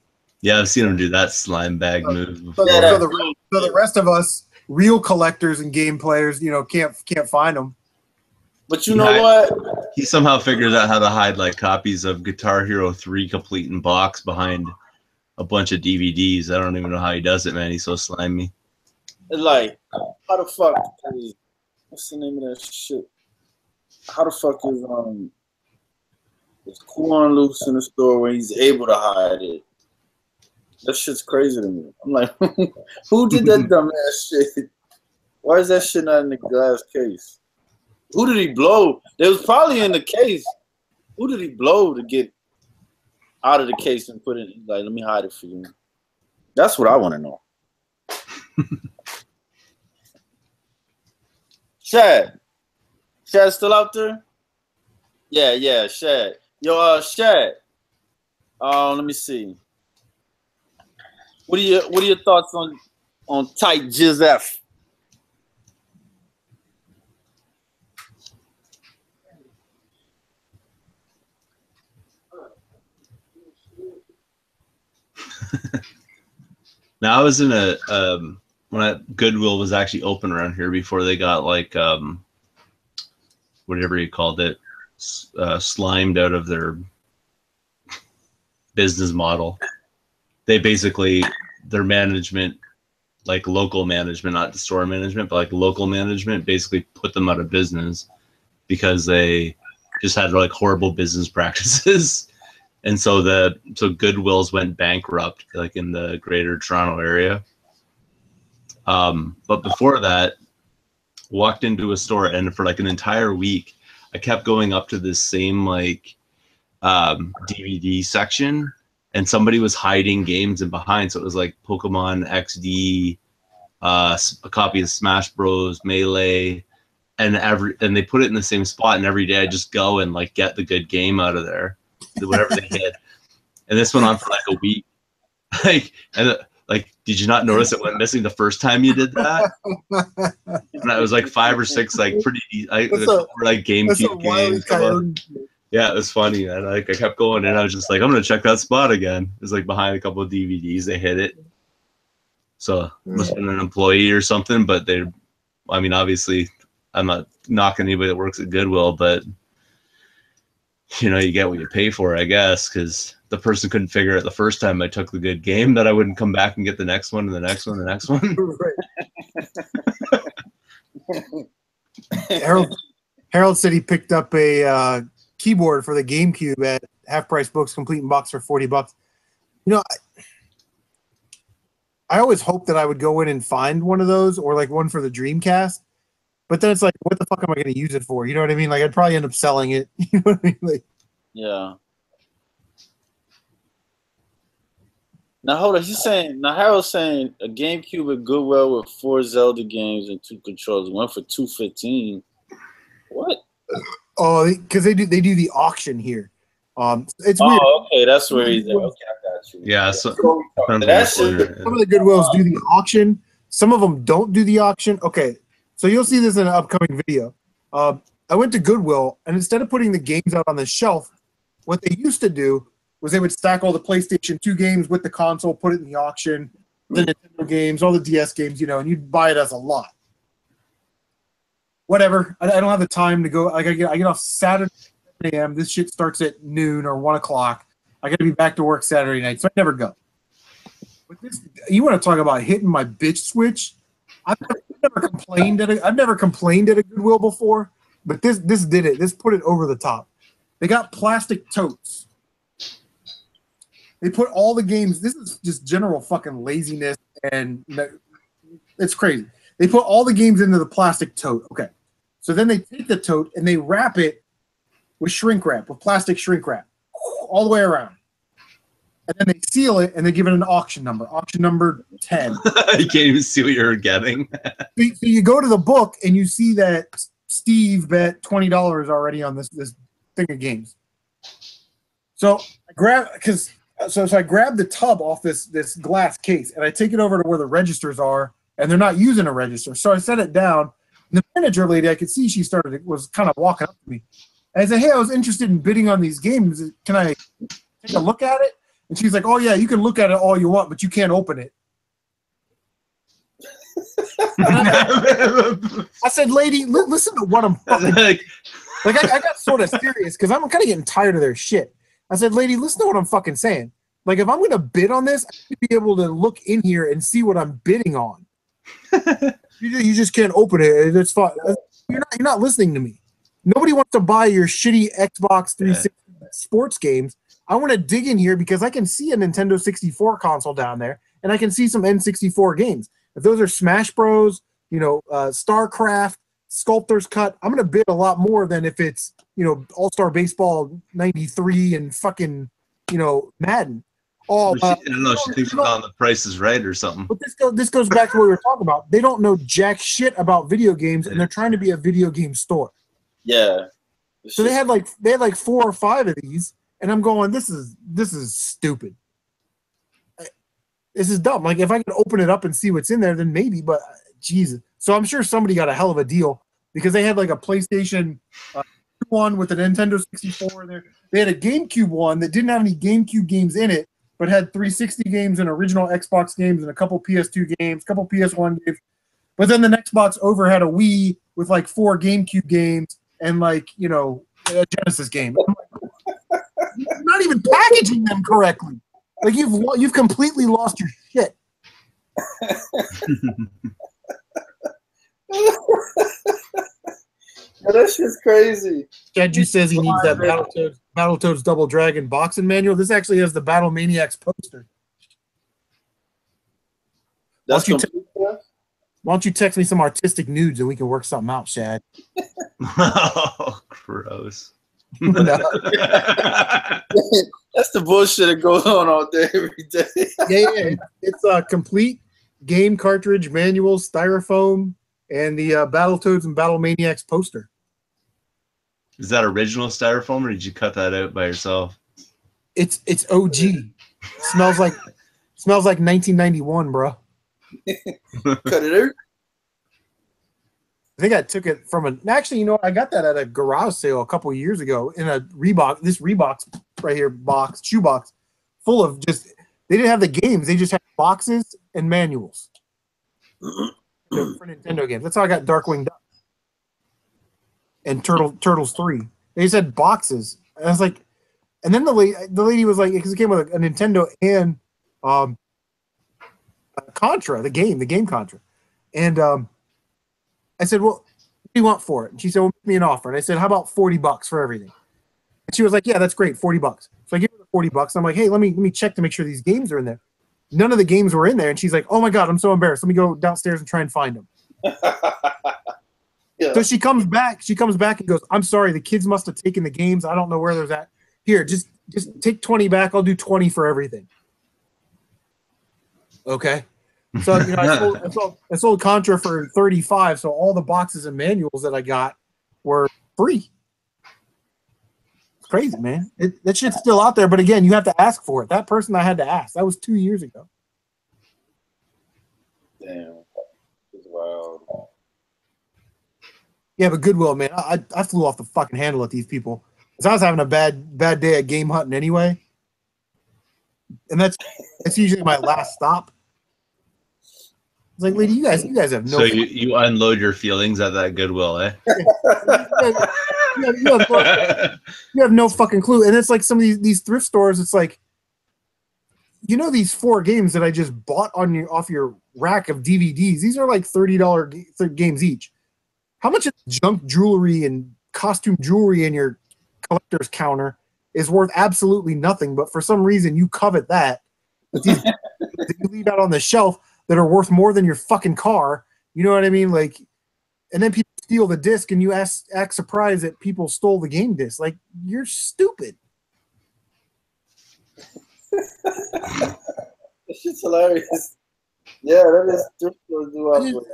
Yeah, I've seen him do that slime bag move before. So the rest of us, real collectors and game players, can't find them. But you know what? He somehow figures out how to hide like copies of Guitar Hero 3 complete in box behind a bunch of DVDs. I don't even know how he does it, man. He's so slimy. Like, how the fuck is, what's the name of that shit? How the fuck is Kuan loose in the store where he's able to hide it? That shit's crazy to me. I'm like, who did that dumbass shit? Why is that shit not in the glass case? Who did he blow? It was probably in the case. Who did he blow to get out of the case and put it in? Like, let me hide it for you. That's what I want to know. Shad still out there? Yeah, Shad. Yo, Shad. Let me see. What are your thoughts on Tight Jizef? Now I was in a Goodwill was actually open around here before they got like whatever you called it, slimed out of their business model. They basically, their management, like local management, not the store management, but like local management, basically put them out of business because they just had like horrible business practices. And so Goodwills went bankrupt, like in the greater Toronto area. But before that, walked into a store, and for like an entire week, I kept going up to this same like DVD section, and somebody was hiding games in behind. So it was like Pokemon XD, a copy of Smash Bros, Melee, and they put it in the same spot. And every day I just go and like get the good game out of there, whatever they hit. And this went on for like a week. Like, did you not notice it went missing the first time you did that? And I was like 5 or 6, like pretty, like GameCube games. Yeah, it was funny. And I kept going, and I was just like, I'm gonna check that spot again. It was like behind a couple of DVDs. They hit it. So must have been an employee or something. But I mean, obviously, I'm not knocking anybody that works at Goodwill, but you know, you get what you pay for, I guess, because the person couldn't figure it the first time I took the good game that I wouldn't come back and get the next one and the next one and the next one. Harold said he picked up a keyboard for the GameCube at Half Price Books, complete in box for $40. You know, I always hoped that I would go in and find one of those, or like one for the Dreamcast. But then it's like, what the fuck am I going to use it for? You know what I mean? Like, I'd probably end up selling it. You know what I mean? Like, yeah. Now hold on. Harold's saying a GameCube at Goodwill with 4 Zelda games and 2 controllers, one for $215. What? Oh, because they do the auction here. It's weird. Oh, okay, that's where he's at. Okay, I got you. Yeah, so some of the Goodwills do the auction. Some of them don't do the auction. Okay, so you'll see this in an upcoming video. I went to Goodwill, and instead of putting the games out on the shelf, what they used to do was they would stack all the PlayStation 2 games with the console, put it in the auction, the Nintendo games, all the DS games, you know, and you'd buy it as a lot. Whatever. I don't have the time to go. Like, I get off Saturday at 7 a.m. This shit starts at noon or 1 o'clock. I got to be back to work Saturday night, so I never go. But you want to talk about hitting my bitch switch? I've never complained at a Goodwill before, but this did it. This put it over the top. They got plastic totes. They put all the games. This is just general fucking laziness, and it's crazy. They put all the games into the plastic tote. Okay, so then they take the tote and they wrap it with shrink wrap, with plastic shrink wrap, all the way around. And then they seal it and they give it an auction number 10. You can't even see what you're getting. So you go to the book and you see that Steve bet $20 already on this thing of games. So I grab the tub off this glass case and I take it over to where the registers are, and they're not using a register. So I set it down. And the manager lady, I could see she was kind of walking up to me. And I said, hey, I was interested in bidding on these games. Can I take a look at it? And she's like, oh, yeah, you can look at it all you want, but you can't open it. I said, lady, listen to what I'm fucking... I got sort of serious because I'm kind of getting tired of their shit. I said, lady, listen to what I'm fucking saying. Like, if I'm going to bid on this, I should be able to look in here and see what I'm bidding on. You just can't open it. It's fine. You're not listening to me. Nobody wants to buy your shitty Xbox 360 sports games. I want to dig in here because I can see a Nintendo 64 console down there, and I can see some N64 games. If those are Smash Bros, StarCraft, Sculptor's Cut, I'm going to bid a lot more than if it's, All-Star Baseball 93 and fucking, Madden. I don't know. She thinks the Price is Right or something. But this goes back to what we were talking about. They don't know jack shit about video games, and they're trying to be a video game store. Yeah. So they had like 4 or 5 of these, and I'm going, this is stupid. This is dumb. Like, if I could open it up and see what's in there, then maybe. But Jesus. So I'm sure somebody got a hell of a deal because they had like a PlayStation one with a Nintendo 64 in there. They had a GameCube one that didn't have any GameCube games in it, but had 360 games and original Xbox games and a couple PS2 games, a couple PS1 games. But then the next box over had a Wii with like 4 GameCube games and like, you know, a Genesis game. I'm like, you're not even packaging them correctly. Like you've completely lost your shit. That shit's crazy. Chad Juice says he needs that Battletoads Double Dragon boxing manual. This actually has the Battle Maniacs poster. That's why don't you text me some artistic nudes and we can work something out, Shad? Oh, gross. That's the bullshit that goes on all day, every day. Yeah. It's a complete game cartridge manual, styrofoam, and the Battletoads and Battle Maniacs poster. Is that original styrofoam, or did you cut that out by yourself? It's OG. Smells like 1991, bro. Cut it out. I think I took it from actually, you know, I got that at a garage sale a couple of years ago in a Reebok right here shoebox full of just, they didn't have the games, they just had boxes and manuals for Nintendo games. That's how I got Darkwing Duck and Turtles 3. They just had boxes. And I was like, and then the lady was like, because it came with a Nintendo and Contra, the game Contra. And I said, well, what do you want for it? And she said, well, make me an offer. And I said, how about $40 for everything? And she was like, yeah, that's great, $40. So I gave her the $40. I'm like, hey, let me check to make sure these games are in there. None of the games were in there. And she's like, oh my God, I'm so embarrassed. Let me go downstairs and try and find them. Yeah. So she comes back and goes, I'm sorry, the kids must have taken the games. I don't know where they're at. Here, just take 20 back. I'll do 20 for everything. Okay. So, you know, I sold Contra for $35, so all the boxes and manuals that I got were free. It's crazy, man. That shit's still out there, but again, you have to ask for it. That person I had to ask. That was 2 years ago. Damn. It's wild. Yeah, but Goodwill, man, I flew off the fucking handle at these people. Because I was having a bad day at game hunting anyway. And that's usually my last stop. It's like, lady, you guys have no. So you unload your feelings at that Goodwill, eh? You have no fucking clue. And it's like some of these thrift stores. It's like, you know, these 4 games that I just bought off your rack of DVDs. These are like $30 games each. How much of junk jewelry and costume jewelry in your collector's counter is worth absolutely nothing? But for some reason, you covet that. But these that you leave out on the shelf that are worth more than your fucking car. You know what I mean? Like, and then people steal the disc and you act surprised that people stole the game disc. Like, you're stupid. This shit's hilarious. Yeah, that is thrift stores do.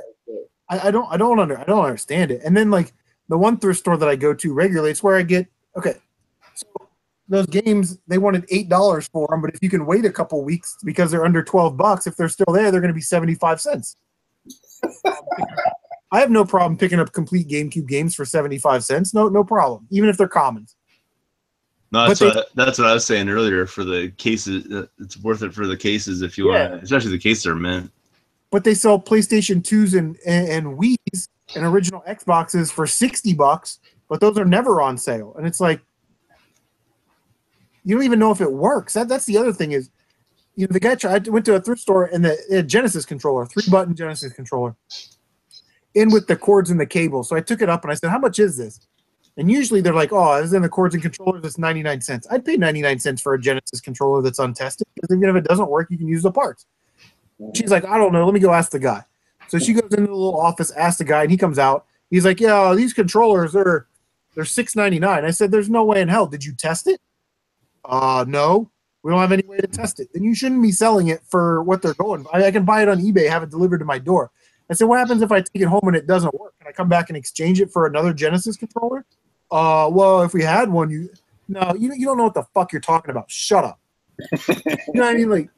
I don't understand it. And then like the one thrift store that I go to regularly, it's where I get so those games, they wanted $8 for them, but if you can wait a couple weeks because they're under $12, if they're still there, they're going to be 75 cents. I have no problem picking up complete GameCube games for 75 cents. No problem, even if they're commons. No, that's what I was saying earlier. For the cases, it's worth it for the cases if you want, especially the cases are mint. But they sell PlayStation 2s and Wii's and original Xboxes for $60, but those are never on sale. And it's like, you don't even know if it works. That's the other thing is, you know, the guy I went to a thrift store and the Genesis controller, 3-button Genesis controller, in with the cords and the cable. So I took it up and I said, how much is this? And usually they're like, oh, it's in the cords and controllers, it's 99 cents. I'd pay 99 cents for a Genesis controller that's untested, because even if it doesn't work, you can use the parts. She's like, I don't know. Let me go ask the guy. So she goes into the little office, asks the guy, and he comes out. He's like, yeah, these controllers, they're $6.99. I said, there's no way in hell. Did you test it? No. We don't have any way to test it. Then you shouldn't be selling it for what they're going. I can buy it on eBay, have it delivered to my door. I said, what happens if I take it home and it doesn't work? Can I come back and exchange it for another Genesis controller? Well, if we had one, you don't know what the fuck you're talking about. Shut up. You know what I mean? Like,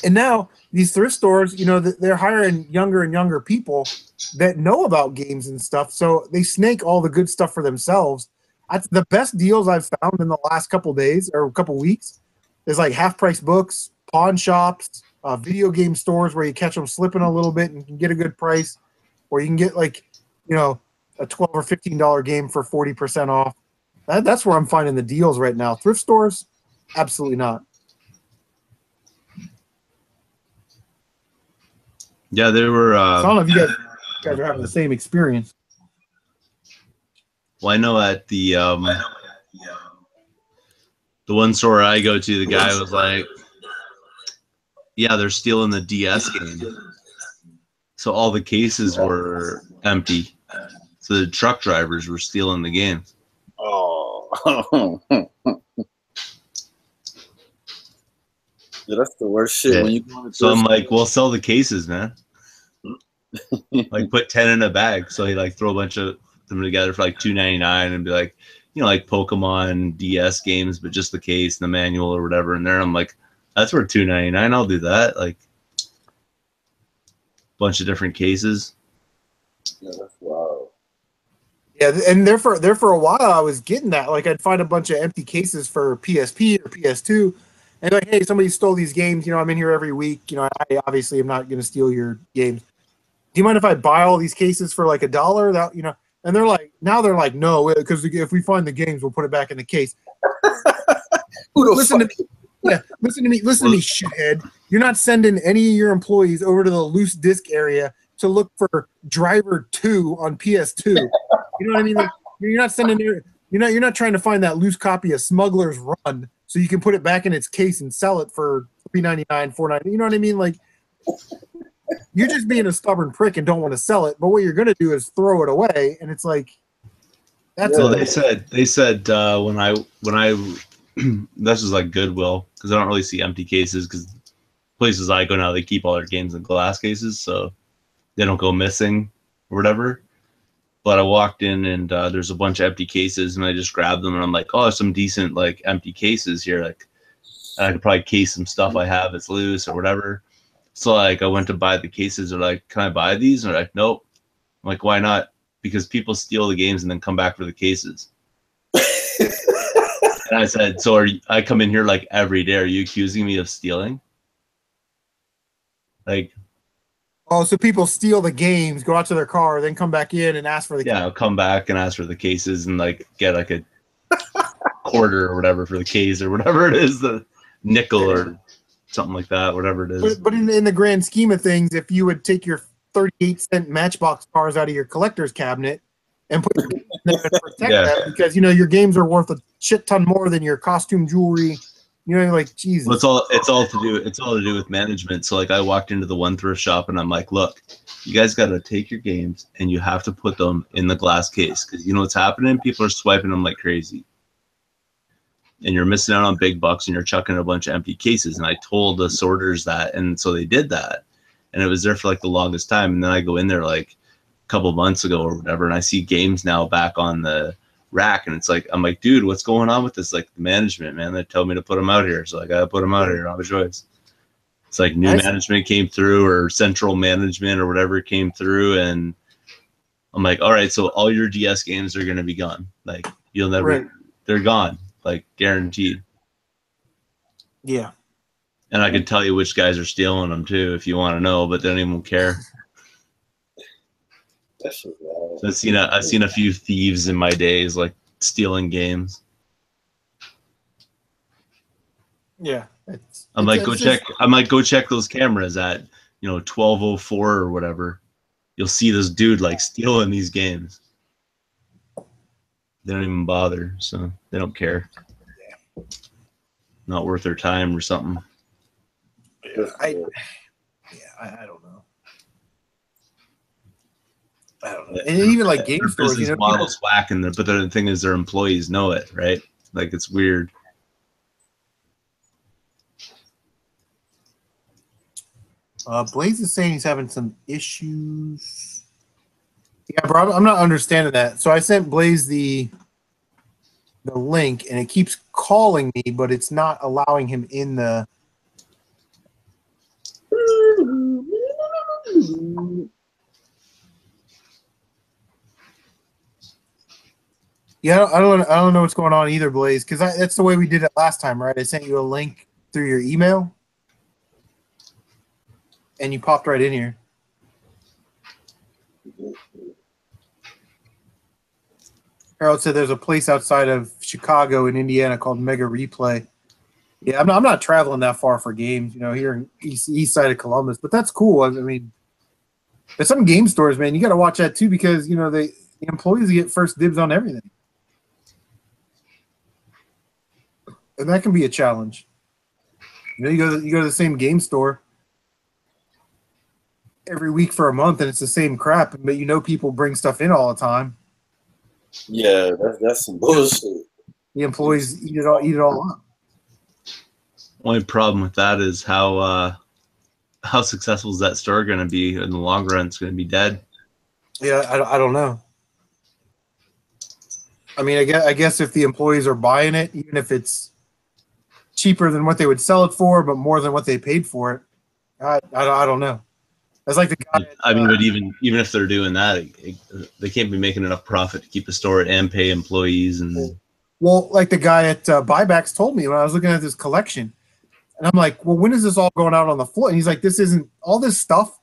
and now these thrift stores, you know, they're hiring younger and younger people that know about games and stuff. So they snake all the good stuff for themselves. That's the best deals I've found in the last couple days or a couple weeks. Is like half price books, pawn shops, video game stores where you catch them slipping a little bit and you can get a good price, or you can get like, you know, a $12 or $15 game for 40% off. That's where I'm finding the deals right now. Thrift stores, absolutely not. Yeah, they were. So I don't know if you guys are having the same experience. Well, I know at the one store I go to, the guy was like, "Yeah, they're stealing the DS game." So all the cases were empty. So the truck drivers were stealing the game. Oh. Yeah, that's the worst shit. Yeah. When you go So I'm like, "Well, sell the cases, man. Like put 10 in a bag." So he like throw a bunch of them together for like $2.99 and be like, you know, like Pokemon DS games, but just the case and the manual or whatever in there. I'm like, that's worth $2.99. I'll do that. Like bunch of different cases. Yeah, that's wild. Yeah, and there for a while I was getting that. Like I'd find a bunch of empty cases for PSP or PS2, and like, hey, somebody stole these games. You know, I'm in here every week. You know, I obviously am not going to steal your games. Do you mind if I buy all these cases for like $1? That, you know, and they're like, no, because if we find the games, we'll put it back in the case. Listen to me. Yeah, listen to me, shithead. You're not sending any of your employees over to the loose disc area to look for Driver 2 on PS2. You know what I mean? Like, you're not sending you're not trying to find that loose copy of Smuggler's Run so you can put it back in its case and sell it for $3.99, $4.99. You know what I mean? Like, you're just being a stubborn prick and don't want to sell it. But what you're gonna do is throw it away, and it's like that's. Well, they said when I this was like Goodwill, because I don't really see empty cases, because places I go now, they keep all their games in glass cases, so they don't go missing or whatever. But I walked in and there's a bunch of empty cases, and I just grabbed them, and I'm like, oh, there's some decent like empty cases here. Like I could probably case some stuff I have that's loose or whatever. So like I went to buy the cases. They're like, can I buy these? And they're like, nope. I'm like, why not? Because people steal the games and then come back for the cases. And I said, so I come in here like every day. Are you accusing me of stealing? Like, oh, so people steal the games, go out to their car, then come back in and ask for the. Yeah, I'll come back and ask for the cases and like get like a quarter or whatever for the case or whatever it is, the nickel or something like that, whatever it is. But in the grand scheme of things, if you would take your 38-cent Matchbox cars out of your collector's cabinet and put them in there and protect them, because you know your games are worth a shit ton more than your costume jewelry. You know, like Jesus. Well, it's all to do with management. So like I walked into the one thrift shop and I'm like, look, you guys got to take your games and you have to put them in the glass case, because you know what's happening? People are swiping them like crazy. And you're missing out on big bucks and you're chucking a bunch of empty cases. And I told the sorters that, and so they did that. And it was there for like the longest time. And then I go in there like a couple months ago or whatever, and I see games now back on the rack, and it's like, I'm like, dude, what's going on with this? Like the management, man, they told me to put them out here, so I gotta put them out here. I have a choice. It's like new management came through, or central management or whatever came through, and I'm like, all right, so all your DS games are gonna be gone. Like you'll never, they're gone, like guaranteed. Yeah. And I can tell you which guys are stealing them too, if you want to know, but they don't even care. So I've seen a few thieves in my days, like stealing games. Yeah. I'm like, go check those cameras at 12:04 or whatever. You'll see this dude like stealing these games. They don't even bother, so they don't care. Yeah. Not worth their time or something. I don't know. I don't know. And even like game stores, business models whack, but the thing is, their employees know it, right? Like it's weird. Blaze is saying he's having some issues. Yeah, bro, I'm not understanding that. So I sent Blaze the link, and it keeps calling me, but it's not allowing him in the. Yeah, I don't know what's going on either, Blaze, because that's the way we did it last time, right? I sent you a link through your email, and you popped right in here. Harold said there's a place outside of Chicago in Indiana called Mega Replay. Yeah, I'm not traveling that far for games, here in east side of Columbus, but that's cool. I mean, there's some game stores, man. You got to watch that too because the employees get first dibs on everything, and that can be a challenge. You go to the same game store every week for a month, and it's the same crap, but people bring stuff in all the time. Yeah, that's some bullshit. The employees eat it all up. Only problem with that is how successful is that store going to be in the long run? It's going to be dead. Yeah, I don't know. I mean, I guess if the employees are buying it, even if it's cheaper than what they would sell it for, but more than what they paid for it, I don't know. That's like the guy. But even if they're doing that, they can't be making enough profit to keep the store and pay employees. And well, like the guy at Buybacks told me when I was looking at this collection, and I'm like, well, when is this all going out on the floor? And he's like, this isn't all this stuff.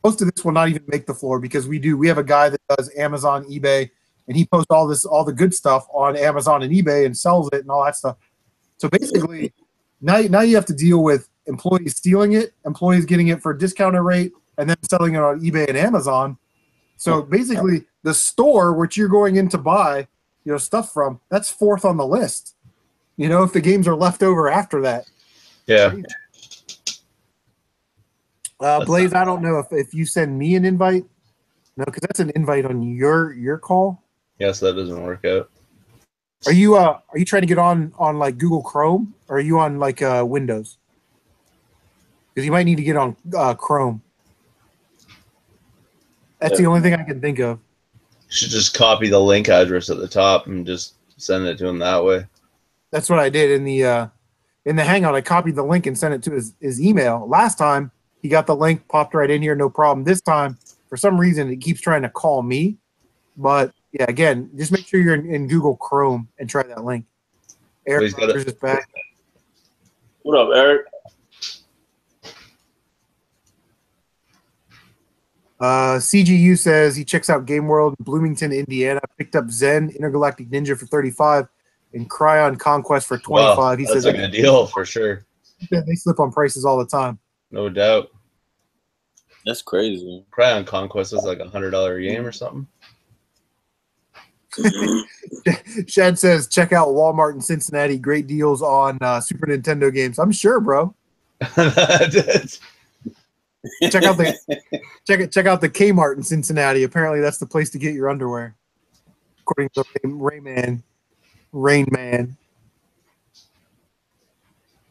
Most of this will not even make the floor because we have a guy that does Amazon, eBay, and he posts all the good stuff on Amazon and eBay and sells it and all that stuff. So basically, now you have to deal with employees stealing it, employees getting it for a discounted rate, and then selling it on eBay and Amazon. So basically, the store which you're going in to buy, stuff from, that's fourth on the list. If the games are left over after that. Yeah. Blaze, I don't know if you send me an invite. No, because that's an invite on your call. Yes, that doesn't work out. Are you trying to get on like Google Chrome, or are you on like Windows? Because you might need to get on Chrome. That's the only thing I can think of. You should just copy the link address at the top and just send it to him that way. That's what I did in the Hangout. I copied the link and sent it to his email. Last time he got the link, popped right in here, no problem. This time, for some reason, it keeps trying to call me. But yeah, again, just make sure you're in Google Chrome and try that link. Eric Rogers is back. What up, Eric? CGU says he checks out Game World in Bloomington, Indiana. Picked up Zen Intergalactic Ninja for $35 and Cryon Conquest for $25. Wow, he says that's a good deal for sure. They slip on prices all the time. No doubt. That's crazy. Cryon Conquest is like $100 game or something. Shad says check out Walmart in Cincinnati. Great deals on Super Nintendo games. I'm sure, bro. Check out the Kmart in Cincinnati. Apparently, that's the place to get your underwear, according to Rain Man.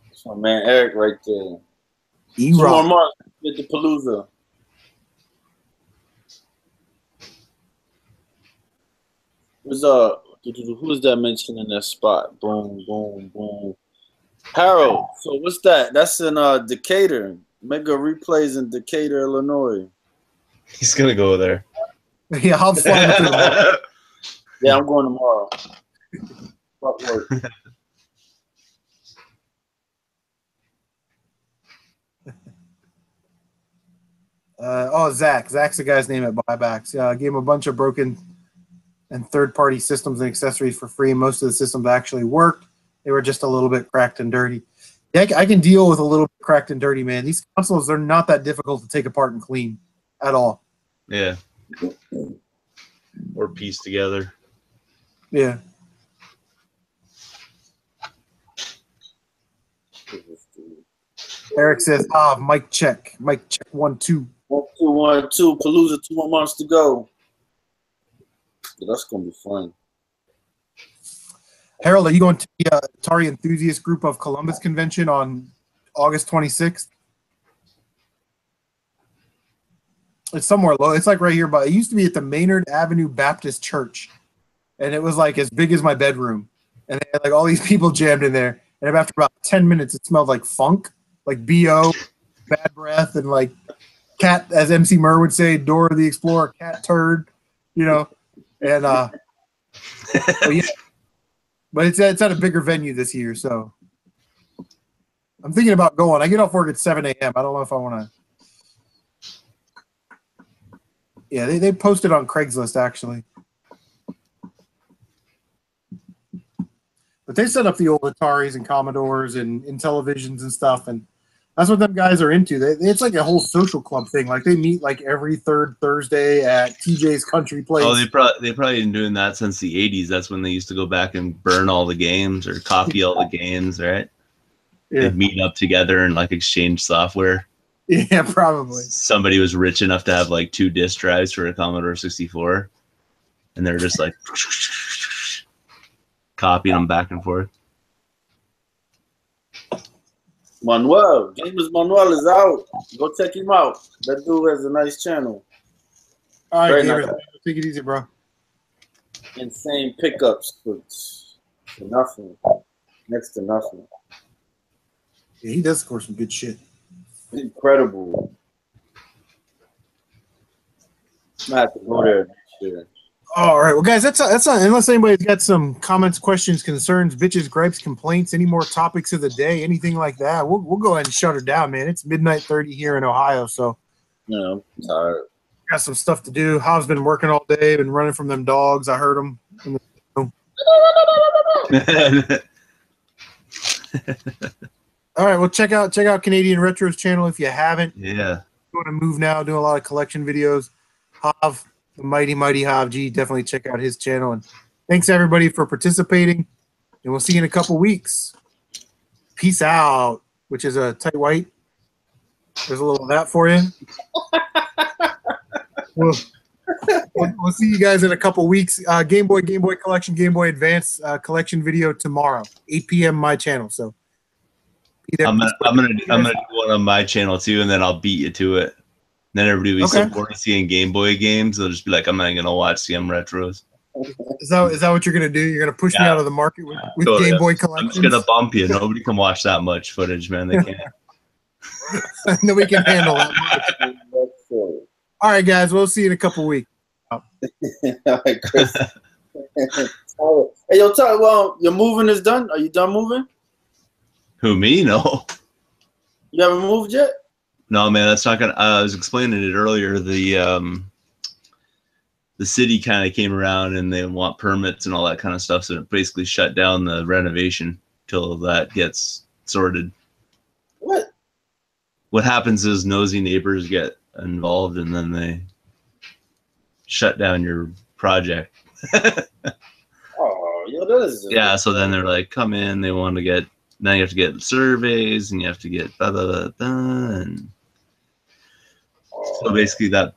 That's my man Eric right there. E-Rock. Two more marks with the Palooza. Who is that mentioning that spot? Boom, boom, boom. Harold. So what's that? That's in Decatur. Mega Replays in Decatur, Illinois. He's gonna go there. Yeah, I'll fly with him. Yeah, I'm going tomorrow. Fuck work. Zach. Zach's the guy's name at Buybacks. Yeah, I gave him a bunch of broken and third-party systems and accessories for free. Most of the systems actually worked. They were just a little bit cracked and dirty. Yeah, I can deal with a little bit cracked and dirty, man. These consoles, they're not that difficult to take apart and clean at all. Yeah. Or piece together. Yeah. Eric says, mic check. Mic check 1 2. 1 2 1 2. Palooza, 2 more months to go. That's gonna be fun. Harold, are you going to the Atari Enthusiast Group of Columbus Convention on August 26th? It's somewhere low. It's like right here, but it used to be at the Maynard Avenue Baptist Church, and it was like as big as my bedroom, and they had like all these people jammed in there. And after about 10 minutes, it smelled like funk, like BO, bad breath, and like cat, as Emceemer would say, Dora the Explorer, cat turd, And Oh, yeah. But it's at a bigger venue this year, so I'm thinking about going. I get off work at 7 a.m. I don't know if I want to. Yeah, they posted on Craigslist, actually. But they set up the old Ataris and Commodores and Intellivisions and stuff, and that's what them guys are into. It's like a whole social club thing. Like they meet like every third Thursday at TJ's Country Place. Oh, they've probably been doing that since the 80s. That's when they used to go back and burn all the games or copy all the games, right? Yeah. They'd meet up together and like exchange software. Yeah, probably. Somebody was rich enough to have like 2 disk drives for a Commodore 64, and they're just like copying them back and forth. Manuel, Gamers Manuel is out. Go check him out. That dude has a nice channel. All right, Very Gamer, nice. take it easy, bro. Insane pickups for nothing. Next to nothing. Yeah, he does score some good shit. Incredible. I have to go there next year. All right, well, guys, that's unless anybody's got some comments, questions, concerns, bitches, gripes, complaints, any more topics of the day, anything like that, we'll go ahead and shut her down, man. It's midnight 30 here in Ohio, so I'm tired. got some stuff to do. Hav's been working all day, been running from them dogs. I heard them. All right, well, check out Canadian Retro's channel if you haven't. Yeah. Going to move now, doing a lot of collection videos. Hav, the mighty Jav Geez, definitely check out his channel. And thanks everybody for participating. And we'll see you in a couple weeks. Peace out, which is a tight white. There's a little of that for you. We'll see you guys in a couple weeks. Game Boy Collection, Game Boy Advance collection video tomorrow, 8 p.m. my channel. So I'm gonna do one on my channel too, and then I'll beat you to it. Then everybody will be so bored of seeing Game Boy games, they'll just be like, I'm not gonna watch CMRetros. Is that what you're gonna do? You're gonna push me out of the market with totally. Game Boy collections? I'm just gonna bump you. Nobody can watch that much footage, man. They can't. Nobody can handle that much. All right, guys. We'll see you in a couple weeks. All right, Chris. Hey, yo, well, your moving is done. Are you done moving? Who, me? No. You haven't moved yet? No, man. That's not gonna. I was explaining it earlier. The city kind of came around and they want permits and all that kind of stuff, so it basically shut down the renovation till that gets sorted. What happens is nosy neighbors get involved and then they shut down your project. Oh, yo, that is yeah. So then they're like, come in. They want to get. Now you have to get surveys and you have to get blah blah blah, blah and so basically that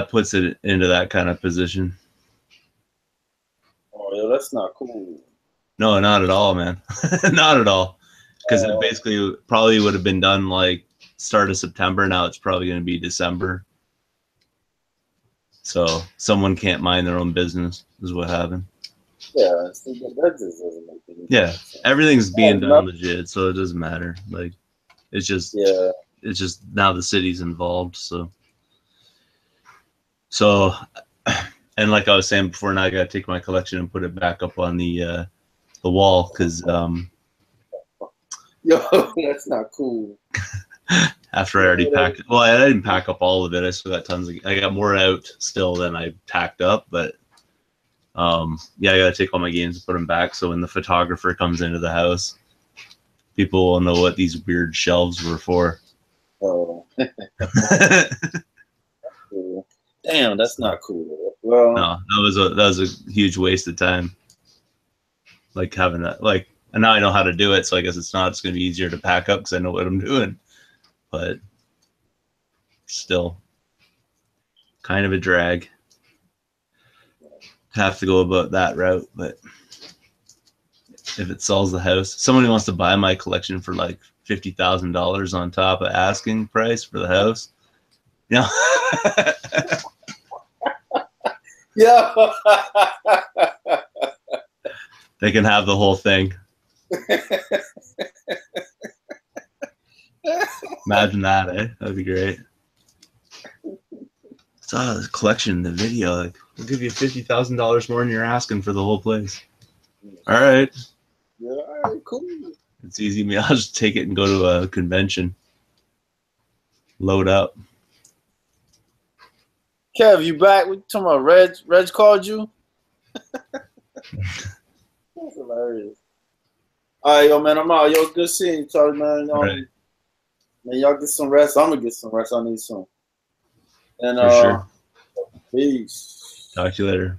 puts it into that kind of position. Oh, yeah, that's not cool. No, not at all, man. Not at all. Because it basically probably would have been done like start of September. Now it's probably going to be December. So someone can't mind their own business is what happened. Yeah, that just doesn't make any sense. Yeah, everything's being done legit, so it doesn't matter. Like, it's just now the city's involved. So, and like I was saying before, now I gotta take my collection and put it back up on the wall because yo, that's not cool. After I already packed it, well, I didn't pack up all of it. I still got tons of. I got more out still than I packed up, but. Yeah, I gotta take all my games and put them back. So when the photographer comes into the house, people will know what these weird shelves were for. Oh, damn, that's not cool. Well, no, that was a huge waste of time. Like having that, like, and now I know how to do it. So I guess it's gonna be easier to pack up because I know what I'm doing. But still, kind of a drag. Have to go about that route, but if it sells the house, somebody wants to buy my collection for like $50,000 on top of asking price for the house. Yeah. Yeah. They can have the whole thing. Imagine that, eh? That'd be great. Saw the collection in the video, like I'll give you $50,000 more than you're asking for the whole place. All right. Yeah, all right, cool. It's easy. Me, I'll just take it and go to a convention. Load up. Kev, you back? We talking about Reg? Reg called you? That's hilarious. All right, yo, man, I'm out. Yo, good seeing you, Charlie, man. Right. Man, y'all get some rest. I'm gonna get some rest. I need some. And For sure. Peace. Talk to you later.